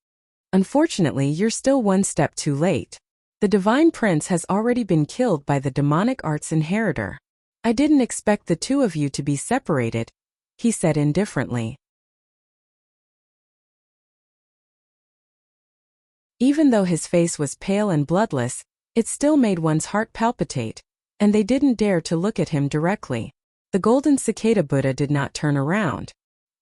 Unfortunately, you're still one step too late. The Divine Prince has already been killed by the demonic arts inheritor. I didn't expect the two of you to be separated, he said indifferently. Even though his face was pale and bloodless, it still made one's heart palpitate, and they didn't dare to look at him directly. The Golden Cicada Buddha did not turn around.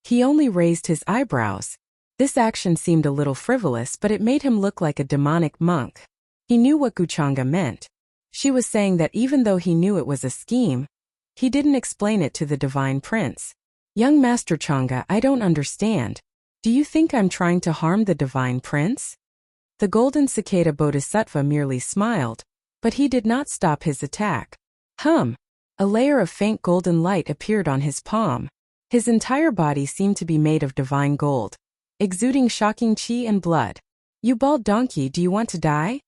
He only raised his eyebrows. This action seemed a little frivolous, but it made him look like a demonic monk. He knew what Guchanga meant. She was saying that even though he knew it was a scheme, he didn't explain it to the Divine Prince. Young Master Changa, I don't understand. Do you think I'm trying to harm the Divine Prince? The Golden Cicada Bodhisattva merely smiled, but he did not stop his attack. A layer of faint golden light appeared on his palm. His entire body seemed to be made of divine gold, exuding shocking qi and blood. You bald donkey, do you want to die?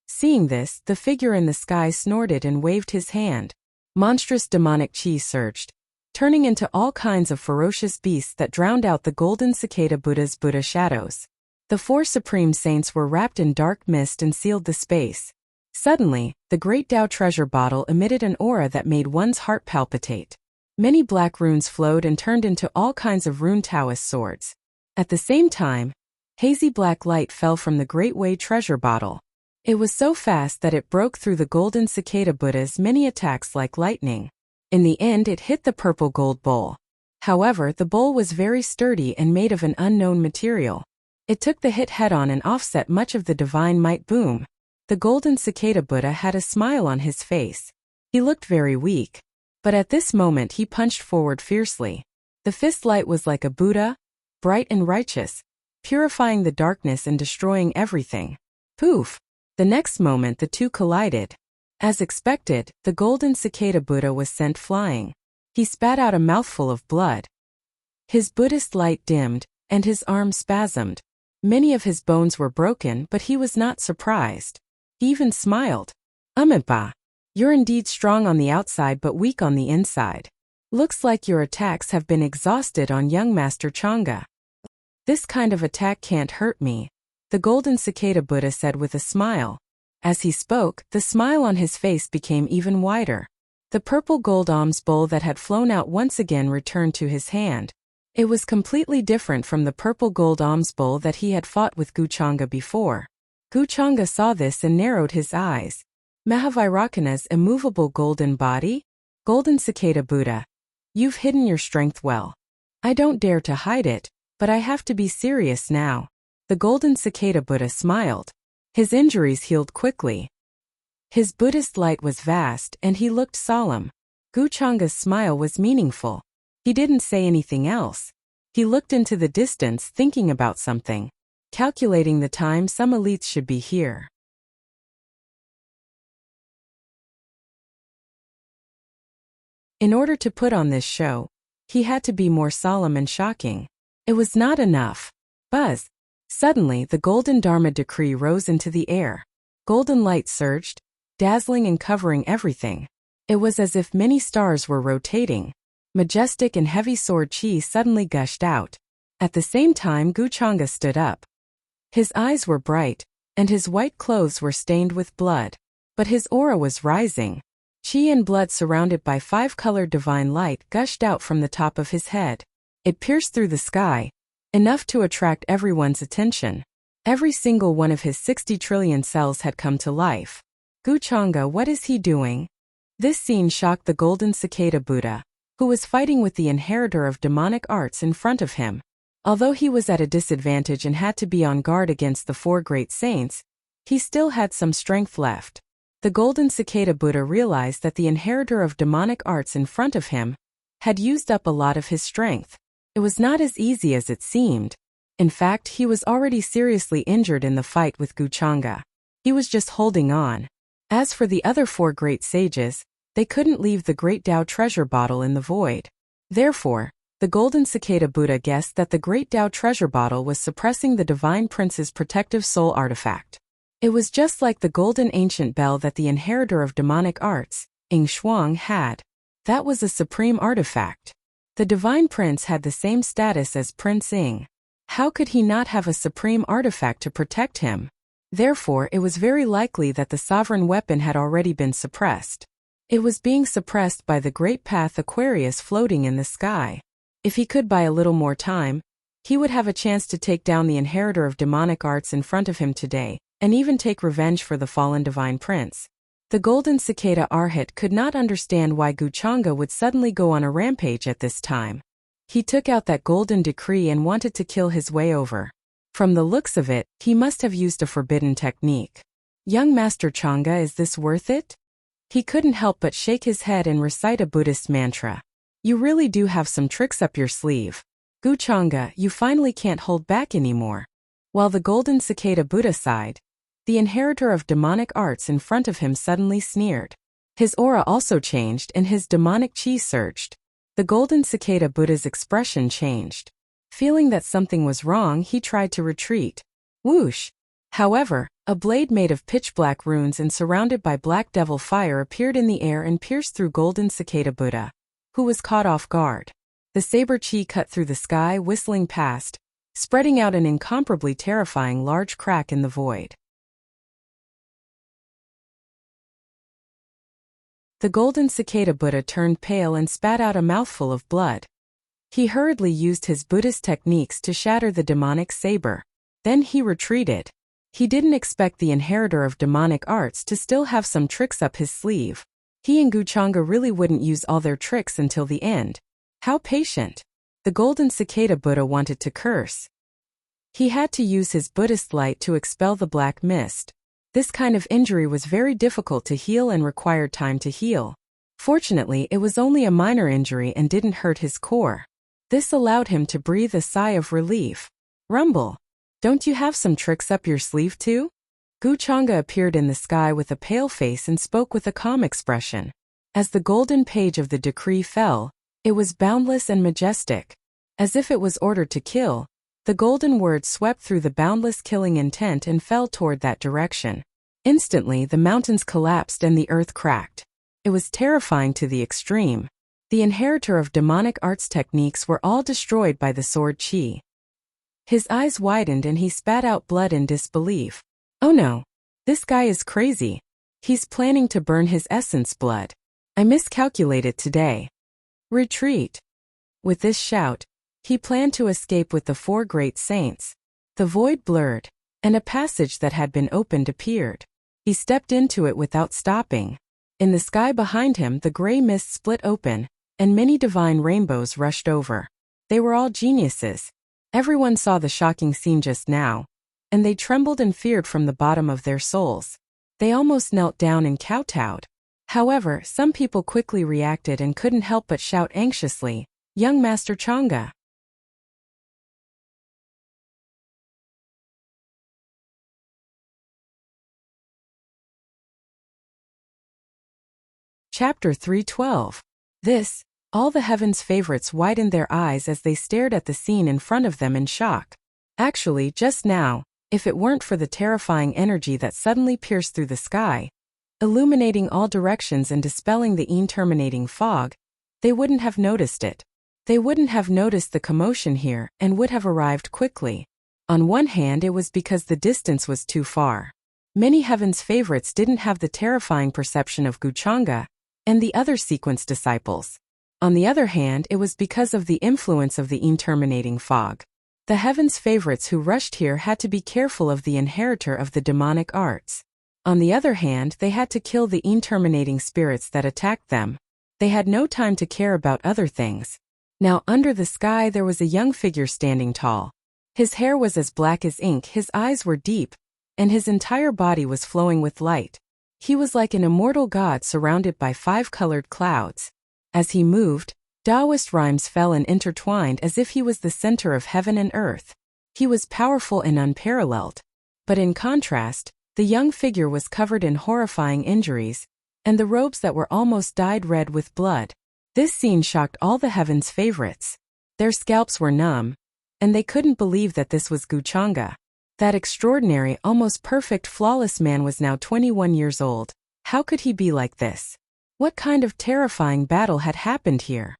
Seeing this, the figure in the sky snorted and waved his hand. Monstrous demonic qi surged, turning into all kinds of ferocious beasts that drowned out the Golden Cicada Buddha's Buddha shadows. The four supreme saints were wrapped in dark mist and sealed the space. Suddenly, the great Tao treasure bottle emitted an aura that made one's heart palpitate. Many black runes flowed and turned into all kinds of rune Taoist swords. At the same time, hazy black light fell from the Great Way treasure bottle. It was so fast that it broke through the Golden Cicada Buddha's many attacks like lightning. In the end, it hit the purple gold bowl. However, the bowl was very sturdy and made of an unknown material. It took the hit head-on and offset much of the divine might boom. The Golden Cicada Buddha had a smile on his face. He looked very weak. But at this moment he punched forward fiercely. The fist light was like a Buddha, bright and righteous, purifying the darkness and destroying everything. Poof! The next moment the two collided. As expected, the Golden Cicada Buddha was sent flying. He spat out a mouthful of blood. His Buddhist light dimmed, and his arm spasmed. Many of his bones were broken, but he was not surprised. He even smiled. You're indeed strong on the outside but weak on the inside. Looks like your attacks have been exhausted on young Master Changa. This kind of attack can't hurt me, the golden cicada Buddha said with a smile. As he spoke, the smile on his face became even wider. The purple gold alms bowl that had flown out once again returned to his hand. It was completely different from the purple gold alms bowl that he had fought with Guchanga before. Guchanga saw this and narrowed his eyes. Mahavairakana's immovable golden body? Golden cicada Buddha. You've hidden your strength well. I don't dare to hide it, but I have to be serious now. The golden cicada Buddha smiled. His injuries healed quickly. His Buddhist light was vast and he looked solemn. Guchanga's smile was meaningful. He didn't say anything else. He looked into the distance thinking about something. Calculating the time some elites should be here. In order to put on this show, he had to be more solemn and shocking. It was not enough. Buzz. Suddenly, the golden Dharma decree rose into the air. Golden light surged, dazzling and covering everything. It was as if many stars were rotating. Majestic and heavy sword chi suddenly gushed out. At the same time, Guchanga stood up. His eyes were bright, and his white clothes were stained with blood. But his aura was rising. Chi and blood surrounded by 5-colored divine light gushed out from the top of his head. It pierced through the sky, enough to attract everyone's attention. Every single one of his 60 trillion cells had come to life. Guchanga, what is he doing? This scene shocked the golden cicada Buddha, who was fighting with the inheritor of demonic arts in front of him. Although he was at a disadvantage and had to be on guard against the 4 great saints, he still had some strength left. The golden cicada Buddha realized that the inheritor of demonic arts in front of him had used up a lot of his strength. It was not as easy as it seemed. In fact, he was already seriously injured in the fight with Guchanga. He was just holding on. As for the other 4 great sages, they couldn't leave the great Tao treasure bottle in the void. Therefore, the golden cicada Buddha guessed that the great Tao treasure bottle was suppressing the divine prince's protective soul artifact. It was just like the golden ancient bell that the inheritor of demonic arts, Ing Shuang, had. That was a supreme artifact. The divine prince had the same status as Prince Ing. How could he not have a supreme artifact to protect him? Therefore, it was very likely that the sovereign weapon had already been suppressed. It was being suppressed by the great path Aquarius floating in the sky. If he could buy a little more time, he would have a chance to take down the inheritor of demonic arts in front of him today, and even take revenge for the fallen divine prince. The golden cicada Arhat could not understand why Guchanga would suddenly go on a rampage at this time. He took out that golden decree and wanted to kill his way over. From the looks of it, he must have used a forbidden technique. Young Master Changa, is this worth it? He couldn't help but shake his head and recite a Buddhist mantra. You really do have some tricks up your sleeve. Guchanga, you finally can't hold back anymore. While the golden cicada Buddha sighed, the inheritor of demonic arts in front of him suddenly sneered. His aura also changed and his demonic chi surged. The golden cicada Buddha's expression changed. Feeling that something was wrong, he tried to retreat. Whoosh! However, a blade made of pitch-black runes and surrounded by black devil fire appeared in the air and pierced through golden cicada Buddha, who was caught off guard. The saber chi cut through the sky, whistling past, spreading out an incomparably terrifying large crack in the void. The golden cicada Buddha turned pale and spat out a mouthful of blood. He hurriedly used his Buddhist techniques to shatter the demonic saber. Then he retreated. He didn't expect the inheritor of demonic arts to still have some tricks up his sleeve. He and Guchanga really wouldn't use all their tricks until the end. How patient! The golden cicada Buddha wanted to curse. He had to use his Buddhist light to expel the black mist. This kind of injury was very difficult to heal and required time to heal. Fortunately, it was only a minor injury and didn't hurt his core. This allowed him to breathe a sigh of relief. Rumble! Don't you have some tricks up your sleeve too? Guchanga appeared in the sky with a pale face and spoke with a calm expression. As the golden page of the decree fell, it was boundless and majestic. As if it was ordered to kill, the golden word swept through the boundless killing intent and fell toward that direction. Instantly, the mountains collapsed and the earth cracked. It was terrifying to the extreme. The inheritor of demonic arts techniques were all destroyed by the sword chi. His eyes widened and he spat out blood in disbelief. Oh no. This guy is crazy. He's planning to burn his essence blood. I miscalculated today. Retreat. With this shout, he planned to escape with the 4 great saints. The void blurred, and a passage that had been opened appeared. He stepped into it without stopping. In the sky behind him the gray mist split open, and many divine rainbows rushed over. They were all geniuses. Everyone saw the shocking scene just now, and they trembled and feared from the bottom of their souls. They almost knelt down and kowtowed. However, some people quickly reacted and couldn't help but shout anxiously, "Young Master Chang'e!" Chapter 312. This, all the heaven's favorites widened their eyes as they stared at the scene in front of them in shock. Actually, just now, if it weren't for the terrifying energy that suddenly pierced through the sky, illuminating all directions and dispelling the interminating fog, they wouldn't have noticed it. They wouldn't have noticed the commotion here and would have arrived quickly. On one hand, it was because the distance was too far. Many heaven's favorites didn't have the terrifying perception of Chang'e and the other sequence disciples. On the other hand, it was because of the influence of the interminating fog. The heaven's favorites who rushed here had to be careful of the inheritor of the demonic arts. On the other hand, they had to kill the interminating spirits that attacked them. They had no time to care about other things. Now under the sky there was a young figure standing tall. His hair was as black as ink, his eyes were deep, and his entire body was flowing with light. He was like an immortal god surrounded by 5-colored clouds. As he moved, Taoist rhymes fell and intertwined as if he was the center of heaven and earth. He was powerful and unparalleled. But in contrast, the young figure was covered in horrifying injuries, and the robes that were almost dyed red with blood. This scene shocked all the heaven's favorites. Their scalps were numb, and they couldn't believe that this was Chang'e. That extraordinary, almost perfect, flawless man was now 21 years old. How could he be like this? What kind of terrifying battle had happened here?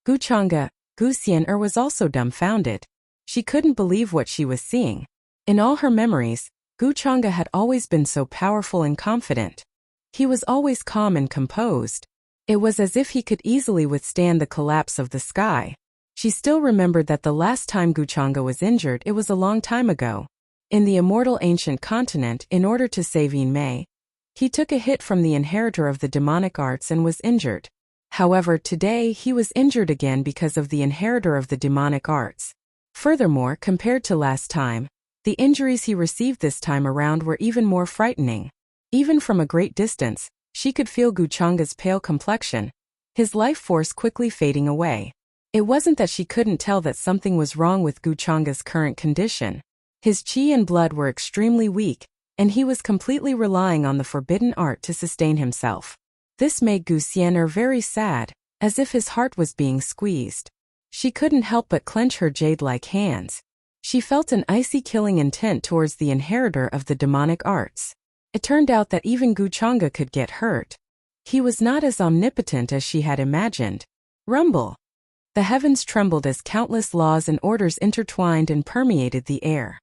Chang'e, Xian'er was also dumbfounded. She couldn't believe what she was seeing. In all her memories, Chang'e had always been so powerful and confident. He was always calm and composed. It was as if he could easily withstand the collapse of the sky. She still remembered that the last time Chang'e was injured, it was a long time ago. In the immortal ancient continent, in order to save Yinmei, he took a hit from the inheritor of the demonic arts and was injured. However, today he was injured again because of the inheritor of the demonic arts. Furthermore, compared to last time, the injuries he received this time around were even more frightening. Even from a great distance, she could feel Chang'e's pale complexion, his life force quickly fading away. It wasn't that she couldn't tell that something was wrong with Chang'e's current condition. His qi and blood were extremely weak, and he was completely relying on the forbidden art to sustain himself. This made Xian'er very sad, as if his heart was being squeezed. She couldn't help but clench her jade-like hands. She felt an icy killing intent towards the inheritor of the demonic arts. It turned out that even Chang'e could get hurt. He was not as omnipotent as she had imagined. Rumble. The heavens trembled as countless laws and orders intertwined and permeated the air.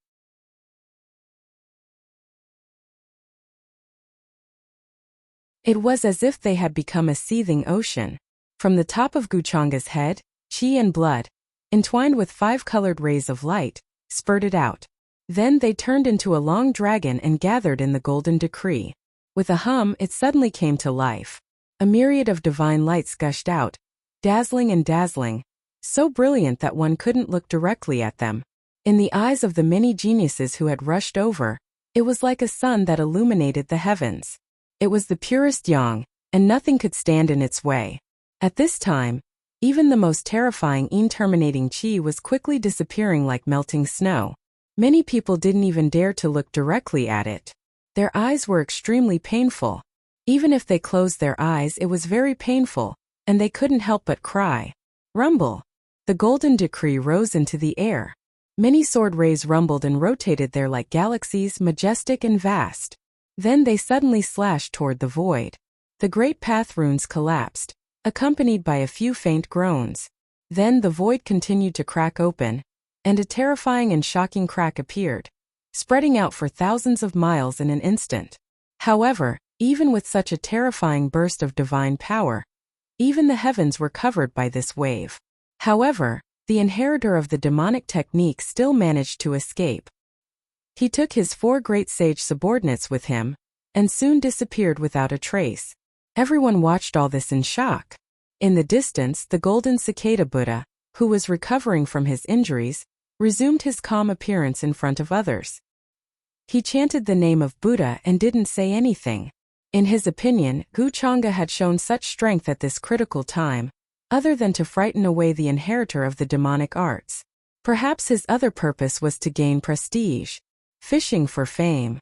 It was as if they had become a seething ocean. From the top of Chang'e's head, qi and blood, entwined with 5-colored rays of light, spurted out. Then they turned into a long dragon and gathered in the golden decree. With a hum, it suddenly came to life. A myriad of divine lights gushed out, dazzling, so brilliant that one couldn't look directly at them. In the eyes of the many geniuses who had rushed over, it was like a sun that illuminated the heavens. It was the purest yang, and nothing could stand in its way. At this time, even the most terrifying interminating qi was quickly disappearing like melting snow. Many people didn't even dare to look directly at it. Their eyes were extremely painful. Even if they closed their eyes, it was very painful, and they couldn't help but cry. Rumble. The golden decree rose into the air. Many sword rays rumbled and rotated there like galaxies, majestic and vast. Then they suddenly slashed toward the void. The great path runes collapsed, accompanied by a few faint groans. Then the void continued to crack open, and a terrifying and shocking crack appeared, spreading out for thousands of miles in an instant. However, even with such a terrifying burst of divine power, even the heavens were covered by this wave. However, the inheritor of the demonic technique still managed to escape. He took his 4 great sage subordinates with him, and soon disappeared without a trace. Everyone watched all this in shock. In the distance, the golden cicada Buddha, who was recovering from his injuries, resumed his calm appearance in front of others. He chanted the name of Buddha and didn't say anything. In his opinion, Wuxia had shown such strength at this critical time, other than to frighten away the inheritor of the demonic arts. Perhaps his other purpose was to gain prestige, fishing for fame.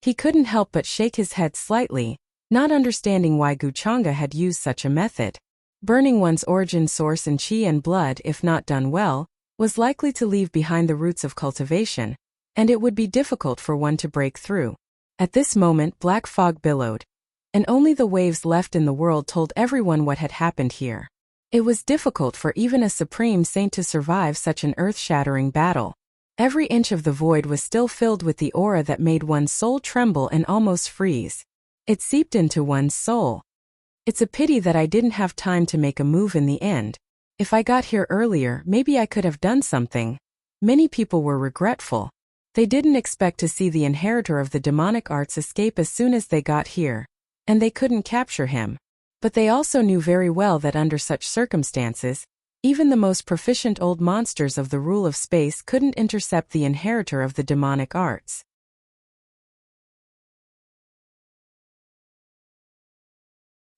He couldn't help but shake his head slightly, not understanding why Wuxia had used such a method. Burning one's origin source in qi and blood, if not done well, was likely to leave behind the roots of cultivation, and it would be difficult for one to break through. At this moment, black fog billowed, and only the waves left in the world told everyone what had happened here. It was difficult for even a supreme saint to survive such an earth-shattering battle. Every inch of the void was still filled with the aura that made one's soul tremble and almost freeze. It seeped into one's soul. It's a pity that I didn't have time to make a move in the end. If I got here earlier, maybe I could have done something. Many people were regretful. They didn't expect to see the inheritor of the demonic arts escape as soon as they got here, and they couldn't capture him. But they also knew very well that under such circumstances, even the most proficient old monsters of the rule of space couldn't intercept the inheritor of the demonic arts.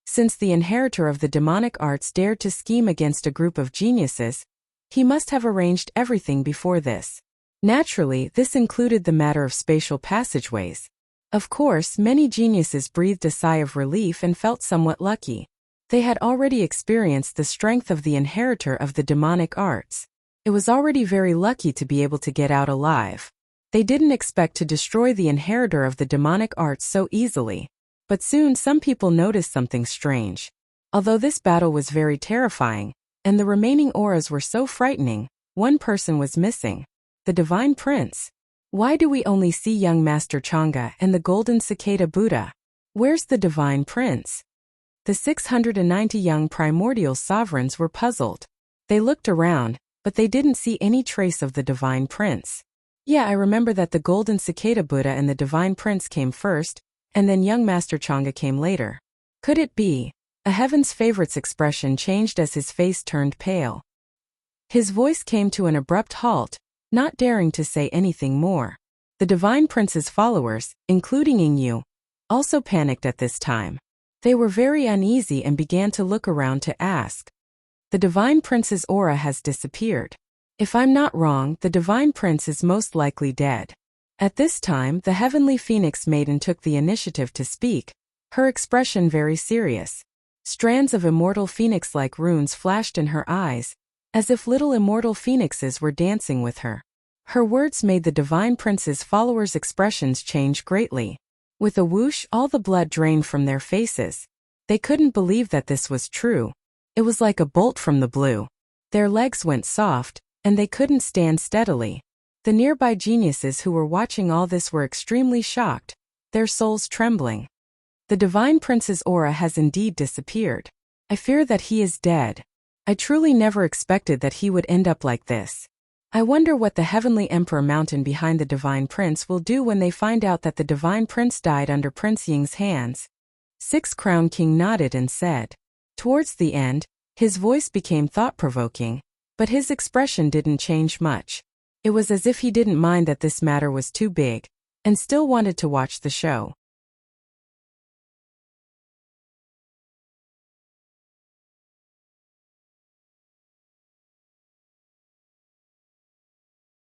Since the inheritor of the demonic arts dared to scheme against a group of geniuses, he must have arranged everything before this. Naturally, this included the matter of spatial passageways. Of course, many geniuses breathed a sigh of relief and felt somewhat lucky. They had already experienced the strength of the inheritor of the demonic arts. It was already very lucky to be able to get out alive. They didn't expect to destroy the inheritor of the demonic arts so easily. But soon some people noticed something strange. Although this battle was very terrifying, and the remaining auras were so frightening, one person was missing. The Divine Prince. Why do we only see young Master Chang'e and the golden cicada Buddha? Where's the Divine Prince? The 690 young primordial sovereigns were puzzled. They looked around, but they didn't see any trace of the Divine Prince. Yeah, I remember that the golden cicada Buddha and the Divine Prince came first, and then young Master Chang'e came later. Could it be? A Heaven's Favorite's expression changed as his face turned pale. His voice came to an abrupt halt, not daring to say anything more. The Divine Prince's followers, including Yingyu, also panicked at this time. They were very uneasy and began to look around to ask. The Divine Prince's aura has disappeared. If I'm not wrong, the Divine Prince is most likely dead. At this time, the Heavenly Phoenix Maiden took the initiative to speak, her expression very serious. Strands of immortal phoenix-like runes flashed in her eyes, as if little immortal phoenixes were dancing with her. Her words made the Divine Prince's followers' expressions change greatly. With a whoosh, all the blood drained from their faces. They couldn't believe that this was true. It was like a bolt from the blue. Their legs went soft, and they couldn't stand steadily. The nearby geniuses who were watching all this were extremely shocked, their souls trembling. The Divine Prince's aura has indeed disappeared. I fear that he is dead. I truly never expected that he would end up like this. I wonder what the Heavenly Emperor Mountain behind the Divine Prince will do when they find out that the Divine Prince died under Prince Ying's hands. Six Crown King nodded and said. Towards the end, his voice became thought-provoking, but his expression didn't change much. It was as if he didn't mind that this matter was too big, and still wanted to watch the show.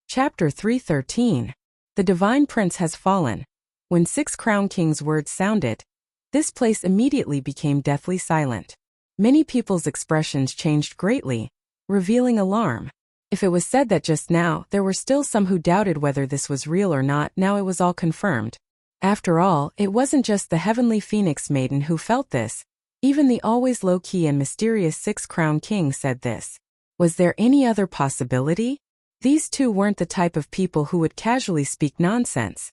Chapter 313. The Divine Prince has fallen. When Six Crown King's words sounded, this place immediately became deathly silent. Many people's expressions changed greatly, revealing alarm. If it was said that just now there were still some who doubted whether this was real or not, now it was all confirmed. After all, it wasn't just the Heavenly Phoenix Maiden who felt this. Even the always low-key and mysterious Six Crown King said this. Was there any other possibility? These two weren't the type of people who would casually speak nonsense.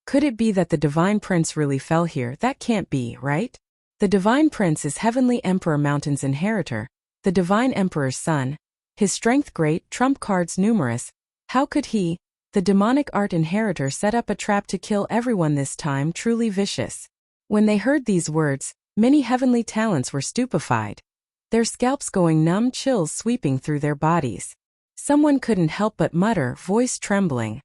Could it be that the Divine Prince really fell here? That can't be, right? The Divine Prince is Heavenly Emperor Mountain's inheritor, the Divine Emperor's son, his strength great, trump cards numerous. How could he, the demonic art inheritor, set up a trap to kill everyone this time? Truly vicious. When they heard these words, many heavenly talents were stupefied. Their scalps going numb, chills sweeping through their bodies. Someone couldn't help but mutter, voice trembling.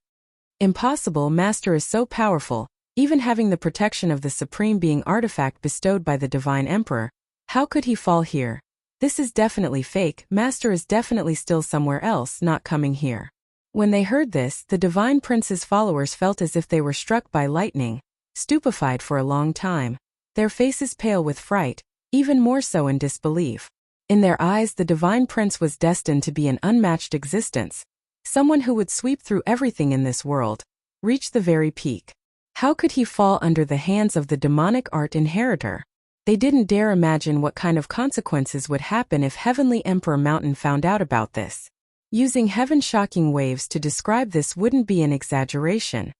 Impossible, Master is so powerful, even having the protection of the supreme being artifact bestowed by the Divine Emperor. How could he fall here? This is definitely fake, Master is definitely still somewhere else, not coming here. When they heard this, the Divine Prince's followers felt as if they were struck by lightning, stupefied for a long time. Their faces pale with fright, even more so in disbelief. In their eyes, the Divine Prince was destined to be an unmatched existence, someone who would sweep through everything in this world, reach the very peak. How could he fall under the hands of the demonic art inheritor? They didn't dare imagine what kind of consequences would happen if Heavenly Emperor Mountain found out about this. Using heaven-shocking waves to describe this wouldn't be an exaggeration.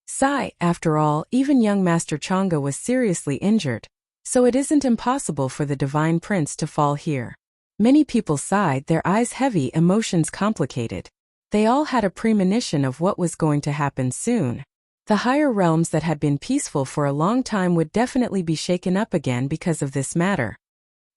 Sigh, after all, even young Master Chang'e was seriously injured, so it isn't impossible for the Divine Prince to fall here. Many people sighed, their eyes heavy, emotions complicated. They all had a premonition of what was going to happen soon. The higher realms that had been peaceful for a long time would definitely be shaken up again because of this matter.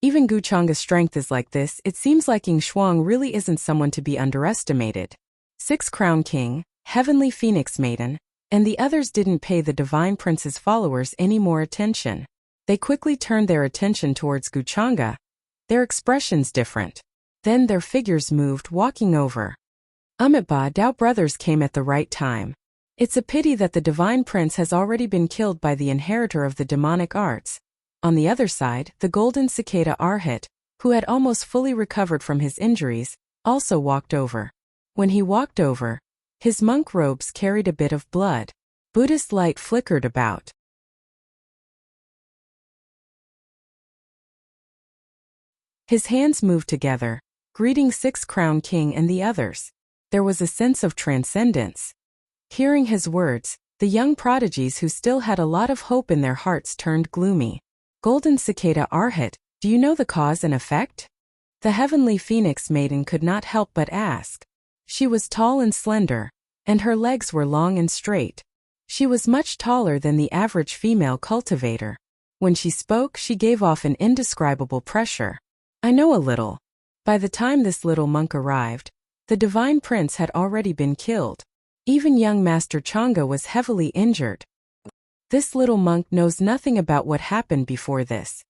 Even Guchang's strength is like this. It seems like Ying Shuang really isn't someone to be underestimated. Six Crown King, Heavenly Phoenix Maiden, and the others didn't pay the Divine Prince's followers any more attention. They quickly turned their attention towards Guchang, their expressions different. Then their figures moved, walking over. Ba Dao brothers came at the right time. It's a pity that the Divine Prince has already been killed by the inheritor of the demonic arts. On the other side, the Golden Cicada Arhat, who had almost fully recovered from his injuries, also walked over. When he walked over, his monk robes carried a bit of blood. Buddhist light flickered about. His hands moved together, greeting Six Crown King and the others. There was a sense of transcendence. Hearing his words, the young prodigies who still had a lot of hope in their hearts turned gloomy. Golden Cicada Arhat, do you know the cause and effect? The Heavenly Phoenix Maiden could not help but ask. She was tall and slender, and her legs were long and straight. She was much taller than the average female cultivator. When she spoke, she gave off an indescribable pressure. I know a little. By the time this little monk arrived, the Divine Prince had already been killed. Even young Master Chang'e was heavily injured. This little monk knows nothing about what happened before this.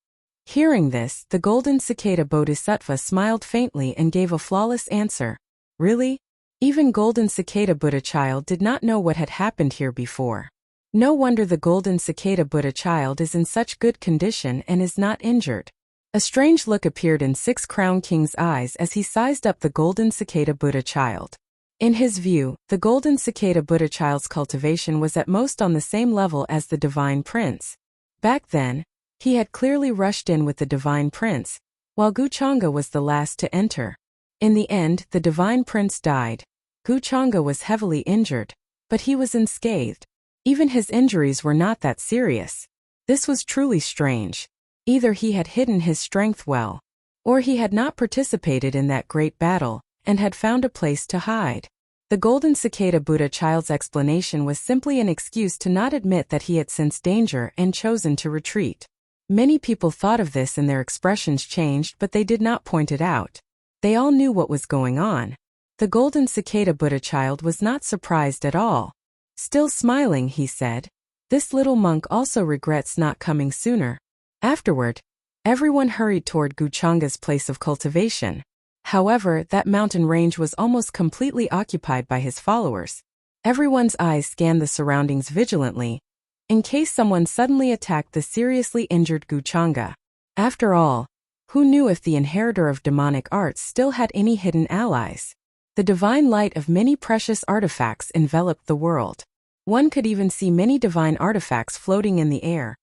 Hearing this, the Golden Cicada Bodhisattva smiled faintly and gave a flawless answer. Really? Even Golden Cicada Buddha Child did not know what had happened here before. No wonder the Golden Cicada Buddha Child is in such good condition and is not injured. A strange look appeared in Six Crown King's eyes as he sized up the Golden Cicada Buddha Child. In his view, the Golden Cicada Buddha Child's cultivation was at most on the same level as the Divine Prince. Back then, he had clearly rushed in with the Divine Prince, while Guchang was the last to enter. In the end, the Divine Prince died. Guchang was heavily injured, but he was unscathed. Even his injuries were not that serious. This was truly strange. Either he had hidden his strength well, or he had not participated in that great battle, and had found a place to hide. The Golden Cicada Buddha Child's explanation was simply an excuse to not admit that he had sensed danger and chosen to retreat. Many people thought of this and their expressions changed, but they did not point it out. They all knew what was going on. The Golden Cicada Buddha Child was not surprised at all. Still smiling, he said, "This little monk also regrets not coming sooner." Afterward, everyone hurried toward Guchang's place of cultivation. However, that mountain range was almost completely occupied by his followers. Everyone's eyes scanned the surroundings vigilantly, in case someone suddenly attacked the seriously injured Guchang. After all, who knew if the inheritor of demonic arts still had any hidden allies? The divine light of many precious artifacts enveloped the world. One could even see many divine artifacts floating in the air,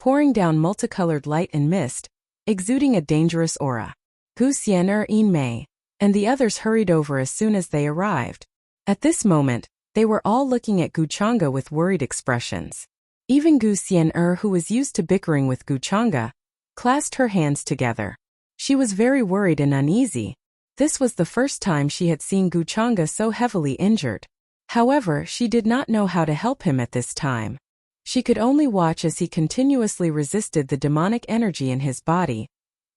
pouring down multicolored light and mist, exuding a dangerous aura. Gu Xian Er In Mei, and the others hurried over as soon as they arrived. At this moment, they were all looking at Guchanga with worried expressions. Even Gu Xian'er, who was used to bickering with Guchanga, clasped her hands together. She was very worried and uneasy. This was the first time she had seen Guchanga so heavily injured. However, she did not know how to help him at this time. She could only watch as he continuously resisted the demonic energy in his body,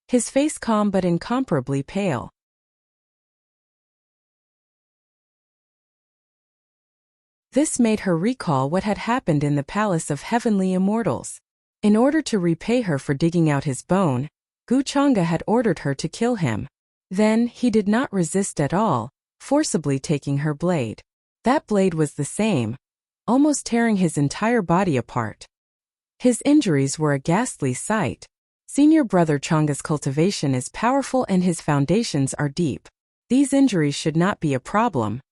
his face calm but incomparably pale. This made her recall what had happened in the Palace of Heavenly Immortals. In order to repay her for digging out his bone, Guchanga had ordered her to kill him. Then, he did not resist at all, forcibly taking her blade. That blade was the same, almost tearing his entire body apart. His injuries were a ghastly sight. Senior brother Changa's cultivation is powerful and his foundations are deep. These injuries should not be a problem.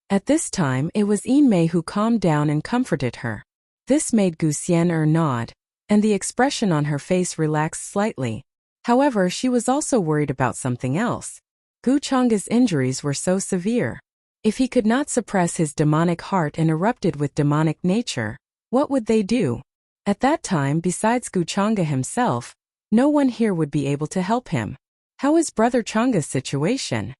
At this time, it was Yinmei who calmed down and comforted her. This made Gu Xian'er nod, and the expression on her face relaxed slightly. However, she was also worried about something else. Guchanga's injuries were so severe. If he could not suppress his demonic heart and erupted with demonic nature, what would they do? At that time, besides Guchanga himself, no one here would be able to help him. How is Brother Changa's situation?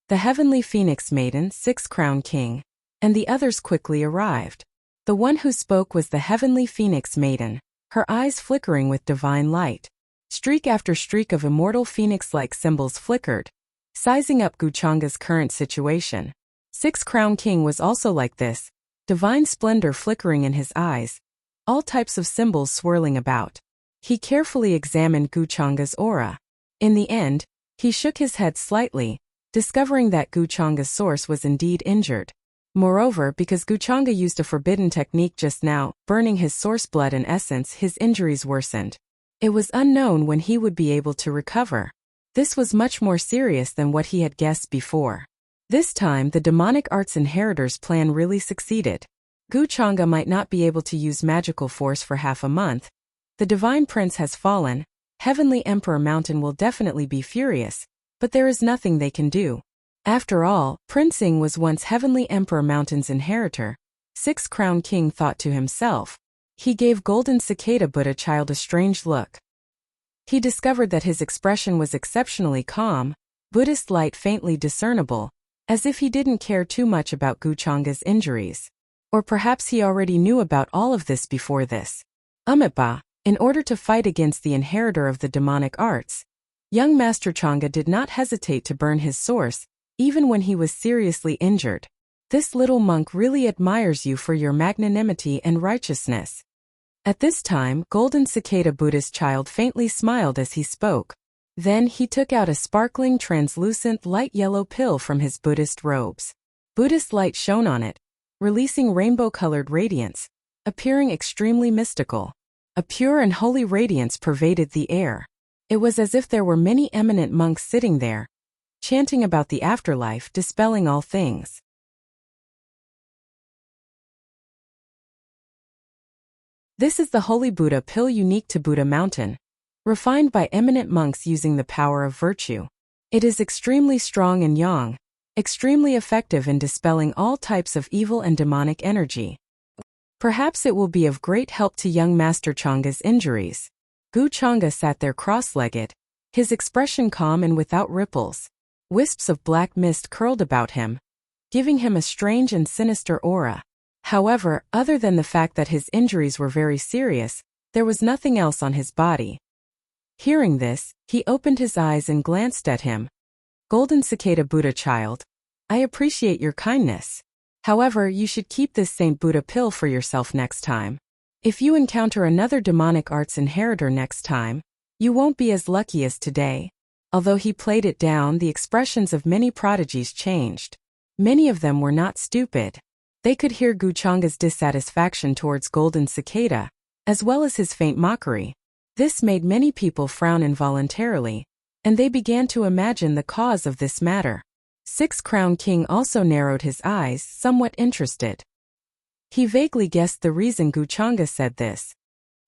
The Heavenly Phoenix Maiden, 6 Crown King, and the others quickly arrived. The one who spoke was the Heavenly Phoenix Maiden, her eyes flickering with divine light. Streak after streak of immortal phoenix-like symbols flickered, sizing up Guchanga's current situation. 6 Crown King was also like this, divine splendor flickering in his eyes, all types of symbols swirling about. He carefully examined Guchanga's aura. In the end, he shook his head slightly, discovering that Guchanga's source was indeed injured. Moreover, because Guchanga used a forbidden technique just now, burning his source blood and essence, his injuries worsened. It was unknown when he would be able to recover. This was much more serious than what he had guessed before. This time, the demonic arts inheritor's plan really succeeded. Guchanga might not be able to use magical force for half a month. The Divine Prince has fallen. Heavenly Emperor Mountain will definitely be furious, but there is nothing they can do. After all, Prince Ing was once Heavenly Emperor Mountain's inheritor. 6 Crown King thought to himself. He gave Golden Cicada Buddha Child a strange look. He discovered that his expression was exceptionally calm, Buddhist light faintly discernible, as if he didn't care too much about Guchanga's injuries. Or perhaps he already knew about all of this before this. Umitba, in order to fight against the inheritor of the demonic arts, young Master Changa did not hesitate to burn his source, even when he was seriously injured. This little monk really admires you for your magnanimity and righteousness. At this time, Golden Cicada Buddhist Child faintly smiled as he spoke. Then he took out a sparkling translucent light yellow pill from his Buddhist robes. Buddhist light shone on it, releasing rainbow-colored radiance, appearing extremely mystical. A pure and holy radiance pervaded the air. It was as if there were many eminent monks sitting there, chanting about the afterlife, dispelling all things. This is the Holy Buddha pill unique to Buddha Mountain, refined by eminent monks using the power of virtue. It is extremely strong and yang, extremely effective in dispelling all types of evil and demonic energy. Perhaps it will be of great help to young Master Changa's injuries. Guchanga sat there cross-legged, his expression calm and without ripples. Wisps of black mist curled about him, giving him a strange and sinister aura. However, other than the fact that his injuries were very serious, there was nothing else on his body. Hearing this, he opened his eyes and glanced at him. Golden Cicada Buddha Child, I appreciate your kindness. However, you should keep this Saint Buddha pill for yourself next time. If you encounter another demonic arts inheritor next time, you won't be as lucky as today. Although he played it down, the expressions of many prodigies changed. Many of them were not stupid. They could hear Guchanga's dissatisfaction towards Golden Cicada, as well as his faint mockery. This made many people frown involuntarily, and they began to imagine the cause of this matter. 6 Crown King also narrowed his eyes, somewhat interested. He vaguely guessed the reason Guchanga said this.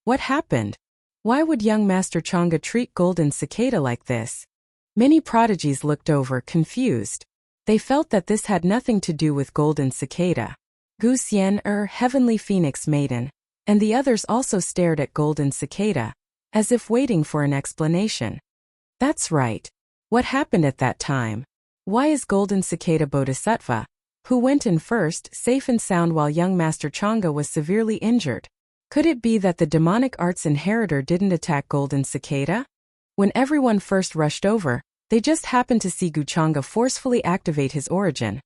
What happened? Why would young Master Changa treat Golden Cicada like this? Many prodigies looked over, confused. They felt that this had nothing to do with Golden Cicada. Gu Xian Heavenly Phoenix Maiden, and the others also stared at Golden Cicada, as if waiting for an explanation. That's right. What happened at that time? Why is Golden Cicada Bodhisattva, who went in first, safe and sound while young Master Chang'e was severely injured? Could it be that the demonic arts inheritor didn't attack Golden Cicada? When everyone first rushed over, they just happened to see Gu Chang'e forcefully activate his origin,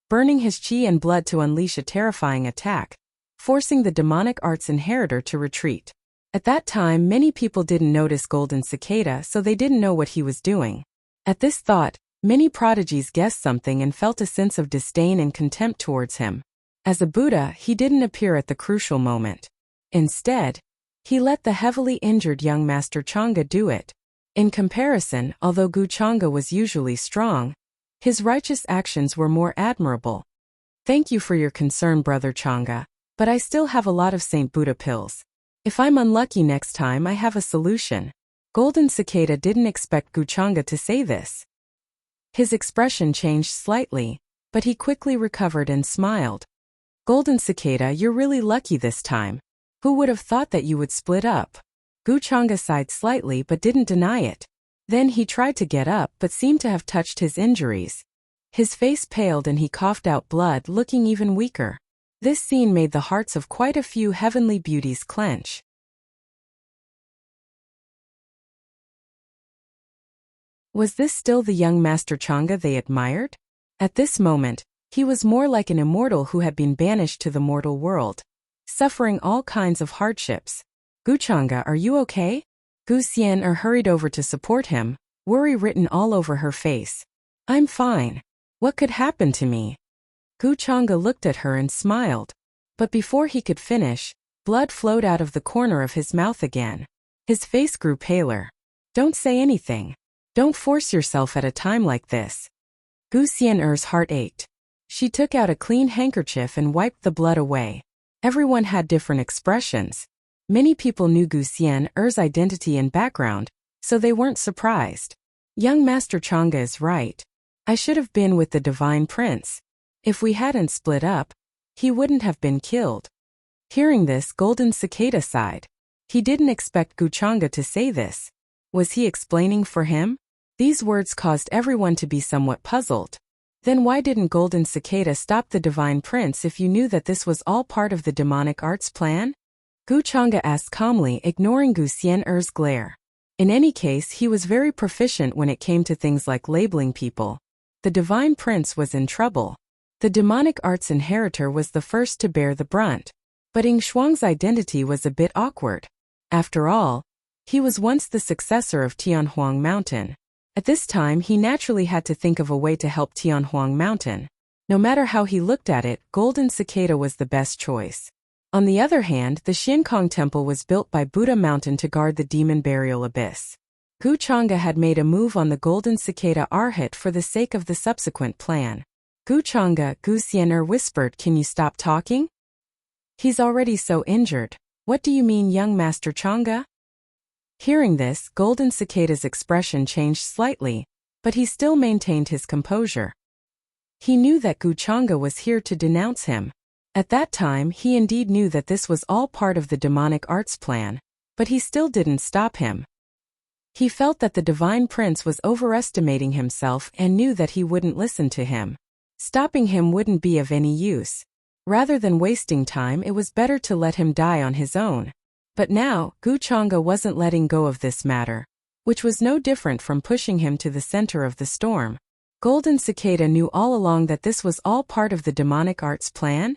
burning his chi and blood to unleash a terrifying attack, forcing the demonic arts inheritor to retreat. At that time, many people didn't notice Golden Cicada, so they didn't know what he was doing. At this thought, many prodigies guessed something and felt a sense of disdain and contempt towards him. As a Buddha, he didn't appear at the crucial moment. Instead, he let the heavily injured young Master Chang'e do it. In comparison, although Gu Chang'e was usually strong, his righteous actions were more admirable. Thank you for your concern, Brother Chang'e, but I still have a lot of Saint Buddha pills. If I'm unlucky next time, I have a solution. Golden Cicada didn't expect Gu Chang'e to say this. His expression changed slightly, but he quickly recovered and smiled. Golden Cicada, you're really lucky this time. Who would have thought that you would split up? Gu Chang'e sighed slightly but didn't deny it. Then he tried to get up but seemed to have touched his injuries. His face paled and he coughed out blood, looking even weaker. This scene made the hearts of quite a few heavenly beauties clench. Was this still the young Master Chang'e they admired? At this moment, he was more like an immortal who had been banished to the mortal world, suffering all kinds of hardships. Gu Chang'e, are you okay? Gu Xian hurried over to support him, worry written all over her face. I'm fine. What could happen to me? Gu Chang'e looked at her and smiled. But before he could finish, blood flowed out of the corner of his mouth again. His face grew paler. Don't say anything. Don't force yourself at a time like this. Gu Xian's heart ached. She took out a clean handkerchief and wiped the blood away. Everyone had different expressions. Many people knew Gu Xian's identity and background, so they weren't surprised. Young Master Chang'e is right. I should have been with the Divine Prince. If we hadn't split up, he wouldn't have been killed. Hearing this, Golden Cicada sighed. He didn't expect Gu Chang'e to say this. Was he explaining for him? These words caused everyone to be somewhat puzzled. Then why didn't Golden Cicada stop the Divine Prince if you knew that this was all part of the demonic arts plan? Gu Chang'e asked calmly, ignoring Gu Xian's glare. In any case, he was very proficient when it came to things like labeling people. The Divine Prince was in trouble. The demonic arts inheritor was the first to bear the brunt. But Ying Shuang's identity was a bit awkward. After all, he was once the successor of Tianhuang Mountain. At this time, he naturally had to think of a way to help Tianhuang Mountain. No matter how he looked at it, Golden Cicada was the best choice. On the other hand, the Xiankong Temple was built by Buddha Mountain to guard the demon burial abyss. Gu Chang'e had made a move on the Golden Cicada Arhat for the sake of the subsequent plan. Gu Chang'e, Gu Xian whispered, can you stop talking? He's already so injured. What do you mean, young Master Chang'e? Hearing this, Golden Cicada's expression changed slightly, but he still maintained his composure. He knew that Gu Chang'e was here to denounce him. At that time, he indeed knew that this was all part of the demonic arts plan, but he still didn't stop him. He felt that the Divine Prince was overestimating himself and knew that he wouldn't listen to him. Stopping him wouldn't be of any use. Rather than wasting time, it was better to let him die on his own. But now, Gu Chang'e wasn't letting go of this matter, which was no different from pushing him to the center of the storm. Golden Cicada knew all along that this was all part of the demonic arts plan.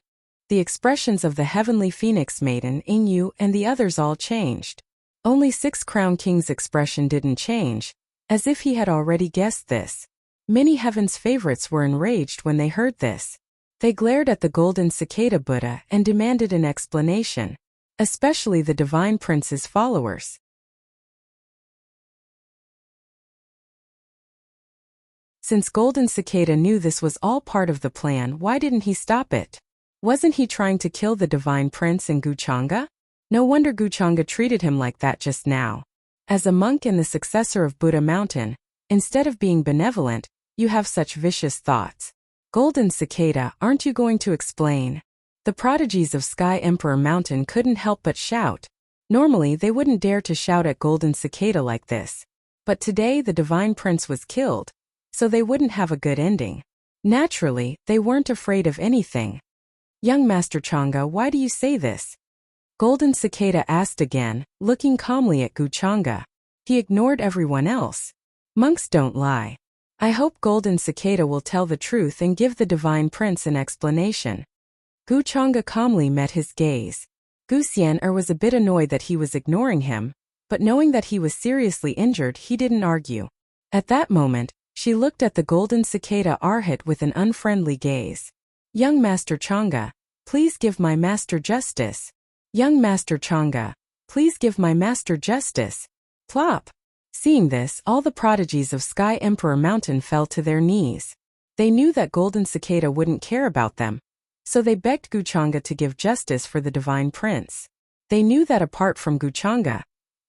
The expressions of the heavenly phoenix maiden, Yingyu, and the others all changed. Only Six Crown King's expression didn't change, as if he had already guessed this. Many heaven's favorites were enraged when they heard this. They glared at the Golden Cicada Buddha and demanded an explanation, especially the Divine Prince's followers. Since Golden Cicada knew this was all part of the plan, why didn't he stop it? Wasn't he trying to kill the Divine Prince and Gu Chang'e? No wonder Gu Chang'e treated him like that just now. As a monk and the successor of Buddha Mountain, Instead of being benevolent, you have such vicious thoughts. Golden Cicada, aren't you going to explain? The prodigies of Sky Emperor Mountain couldn't help but shout. Normally they wouldn't dare to shout at Golden Cicada like this. But today the Divine Prince was killed, so they wouldn't have a good ending. Naturally, they weren't afraid of anything. Young Master Chang'e, why do you say this? Golden Cicada asked again, looking calmly at Gu Chang'e. He ignored everyone else. Monks don't lie. I hope Golden Cicada will tell the truth and give the Divine Prince an explanation. Gu Chang'e calmly met his gaze. Gu Xian'er was a bit annoyed that he was ignoring him, but knowing that he was seriously injured, he didn't argue. At that moment, she looked at the Golden Cicada Arhat with an unfriendly gaze. Young Master Chang'e, please give my master justice. Young Master Chang'e, please give my master justice. Plop! Seeing this, all the prodigies of Sky Emperor Mountain fell to their knees. They knew that Golden Cicada wouldn't care about them, so they begged Gu Chang'e to give justice for the Divine Prince. They knew that apart from Gu Chang'e,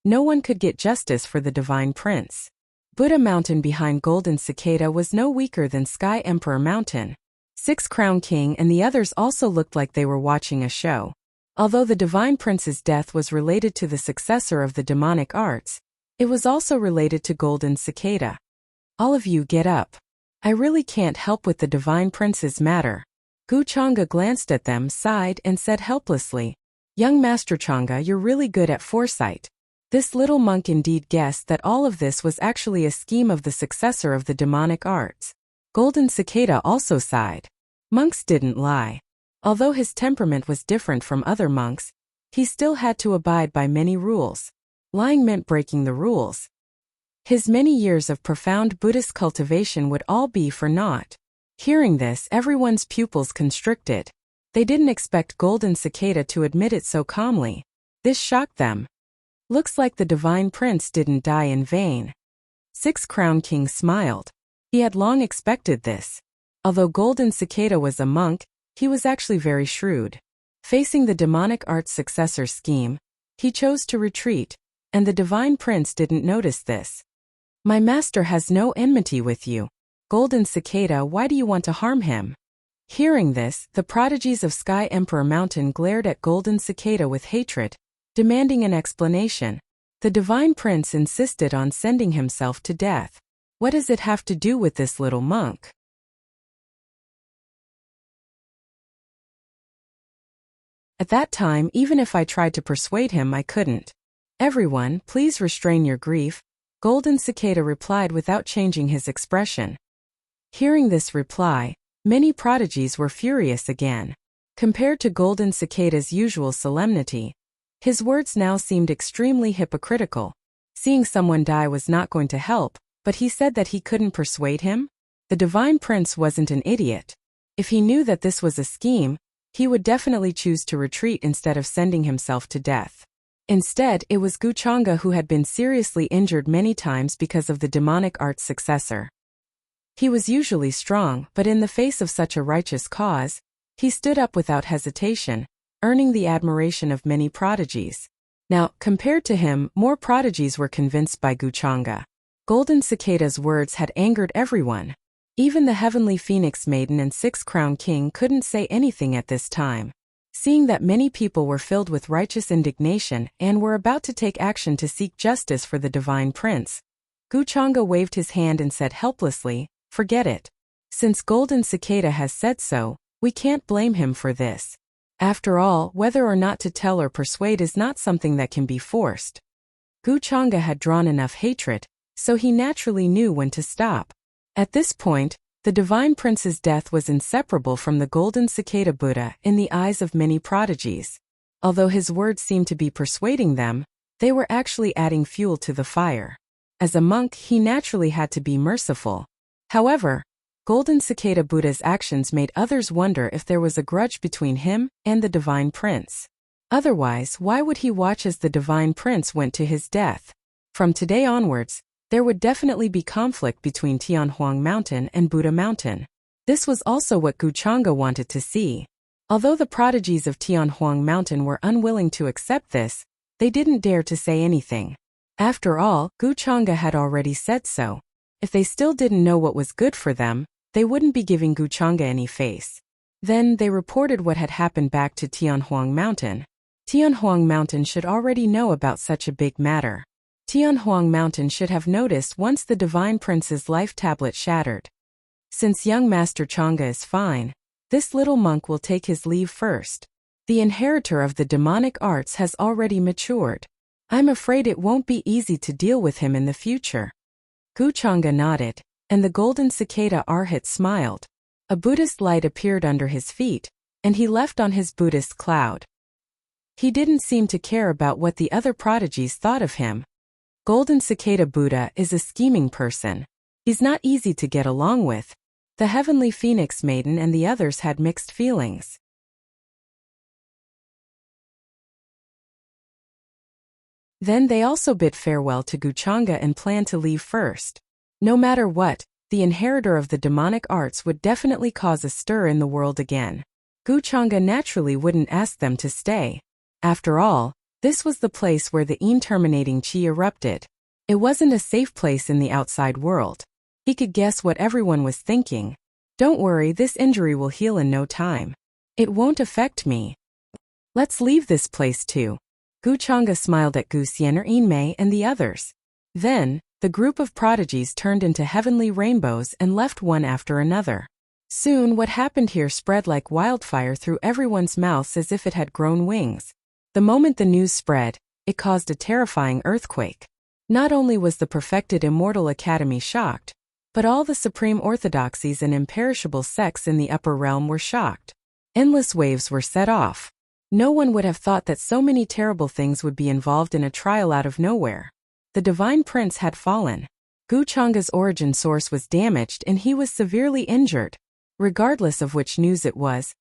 no one could get justice for the Divine Prince. Buddha Mountain behind Golden Cicada was no weaker than Sky Emperor Mountain. Six Crown King and the others also looked like they were watching a show. Although the Divine Prince's death was related to the successor of the demonic arts, it was also related to Golden Cicada. All of you get up. I really can't help with the Divine Prince's matter. Gu Chang'e glanced at them, sighed, and said helplessly, Young Master Chang'e, you're really good at foresight. This little monk indeed guessed that all of this was actually a scheme of the successor of the demonic arts. Golden Cicada also sighed. Monks didn't lie. Although his temperament was different from other monks, he still had to abide by many rules. Lying meant breaking the rules. His many years of profound Buddhist cultivation would all be for naught. Hearing this, everyone's pupils constricted. They didn't expect Golden Cicada to admit it so calmly. This shocked them. Looks like the Divine Prince didn't die in vain. Six Crown King smiled. He had long expected this. Although Golden Cicada was a monk, he was actually very shrewd. Facing the demonic arts successor scheme, he chose to retreat, and the Divine Prince didn't notice this. My master has no enmity with you. Golden Cicada, why do you want to harm him? Hearing this, the prodigies of Sky Emperor Mountain glared at Golden Cicada with hatred, demanding an explanation. The Divine Prince insisted on sending himself to death. What does it have to do with this little monk? At that time, even if I tried to persuade him, I couldn't. Everyone, please restrain your grief, Golden Cicada replied without changing his expression. Hearing this reply, many prodigies were furious again. Compared to Golden Cicada's usual solemnity, his words now seemed extremely hypocritical. Seeing someone die was not going to help, but he said that he couldn't persuade him? The Divine Prince wasn't an idiot. If he knew that this was a scheme, he would definitely choose to retreat instead of sending himself to death. Instead, it was Gu Chang'e who had been seriously injured many times because of the demonic arts successor. He was usually strong, but in the face of such a righteous cause, he stood up without hesitation, earning the admiration of many prodigies. Now, compared to him, more prodigies were convinced by Gu Chang'e. Golden Cicada's words had angered everyone. Even the Heavenly Phoenix Maiden and Six Crown King couldn't say anything at this time. Seeing that many people were filled with righteous indignation and were about to take action to seek justice for the Divine Prince, Gu Chang'e waved his hand and said helplessly, forget it. Since Golden Cicada has said so, we can't blame him for this. After all, whether or not to tell or persuade is not something that can be forced. Gu Chang'e had drawn enough hatred, so he naturally knew when to stop. At this point, the Divine Prince's death was inseparable from the Golden Cicada Buddha in the eyes of many prodigies. Although his words seemed to be persuading them, they were actually adding fuel to the fire. As a monk, he naturally had to be merciful. However, Golden Cicada Buddha's actions made others wonder if there was a grudge between him and the Divine Prince. Otherwise, why would he watch as the Divine Prince went to his death? From today onwards, there would definitely be conflict between Tianhuang Mountain and Buddha Mountain. This was also what Gu Chang'e wanted to see. Although the prodigies of Tianhuang Mountain were unwilling to accept this, they didn't dare to say anything. After all, Gu Chang'e had already said so. If they still didn't know what was good for them, they wouldn't be giving Guchanga any face. Then they reported what had happened back to Tianhuang Mountain. Tianhuang Mountain should already know about such a big matter. Tianhuang Mountain should have noticed once the Divine Prince's life tablet shattered. Since young Master Chang'e is fine, this little monk will take his leave first. The inheritor of the demonic arts has already matured. I'm afraid it won't be easy to deal with him in the future. Guchanga nodded, and the golden cicada Arhat smiled. A Buddhist light appeared under his feet, and he left on his Buddhist cloud. He didn't seem to care about what the other prodigies thought of him. Golden Cicada Buddha is a scheming person. He's not easy to get along with. The Heavenly Phoenix Maiden and the others had mixed feelings. Then they also bid farewell to Guchanga and planned to leave first. No matter what, the inheritor of the demonic arts would definitely cause a stir in the world again. Guchanga naturally wouldn't ask them to stay. After all, this was the place where the terminating chi erupted. It wasn't a safe place in the outside world. He could guess what everyone was thinking. Don't worry, this injury will heal in no time. It won't affect me. Let's leave this place too. Guchanga smiled at Gu Xian Yinmei and the others. Then, the group of prodigies turned into heavenly rainbows and left one after another. Soon what happened here spread like wildfire through everyone's mouths as if it had grown wings. The moment the news spread, it caused a terrifying earthquake. Not only was the perfected Immortal Academy shocked, but all the supreme orthodoxies and imperishable sects in the upper realm were shocked. Endless waves were set off. No one would have thought that so many terrible things would be involved in a trial out of nowhere. The Divine Prince had fallen. Guchanga's origin source was damaged and he was severely injured. Regardless of which news it was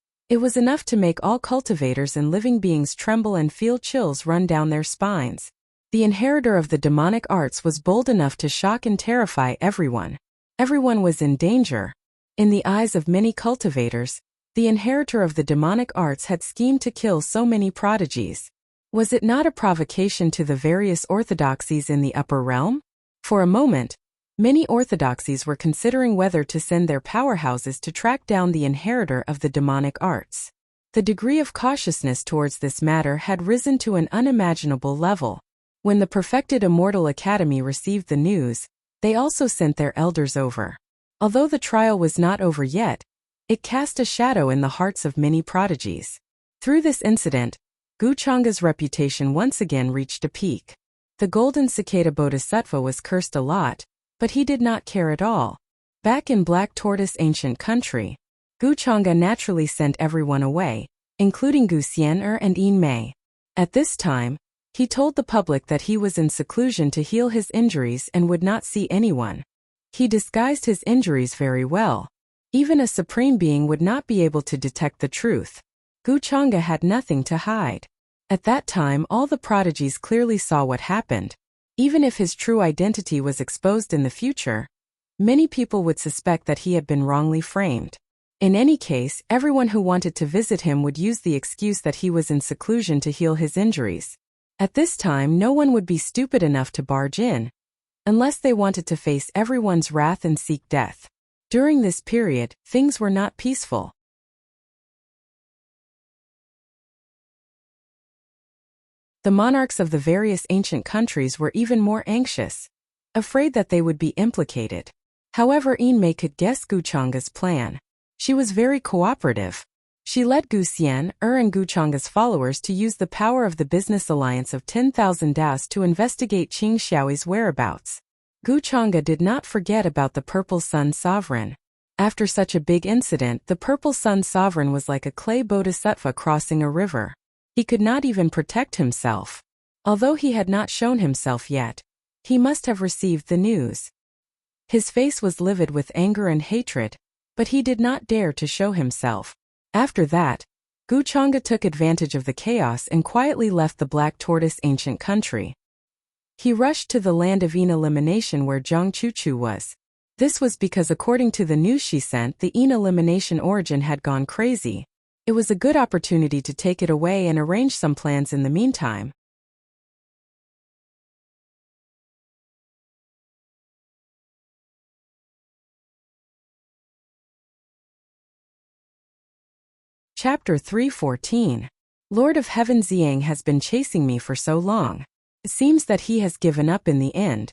enough to make all cultivators and living beings tremble and feel chills run down their spines. The inheritor of the demonic arts was bold enough to shock and terrify everyone. Everyone was in danger. In the eyes of many cultivators, the inheritor of the demonic arts had schemed to kill so many prodigies. Was it not a provocation to the various orthodoxies in the upper realm? For a moment, many orthodoxies were considering whether to send their powerhouses to track down the inheritor of the demonic arts. The degree of cautiousness towards this matter had risen to an unimaginable level. When the perfected Immortal Academy received the news, they also sent their elders over. Although the trial was not over yet, it cast a shadow in the hearts of many prodigies. Through this incident, Guchanga's reputation once again reached a peak. The golden cicada bodhisattva was cursed a lot, but he did not care at all. Back in Black Tortoise ancient country, Guchanga naturally sent everyone away, including Gu Xian'er and Yinmei. At this time, he told the public that he was in seclusion to heal his injuries and would not see anyone. He disguised his injuries very well. Even a supreme being would not be able to detect the truth. Guchanga had nothing to hide. At that time, all the prodigies clearly saw what happened. Even if his true identity was exposed in the future, many people would suspect that he had been wrongly framed. In any case, everyone who wanted to visit him would use the excuse that he was in seclusion to heal his injuries. At this time, no one would be stupid enough to barge in, unless they wanted to face everyone's wrath and seek death. During this period, things were not peaceful. The monarchs of the various ancient countries were even more anxious, afraid that they would be implicated. However, Yinmei could guess Guchanga's plan. She was very cooperative. She led Gu Xian'er and Guchanga's followers to use the power of the business alliance of 10,000 daos to investigate Qing Xiaoi's whereabouts. Guchanga did not forget about the Purple Sun Sovereign. After such a big incident, the Purple Sun Sovereign was like a clay bodhisattva crossing a river. He could not even protect himself. Although he had not shown himself yet, he must have received the news. His face was livid with anger and hatred, but he did not dare to show himself. After that, Guchanga took advantage of the chaos and quietly left the Black Tortoise ancient country. He rushed to the land of elimination where Zhang Chuchu was. This was because according to the news she sent, the elimination origin had gone crazy. It was a good opportunity to take it away and arrange some plans in the meantime. Chapter 3:14. Lord of Heaven Xiang has been chasing me for so long. It seems that he has given up in the end.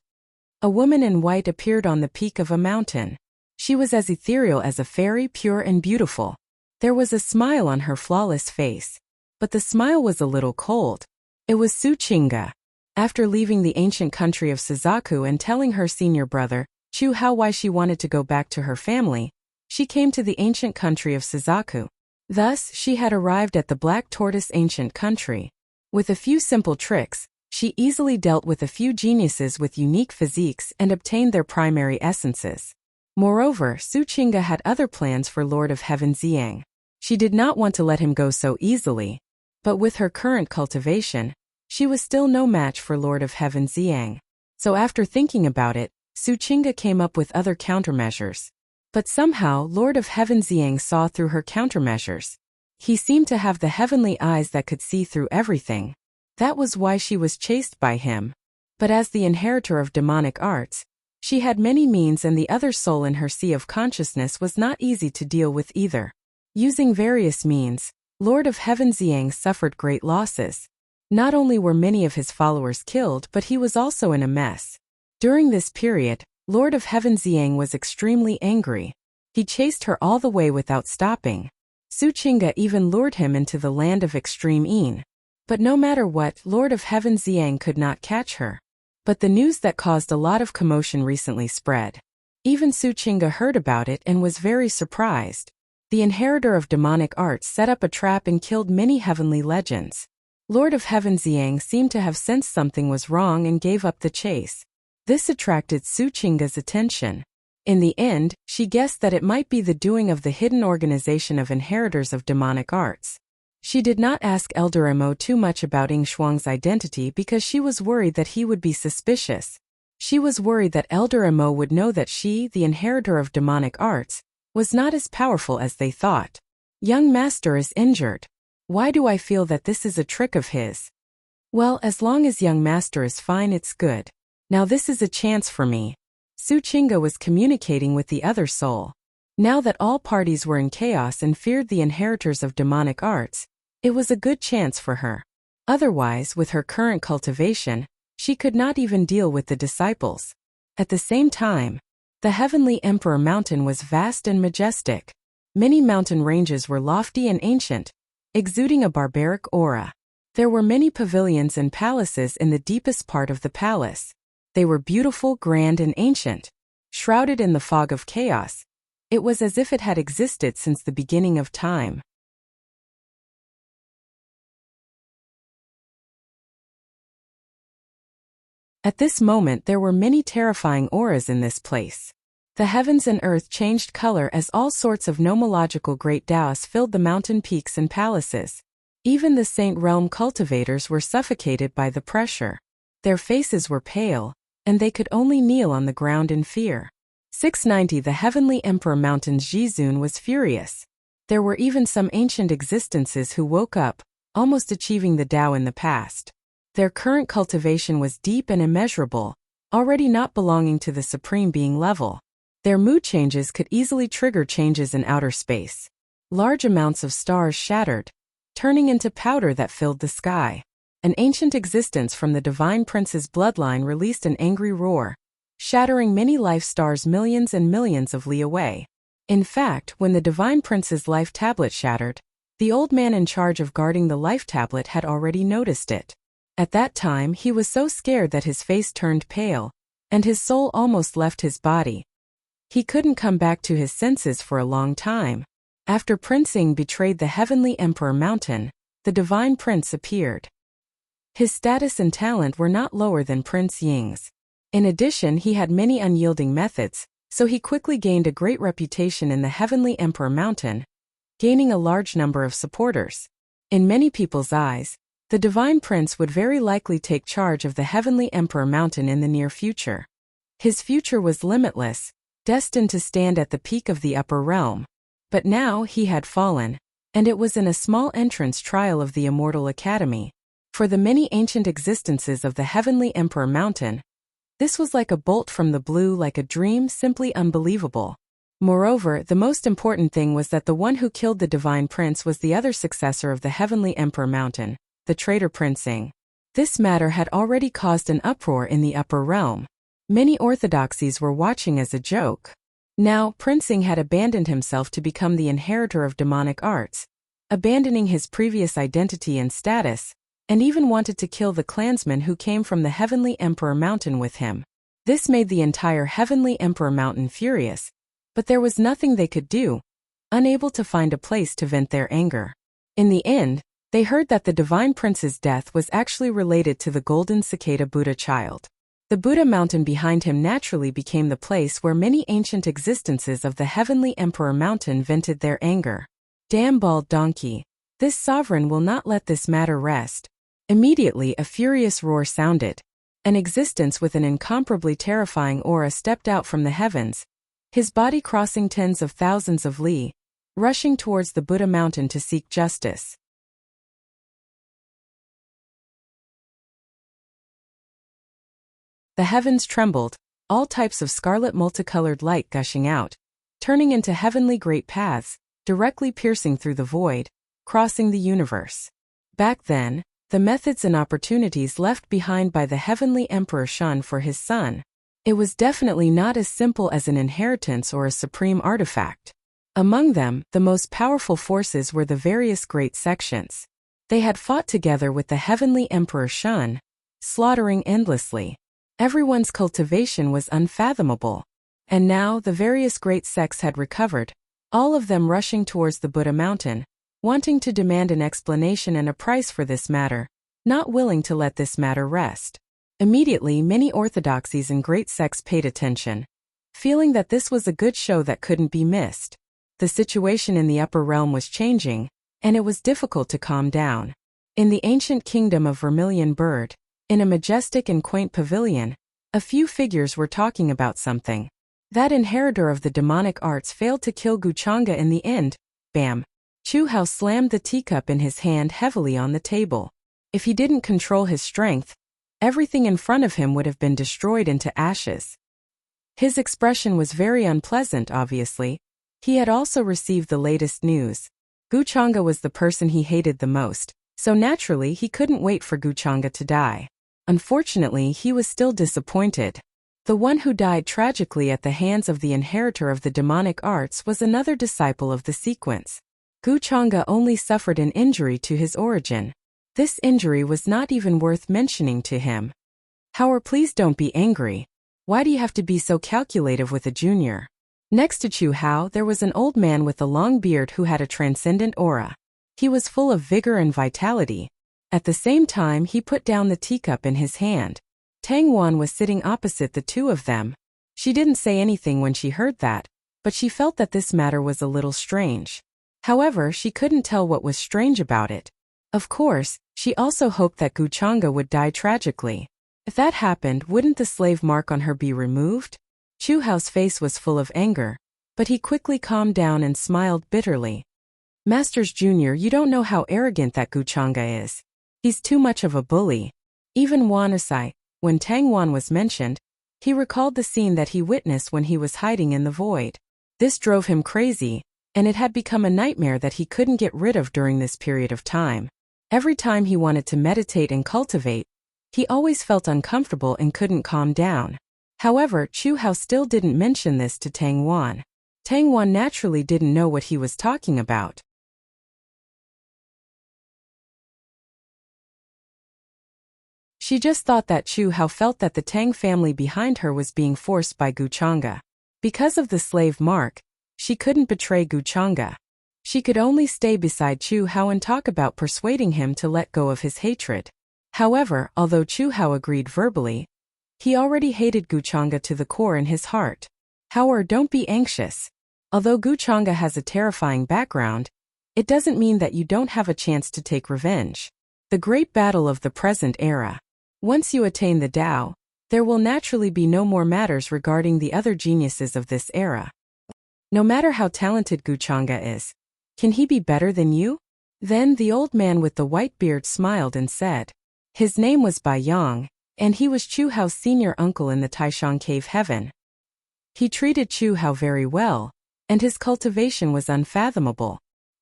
A woman in white appeared on the peak of a mountain. She was as ethereal as a fairy, pure and beautiful. There was a smile on her flawless face. But the smile was a little cold. It was Su Qingge. After leaving the ancient country of Suzaku and telling her senior brother, Chu Hao, why she wanted to go back to her family, she came to the ancient country of Suzaku. Thus, she had arrived at the Black Tortoise ancient country. With a few simple tricks, she easily dealt with a few geniuses with unique physiques and obtained their primary essences. Moreover, Su Qingge had other plans for Lord of Heaven Xiang. She did not want to let him go so easily. But with her current cultivation, she was still no match for Lord of Heaven Xiang. So after thinking about it, Su Qingge came up with other countermeasures. But somehow Lord of Heaven Xiang saw through her countermeasures. He seemed to have the heavenly eyes that could see through everything. That was why she was chased by him. But as the inheritor of demonic arts, she had many means, and the other soul in her sea of consciousness was not easy to deal with either. Using various means, Lord of Heaven Xiang suffered great losses. Not only were many of his followers killed, but he was also in a mess. During this period, Lord of Heaven Xiang was extremely angry. He chased her all the way without stopping. Su Qingge even lured him into the land of extreme Yin. But no matter what, Lord of Heaven Xiang could not catch her. But the news that caused a lot of commotion recently spread. Even Su Qingge heard about it and was very surprised. The inheritor of demonic arts set up a trap and killed many heavenly legends. Lord of Heaven Xiang seemed to have sensed something was wrong and gave up the chase. This attracted Su Qingge's attention. In the end, she guessed that it might be the doing of the hidden organization of inheritors of demonic arts. She did not ask Elder Mo too much about Ying Shuang's identity because she was worried that he would be suspicious. She was worried that Elder Mo would know that she, the inheritor of demonic arts, was not as powerful as they thought. Young master is injured. Why do I feel that this is a trick of his? Well, as long as young master is fine, it's good. Now this is a chance for me. Su Qingge was communicating with the other soul. Now that all parties were in chaos and feared the inheritors of demonic arts, it was a good chance for her. Otherwise, with her current cultivation, she could not even deal with the disciples. At the same time, the Heavenly Emperor Mountain was vast and majestic. Many mountain ranges were lofty and ancient, exuding a barbaric aura. There were many pavilions and palaces in the deepest part of the palace. They were beautiful, grand, and ancient. Shrouded in the fog of chaos, it was as if it had existed since the beginning of time. At this moment there were many terrifying auras in this place. The heavens and earth changed color as all sorts of nomological great Taoists filled the mountain peaks and palaces. Even the Saint Realm cultivators were suffocated by the pressure. Their faces were pale, and they could only kneel on the ground in fear. 690 The Heavenly Emperor Mountain's Jizun was furious. There were even some ancient existences who woke up, almost achieving the Tao in the past. Their current cultivation was deep and immeasurable, already not belonging to the Supreme Being level. Their mood changes could easily trigger changes in outer space. Large amounts of stars shattered, turning into powder that filled the sky. An ancient existence from the Divine Prince's bloodline released an angry roar, shattering many life stars millions and millions of li away. In fact, when the Divine Prince's life tablet shattered, the old man in charge of guarding the life tablet had already noticed it. At that time he was so scared that his face turned pale, and his soul almost left his body. He couldn't come back to his senses for a long time. After Prince Ying betrayed the Heavenly Emperor Mountain, the Divine Prince appeared. His status and talent were not lower than Prince Ying's. In addition, he had many unyielding methods, so he quickly gained a great reputation in the Heavenly Emperor Mountain, gaining a large number of supporters. In many people's eyes, the Divine Prince would very likely take charge of the Heavenly Emperor Mountain in the near future. His future was limitless, destined to stand at the peak of the upper realm. But now he had fallen, and it was in a small entrance trial of the Immortal Academy. For the many ancient existences of the Heavenly Emperor Mountain, this was like a bolt from the blue, like a dream, simply unbelievable. Moreover, the most important thing was that the one who killed the divine prince was the other successor of the heavenly emperor mountain, the traitor Prince. This matter had already caused an uproar in the upper realm. Many orthodoxies were watching as a joke. Now, Prince had abandoned himself to become the inheritor of demonic arts, abandoning his previous identity and status, and even wanted to kill the clansmen who came from the heavenly emperor mountain with him. This made the entire heavenly emperor mountain furious, but there was nothing they could do, unable to find a place to vent their anger. In the end, they heard that the divine prince's death was actually related to the golden cicada Buddha child. The Buddha mountain behind him naturally became the place where many ancient existences of the heavenly emperor mountain vented their anger. Damn bald donkey! This sovereign will not let this matter rest. Immediately a furious roar sounded. An existence with an incomparably terrifying aura stepped out from the heavens, his body crossing tens of thousands of li, rushing towards the Buddha mountain to seek justice. The heavens trembled, all types of scarlet multicolored light gushing out, turning into heavenly great paths, directly piercing through the void, crossing the universe. Back then, the methods and opportunities left behind by the heavenly emperor Shun for his son, it was definitely not as simple as an inheritance or a supreme artifact. Among them, the most powerful forces were the various great sections. They had fought together with the heavenly emperor Shun, slaughtering endlessly. Everyone's cultivation was unfathomable. And now the various great sects had recovered, all of them rushing towards the Buddha mountain, wanting to demand an explanation and a price for this matter, not willing to let this matter rest. Immediately many orthodoxies and great sects paid attention, feeling that this was a good show that couldn't be missed. The situation in the upper realm was changing, and it was difficult to calm down. In the ancient kingdom of Vermilion Bird, in a majestic and quaint pavilion, a few figures were talking about something. That inheritor of the demonic arts failed to kill Guchanga in the end. Bam! Chu Hao slammed the teacup in his hand heavily on the table. If he didn't control his strength, everything in front of him would have been destroyed into ashes. His expression was very unpleasant, obviously. He had also received the latest news. Guchanga was the person he hated the most, so naturally he couldn't wait for Guchanga to die. Unfortunately, he was still disappointed. The one who died tragically at the hands of the inheritor of the demonic arts was another disciple of the sequence. Guchanga only suffered an injury to his origin. This injury was not even worth mentioning to him. Howard, please don't be angry. Why do you have to be so calculative with a junior? Next to Chu Hao, there was an old man with a long beard who had a transcendent aura. He was full of vigor and vitality. At the same time, he put down the teacup in his hand. Tang Wan was sitting opposite the two of them. She didn't say anything when she heard that, but she felt that this matter was a little strange. However, she couldn't tell what was strange about it. Of course, she also hoped that Guchanga would die tragically. If that happened, wouldn't the slave mark on her be removed? Chu Hao's face was full of anger, but he quickly calmed down and smiled bitterly. Masters Jr., you don't know how arrogant that Guchanga is. He's too much of a bully. Even Wanasai, when Tang Wan was mentioned, he recalled the scene that he witnessed when he was hiding in the void. This drove him crazy, and it had become a nightmare that he couldn't get rid of during this period of time. Every time he wanted to meditate and cultivate, he always felt uncomfortable and couldn't calm down. However, Chu Hao still didn't mention this to Tang Wan. Tang Wan naturally didn't know what he was talking about. She just thought that Chu Hao felt that the Tang family behind her was being forced by Guchanga. Because of the slave mark, she couldn't betray Guchanga. She could only stay beside Chu Hao and talk about persuading him to let go of his hatred. However, although Chu Hao agreed verbally, he already hated Guchanga to the core in his heart. However, don't be anxious. Although Guchanga has a terrifying background, it doesn't mean that you don't have a chance to take revenge. The great battle of the present era. Once you attain the Tao, there will naturally be no more matters regarding the other geniuses of this era. No matter how talented Guchanga is, can he be better than you? Then the old man with the white beard smiled and said. His name was Bai Yang, and he was Chu Hao's senior uncle in the Taishan Cave Heaven. He treated Chu Hao very well, and his cultivation was unfathomable.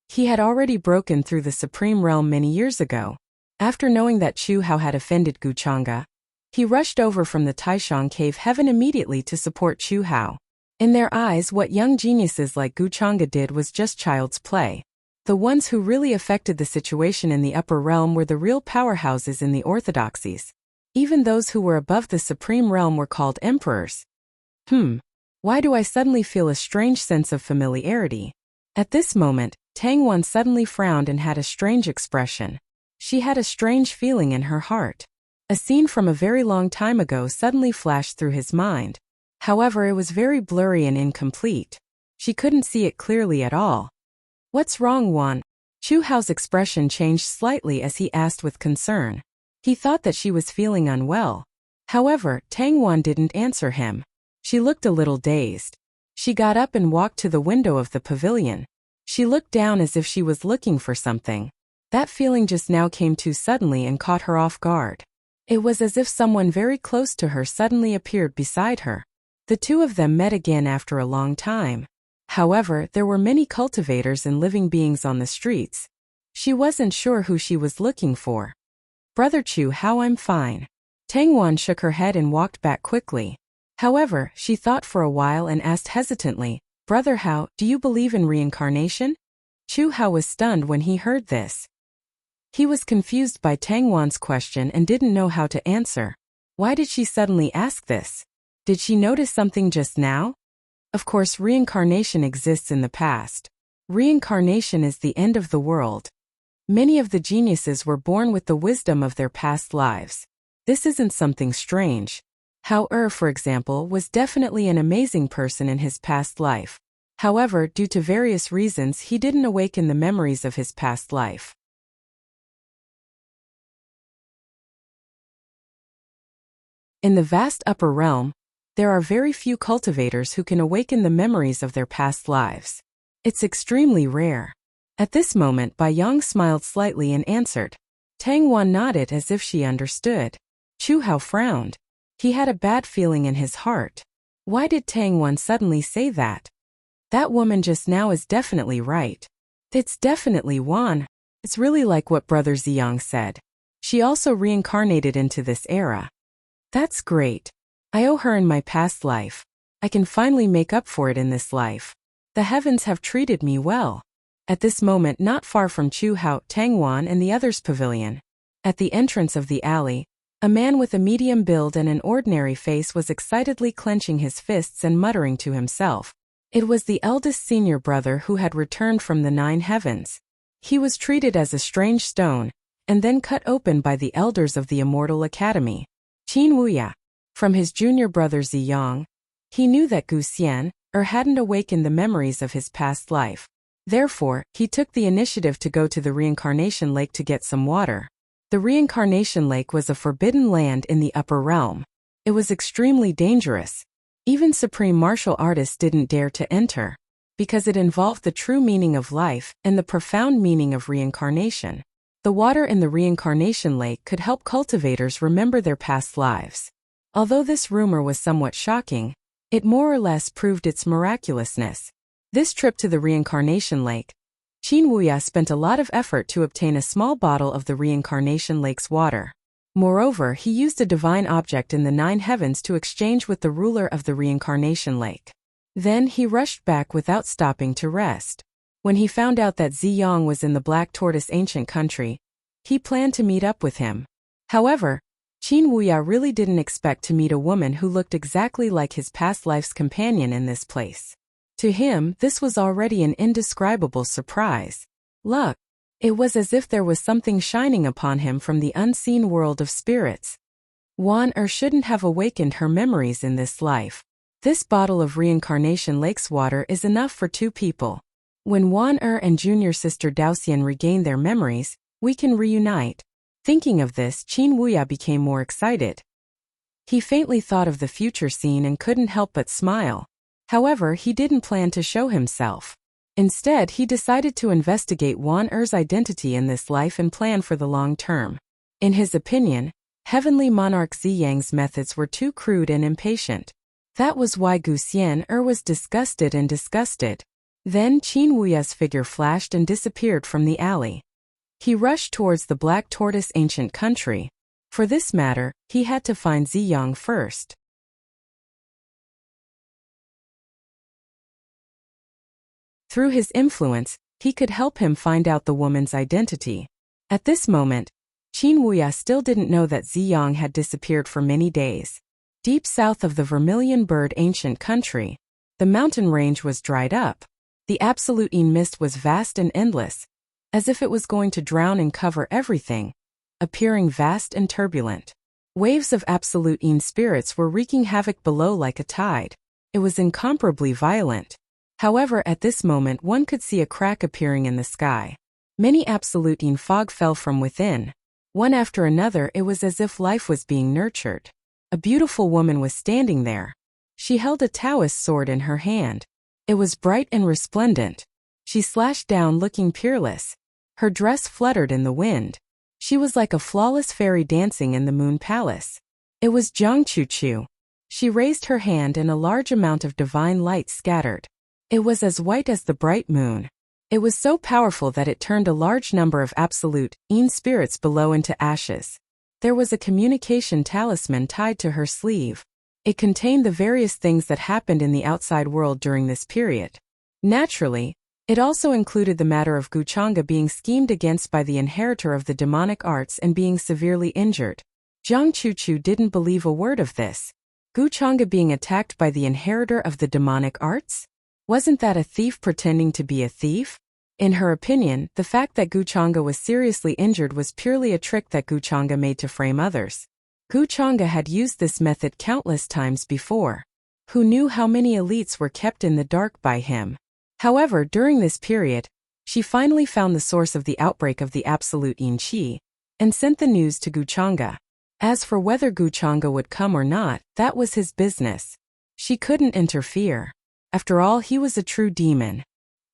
He had already broken through the supreme realm many years ago. After knowing that Chu Hao had offended Guchanga, he rushed over from the Taishang cave heaven immediately to support Chu Hao. In their eyes, what young geniuses like Guchanga did was just child's play. The ones who really affected the situation in the upper realm were the real powerhouses in the orthodoxies. Even those who were above the supreme realm were called emperors. Why do I suddenly feel a strange sense of familiarity? At this moment, Tang Wan suddenly frowned and had a strange expression. She had a strange feeling in her heart. A scene from a very long time ago suddenly flashed through his mind. However, it was very blurry and incomplete. She couldn't see it clearly at all. What's wrong, Wan? Chu Hao's expression changed slightly as he asked with concern. He thought that she was feeling unwell. However, Tang Wan didn't answer him. She looked a little dazed. She got up and walked to the window of the pavilion. She looked down as if she was looking for something. That feeling just now came too suddenly and caught her off guard. It was as if someone very close to her suddenly appeared beside her. The two of them met again after a long time. However, there were many cultivators and living beings on the streets. She wasn't sure who she was looking for. Brother Chu Hao, I'm fine. Tang Wan shook her head and walked back quickly. However, she thought for a while and asked hesitantly, Brother Hao, do you believe in reincarnation? Chu Hao was stunned when he heard this. He was confused by Tang Wan's question and didn't know how to answer. Why did she suddenly ask this? Did she notice something just now? Of course, reincarnation exists in the past. Reincarnation is the end of the world. Many of the geniuses were born with the wisdom of their past lives. This isn't something strange. Hao for example, was definitely an amazing person in his past life. However, due to various reasons, he didn't awaken the memories of his past life. In the vast upper realm, there are very few cultivators who can awaken the memories of their past lives. It's extremely rare. At this moment, Bai Yang smiled slightly and answered. Tang Wan nodded as if she understood. Chu Hao frowned. He had a bad feeling in his heart. Why did Tang Wan suddenly say that? That woman just now is definitely right. It's definitely Wan. It's really like what Brother Ziyang said. She also reincarnated into this era. That's great. I owe her in my past life. I can finally make up for it in this life. The heavens have treated me well. At this moment, not far from Chu Hao, Tang Wan and the others' pavilion, at the entrance of the alley, a man with a medium build and an ordinary face was excitedly clenching his fists and muttering to himself. It was the eldest senior brother who had returned from the 9 heavens. He was treated as a strange stone, and then cut open by the elders of the Immortal Academy. Qin Wuya. From his junior brother Ziyang, he knew that Gu Xian hadn't awakened the memories of his past life. Therefore, he took the initiative to go to the reincarnation lake to get some water. The reincarnation lake was a forbidden land in the upper realm. It was extremely dangerous. Even supreme martial artists didn't dare to enter, because it involved the true meaning of life and the profound meaning of reincarnation. The water in the reincarnation lake could help cultivators remember their past lives. Although this rumor was somewhat shocking, it more or less proved its miraculousness. This trip to the reincarnation lake, Qin Wuya spent a lot of effort to obtain a small bottle of the reincarnation lake's water. Moreover, he used a divine object in the 9 heavens to exchange with the ruler of the reincarnation lake. Then he rushed back without stopping to rest. When he found out that Ziyang was in the Black Tortoise ancient country, he planned to meet up with him. However, Qin Wuya really didn't expect to meet a woman who looked exactly like his past life's companion in this place. To him, this was already an indescribable surprise. Luck. It was as if there was something shining upon him from the unseen world of spirits. Wan shouldn't have awakened her memories in this life. This bottle of reincarnation lake's water is enough for 2 people. When Wan and junior sister Daoxian regain their memories, we can reunite. Thinking of this, Qin Wuya became more excited. He faintly thought of the future scene and couldn't help but smile. However, he didn't plan to show himself. Instead, he decided to investigate Wan identity in this life and plan for the long term. In his opinion, Heavenly Monarch Ziyang's methods were too crude and impatient. That was why Gu Xian was disgusted. Then Qin Wuya's figure flashed and disappeared from the alley. He rushed towards the Black Tortoise ancient country. For this matter, he had to find Ziyang first. Through his influence, he could help him find out the woman's identity. At this moment, Qin Wuya still didn't know that Ziyang had disappeared for many days. Deep south of the Vermilion Bird ancient country, the mountain range was dried up. The absolute mist was vast and endless, as if it was going to drown and cover everything, appearing vast and turbulent. Waves of absolute spirits were wreaking havoc below like a tide. It was incomparably violent. However, at this moment one could see a crack appearing in the sky. Many absolute fog fell from within. One after another, it was as if life was being nurtured. A beautiful woman was standing there. She held a Taoist sword in her hand. It was bright and resplendent. She slashed down looking peerless. Her dress fluttered in the wind. She was like a flawless fairy dancing in the moon palace. It was Jiang Chuchu. She raised her hand and a large amount of divine light scattered. It was as white as the bright moon. It was so powerful that it turned a large number of absolute spirits below into ashes. There was a communication talisman tied to her sleeve. It contained the various things that happened in the outside world during this period. Naturally, it also included the matter of Guchanga being schemed against by the inheritor of the demonic arts and being severely injured. Jiang Chuchu didn't believe a word of this. Guchanga being attacked by the inheritor of the demonic arts? Wasn't that a thief pretending to be a thief? In her opinion, the fact that Guchanga was seriously injured was purely a trick that Guchanga made to frame others. Guchanga had used this method countless times before. Who knew how many elites were kept in the dark by him? However, during this period, she finally found the source of the outbreak of the absolute Qi, and sent the news to Guchanga. As for whether Guchanga would come or not, that was his business. She couldn't interfere. After all, he was a true demon.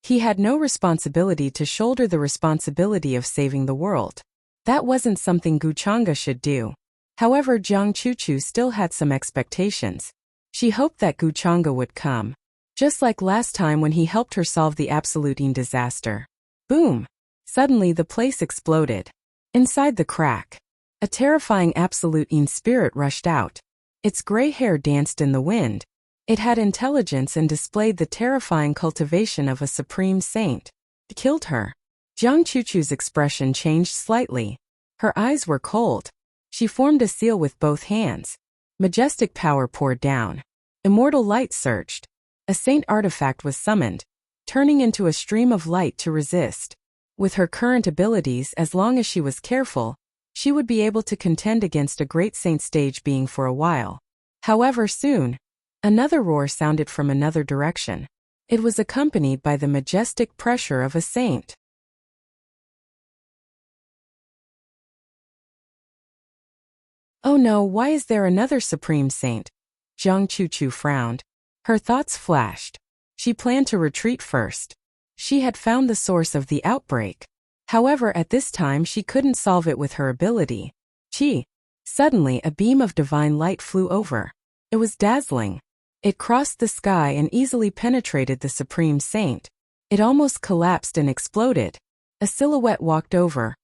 He had no responsibility to shoulder the responsibility of saving the world. That wasn't something Guchanga should do. However, Jiang Chuchu still had some expectations. She hoped that Guchanga would come. Just like last time when he helped her solve the absolute disaster. Boom! Suddenly the place exploded. Inside the crack, a terrifying absolute spirit rushed out. Its gray hair danced in the wind. It had intelligence and displayed the terrifying cultivation of a supreme saint. It killed her. Jiang Chuchu's expression changed slightly. Her eyes were cold. She formed a seal with both hands. Majestic power poured down. Immortal light surged. A saint artifact was summoned, turning into a stream of light to resist. With her current abilities, as long as she was careful, she would be able to contend against a great saint stage being for a while. However, soon, another roar sounded from another direction. It was accompanied by the majestic pressure of a saint. Oh no, why is there another supreme saint? Jiang Chuchu frowned. Her thoughts flashed. She planned to retreat first. She had found the source of the outbreak. However, at this time she couldn't solve it with her ability. Qi. Suddenly a beam of divine light flew over. It was dazzling. It crossed the sky and easily penetrated the supreme saint. It almost collapsed and exploded. A silhouette walked over,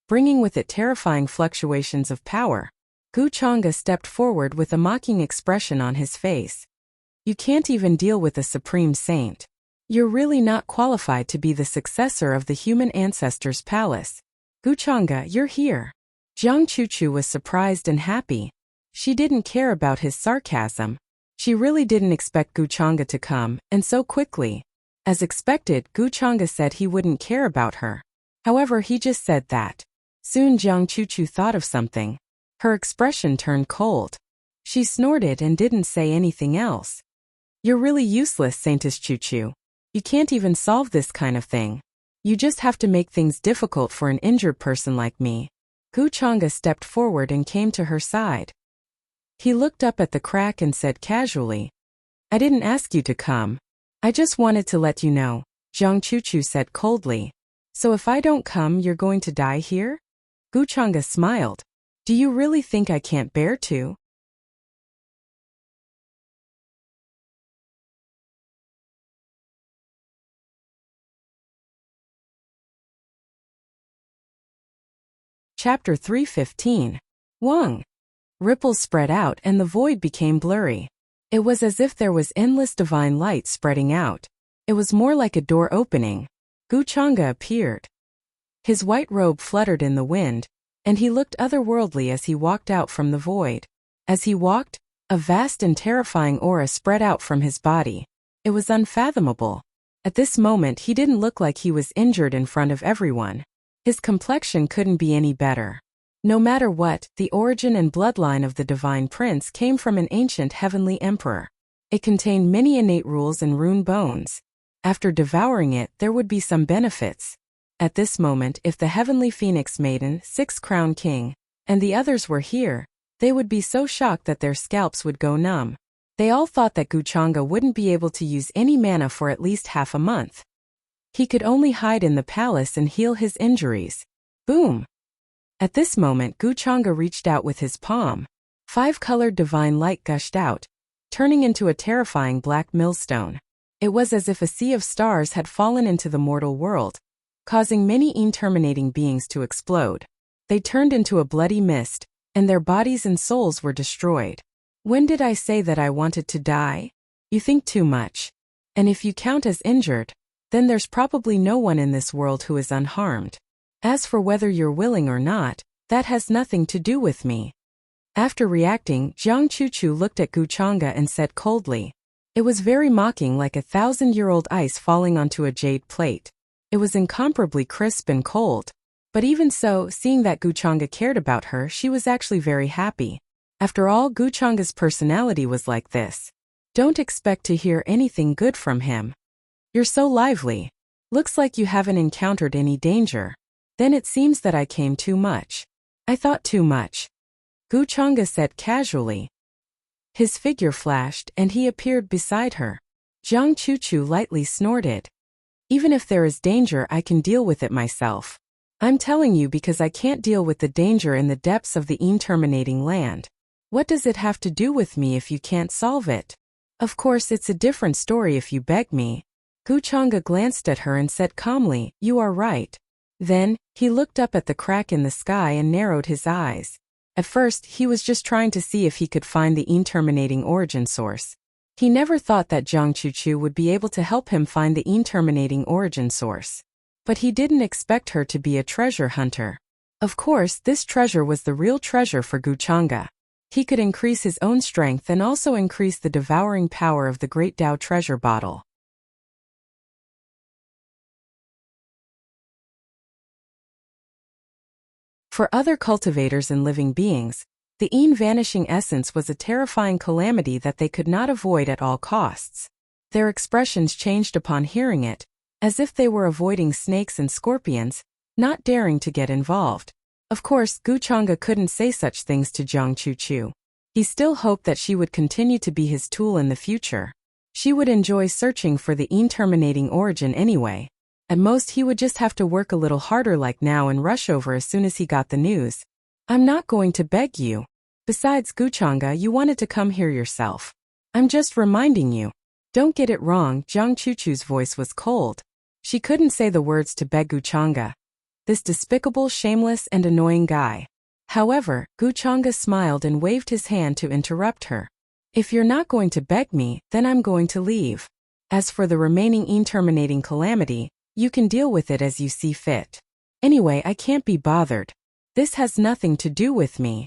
bringing with it terrifying fluctuations of power. Guchanga stepped forward with a mocking expression on his face. You can't even deal with a supreme saint. You're really not qualified to be the successor of the human ancestors' palace. Guchanga, you're here. Jiang Chuchu was surprised and happy. She didn't care about his sarcasm. She really didn't expect Guchanga to come, and so quickly. As expected, Guchanga said he wouldn't care about her. However, he just said that. Soon Jiang Chuchu thought of something. Her expression turned cold. She snorted and didn't say anything else. You're really useless, Saintess Chuchu. You can't even solve this kind of thing. You just have to make things difficult for an injured person like me. Guchanga stepped forward and came to her side. He looked up at the crack and said casually, I didn't ask you to come. I just wanted to let you know, Jiang Chuchu said coldly. So if I don't come, you're going to die here? Guchanga smiled. Do you really think I can't bear to? Chapter 315. Wang. Ripples spread out and the void became blurry. It was as if there was endless divine light spreading out. It was more like a door opening. Guchanga appeared. His white robe fluttered in the wind, and he looked otherworldly as he walked out from the void. As he walked, a vast and terrifying aura spread out from his body. It was unfathomable. At this moment he didn't look like he was injured in front of everyone. His complexion couldn't be any better. No matter what, the origin and bloodline of the Divine Prince came from an ancient heavenly emperor. It contained many innate rules and rune bones. After devouring it, there would be some benefits. At this moment, if the Heavenly Phoenix Maiden, Six-Crown King, and the others were here, they would be so shocked that their scalps would go numb. They all thought that Guchanga wouldn't be able to use any mana for at least half a month. He could only hide in the palace and heal his injuries. Boom! At this moment, Guchanga reached out with his palm. 5-colored divine light gushed out, turning into a terrifying black millstone. It was as if a sea of stars had fallen into the mortal world, causing many terminating beings to explode. They turned into a bloody mist, and their bodies and souls were destroyed. When did I say that I wanted to die? You think too much. And if you count as injured, then there's probably no one in this world who is unharmed. As for whether you're willing or not, that has nothing to do with me. After reacting, Jiang Chuchu looked at Guchanga and said coldly. It was very mocking, like 1,000-year-old ice falling onto a jade plate. It was incomparably crisp and cold. But even so, seeing that Guchanga cared about her, she was actually very happy. After all, Guchanga's personality was like this. Don't expect to hear anything good from him. You're so lively. Looks like you haven't encountered any danger. Then it seems that I came too much. I thought too much. Guchanga said casually. His figure flashed and he appeared beside her. Jiang Chuchu lightly snorted. Even if there is danger, I can deal with it myself. I'm telling you because I can't deal with the danger in the depths of the terminating land. What does it have to do with me if you can't solve it? Of course it's a different story if you beg me. Guchanga glanced at her and said calmly, you are right. Then, he looked up at the crack in the sky and narrowed his eyes. At first, he was just trying to see if he could find the terminating origin source. He never thought that Jiang Chuchu would be able to help him find the terminating origin source. But he didn't expect her to be a treasure hunter. Of course, this treasure was the real treasure for Guchanga. He could increase his own strength and also increase the devouring power of the Great Tao treasure bottle. For other cultivators and living beings, the vanishing essence was a terrifying calamity that they could not avoid at all costs. Their expressions changed upon hearing it, as if they were avoiding snakes and scorpions, not daring to get involved. Of course, Guchanga couldn't say such things to Jiang Chuchu. He still hoped that she would continue to be his tool in the future. She would enjoy searching for the terminating origin anyway. At most he would just have to work a little harder like now and rush over as soon as he got the news. I'm not going to beg you. Besides, Guchanga, you wanted to come here yourself. I'm just reminding you. Don't get it wrong, Jiang Chuchu's voice was cold. She couldn't say the words to beg Guchanga. This despicable, shameless, and annoying guy. However, Guchanga smiled and waved his hand to interrupt her. If you're not going to beg me, then I'm going to leave. As for the remaining terminating calamity, you can deal with it as you see fit. Anyway, I can't be bothered. This has nothing to do with me.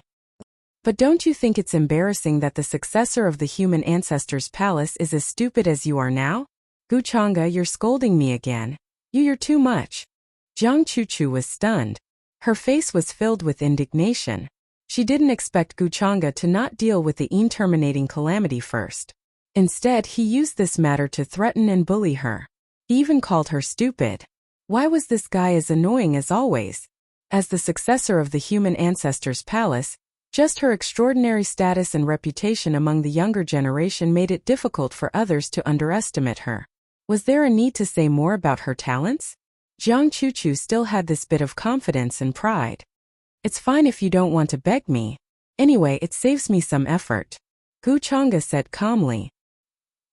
But don't you think it's embarrassing that the successor of the human ancestors' palace is as stupid as you are now? Guchanga, you're scolding me again. You're too much. Jiang Chuchu was stunned. Her face was filled with indignation. She didn't expect Guchanga to not deal with the terminating calamity first. Instead, he used this matter to threaten and bully her. He even called her stupid. Why was this guy as annoying as always? As the successor of the human ancestors' palace, just her extraordinary status and reputation among the younger generation made it difficult for others to underestimate her. Was there a need to say more about her talents? Jiang Chuchu still had this bit of confidence and pride. It's fine if you don't want to beg me. Anyway, it saves me some effort. Guchanga said calmly.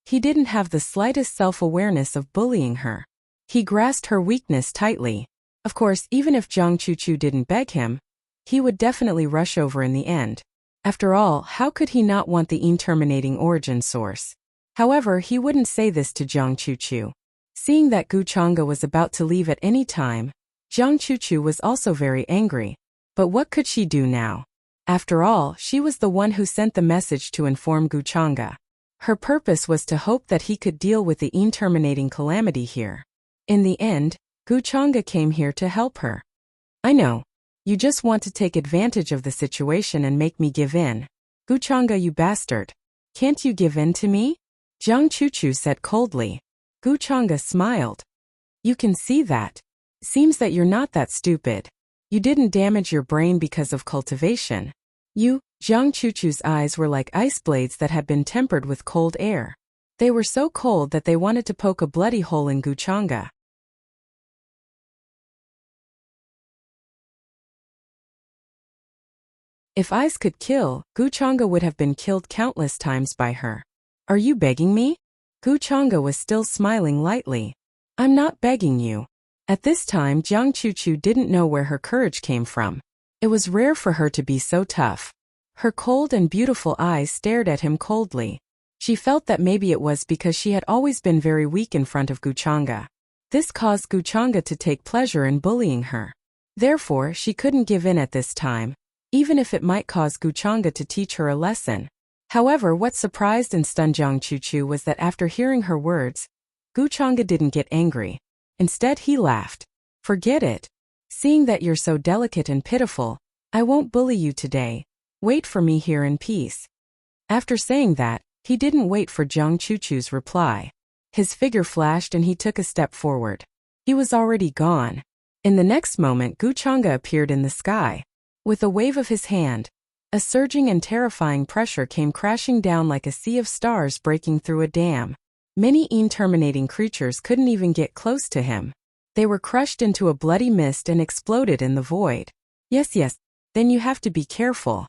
He didn't have the slightest self-awareness of bullying her. He grasped her weakness tightly. Of course, even if Jiang Chuchu didn't beg him, he would definitely rush over in the end. After all, how could he not want the terminating origin source? However, he wouldn't say this to Jiang Chuchu. Seeing that Gu Chang'e was about to leave at any time, Jiang Chuchu was also very angry. But what could she do now? After all, she was the one who sent the message to inform Gu Chang'e. Her purpose was to hope that he could deal with the terminating calamity here. In the end, Gu Chang'e came here to help her. I know. You just want to take advantage of the situation and make me give in. Gu Chang'e, you bastard. Can't you give in to me? Jiang Chuchu said coldly. Gu Chang'e smiled. You can see that. Seems that you're not that stupid. You didn't damage your brain because of cultivation. Jiang Chuchu's eyes were like ice blades that had been tempered with cold air. They were so cold that they wanted to poke a bloody hole in Gu Chang'e. If ice could kill, Gu Chang'e would have been killed countless times by her. Are you begging me? Gu Chang'e was still smiling lightly. I'm not begging you. At this time, Jiang Chuchu didn't know where her courage came from. It was rare for her to be so tough. Her cold and beautiful eyes stared at him coldly. She felt that maybe it was because she had always been very weak in front of Gu Chang'e. This caused Gu Chang'e to take pleasure in bullying her. Therefore, she couldn't give in at this time, even if it might cause Gu Chang'e to teach her a lesson. However, what surprised and stunned Jiang Chuchu was that after hearing her words, Gu Chang'e didn't get angry. Instead, he laughed. Forget it. Seeing that you're so delicate and pitiful, I won't bully you today. Wait for me here in peace. After saying that, he didn't wait for Jiang Chuchu's reply. His figure flashed and he took a step forward. He was already gone. In the next moment, Gu Chang'e appeared in the sky. With a wave of his hand, a surging and terrifying pressure came crashing down like a sea of stars breaking through a dam. Many terminating creatures couldn't even get close to him. They were crushed into a bloody mist and exploded in the void. Yes, then you have to be careful.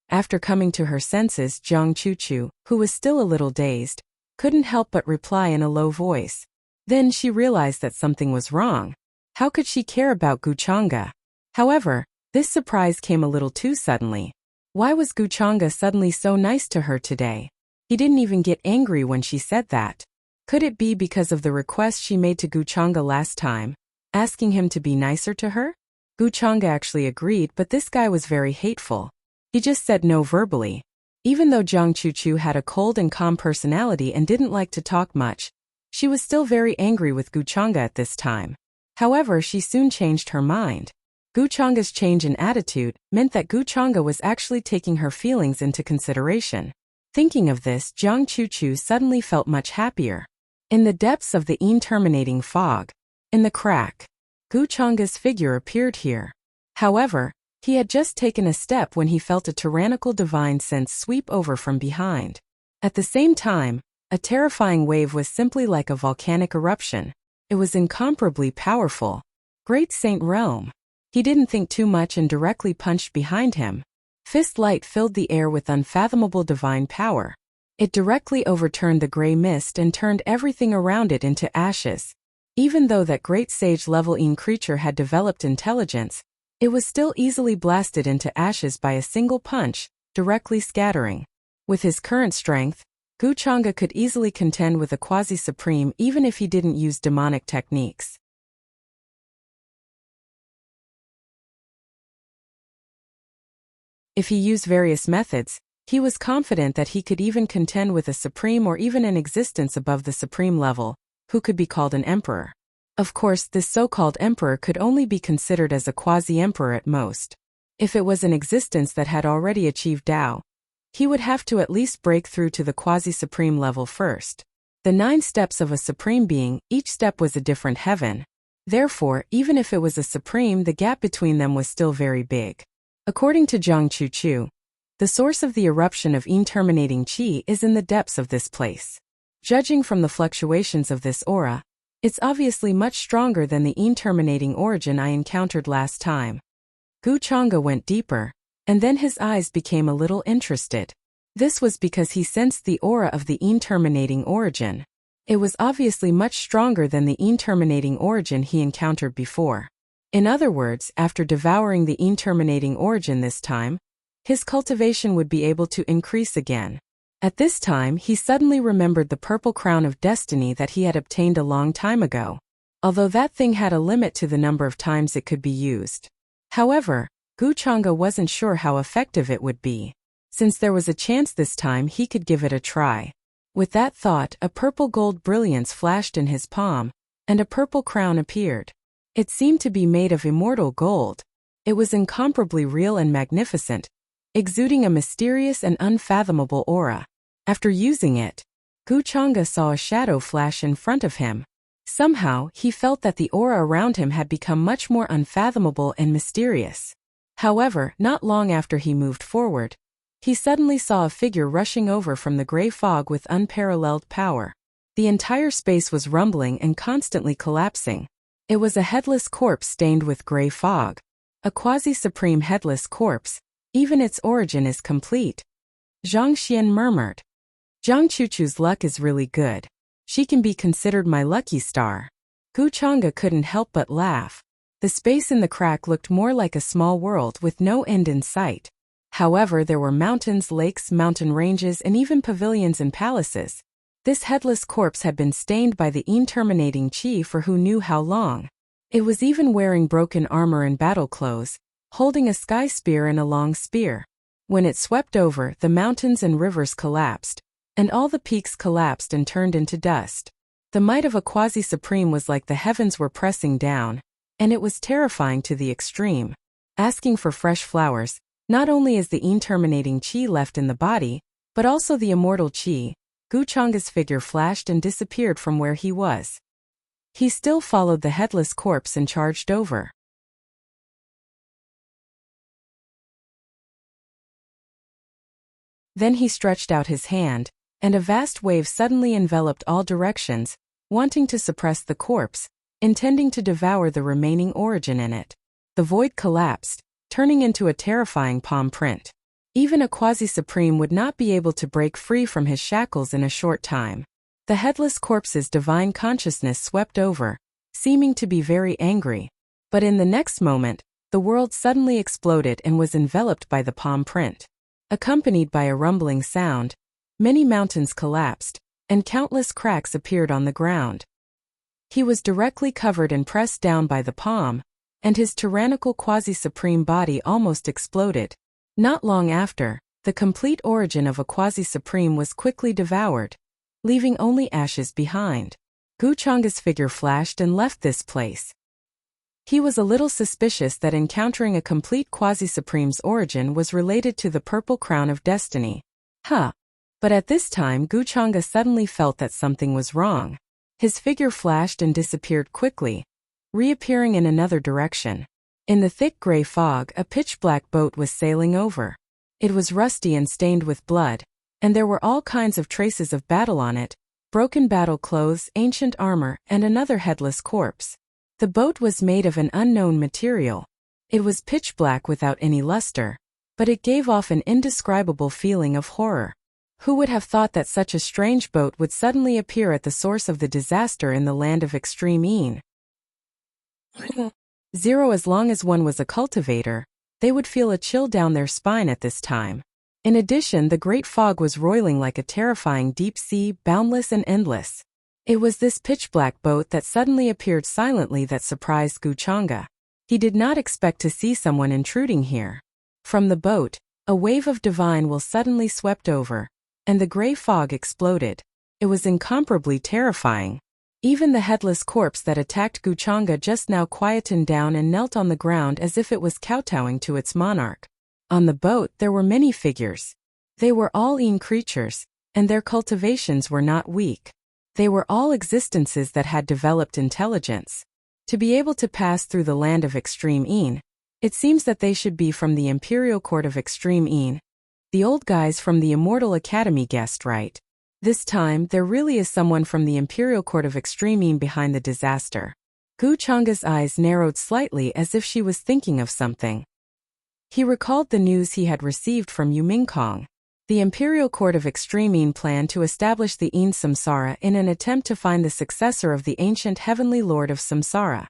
After coming to her senses, Jiang Chuchu, who was still a little dazed, couldn't help but reply in a low voice. Then she realized that something was wrong. How could she care about Gu Chang'e? However, this surprise came a little too suddenly. Why was Gu Chang'e suddenly so nice to her today? He didn't even get angry when she said that. Could it be because of the request she made to Gu Chang'e last time, asking him to be nicer to her? Gu Chang'e actually agreed, but this guy was very hateful. He just said no verbally. Even though Jiang Chuchu had a cold and calm personality and didn't like to talk much, she was still very angry with Gu Chang'e at this time. However, she soon changed her mind. Gu Chang'e's change in attitude meant that Gu Chang'e was actually taking her feelings into consideration. Thinking of this, Jiang Chuchu suddenly felt much happier. In the depths of the terminating fog, in the crack, Gu Chang'e's figure appeared here. However, he had just taken a step when he felt a tyrannical divine sense sweep over from behind. At the same time, a terrifying wave was simply like a volcanic eruption. It was incomparably powerful. Great Saint Realm. He didn't think too much and directly punched behind him. Fist light filled the air with unfathomable divine power. It directly overturned the gray mist and turned everything around it into ashes. Even though that great sage-level creature had developed intelligence, it was still easily blasted into ashes by a single punch, directly scattering. With his current strength, Gu Chang'e could easily contend with a quasi-supreme even if he didn't use demonic techniques. If he used various methods, he was confident that he could even contend with a supreme or even an existence above the supreme level, who could be called an emperor. Of course, this so-called emperor could only be considered as a quasi-emperor at most. If it was an existence that had already achieved Tao, he would have to at least break through to the quasi-supreme level first. The 9 steps of a supreme being, each step was a different heaven. Therefore, even if it was a supreme, the gap between them was still very big. According to Jiang Chuchu, the source of the eruption of terminating qi is in the depths of this place. Judging from the fluctuations of this aura, it's obviously much stronger than the terminating origin I encountered last time. Gu Chang'e went deeper, and then his eyes became a little interested. This was because he sensed the aura of the terminating origin. It was obviously much stronger than the terminating origin he encountered before. In other words, after devouring the terminating origin this time, his cultivation would be able to increase again. At this time, he suddenly remembered the purple crown of destiny that he had obtained a long time ago, although that thing had a limit to the number of times it could be used. However, Guchanga wasn't sure how effective it would be. Since there was a chance this time he could give it a try. With that thought, a purple gold brilliance flashed in his palm, and a purple crown appeared. It seemed to be made of immortal gold. It was incomparably real and magnificent, exuding a mysterious and unfathomable aura. After using it, Guchanga saw a shadow flash in front of him. Somehow, he felt that the aura around him had become much more unfathomable and mysterious. However, not long after he moved forward, he suddenly saw a figure rushing over from the gray fog with unparalleled power. The entire space was rumbling and constantly collapsing. It was a headless corpse stained with gray fog. A quasi-supreme headless corpse. Even its origin is complete. Zhang Xian murmured. Zhang Chuchu's luck is really good. She can be considered my lucky star. Guchanga couldn't help but laugh. The space in the crack looked more like a small world with no end in sight. However, there were mountains, lakes, mountain ranges, and even pavilions and palaces. This headless corpse had been stained by the terminating chi for who knew how long. It was even wearing broken armor and battle clothes, holding a sky spear and a long spear. When it swept over, the mountains and rivers collapsed, and all the peaks collapsed and turned into dust. The might of a quasi-supreme was like the heavens were pressing down, and it was terrifying to the extreme. Asking for fresh flowers, not only is the terminating chi left in the body, but also the immortal chi, Guchanga's figure flashed and disappeared from where he was. He still followed the headless corpse and charged over. Then he stretched out his hand, and a vast wave suddenly enveloped all directions, wanting to suppress the corpse, intending to devour the remaining origin in it. The void collapsed, turning into a terrifying palm print. Even a quasi-supreme would not be able to break free from his shackles in a short time. The headless corpse's divine consciousness swept over, seeming to be very angry. But in the next moment, the world suddenly exploded and was enveloped by the palm print. Accompanied by a rumbling sound, many mountains collapsed, and countless cracks appeared on the ground. He was directly covered and pressed down by the palm, and his tyrannical quasi-supreme body almost exploded. Not long after, the complete origin of a quasi-supreme was quickly devoured, leaving only ashes behind. Guchanga's figure flashed and left this place. He was a little suspicious that encountering a complete quasi-supreme's origin was related to the purple crown of destiny. But at this time Guchanga suddenly felt that something was wrong. His figure flashed and disappeared quickly, reappearing in another direction. In the thick gray fog, a pitch-black boat was sailing over. It was rusty and stained with blood, and there were all kinds of traces of battle on it, broken battle clothes, ancient armor, and another headless corpse. The boat was made of an unknown material. It was pitch-black without any luster, but it gave off an indescribable feeling of horror. Who would have thought that such a strange boat would suddenly appear at the source of the disaster in the land of extreme Een? Zero. As long as one was a cultivator, they would feel a chill down their spine at this time. In addition, the great fog was roiling like a terrifying deep sea, boundless and endless. It was this pitch-black boat that suddenly appeared silently that surprised Guchanga. He did not expect to see someone intruding here. From the boat, a wave of divine will suddenly swept over, and the gray fog exploded. It was incomparably terrifying. Even the headless corpse that attacked Guchanga just now quietened down and knelt on the ground as if it was kowtowing to its monarch. On the boat there were many figures. They were all Een creatures, and their cultivations were not weak. They were all existences that had developed intelligence. To be able to pass through the land of extreme Een, it seems that they should be from the Imperial Court of Extreme Een. The old guys from the Immortal Academy guessed right. This time, there really is someone from the Imperial Court of Extreme Een behind the disaster. Guchanga's eyes narrowed slightly as if she was thinking of something. He recalled the news he had received from Yumingkong. The Imperial Court of Extreme Een planned to establish the Een Samsara in an attempt to find the successor of the ancient Heavenly Lord of Samsara.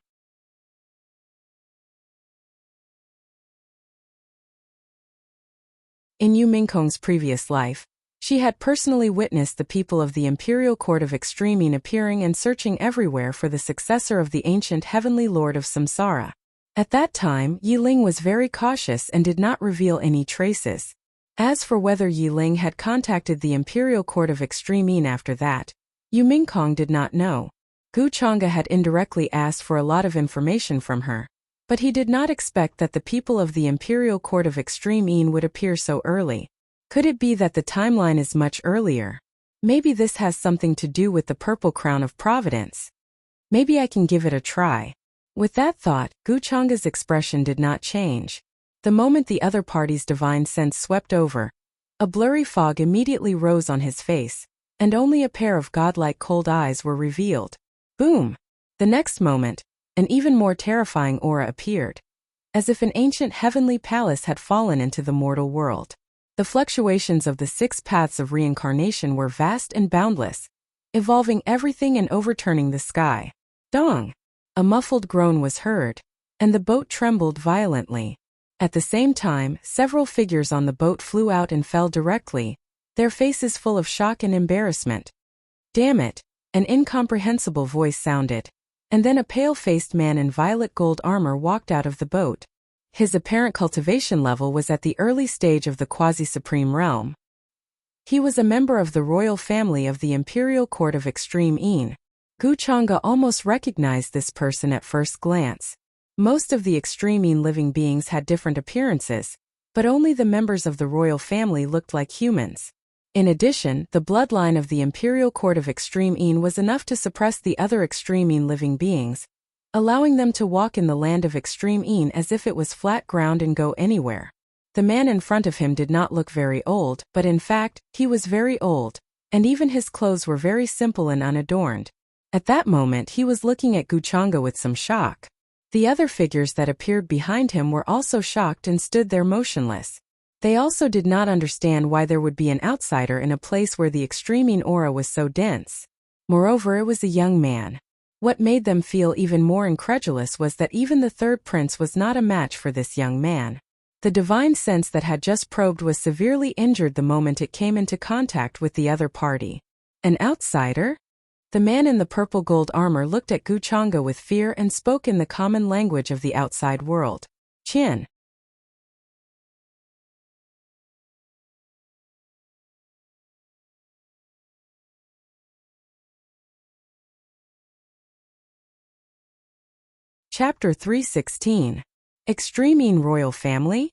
In Yu Mingkong's previous life, she had personally witnessed the people of the Imperial Court of Extreme Yin appearing and searching everywhere for the successor of the ancient heavenly lord of Samsara. At that time, Yi Ling was very cautious and did not reveal any traces. As for whether Yi Ling had contacted the Imperial Court of Extreme Yin after that, Yu Mingkong did not know. Gu Chang'e had indirectly asked for a lot of information from her, but he did not expect that the people of the Imperial Court of Extreme Yin would appear so early. Could it be that the timeline is much earlier? Maybe this has something to do with the Purple Crown of Providence. Maybe I can give it a try. With that thought, Gu Chang'e's expression did not change. The moment the other party's divine sense swept over, a blurry fog immediately rose on his face, and only a pair of godlike cold eyes were revealed. Boom! The next moment, an even more terrifying aura appeared, as if an ancient heavenly palace had fallen into the mortal world. The fluctuations of the 6 paths of reincarnation were vast and boundless, evolving everything and overturning the sky. Dong! A muffled groan was heard, and the boat trembled violently. At the same time, several figures on the boat flew out and fell directly, their faces full of shock and embarrassment. Damn it! An incomprehensible voice sounded, and then a pale-faced man in violet gold armor walked out of the boat. His apparent cultivation level was at the early stage of the quasi-supreme realm. He was a member of the royal family of the Imperial Court of Extreme Yin. Gu Chang'e almost recognized this person at first glance. Most of the Extreme Yin living beings had different appearances, but only the members of the royal family looked like humans. In addition, the bloodline of the Imperial Court of Extreme Yin was enough to suppress the other Extreme Yin living beings, allowing them to walk in the land of Extreme Yin as if it was flat ground and go anywhere. The man in front of him did not look very old, but in fact, he was very old, and even his clothes were very simple and unadorned. At that moment he was looking at Gu Chang'e with some shock. The other figures that appeared behind him were also shocked and stood there motionless. They also did not understand why there would be an outsider in a place where the Extreme Yin aura was so dense. Moreover, it was a young man. What made them feel even more incredulous was that even the third prince was not a match for this young man. The divine sense that had just probed was severely injured the moment it came into contact with the other party. An outsider? The man in the purple gold armor looked at Gu Chang'e with fear and spoke in the common language of the outside world. Qin. Chapter 316. Extreme Yin Royal Family?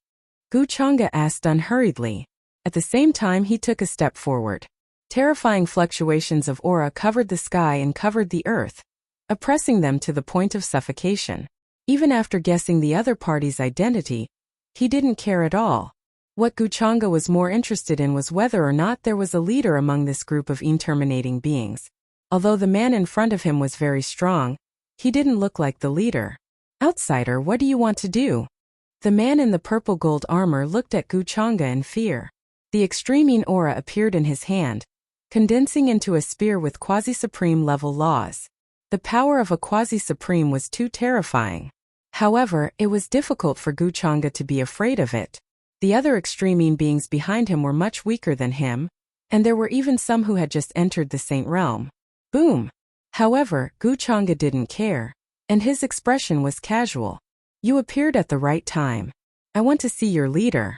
Gu Chang'e asked unhurriedly. At the same time he took a step forward. Terrifying fluctuations of aura covered the sky and covered the earth, oppressing them to the point of suffocation. Even after guessing the other party's identity, he didn't care at all. What Gu Chang'e was more interested in was whether or not there was a leader among this group of interminating beings. Although the man in front of him was very strong, he didn't look like the leader. Outsider, what do you want to do? The man in the purple gold armor looked at Gu Chang'e in fear. The Extreme Yin aura appeared in his hand, condensing into a spear with quasi-supreme level laws. The power of a quasi-supreme was too terrifying. However, it was difficult for Gu Chang'e to be afraid of it. The other Extreme Yin beings behind him were much weaker than him, and there were even some who had just entered the Saint Realm. Boom! However, Gu Chang'e didn't care, and his expression was casual. You appeared at the right time. I want to see your leader.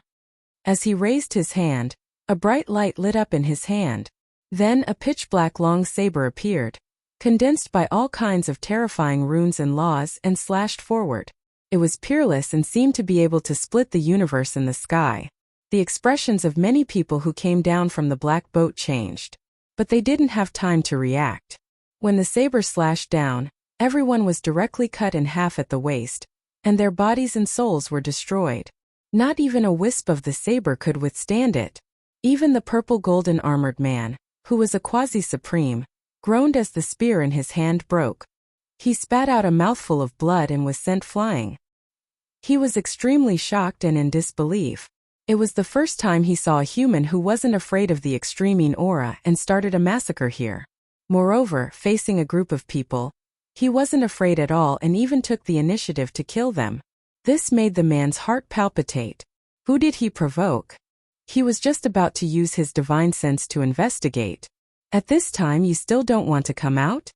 As he raised his hand, a bright light lit up in his hand. Then a pitch-black long saber appeared, condensed by all kinds of terrifying runes and laws, and slashed forward. It was peerless and seemed to be able to split the universe in the sky. The expressions of many people who came down from the black boat changed, but they didn't have time to react. When the saber slashed down, everyone was directly cut in half at the waist, and their bodies and souls were destroyed. Not even a wisp of the saber could withstand it. Even the purple golden armored man, who was a quasi-supreme, groaned as the spear in his hand broke. He spat out a mouthful of blood and was sent flying. He was extremely shocked and in disbelief. It was the first time he saw a human who wasn't afraid of the Extreme Yin aura and started a massacre here. Moreover, facing a group of people, he wasn't afraid at all and even took the initiative to kill them. This made the man's heart palpitate. Who did he provoke? He was just about to use his divine sense to investigate. At this time you still don't want to come out?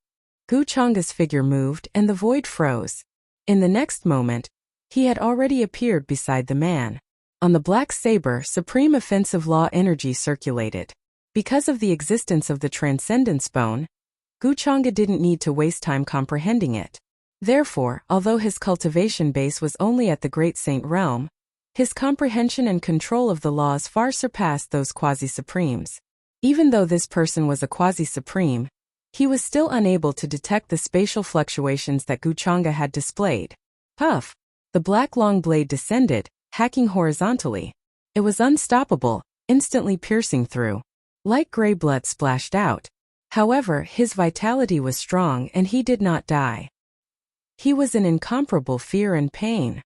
Guchanga's figure moved and the void froze. In the next moment, he had already appeared beside the man. On the black saber, supreme offensive law energy circulated. Because of the existence of the Transcendence Bone, Guchanga didn't need to waste time comprehending it. Therefore, although his cultivation base was only at the Great Saint realm, his comprehension and control of the laws far surpassed those quasi-supremes. Even though this person was a quasi-supreme, he was still unable to detect the spatial fluctuations that Guchanga had displayed. Puff! The black long blade descended, hacking horizontally. It was unstoppable, instantly piercing through. Light gray blood splashed out. However, his vitality was strong and he did not die. He was in incomparable fear and pain.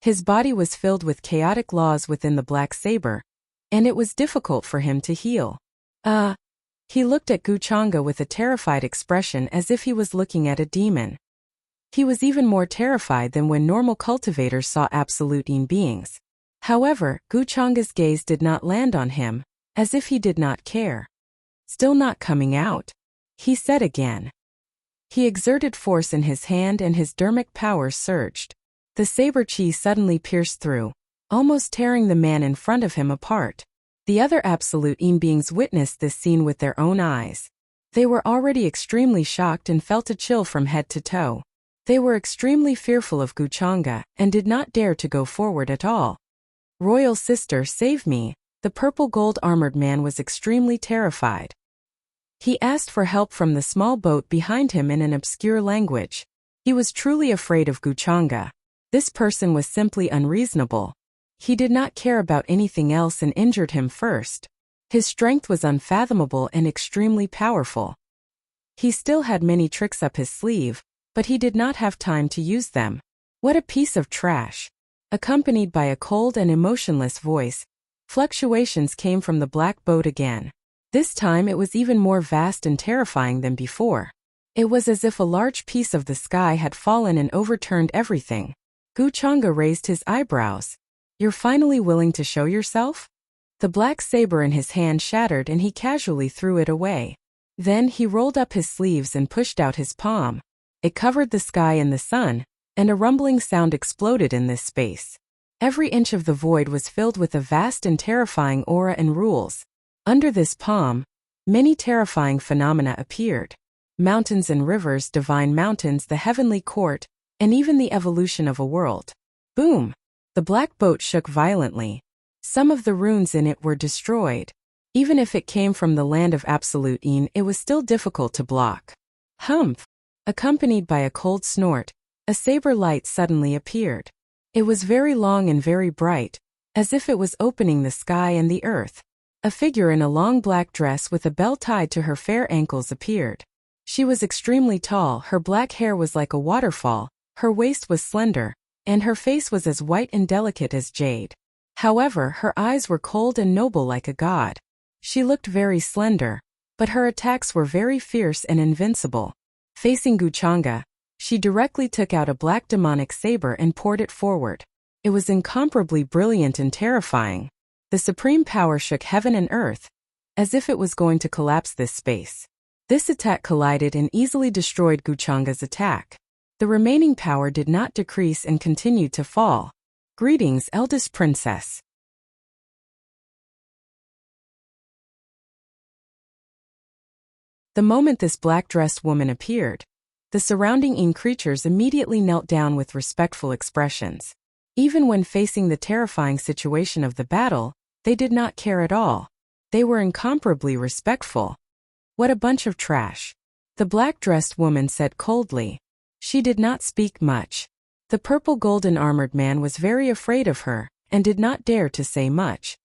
His body was filled with chaotic laws within the black saber, and it was difficult for him to heal. He looked at Guchanga with a terrified expression as if he was looking at a demon. He was even more terrified than when normal cultivators saw absolute beings. However, Guchanga's gaze did not land on him, as if he did not care. Still not coming out? He said again. He exerted force in his hand and his dermic powers surged. The saber chi suddenly pierced through, almost tearing the man in front of him apart. The other absolute beings witnessed this scene with their own eyes. They were already extremely shocked and felt a chill from head to toe. They were extremely fearful of Guchanga and did not dare to go forward at all. Royal sister, save me. The purple gold armored man was extremely terrified. He asked for help from the small boat behind him in an obscure language. He was truly afraid of Guchanga. This person was simply unreasonable. He did not care about anything else and injured him first. His strength was unfathomable and extremely powerful. He still had many tricks up his sleeve, but he did not have time to use them. What a piece of trash! Accompanied by a cold and emotionless voice, fluctuations came from the black boat again. This time it was even more vast and terrifying than before. It was as if a large piece of the sky had fallen and overturned everything. Guchanga raised his eyebrows. You're finally willing to show yourself? The black saber in his hand shattered and he casually threw it away. Then he rolled up his sleeves and pushed out his palm. It covered the sky and the sun, and a rumbling sound exploded in this space. Every inch of the void was filled with a vast and terrifying aura and rules. Under this palm, many terrifying phenomena appeared. Mountains and rivers, divine mountains, the heavenly court, and even the evolution of a world. Boom! The black boat shook violently. Some of the runes in it were destroyed. Even if it came from the land of absolute it was still difficult to block. Humph! Accompanied by a cold snort, a saber light suddenly appeared. It was very long and very bright, as if it was opening the sky and the earth. A figure in a long black dress with a bell tied to her fair ankles appeared. She was extremely tall, her black hair was like a waterfall, her waist was slender, and her face was as white and delicate as jade. However, her eyes were cold and noble like a god. She looked very slender, but her attacks were very fierce and invincible. Facing Guchanga, she directly took out a black demonic saber and poured it forward. It was incomparably brilliant and terrifying. The supreme power shook heaven and earth, as if it was going to collapse this space. This attack collided and easily destroyed Guchanga's attack. The remaining power did not decrease and continued to fall. Greetings, eldest princess. The moment this black-dressed woman appeared, the surrounding creatures immediately knelt down with respectful expressions. Even when facing the terrifying situation of the battle, they did not care at all. They were incomparably respectful. What a bunch of trash. The black-dressed woman said coldly. She did not speak much. The purple golden armored man was very afraid of her, and did not dare to say much.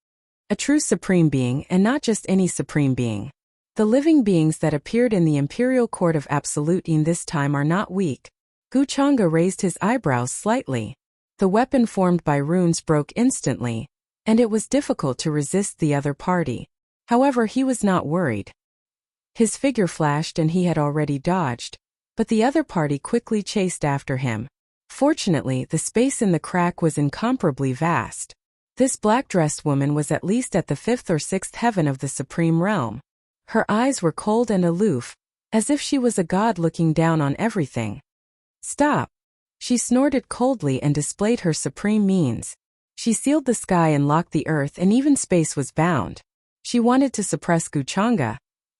A true supreme being, and not just any supreme being. The living beings that appeared in the imperial court of Absolute this time are not weak. Guchanga raised his eyebrows slightly. The weapon formed by runes broke instantly, and it was difficult to resist the other party. However, he was not worried. His figure flashed and he had already dodged, but the other party quickly chased after him. Fortunately, the space in the crack was incomparably vast. This black-dressed woman was at least at the fifth or sixth heaven of the supreme realm. Her eyes were cold and aloof, as if she was a god looking down on everything. "Stop!" She snorted coldly and displayed her supreme means. She sealed the sky and locked the earth, and even space was bound. She wanted to suppress Wuxia,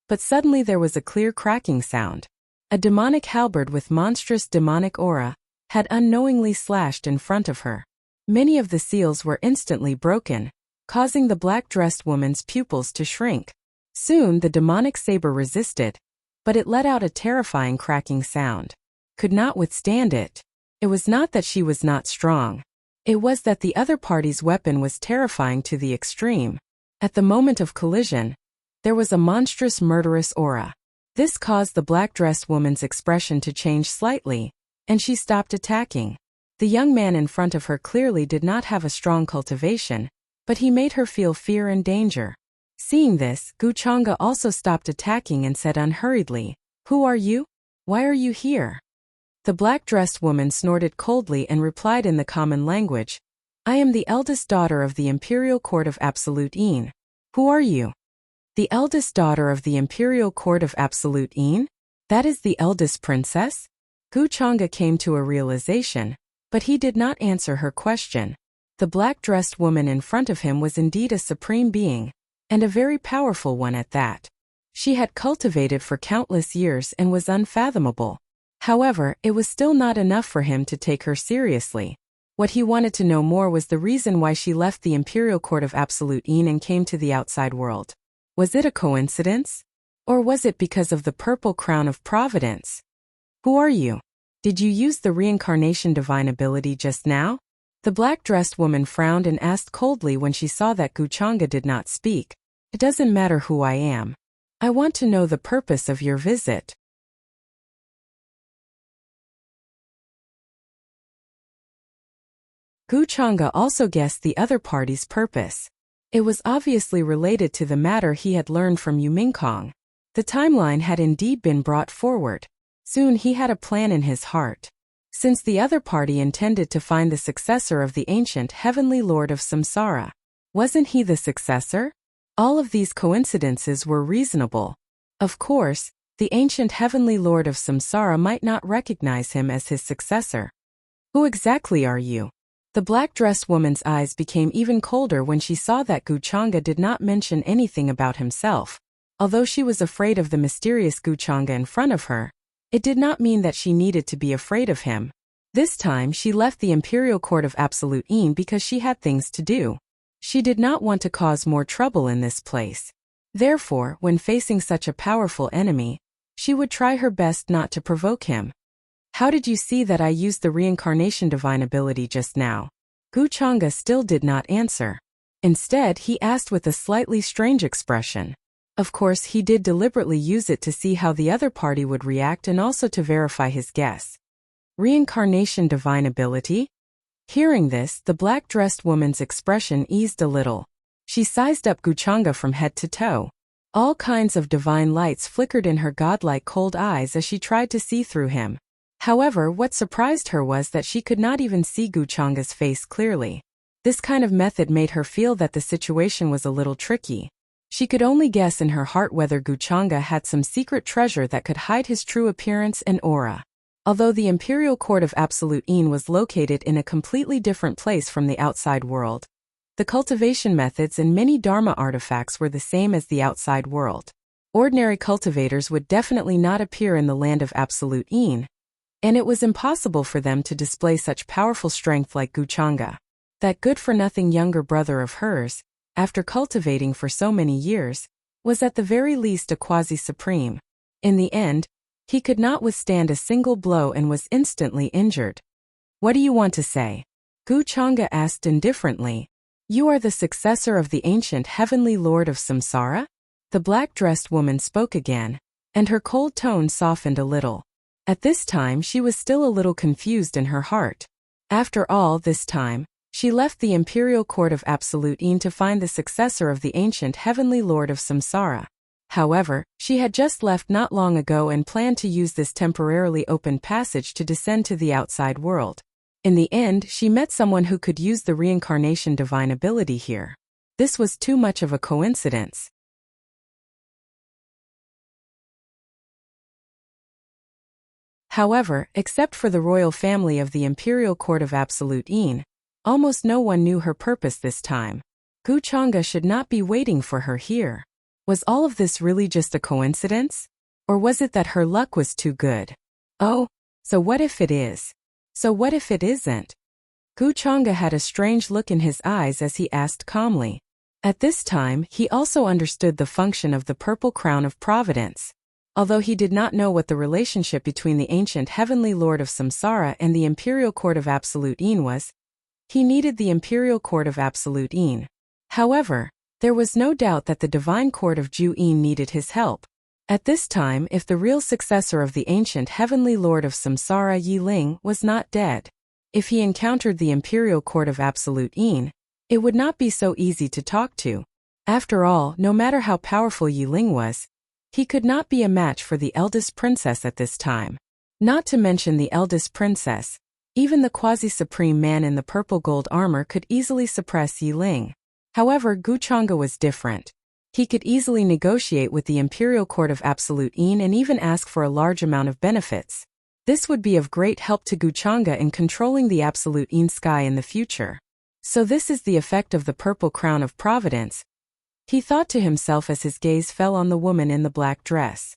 but suddenly there was a clear cracking sound. A demonic halberd with monstrous demonic aura had unknowingly slashed in front of her. Many of the seals were instantly broken, causing the black-dressed woman's pupils to shrink. Soon the demonic saber resisted, but it let out a terrifying cracking sound. Could not withstand it. It was not that she was not strong. It was that the other party's weapon was terrifying to the extreme. At the moment of collision, there was a monstrous murderous aura. This caused the black-dressed woman's expression to change slightly, and she stopped attacking. The young man in front of her clearly did not have a strong cultivation, but he made her feel fear and danger. Seeing this, Wuxia also stopped attacking and said unhurriedly, "Who are you? Why are you here?" The black-dressed woman snorted coldly and replied in the common language, "I am the eldest daughter of the Imperial Court of Absolute Yin. Who are you?" "The eldest daughter of the Imperial Court of Absolute Yin? That is the eldest princess?" Wuxia came to a realization, but he did not answer her question. The black-dressed woman in front of him was indeed a supreme being, and a very powerful one at that. She had cultivated for countless years and was unfathomable. However, it was still not enough for him to take her seriously. What he wanted to know more was the reason why she left the Imperial Court of Absolute Yin and came to the outside world. Was it a coincidence? Or was it because of the purple crown of providence? "Who are you? Did you use the reincarnation divine ability just now?" The black-dressed woman frowned and asked coldly when she saw that Wuxia did not speak. "It doesn't matter who I am. I want to know the purpose of your visit." Wuxia also guessed the other party's purpose. It was obviously related to the matter he had learned from Yumingkong. The timeline had indeed been brought forward. Soon he had a plan in his heart. Since the other party intended to find the successor of the ancient heavenly lord of Samsara, wasn't he the successor? All of these coincidences were reasonable. Of course, the ancient heavenly lord of Samsara might not recognize him as his successor. "Who exactly are you?" The black-dressed woman's eyes became even colder when she saw that Wuxia did not mention anything about himself. Although she was afraid of the mysterious Wuxia in front of her, it did not mean that she needed to be afraid of him. This time she left the Imperial Court of Absolute Yin because she had things to do. She did not want to cause more trouble in this place. Therefore, when facing such a powerful enemy, she would try her best not to provoke him. "How did you see that I used the reincarnation divine ability just now?" Wuxia still did not answer. Instead, he asked with a slightly strange expression. Of course, he did deliberately use it to see how the other party would react and also to verify his guess. "Reincarnation divine ability?" Hearing this, the black-dressed woman's expression eased a little. She sized up Wuxia from head to toe. All kinds of divine lights flickered in her godlike cold eyes as she tried to see through him. However, what surprised her was that she could not even see Wuxia's face clearly. This kind of method made her feel that the situation was a little tricky. She could only guess in her heart whether Wuxia had some secret treasure that could hide his true appearance and aura. Although the Imperial Court of Absolute Yin was located in a completely different place from the outside world, the cultivation methods and many Dharma artifacts were the same as the outside world. Ordinary cultivators would definitely not appear in the land of Absolute Yin, and it was impossible for them to display such powerful strength like Wuxia. That good-for-nothing younger brother of hers, after cultivating for so many years, was at the very least a quasi-supreme. In the end, he could not withstand a single blow and was instantly injured. "What do you want to say?" Wuxia asked indifferently. "You are the successor of the ancient heavenly lord of Samsara?" The black-dressed woman spoke again, and her cold tone softened a little. At this time she was still a little confused in her heart. After all this time, she left the Imperial Court of Absolute Yin to find the successor of the ancient heavenly lord of Samsara. However, she had just left not long ago and planned to use this temporarily opened passage to descend to the outside world. In the end, she met someone who could use the reincarnation divine ability here. This was too much of a coincidence. However, except for the royal family of the Imperial Court of Absolute Yin, almost no one knew her purpose this time. Gu Chang'e should not be waiting for her here. Was all of this really just a coincidence? Or was it that her luck was too good? Oh, so what if it is? So what if it isn't? Gu Chang'e had a strange look in his eyes as he asked calmly. At this time, he also understood the function of the purple crown of providence. Although he did not know what the relationship between the ancient heavenly lord of Samsara and the Imperial Court of Absolute Yin was, he needed the Imperial Court of Absolute Yin. However, there was no doubt that the Divine Court of Ju Yin needed his help. At this time, if the real successor of the ancient heavenly lord of Samsara Yi Ling was not dead, if he encountered the Imperial Court of Absolute Yin, it would not be so easy to talk to. After all, no matter how powerful Yi Ling was, he could not be a match for the eldest princess at this time. Not to mention the eldest princess, even the quasi-supreme man in the purple gold armor could easily suppress Yi Ling. However, Gu Chang'e was different. He could easily negotiate with the Imperial Court of Absolute Yin and even ask for a large amount of benefits. This would be of great help to Gu Chang'e in controlling the Absolute Yin sky in the future. So this is the effect of the purple crown of providence, he thought to himself as his gaze fell on the woman in the black dress.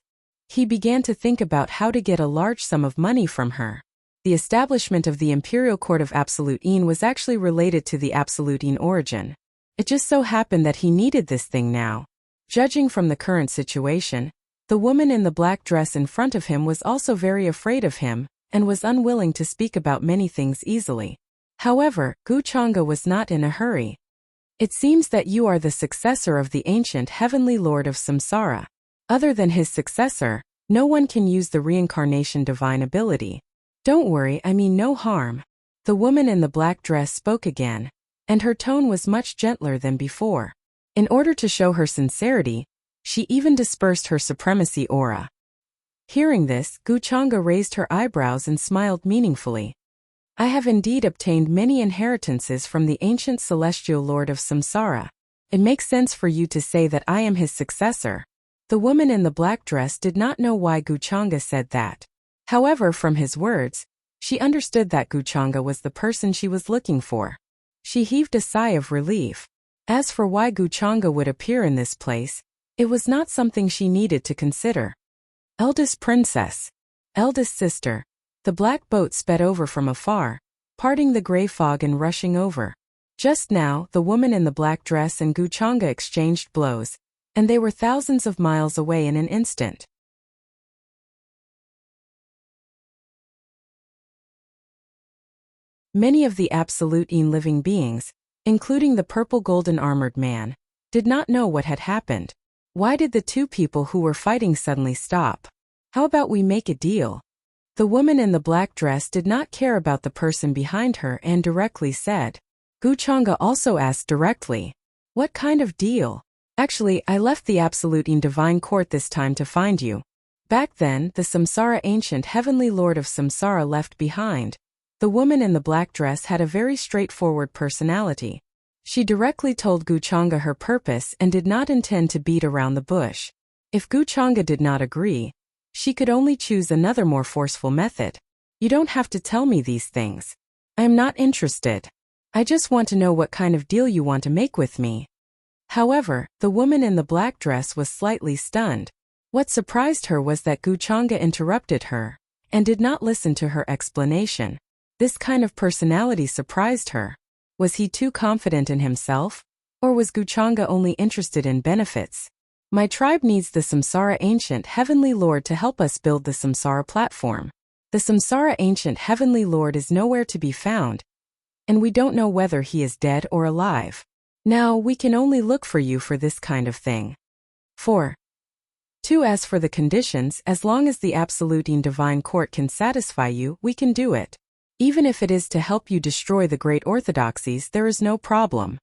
He began to think about how to get a large sum of money from her. The establishment of the Imperial Court of Absolute Yin was actually related to the Absolute Yin origin. It just so happened that he needed this thing now. Judging from the current situation, the woman in the black dress in front of him was also very afraid of him, and was unwilling to speak about many things easily. However, Gu Chang'e was not in a hurry. It seems that you are the successor of the ancient heavenly lord of Samsara. Other than his successor, no one can use the reincarnation divine ability. Don't worry, I mean no harm. The woman in the black dress spoke again, and her tone was much gentler than before. In order to show her sincerity, she even dispersed her supremacy aura. Hearing this, Gu Chang'e raised her eyebrows and smiled meaningfully. I have indeed obtained many inheritances from the ancient celestial lord of Samsara. It makes sense for you to say that I am his successor. The woman in the black dress did not know why Gu Chang'e said that. However, from his words, she understood that Gu Chang'e was the person she was looking for. She heaved a sigh of relief. As for why Gu Chang'e would appear in this place, it was not something she needed to consider. Eldest princess. Eldest sister. The black boat sped over from afar, parting the gray fog and rushing over. Just now, the woman in the black dress and Gu Chang'e exchanged blows, and they were thousands of miles away in an instant. Many of the Absolute Yin living beings, including the purple golden armored man, did not know what had happened. Why did the two people who were fighting suddenly stop? How about we make a deal? The woman in the black dress did not care about the person behind her and directly said. Gu Chang'e also asked directly, what kind of deal? Actually, I left the Absolute Yin Divine Court this time to find you. Back then, the Samsara ancient heavenly lord of Samsara left behind. The woman in the black dress had a very straightforward personality. She directly told Gu Chang'e her purpose and did not intend to beat around the bush. If Gu Chang'e did not agree, she could only choose another more forceful method. You don't have to tell me these things. I am not interested. I just want to know what kind of deal you want to make with me. However, the woman in the black dress was slightly stunned. What surprised her was that Gu Chang'e interrupted her, and did not listen to her explanation. This kind of personality surprised her. Was he too confident in himself? Or was Gu Chang'e only interested in benefits? My tribe needs the Samsara Ancient Heavenly Lord to help us build the Samsara platform. The Samsara Ancient Heavenly Lord is nowhere to be found, and we don't know whether he is dead or alive. Now, we can only look for you for this kind of thing. 4. 2. As for the conditions, as long as the Absolute Yin Divine Court can satisfy you, we can do it. Even if it is to help you destroy the great orthodoxies, there is no problem.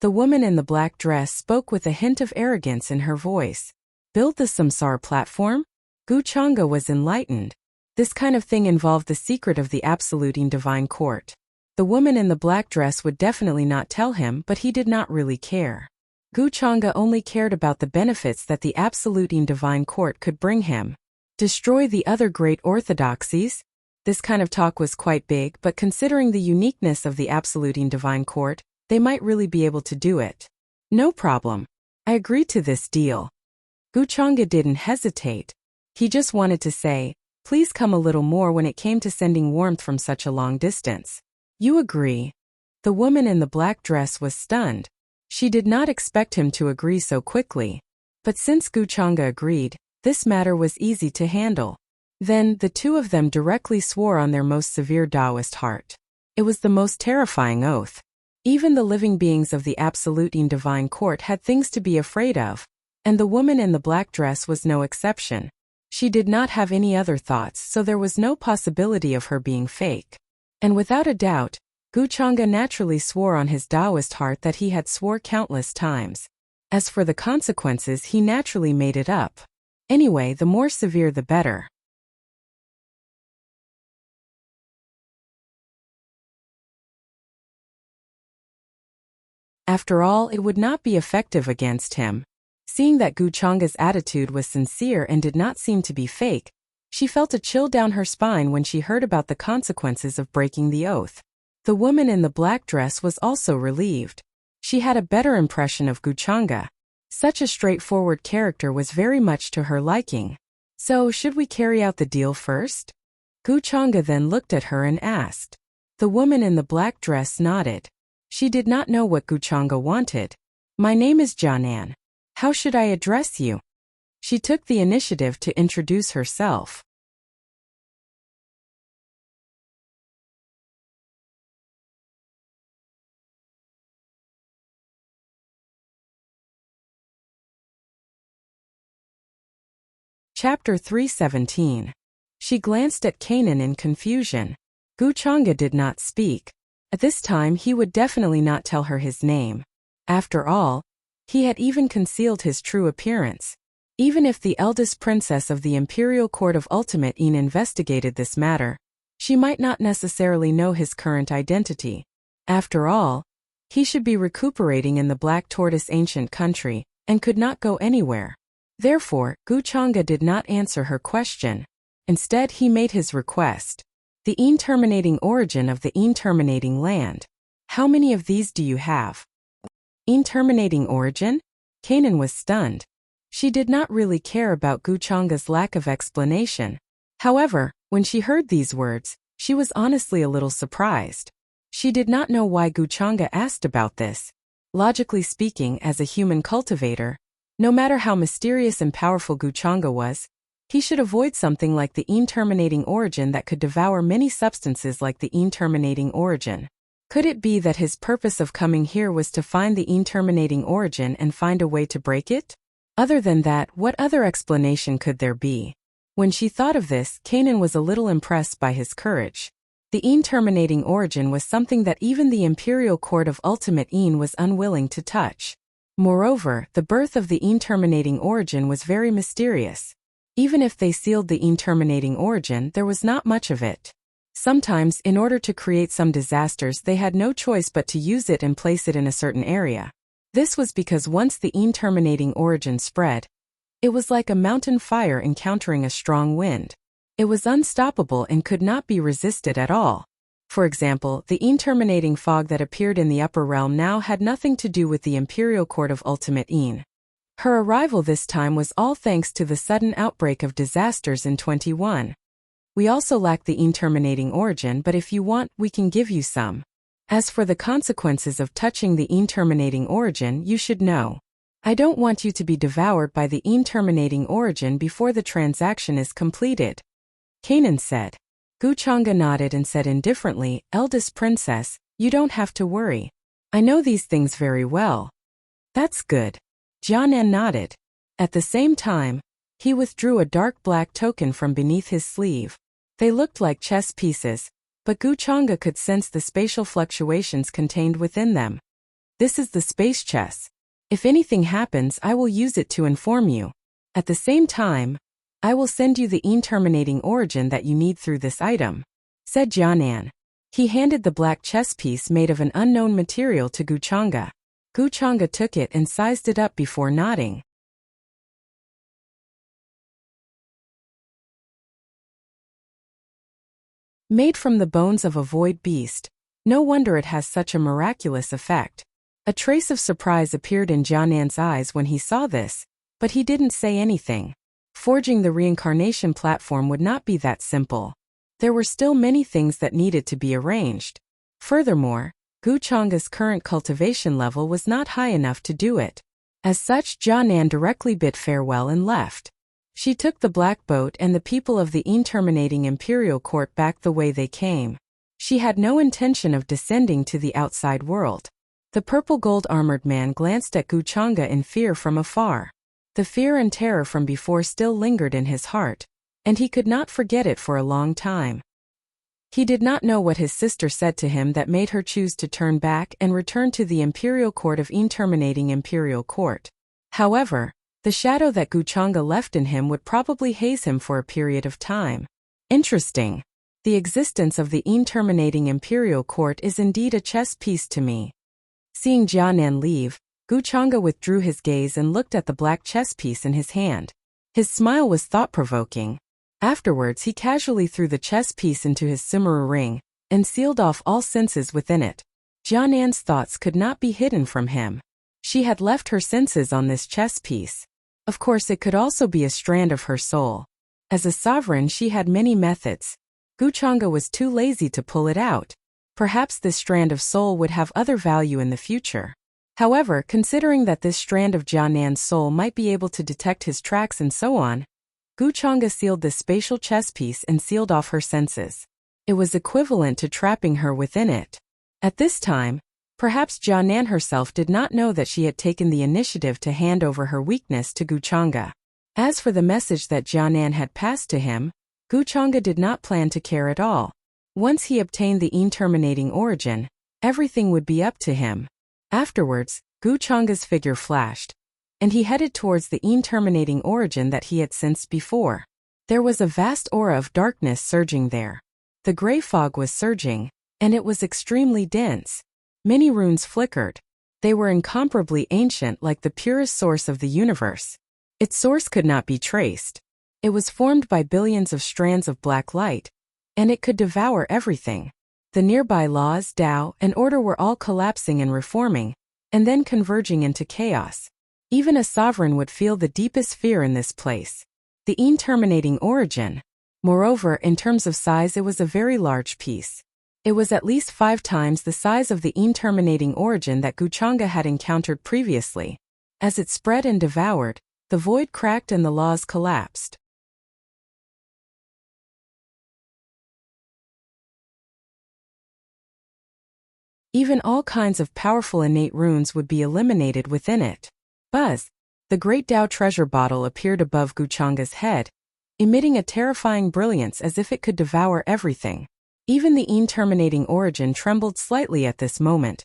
The woman in the black dress spoke with a hint of arrogance in her voice. Build the Samsara platform? Gu Chang'e was enlightened. This kind of thing involved the secret of the absolute in divine court. The woman in the black dress would definitely not tell him, but he did not really care. Gu Chang'e only cared about the benefits that the absolute in divine court could bring him. Destroy the other great orthodoxies? This kind of talk was quite big, but considering the uniqueness of the absolute in divine court, they might really be able to do it. No problem. I agreed to this deal. Gu Chang'e didn't hesitate. He just wanted to say, please come a little more when it came to sending warmth from such a long distance. You agree? The woman in the black dress was stunned. She did not expect him to agree so quickly. But since Gu Chang'e agreed, this matter was easy to handle. Then, the two of them directly swore on their most severe Taoist heart. It was the most terrifying oath. Even the living beings of the absolute in divine court had things to be afraid of, and the woman in the black dress was no exception. She did not have any other thoughts, so there was no possibility of her being fake. And without a doubt, Gu Chang'e naturally swore on his Taoist heart that he had swore countless times. As for the consequences, he naturally made it up. Anyway, the more severe the better. After all, it would not be effective against him. Seeing that Gu Chang'e's attitude was sincere and did not seem to be fake, she felt a chill down her spine when she heard about the consequences of breaking the oath. The woman in the black dress was also relieved. She had a better impression of Gu Chang'e. Such a straightforward character was very much to her liking. So, should we carry out the deal first? Gu Chang'e then looked at her and asked. The woman in the black dress nodded. She did not know what Gu Chang'e wanted. My name is Jianan. How should I address you? She took the initiative to introduce herself. Chapter 317. She glanced at Kanan in confusion. Gu Chang'e did not speak. At this time he would definitely not tell her his name. After all, he had even concealed his true appearance. Even if the eldest princess of the imperial court of Ultimate Yin investigated this matter, she might not necessarily know his current identity. After all, he should be recuperating in the Black Tortoise ancient country, and could not go anywhere. Therefore, Gu Chang'e did not answer her question. Instead, he made his request. The Yin terminating origin of the Yin terminating land. How many of these do you have? Yin terminating origin? Kanan was stunned. She did not really care about Gu Chang'e's lack of explanation. However, when she heard these words, she was honestly a little surprised. She did not know why Gu Chang'e asked about this. Logically speaking, as a human cultivator, no matter how mysterious and powerful Gu Chang'e was, he should avoid something like the Yin terminating origin that could devour many substances like the Yin terminating origin. Could it be that his purpose of coming here was to find the Yin terminating origin and find a way to break it? Other than that, what other explanation could there be? When she thought of this, Kanan was a little impressed by his courage. The Yin terminating origin was something that even the Imperial Court of Ultimate Yin was unwilling to touch. Moreover, the birth of the Yin terminating origin was very mysterious. Even if they sealed the Yin terminating origin, there was not much of it. Sometimes, in order to create some disasters, they had no choice but to use it and place it in a certain area. This was because once the Yin terminating origin spread, it was like a mountain fire encountering a strong wind. It was unstoppable and could not be resisted at all. For example, the Yin terminating fog that appeared in the upper realm now had nothing to do with the Imperial Court of Ultimate Yin. Her arrival this time was all thanks to the sudden outbreak of disasters in 21. We also lack the Yin terminating origin, but if you want, we can give you some. As for the consequences of touching the Yin terminating origin, you should know. I don't want you to be devoured by the Yin terminating origin before the transaction is completed. Kanan said. Gu Chang'e nodded and said indifferently, Eldest princess, you don't have to worry. I know these things very well. That's good. Jianan nodded. At the same time, he withdrew a dark black token from beneath his sleeve. They looked like chess pieces, but Gu Chang'e could sense the spatial fluctuations contained within them. This is the space chess. If anything happens, I will use it to inform you. At the same time, I will send you the terminating origin that you need through this item, said Jianan. He handed the black chess piece made of an unknown material to Guchanga. Guchanga took it and sized it up before nodding. Made from the bones of a void beast, no wonder it has such a miraculous effect. A trace of surprise appeared in Jianan's eyes when he saw this, but he didn't say anything. Forging the reincarnation platform would not be that simple. There were still many things that needed to be arranged. Furthermore, Guchanga's current cultivation level was not high enough to do it. As such, Jianan directly bid farewell and left. She took the black boat and the people of the terminating imperial court back the way they came. She had no intention of descending to the outside world. The purple gold-armored man glanced at Guchanga in fear from afar. The fear and terror from before still lingered in his heart, and he could not forget it for a long time. He did not know what his sister said to him that made her choose to turn back and return to the imperial court of terminating imperial court. However, the shadow that Guchanga left in him would probably haze him for a period of time. Interesting. The existence of the terminating imperial court is indeed a chess piece to me. Seeing Jianan leave, Guchanga withdrew his gaze and looked at the black chess piece in his hand. His smile was thought-provoking. Afterwards, he casually threw the chess piece into his sumeru ring and sealed off all senses within it. Jianan's thoughts could not be hidden from him. She had left her senses on this chess piece. Of course, it could also be a strand of her soul. As a sovereign, she had many methods. Guchanga was too lazy to pull it out. Perhaps this strand of soul would have other value in the future. However, considering that this strand of Jianan's soul might be able to detect his tracks and so on, Guchanga sealed this spatial chess piece and sealed off her senses. It was equivalent to trapping her within it. At this time, perhaps Jianan herself did not know that she had taken the initiative to hand over her weakness to Guchanga. As for the message that Jianan had passed to him, Guchanga did not plan to care at all. Once he obtained the terminating origin, everything would be up to him. Afterwards, Guchanga's figure flashed, and he headed towards the terminating origin that he had sensed before. There was a vast aura of darkness surging there. The gray fog was surging, and it was extremely dense. Many runes flickered. They were incomparably ancient, like the purest source of the universe. Its source could not be traced. It was formed by billions of strands of black light, and it could devour everything. The nearby laws, Tao, and order were all collapsing and reforming, and then converging into chaos. Even a sovereign would feel the deepest fear in this place. The terminating origin. Moreover, in terms of size, it was a very large piece. It was at least 5 times the size of the terminating origin that Guchanga had encountered previously. As it spread and devoured, the void cracked and the laws collapsed. Even all kinds of powerful innate runes would be eliminated within it. Buzz! The great Tao treasure bottle appeared above Guchanga's head, emitting a terrifying brilliance as if it could devour everything. Even the terminating origin trembled slightly at this moment,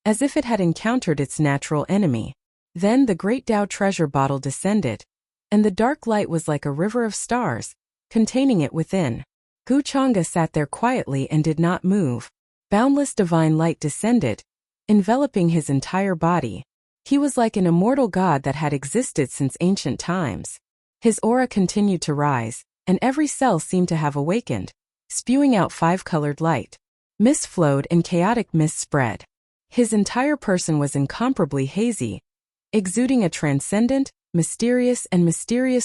as if it had encountered its natural enemy. Then the great Tao treasure bottle descended, and the dark light was like a river of stars, containing it within. Guchanga sat there quietly and did not move. Boundless divine light descended, enveloping his entire body. He was like an immortal god that had existed since ancient times. His aura continued to rise, and every cell seemed to have awakened, spewing out 5-colored light. Mist flowed and chaotic mist spread. His entire person was incomparably hazy, exuding a transcendent, mysterious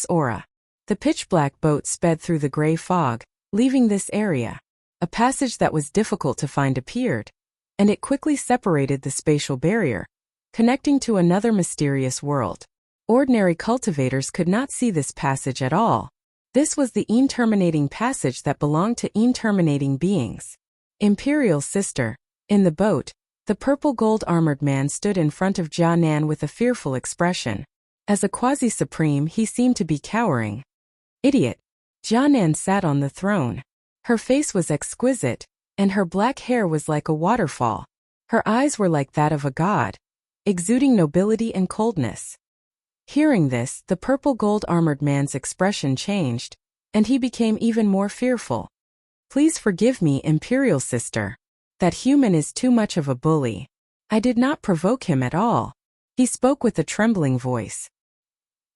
aura. The pitch-black boat sped through the gray fog, leaving this area. A passage that was difficult to find appeared, and it quickly separated the spatial barrier, connecting to another mysterious world. Ordinary cultivators could not see this passage at all. This was the terminating passage that belonged to terminating beings. Imperial sister. In the boat, the purple gold-armored man stood in front of Jianan with a fearful expression. As a quasi-supreme, he seemed to be cowering. Idiot! Jianan sat on the throne. Her face was exquisite, and her black hair was like a waterfall. Her eyes were like that of a god, exuding nobility and coldness. Hearing this, the purple gold-armored man's expression changed, and he became even more fearful. Please forgive me, Imperial Sister. That human is too much of a bully. I did not provoke him at all. He spoke with a trembling voice.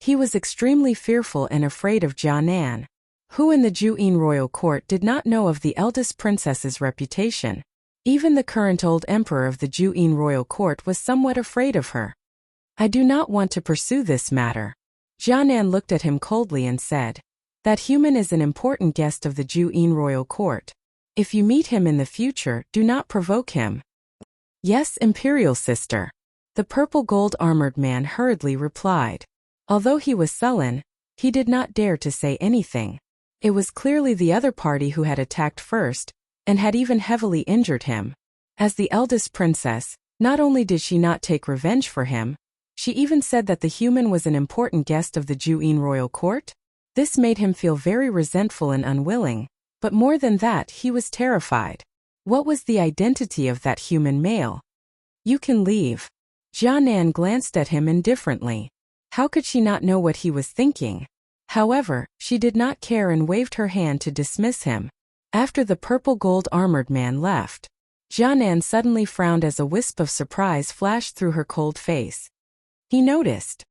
He was extremely fearful and afraid of Jianan, who in the Juyin royal court did not know of the eldest princess's reputation. Even the current old emperor of the Juyin royal court was somewhat afraid of her. I do not want to pursue this matter. Jianan looked at him coldly and said, that human is an important guest of the Juyin royal court. If you meet him in the future, do not provoke him. Yes, Imperial Sister. The purple gold-armored man hurriedly replied. Although he was sullen, he did not dare to say anything. It was clearly the other party who had attacked first, and had even heavily injured him. As the eldest princess, not only did she not take revenge for him, she even said that the human was an important guest of the Juyin royal court. This made him feel very resentful and unwilling, but more than that, he was terrified. What was the identity of that human male? You can leave. Jianan glanced at him indifferently. How could she not know what he was thinking? However, she did not care and waved her hand to dismiss him. After the purple gold-armored man left, Jianan suddenly frowned as a wisp of surprise flashed through her cold face. He noticed.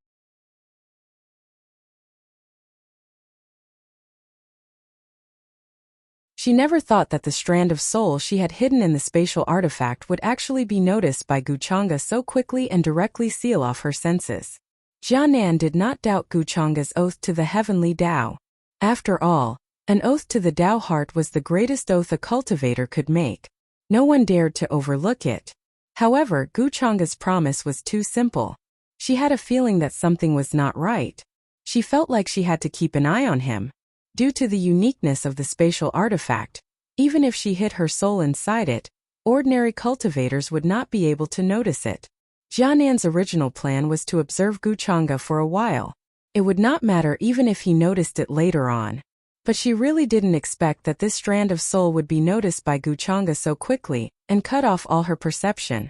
She never thought that the strand of soul she had hidden in the spatial artifact would actually be noticed by Guchanga so quickly and directly seal off her senses. Jianan did not doubt Guchanga's oath to the heavenly Tao. After all, an oath to the Tao heart was the greatest oath a cultivator could make. No one dared to overlook it. However, Guchanga's promise was too simple. She had a feeling that something was not right. She felt like she had to keep an eye on him. Due to the uniqueness of the spatial artifact, even if she hid her soul inside it, ordinary cultivators would not be able to notice it. Jianan's original plan was to observe Guchanga for a while. It would not matter even if he noticed it later on. But she really didn't expect that this strand of soul would be noticed by Guchanga so quickly, and cut off all her perception.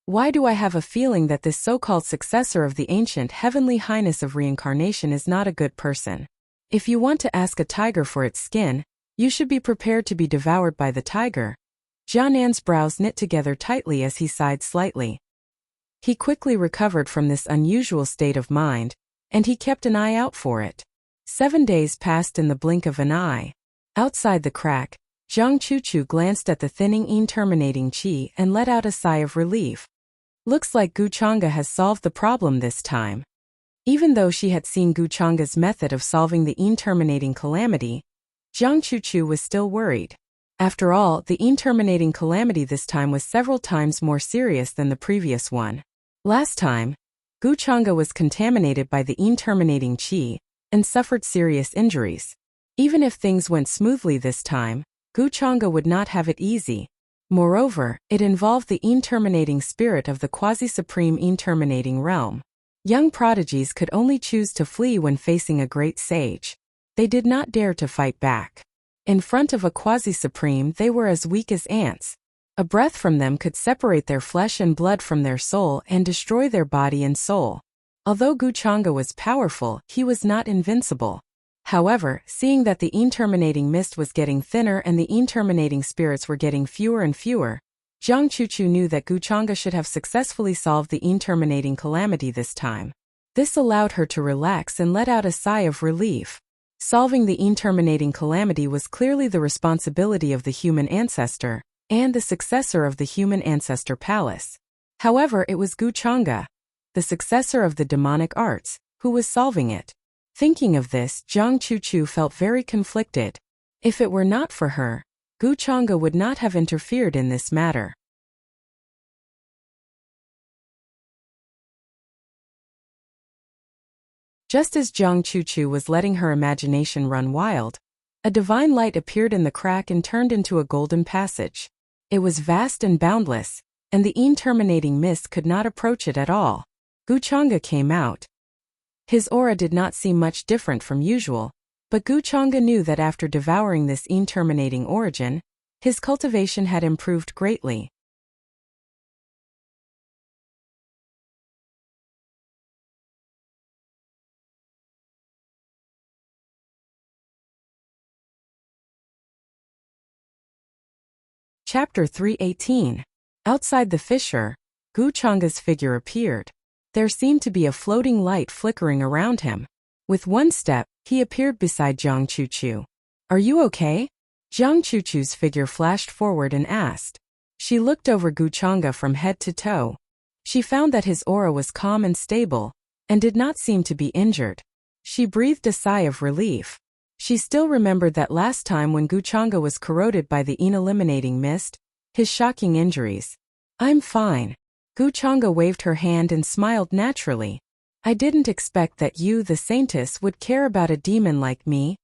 Why do I have a feeling that this so-called successor of the ancient heavenly highness of reincarnation is not a good person? If you want to ask a tiger for its skin, you should be prepared to be devoured by the tiger. Jianan's brows knit together tightly as he sighed slightly. He quickly recovered from this unusual state of mind, and he kept an eye out for it. 7 days passed in the blink of an eye. Outside the crack, Zhang Chuchu glanced at the thinning terminating qi and let out a sigh of relief. Looks like Guchanga has solved the problem this time. Even though she had seen Guchanga's method of solving the terminating calamity, Zhang Chuchu was still worried. After all, the terminating calamity this time was several times more serious than the previous one. Last time, Guchanga was contaminated by the terminating qi and suffered serious injuries. Even if things went smoothly this time, Guchanga would not have it easy. Moreover, it involved the terminating spirit of the quasi-supreme terminating realm. Young prodigies could only choose to flee when facing a great sage. They did not dare to fight back. In front of a quasi-supreme, they were as weak as ants. A breath from them could separate their flesh and blood from their soul and destroy their body and soul. Although Guchanga was powerful, he was not invincible. However, seeing that the terminating mist was getting thinner and the terminating spirits were getting fewer and fewer, Zhang Chuchu knew that Guchanga should have successfully solved the terminating calamity this time. This allowed her to relax and let out a sigh of relief. Solving the terminating calamity was clearly the responsibility of the human ancestor, and the successor of the human ancestor palace. However, it was Guchanga, the successor of the demonic arts, who was solving it. Thinking of this, Zhang Chuchu felt very conflicted. If it were not for her, Guchanga would not have interfered in this matter. Just as Zhang Chuchu was letting her imagination run wild, a divine light appeared in the crack and turned into a golden passage. It was vast and boundless, and the terminating mist could not approach it at all. Guchanga came out. His aura did not seem much different from usual, but Guchanga knew that after devouring this terminating origin, his cultivation had improved greatly. Chapter 318. Outside the fissure, Gu Chang's figure appeared. There seemed to be a floating light flickering around him. With one step, he appeared beside Jiang Chuchu. Are you okay? Jiang Chuchu's figure flashed forward and asked. She looked over Gu Chang'e from head to toe. She found that his aura was calm and stable, and did not seem to be injured. She breathed a sigh of relief. She still remembered that last time when Gu Chang'e was corroded by the eliminating mist, his shocking injuries. I'm fine. Gu Chang'e waved her hand and smiled naturally. I didn't expect that you, the saintess, would care about a demon like me.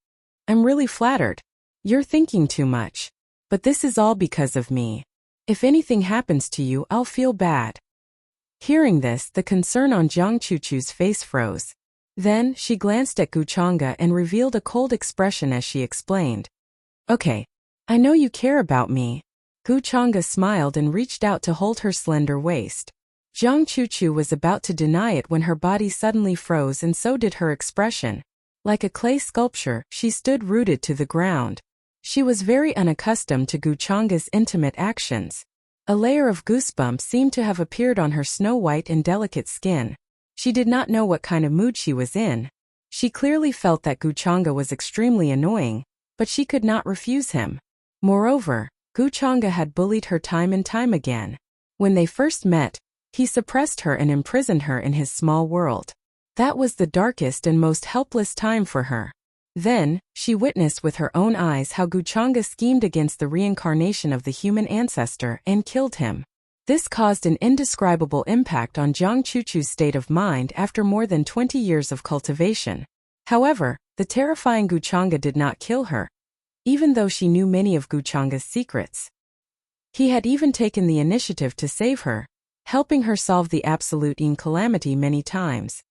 I'm really flattered. You're thinking too much. But this is all because of me. If anything happens to you, I'll feel bad. Hearing this, the concern on Jiang Chuchu's face froze. Then, she glanced at Gu Chang'e and revealed a cold expression as she explained. Okay. I know you care about me. Gu Chang'e smiled and reached out to hold her slender waist. Jiang Chuchu was about to deny it when her body suddenly froze, and so did her expression. Like a clay sculpture, she stood rooted to the ground. She was very unaccustomed to Gu Chang'e's intimate actions. A layer of goosebumps seemed to have appeared on her snow-white and delicate skin. She did not know what kind of mood she was in. She clearly felt that Gu Chang'e was extremely annoying, but she could not refuse him. Moreover, Gu Chang'e had bullied her time and time again. When they first met, he suppressed her and imprisoned her in his small world. That was the darkest and most helpless time for her. Then, she witnessed with her own eyes how Gu Chang'e schemed against the reincarnation of the human ancestor and killed him. This caused an indescribable impact on Jiang Chuchu's state of mind after more than 20 years of cultivation. However, the terrifying Gu Chang'e did not kill her, even though she knew many of Gu Chang'e's secrets. He had even taken the initiative to save her, helping her solve the absolute calamity many times.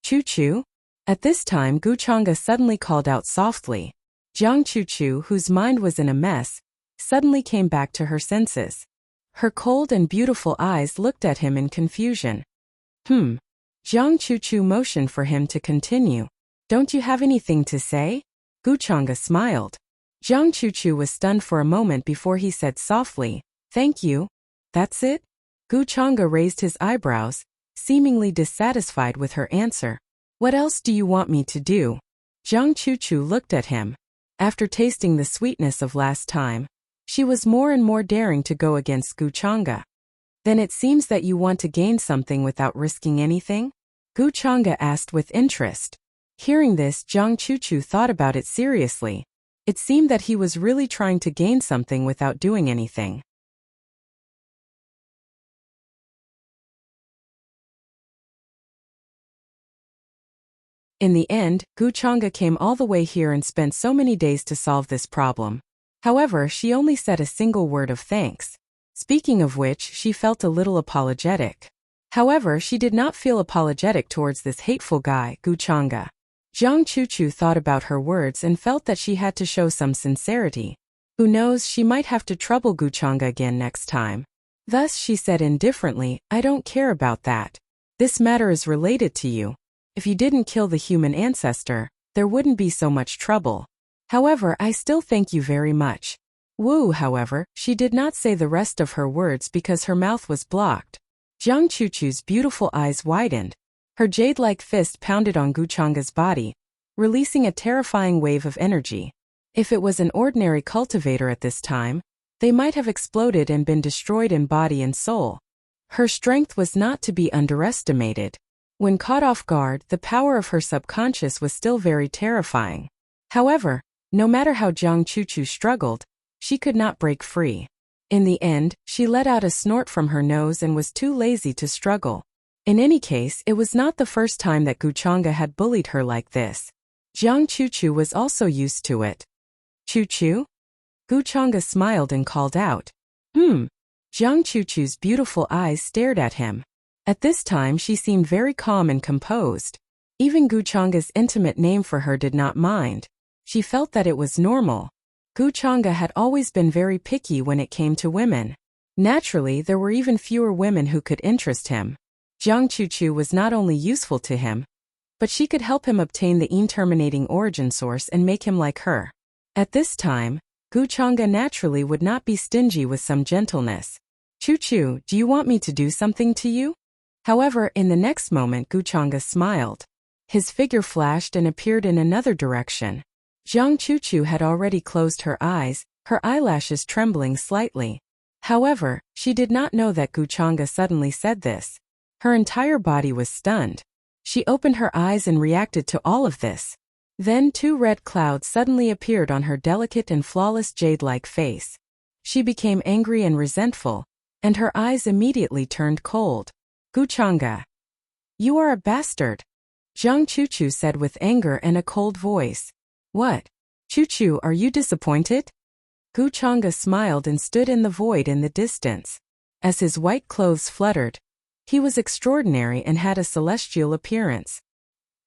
Chuchu? At this time, Gu Chang'e suddenly called out softly. Jiang Chuchu, whose mind was in a mess, suddenly came back to her senses. Her cold and beautiful eyes looked at him in confusion. Jiang Chuchu motioned for him to continue. Don't you have anything to say? Gu Chang'e smiled. Jiang Chuchu was stunned for a moment before he said softly, Thank you. That's it? Gu Chang'e raised his eyebrows, seemingly dissatisfied with her answer. What else do you want me to do? Jiang Chuchu looked at him. After tasting the sweetness of last time, she was more and more daring to go against Gu Chang'e. Then it seems that you want to gain something without risking anything? Gu Chang'e asked with interest. Hearing this, Jiang Chuchu thought about it seriously. It seemed that he was really trying to gain something without doing anything. In the end, Gu Chang'e came all the way here and spent so many days to solve this problem. However, she only said a single word of thanks. Speaking of which, she felt a little apologetic. However, she did not feel apologetic towards this hateful guy, Gu Chang'e. Jiang Chuchu thought about her words and felt that she had to show some sincerity. Who knows, she might have to trouble Gu Chang'e again next time. Thus she said indifferently, I don't care about that. This matter is related to you. If you didn't kill the human ancestor, there wouldn't be so much trouble. However, I still thank you very much. Wu, however, she did not say the rest of her words because her mouth was blocked. Jiang Chuchu's beautiful eyes widened. Her jade-like fist pounded on Gu Chang'e's body, releasing a terrifying wave of energy. If it was an ordinary cultivator at this time, they might have exploded and been destroyed in body and soul. Her strength was not to be underestimated. When caught off guard, the power of her subconscious was still very terrifying. However, no matter how Jiang Chuchu struggled, she could not break free. In the end, she let out a snort from her nose and was too lazy to struggle. In any case, it was not the first time that Gu Chang'e had bullied her like this. Jiang Chuchu was also used to it. Chuchu? Gu Chang'e smiled and called out. Jiang Chuchu's beautiful eyes stared at him. At this time she seemed very calm and composed. Even Gu Chang'e's intimate name for her did not mind. She felt that it was normal. Gu Chang'e had always been very picky when it came to women. Naturally, there were even fewer women who could interest him. Jiang Chuchu was not only useful to him, but she could help him obtain the terminating origin source and make him like her. At this time, Guchanga naturally would not be stingy with some gentleness. Chu-Chu, do you want me to do something to you? However, in the next moment Guchanga smiled. His figure flashed and appeared in another direction. Jiang Chu-Chu had already closed her eyes, her eyelashes trembling slightly. However, she did not know that Guchanga suddenly said this. Her entire body was stunned. She opened her eyes and reacted to all of this. Then 2 red clouds suddenly appeared on her delicate and flawless jade-like face. She became angry and resentful, and her eyes immediately turned cold. Guchanga. You are a bastard. Jiang Chu-Chu said with anger and a cold voice. What? Chu-Chu, are you disappointed? Guchanga smiled and stood in the void in the distance. As his white clothes fluttered, he was extraordinary and had a celestial appearance.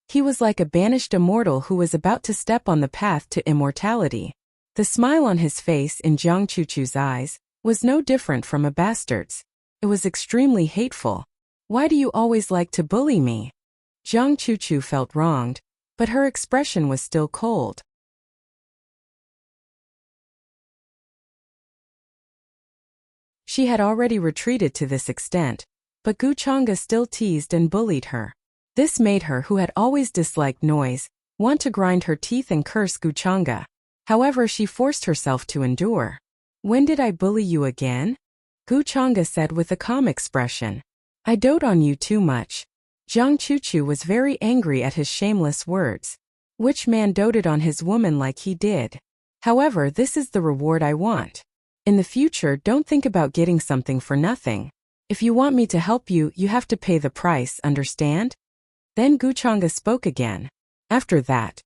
He was like a banished immortal who was about to step on the path to immortality. The smile on his face in Jiang Chu-Chu's eyes was no different from a bastard's. It was extremely hateful. Why do you always like to bully me? Jiang Chu-Chu felt wronged, but her expression was still cold. She had already retreated to this extent, but Guchanga still teased and bullied her. This made her, who had always disliked noise, want to grind her teeth and curse Guchanga. However, she forced herself to endure. When did I bully you again? Guchanga said with a calm expression. I dote on you too much. Jiang Chu-Chu was very angry at his shameless words. Which man doted on his woman like he did? However, this is the reward I want. In the future, don't think about getting something for nothing. If you want me to help you, you have to pay the price, understand? Then Guchanga spoke again. After that,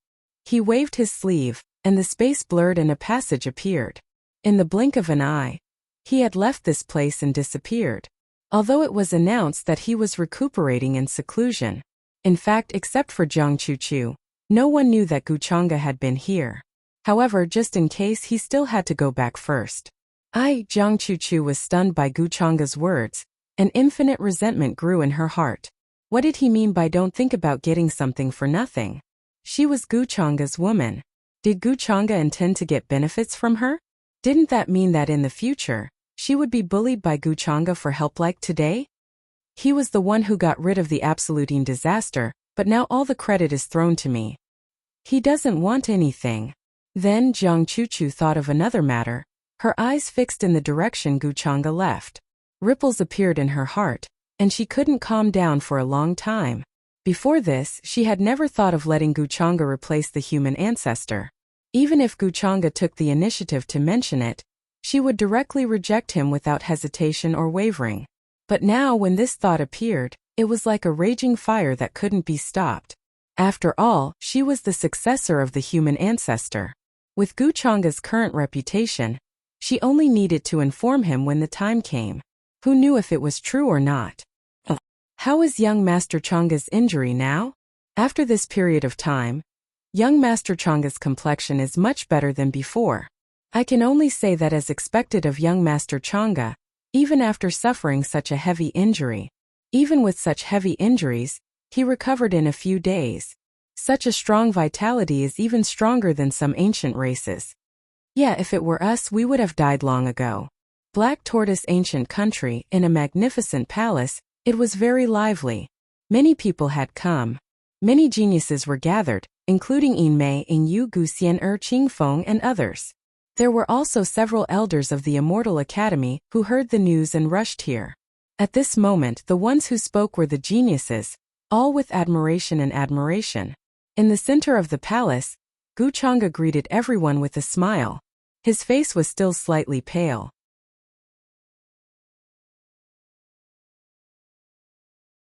he waved his sleeve, and the space blurred and a passage appeared. In the blink of an eye, he had left this place and disappeared. Although it was announced that he was recuperating in seclusion. In fact, except for Jiang Chu-Chu, no one knew that Guchanga had been here. However, just in case, he still had to go back first. Jiang Chu-Chu was stunned by Guchanga's words, and infinite resentment grew in her heart. What did he mean by don't think about getting something for nothing? She was Guchanga's woman. Did Guchanga intend to get benefits from her? Didn't that mean that in the future, she would be bullied by Guchanga for help like today? He was the one who got rid of the absolute disaster, but now all the credit is thrown to me. He doesn't want anything. Then Jiang Chu-Chu thought of another matter, her eyes fixed in the direction Guchanga left. Ripples appeared in her heart, and she couldn't calm down for a long time. Before this, she had never thought of letting Guchanga replace the human ancestor. Even if Guchanga took the initiative to mention it, she would directly reject him without hesitation or wavering. But now when this thought appeared, it was like a raging fire that couldn't be stopped. After all, she was the successor of the human ancestor. With Guchanga's current reputation, she only needed to inform him when the time came. Who knew if it was true or not? How is young Master Changa's injury now? After this period of time, young Master Changa's complexion is much better than before. I can only say that as expected of young Master Changa, even after suffering such a heavy injury. Even with such heavy injuries, he recovered in a few days. Such a strong vitality is even stronger than some ancient races. Yeah, if it were us, we would have died long ago. Black Tortoise ancient country, in a magnificent palace, it was very lively. Many people had come. Many geniuses were gathered, including Yin Mei, Yin Yu, Gu Xian Qing Feng and others. There were also several elders of the Immortal Academy who heard the news and rushed here. At this moment, the ones who spoke were the geniuses, all with admiration and admiration. In the center of the palace, Guchanga greeted everyone with a smile. His face was still slightly pale.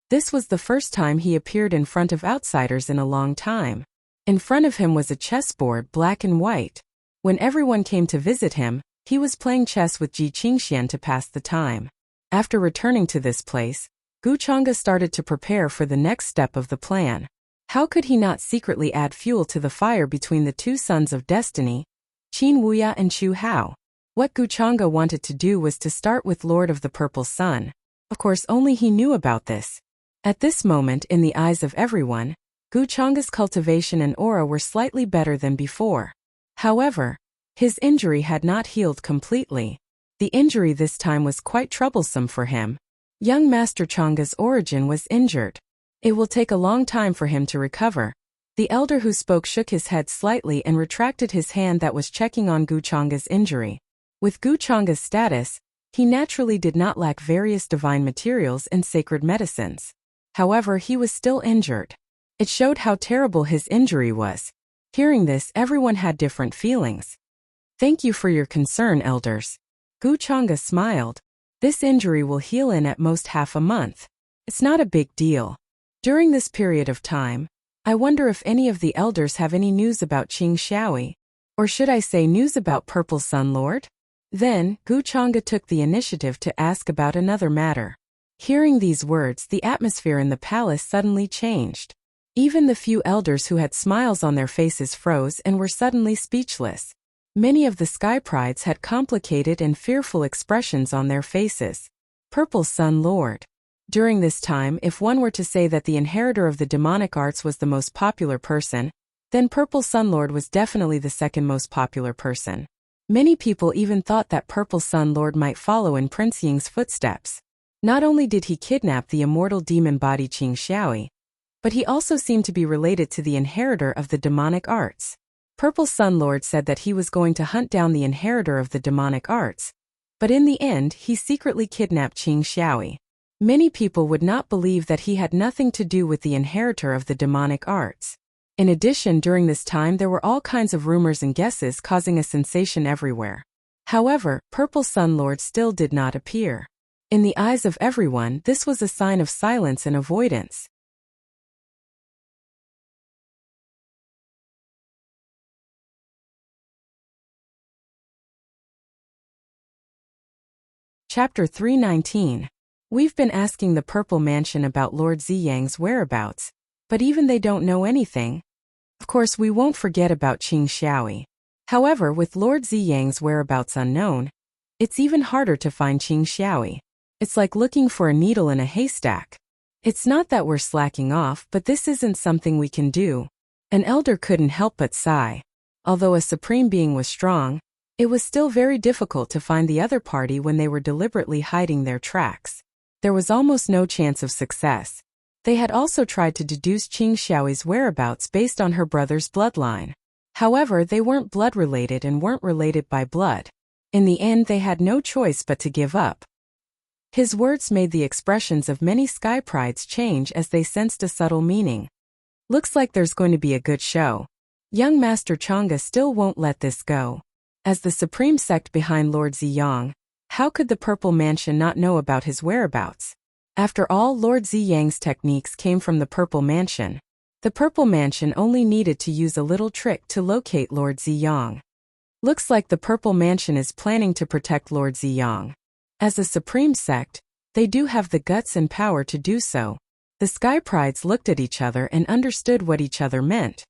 This was the first time he appeared in front of outsiders in a long time. In front of him was a chessboard, black and white. When everyone came to visit him, he was playing chess with Ji Qingxian to pass the time. After returning to this place, Guchanga started to prepare for the next step of the plan. How could he not secretly add fuel to the fire between the two sons of destiny, Qin Wuya and Chu Hao? What Guchanga wanted to do was to start with Lord of the Purple Sun. Of course, only he knew about this. At this moment, in the eyes of everyone, Guchanga's cultivation and aura were slightly better than before. However, His injury had not healed completely. The injury this time was quite troublesome for him. Young Master Changa's origin was injured. It will take a long time for him to recover. The elder who spoke shook his head slightly and retracted his hand that was checking on Gu Changa's injury. With Gu Changa's status, he naturally did not lack various divine materials and sacred medicines. However, he was still injured. It showed how terrible his injury was. Hearing this, everyone had different feelings. Thank you for your concern, elders. Gu Changa smiled. This injury will heal in at most half a month. It's not a big deal. During this period of time, I wonder if any of the elders have any news about Qing Xiaoyi. Or should I say news about Purple Sun Lord? Then, Gu Changa took the initiative to ask about another matter. Hearing these words, the atmosphere in the palace suddenly changed. Even the few elders who had smiles on their faces froze and were suddenly speechless. Many of the Sky Prides had complicated and fearful expressions on their faces. Purple Sun Lord. During this time, if one were to say that the inheritor of the demonic arts was the most popular person, then Purple Sun Lord was definitely the second most popular person. Many people even thought that Purple Sun Lord might follow in Prince Ying's footsteps. Not only did he kidnap the immortal demon body Qing Xiaoyi, but he also seemed to be related to the inheritor of the demonic arts. Purple Sun Lord said that he was going to hunt down the inheritor of the demonic arts, but in the end he secretly kidnapped Qing Xiaoyi. Many people would not believe that he had nothing to do with the inheritor of the demonic arts. In addition, during this time there were all kinds of rumors and guesses causing a sensation everywhere. However, Purple Sun Lord still did not appear. In the eyes of everyone, this was a sign of silence and avoidance. Chapter 319. We've been asking the Purple Mansion about Lord Ziyang's whereabouts, but even they don't know anything. Of course, we won't forget about Qing Xiaoyi. However, with Lord Ziyang's whereabouts unknown, it's even harder to find Qing Xiaoyi. It's like looking for a needle in a haystack. It's not that we're slacking off, but this isn't something we can do. An elder couldn't help but sigh. Although a supreme being was strong, it was still very difficult to find the other party when they were deliberately hiding their tracks. There was almost no chance of success. They had also tried to deduce Qing Xiaoyi's whereabouts based on her brother's bloodline. However, they weren't blood-related and weren't related by blood. In the end, they had no choice but to give up. His words made the expressions of many Sky Prides change as they sensed a subtle meaning. Looks like there's going to be a good show. Young Master Changa still won't let this go. As the supreme sect behind Lord Ziyang, how could the Purple Mansion not know about his whereabouts? After all, Lord Ziyang's techniques came from the Purple Mansion. The Purple Mansion only needed to use a little trick to locate Lord Ziyang. Looks like the Purple Mansion is planning to protect Lord Ziyang. As a supreme sect, they do have the guts and power to do so. The Sky Prides looked at each other and understood what each other meant.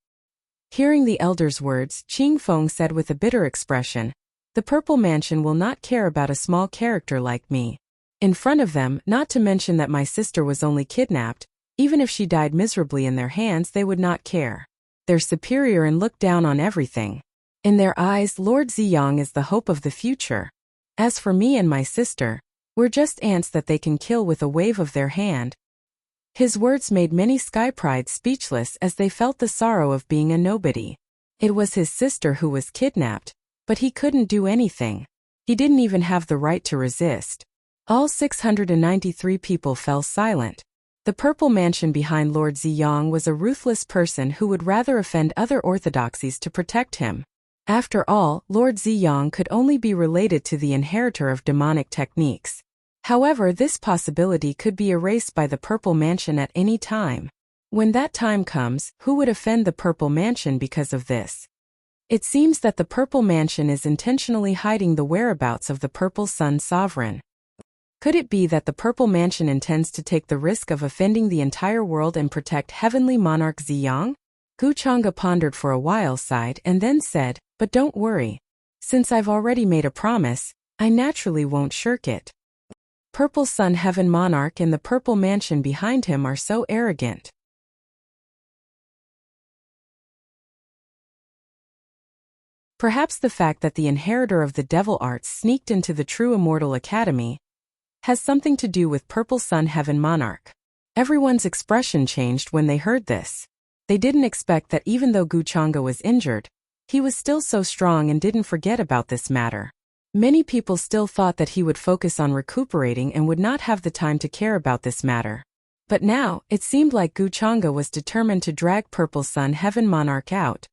Hearing the elder's words, Qing Feng said with a bitter expression, "The Purple Mansion will not care about a small character like me. In front of them, not to mention that my sister was only kidnapped, even if she died miserably in their hands they would not care. They're superior and look down on everything. In their eyes, Lord Ziyang is the hope of the future. As for me and my sister, we're just ants that they can kill with a wave of their hand." His words made many Sky Prides speechless as they felt the sorrow of being a nobody. It was his sister who was kidnapped, but he couldn't do anything. He didn't even have the right to resist. All 693 people fell silent. The Purple Mansion behind Lord Ziyang was a ruthless person who would rather offend other orthodoxies to protect him. After all, Lord Ziyang could only be related to the inheritor of demonic techniques. However, this possibility could be erased by the Purple Mansion at any time. When that time comes, who would offend the Purple Mansion because of this? It seems that the Purple Mansion is intentionally hiding the whereabouts of the Purple Sun Sovereign. Could it be that the Purple Mansion intends to take the risk of offending the entire world and protect Heavenly Monarch Ziyang? Gu Changa pondered for a while, sighed, and then said, "But don't worry. Since I've already made a promise, I naturally won't shirk it." Purple Sun Heaven Monarch and the Purple Mansion behind him are so arrogant. Perhaps the fact that the inheritor of the devil arts sneaked into the true immortal academy has something to do with Purple Sun Heaven Monarch. Everyone's expression changed when they heard this. They didn't expect that even though Guchanga was injured, he was still so strong and didn't forget about this matter. Many people still thought that he would focus on recuperating and would not have the time to care about this matter. But now, it seemed like Guchanga was determined to drag Purple Sun Heaven Monarch out.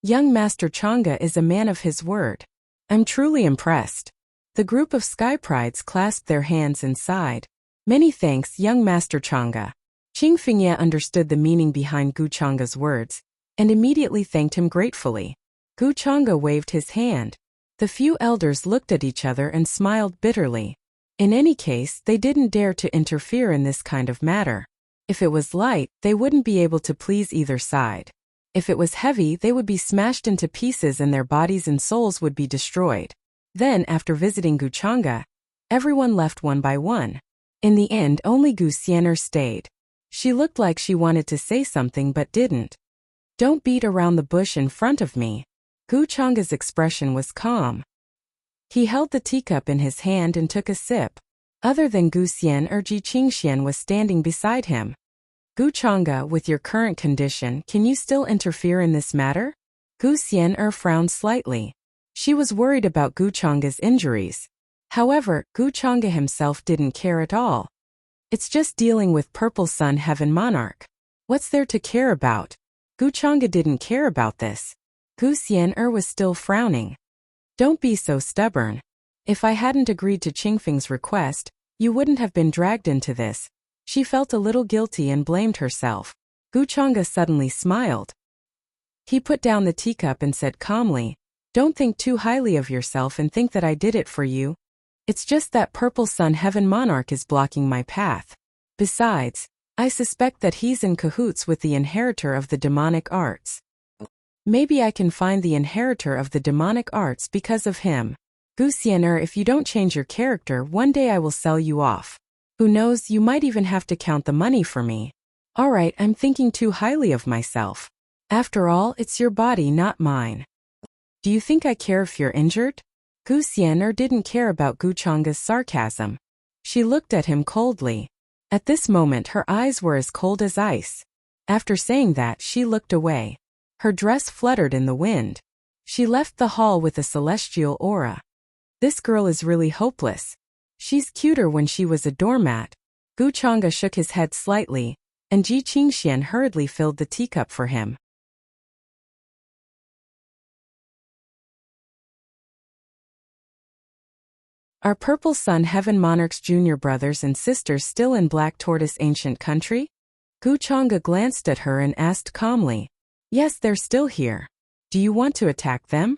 Young Master Changa is a man of his word. I'm truly impressed. The group of Sky Prides clasped their hands and sighed. Many thanks, young Master Changa. Qingfengye understood the meaning behind Guchanga's words, and immediately thanked him gratefully. Guchanga waved his hand. The few elders looked at each other and smiled bitterly. In any case, they didn't dare to interfere in this kind of matter. If it was light, they wouldn't be able to please either side. If it was heavy, they would be smashed into pieces and their bodies and souls would be destroyed. Then, after visiting Guchanga, everyone left one by one. In the end, only Gu Xianer stayed. She looked like she wanted to say something but didn't. Don't beat around the bush in front of me. Guchanga's expression was calm. He held the teacup in his hand and took a sip. Other than Gu Xian, Ji Qingxian was standing beside him. Guchanga, with your current condition, can you still interfere in this matter? Gu Xian frowned slightly. She was worried about Guchanga's injuries. However, Guchanga himself didn't care at all. It's just dealing with Purple Sun Heaven Monarch. What's there to care about? Guchanga didn't care about this. Gu Xian was still frowning. Don't be so stubborn. If I hadn't agreed to Qingfeng's request, you wouldn't have been dragged into this. She felt a little guilty and blamed herself. Guchanga suddenly smiled. He put down the teacup and said calmly, don't think too highly of yourself and think that I did it for you. It's just that Purple Sun Heaven Monarch is blocking my path. Besides, I suspect that he's in cahoots with the inheritor of the demonic arts. Maybe I can find the inheritor of the demonic arts because of him. Gu Xianer, if you don't change your character, one day I will sell you off. Who knows, you might even have to count the money for me. Alright, I'm thinking too highly of myself. After all, it's your body, not mine. Do you think I care if you're injured? Gu Xianer didn't care about Guchanga's sarcasm. She looked at him coldly. At this moment her eyes were as cold as ice. After saying that, she looked away. Her dress fluttered in the wind. She left the hall with a celestial aura. This girl is really hopeless. She's cuter when she was a doormat. Guchanga shook his head slightly, and Ji Qingxian hurriedly filled the teacup for him. Are Purple Sun Heaven Monarch's junior brothers and sisters still in Black Tortoise Ancient Country? Guchanga glanced at her and asked calmly. Yes, they're still here. Do you want to attack them?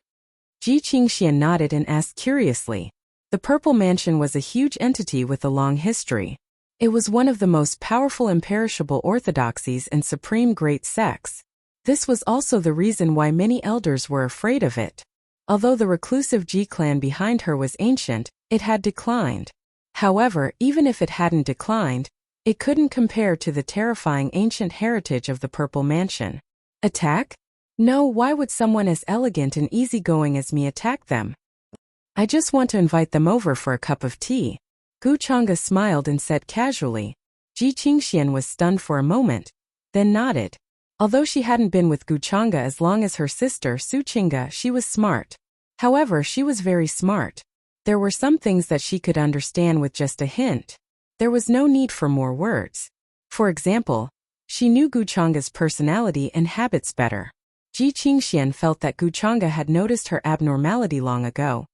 Ji Qingxian nodded and asked curiously. The Purple Mansion was a huge entity with a long history. It was one of the most powerful imperishable orthodoxies and supreme great sects. This was also the reason why many elders were afraid of it. Although the reclusive Ji clan behind her was ancient, it had declined. However, even if it hadn't declined, it couldn't compare to the terrifying ancient heritage of the Purple Mansion. Attack? No, why would someone as elegant and easygoing as me attack them? I just want to invite them over for a cup of tea. Guchanga smiled and said casually. Ji Qingxian was stunned for a moment, then nodded. Although she hadn't been with Guchanga as long as her sister Su Qingga, she was smart. However, she was very smart. There were some things that she could understand with just a hint. There was no need for more words. For example, she knew Guchanga's personality and habits better. Ji Qingxian felt that Guchanga had noticed her abnormality long ago.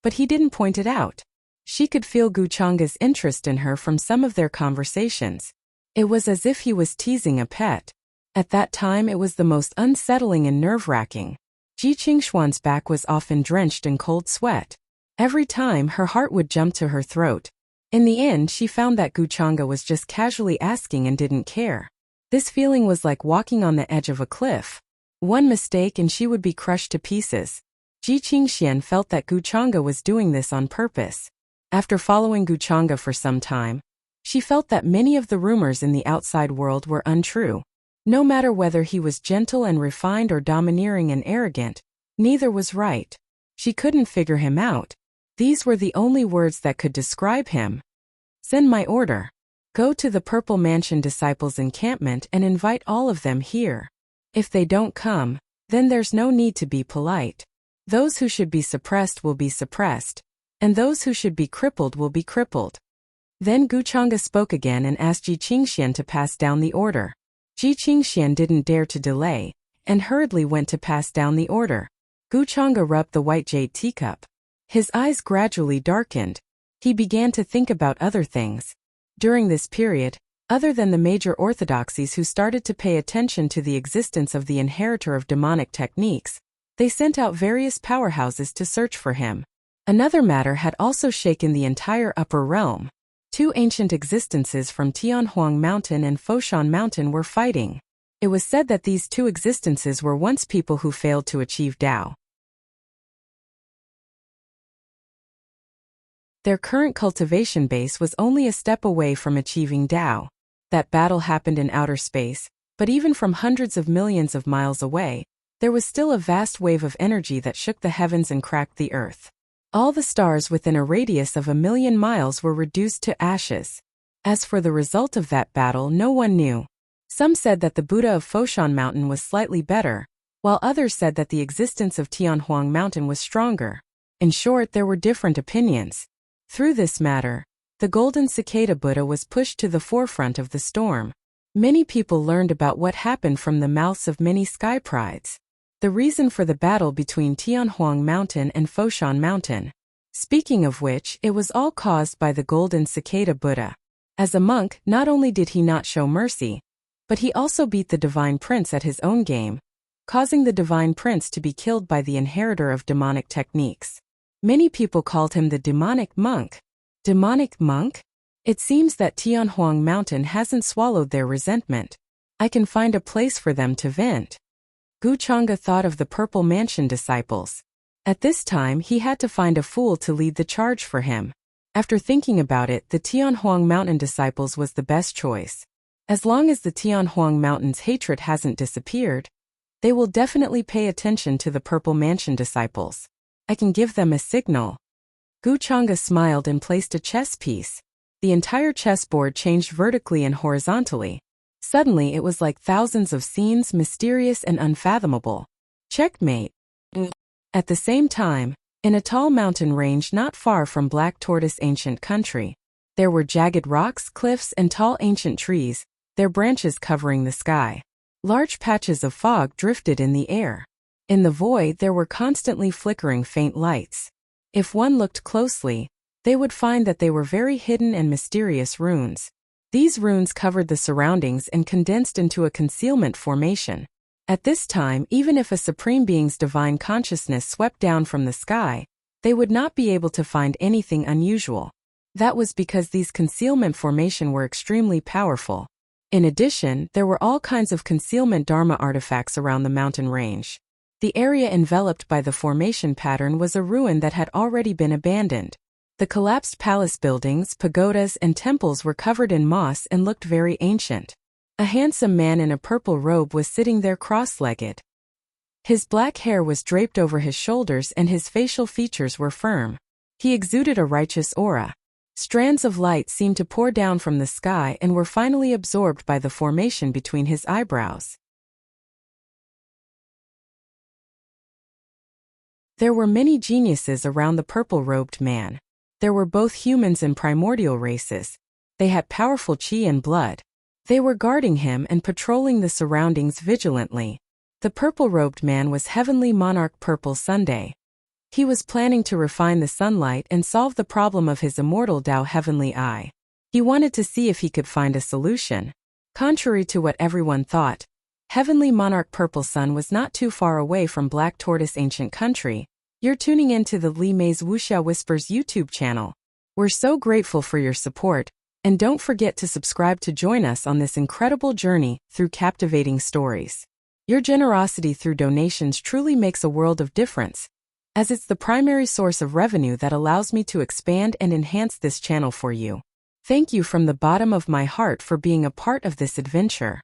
But he didn't point it out. She could feel Guchanga's interest in her from some of their conversations. It was as if he was teasing a pet. At that time it was the most unsettling and nerve-wracking. Ji Qingxuan's back was often drenched in cold sweat. Every time her heart would jump to her throat. In the end she found that Guchanga was just casually asking and didn't care. This feeling was like walking on the edge of a cliff. One mistake and she would be crushed to pieces. Ji Qingxian felt that Guchanga was doing this on purpose. After following Guchanga for some time, she felt that many of the rumors in the outside world were untrue. No matter whether he was gentle and refined or domineering and arrogant, Neither was right. She couldn't figure him out. These were the only words that could describe him. Send my order. Go to the Purple Mansion Disciples' encampment and invite all of them here. If they don't come, then there's no need to be polite. Those who should be suppressed will be suppressed, and those who should be crippled will be crippled. Then Gu Chang'e spoke again and asked Ji Qingxian to pass down the order. Ji Qingxian didn't dare to delay, and hurriedly went to pass down the order. Gu Chang'e rubbed the white jade teacup. His eyes gradually darkened. He began to think about other things. During this period, other than the major orthodoxies who started to pay attention to the existence of the inheritor of demonic techniques, they sent out various powerhouses to search for him. Another matter had also shaken the entire upper realm. Two ancient existences from Tianhuang Mountain and Foshan Mountain were fighting. It was said that these two existences were once people who failed to achieve Tao. Their current cultivation base was only a step away from achieving Tao. That battle happened in outer space, but even from hundreds of millions of miles away, there was still a vast wave of energy that shook the heavens and cracked the earth. All the stars within a radius of 1,000,000 miles were reduced to ashes. As for the result of that battle, no one knew. Some said that the Buddha of Foshan Mountain was slightly better, while others said that the existence of Tianhuang Mountain was stronger. In short, there were different opinions. Through this matter, the Golden Cicada Buddha was pushed to the forefront of the storm. Many people learned about what happened from the mouths of many sky prides. The reason for the battle between Tianhuang Mountain and Foshan Mountain. Speaking of which, it was all caused by the Golden Cicada Buddha. As a monk, not only did he not show mercy, but he also beat the Divine Prince at his own game, causing the Divine Prince to be killed by the inheritor of demonic techniques. Many people called him the demonic monk. Demonic monk? It seems that Tianhuang Mountain hasn't swallowed their resentment. I can find a place for them to vent. Gu Chang'e thought of the Purple Mansion disciples. At this time he had to find a fool to lead the charge for him. After thinking about it, the Tianhuang Mountain disciples was the best choice. As long as the Tianhuang Mountain's hatred hasn't disappeared, they will definitely pay attention to the Purple Mansion disciples. I can give them a signal. Gu Chang'e smiled and placed a chess piece. The entire chessboard changed vertically and horizontally. Suddenly it was like thousands of scenes, mysterious and unfathomable. Checkmate. At the same time, in a tall mountain range not far from Black Tortoise Ancient Country, there were jagged rocks, cliffs, and tall ancient trees, their branches covering the sky. Large patches of fog drifted in the air. In the void there were constantly flickering faint lights. If one looked closely, they would find that they were very hidden and mysterious runes. These runes covered the surroundings and condensed into a concealment formation. At this time, even if a Supreme Being's divine consciousness swept down from the sky, they would not be able to find anything unusual. That was because these concealment formation were extremely powerful. In addition, there were all kinds of concealment Dharma artifacts around the mountain range. The area enveloped by the formation pattern was a ruin that had already been abandoned. The collapsed palace buildings, pagodas, and temples were covered in moss and looked very ancient. A handsome man in a purple robe was sitting there cross-legged. His black hair was draped over his shoulders and his facial features were firm. He exuded a righteous aura. Strands of light seemed to pour down from the sky and were finally absorbed by the formation between his eyebrows. There were many geniuses around the purple-robed man. There were both humans and primordial races. They had powerful chi and blood. They were guarding him and patrolling the surroundings vigilantly. The purple-robed man was Heavenly Monarch Purple Sunday. He was planning to refine the sunlight and solve the problem of his immortal Tao Heavenly Eye. He wanted to see if he could find a solution. Contrary to what everyone thought, Heavenly Monarch Purple Sun was not too far away from Black Tortoise Ancient Country. You're tuning in to the Li Mei's Wuxia Whispers YouTube channel. We're so grateful for your support, and don't forget to subscribe to join us on this incredible journey through captivating stories. Your generosity through donations truly makes a world of difference, as it's the primary source of revenue that allows me to expand and enhance this channel for you. Thank you from the bottom of my heart for being a part of this adventure.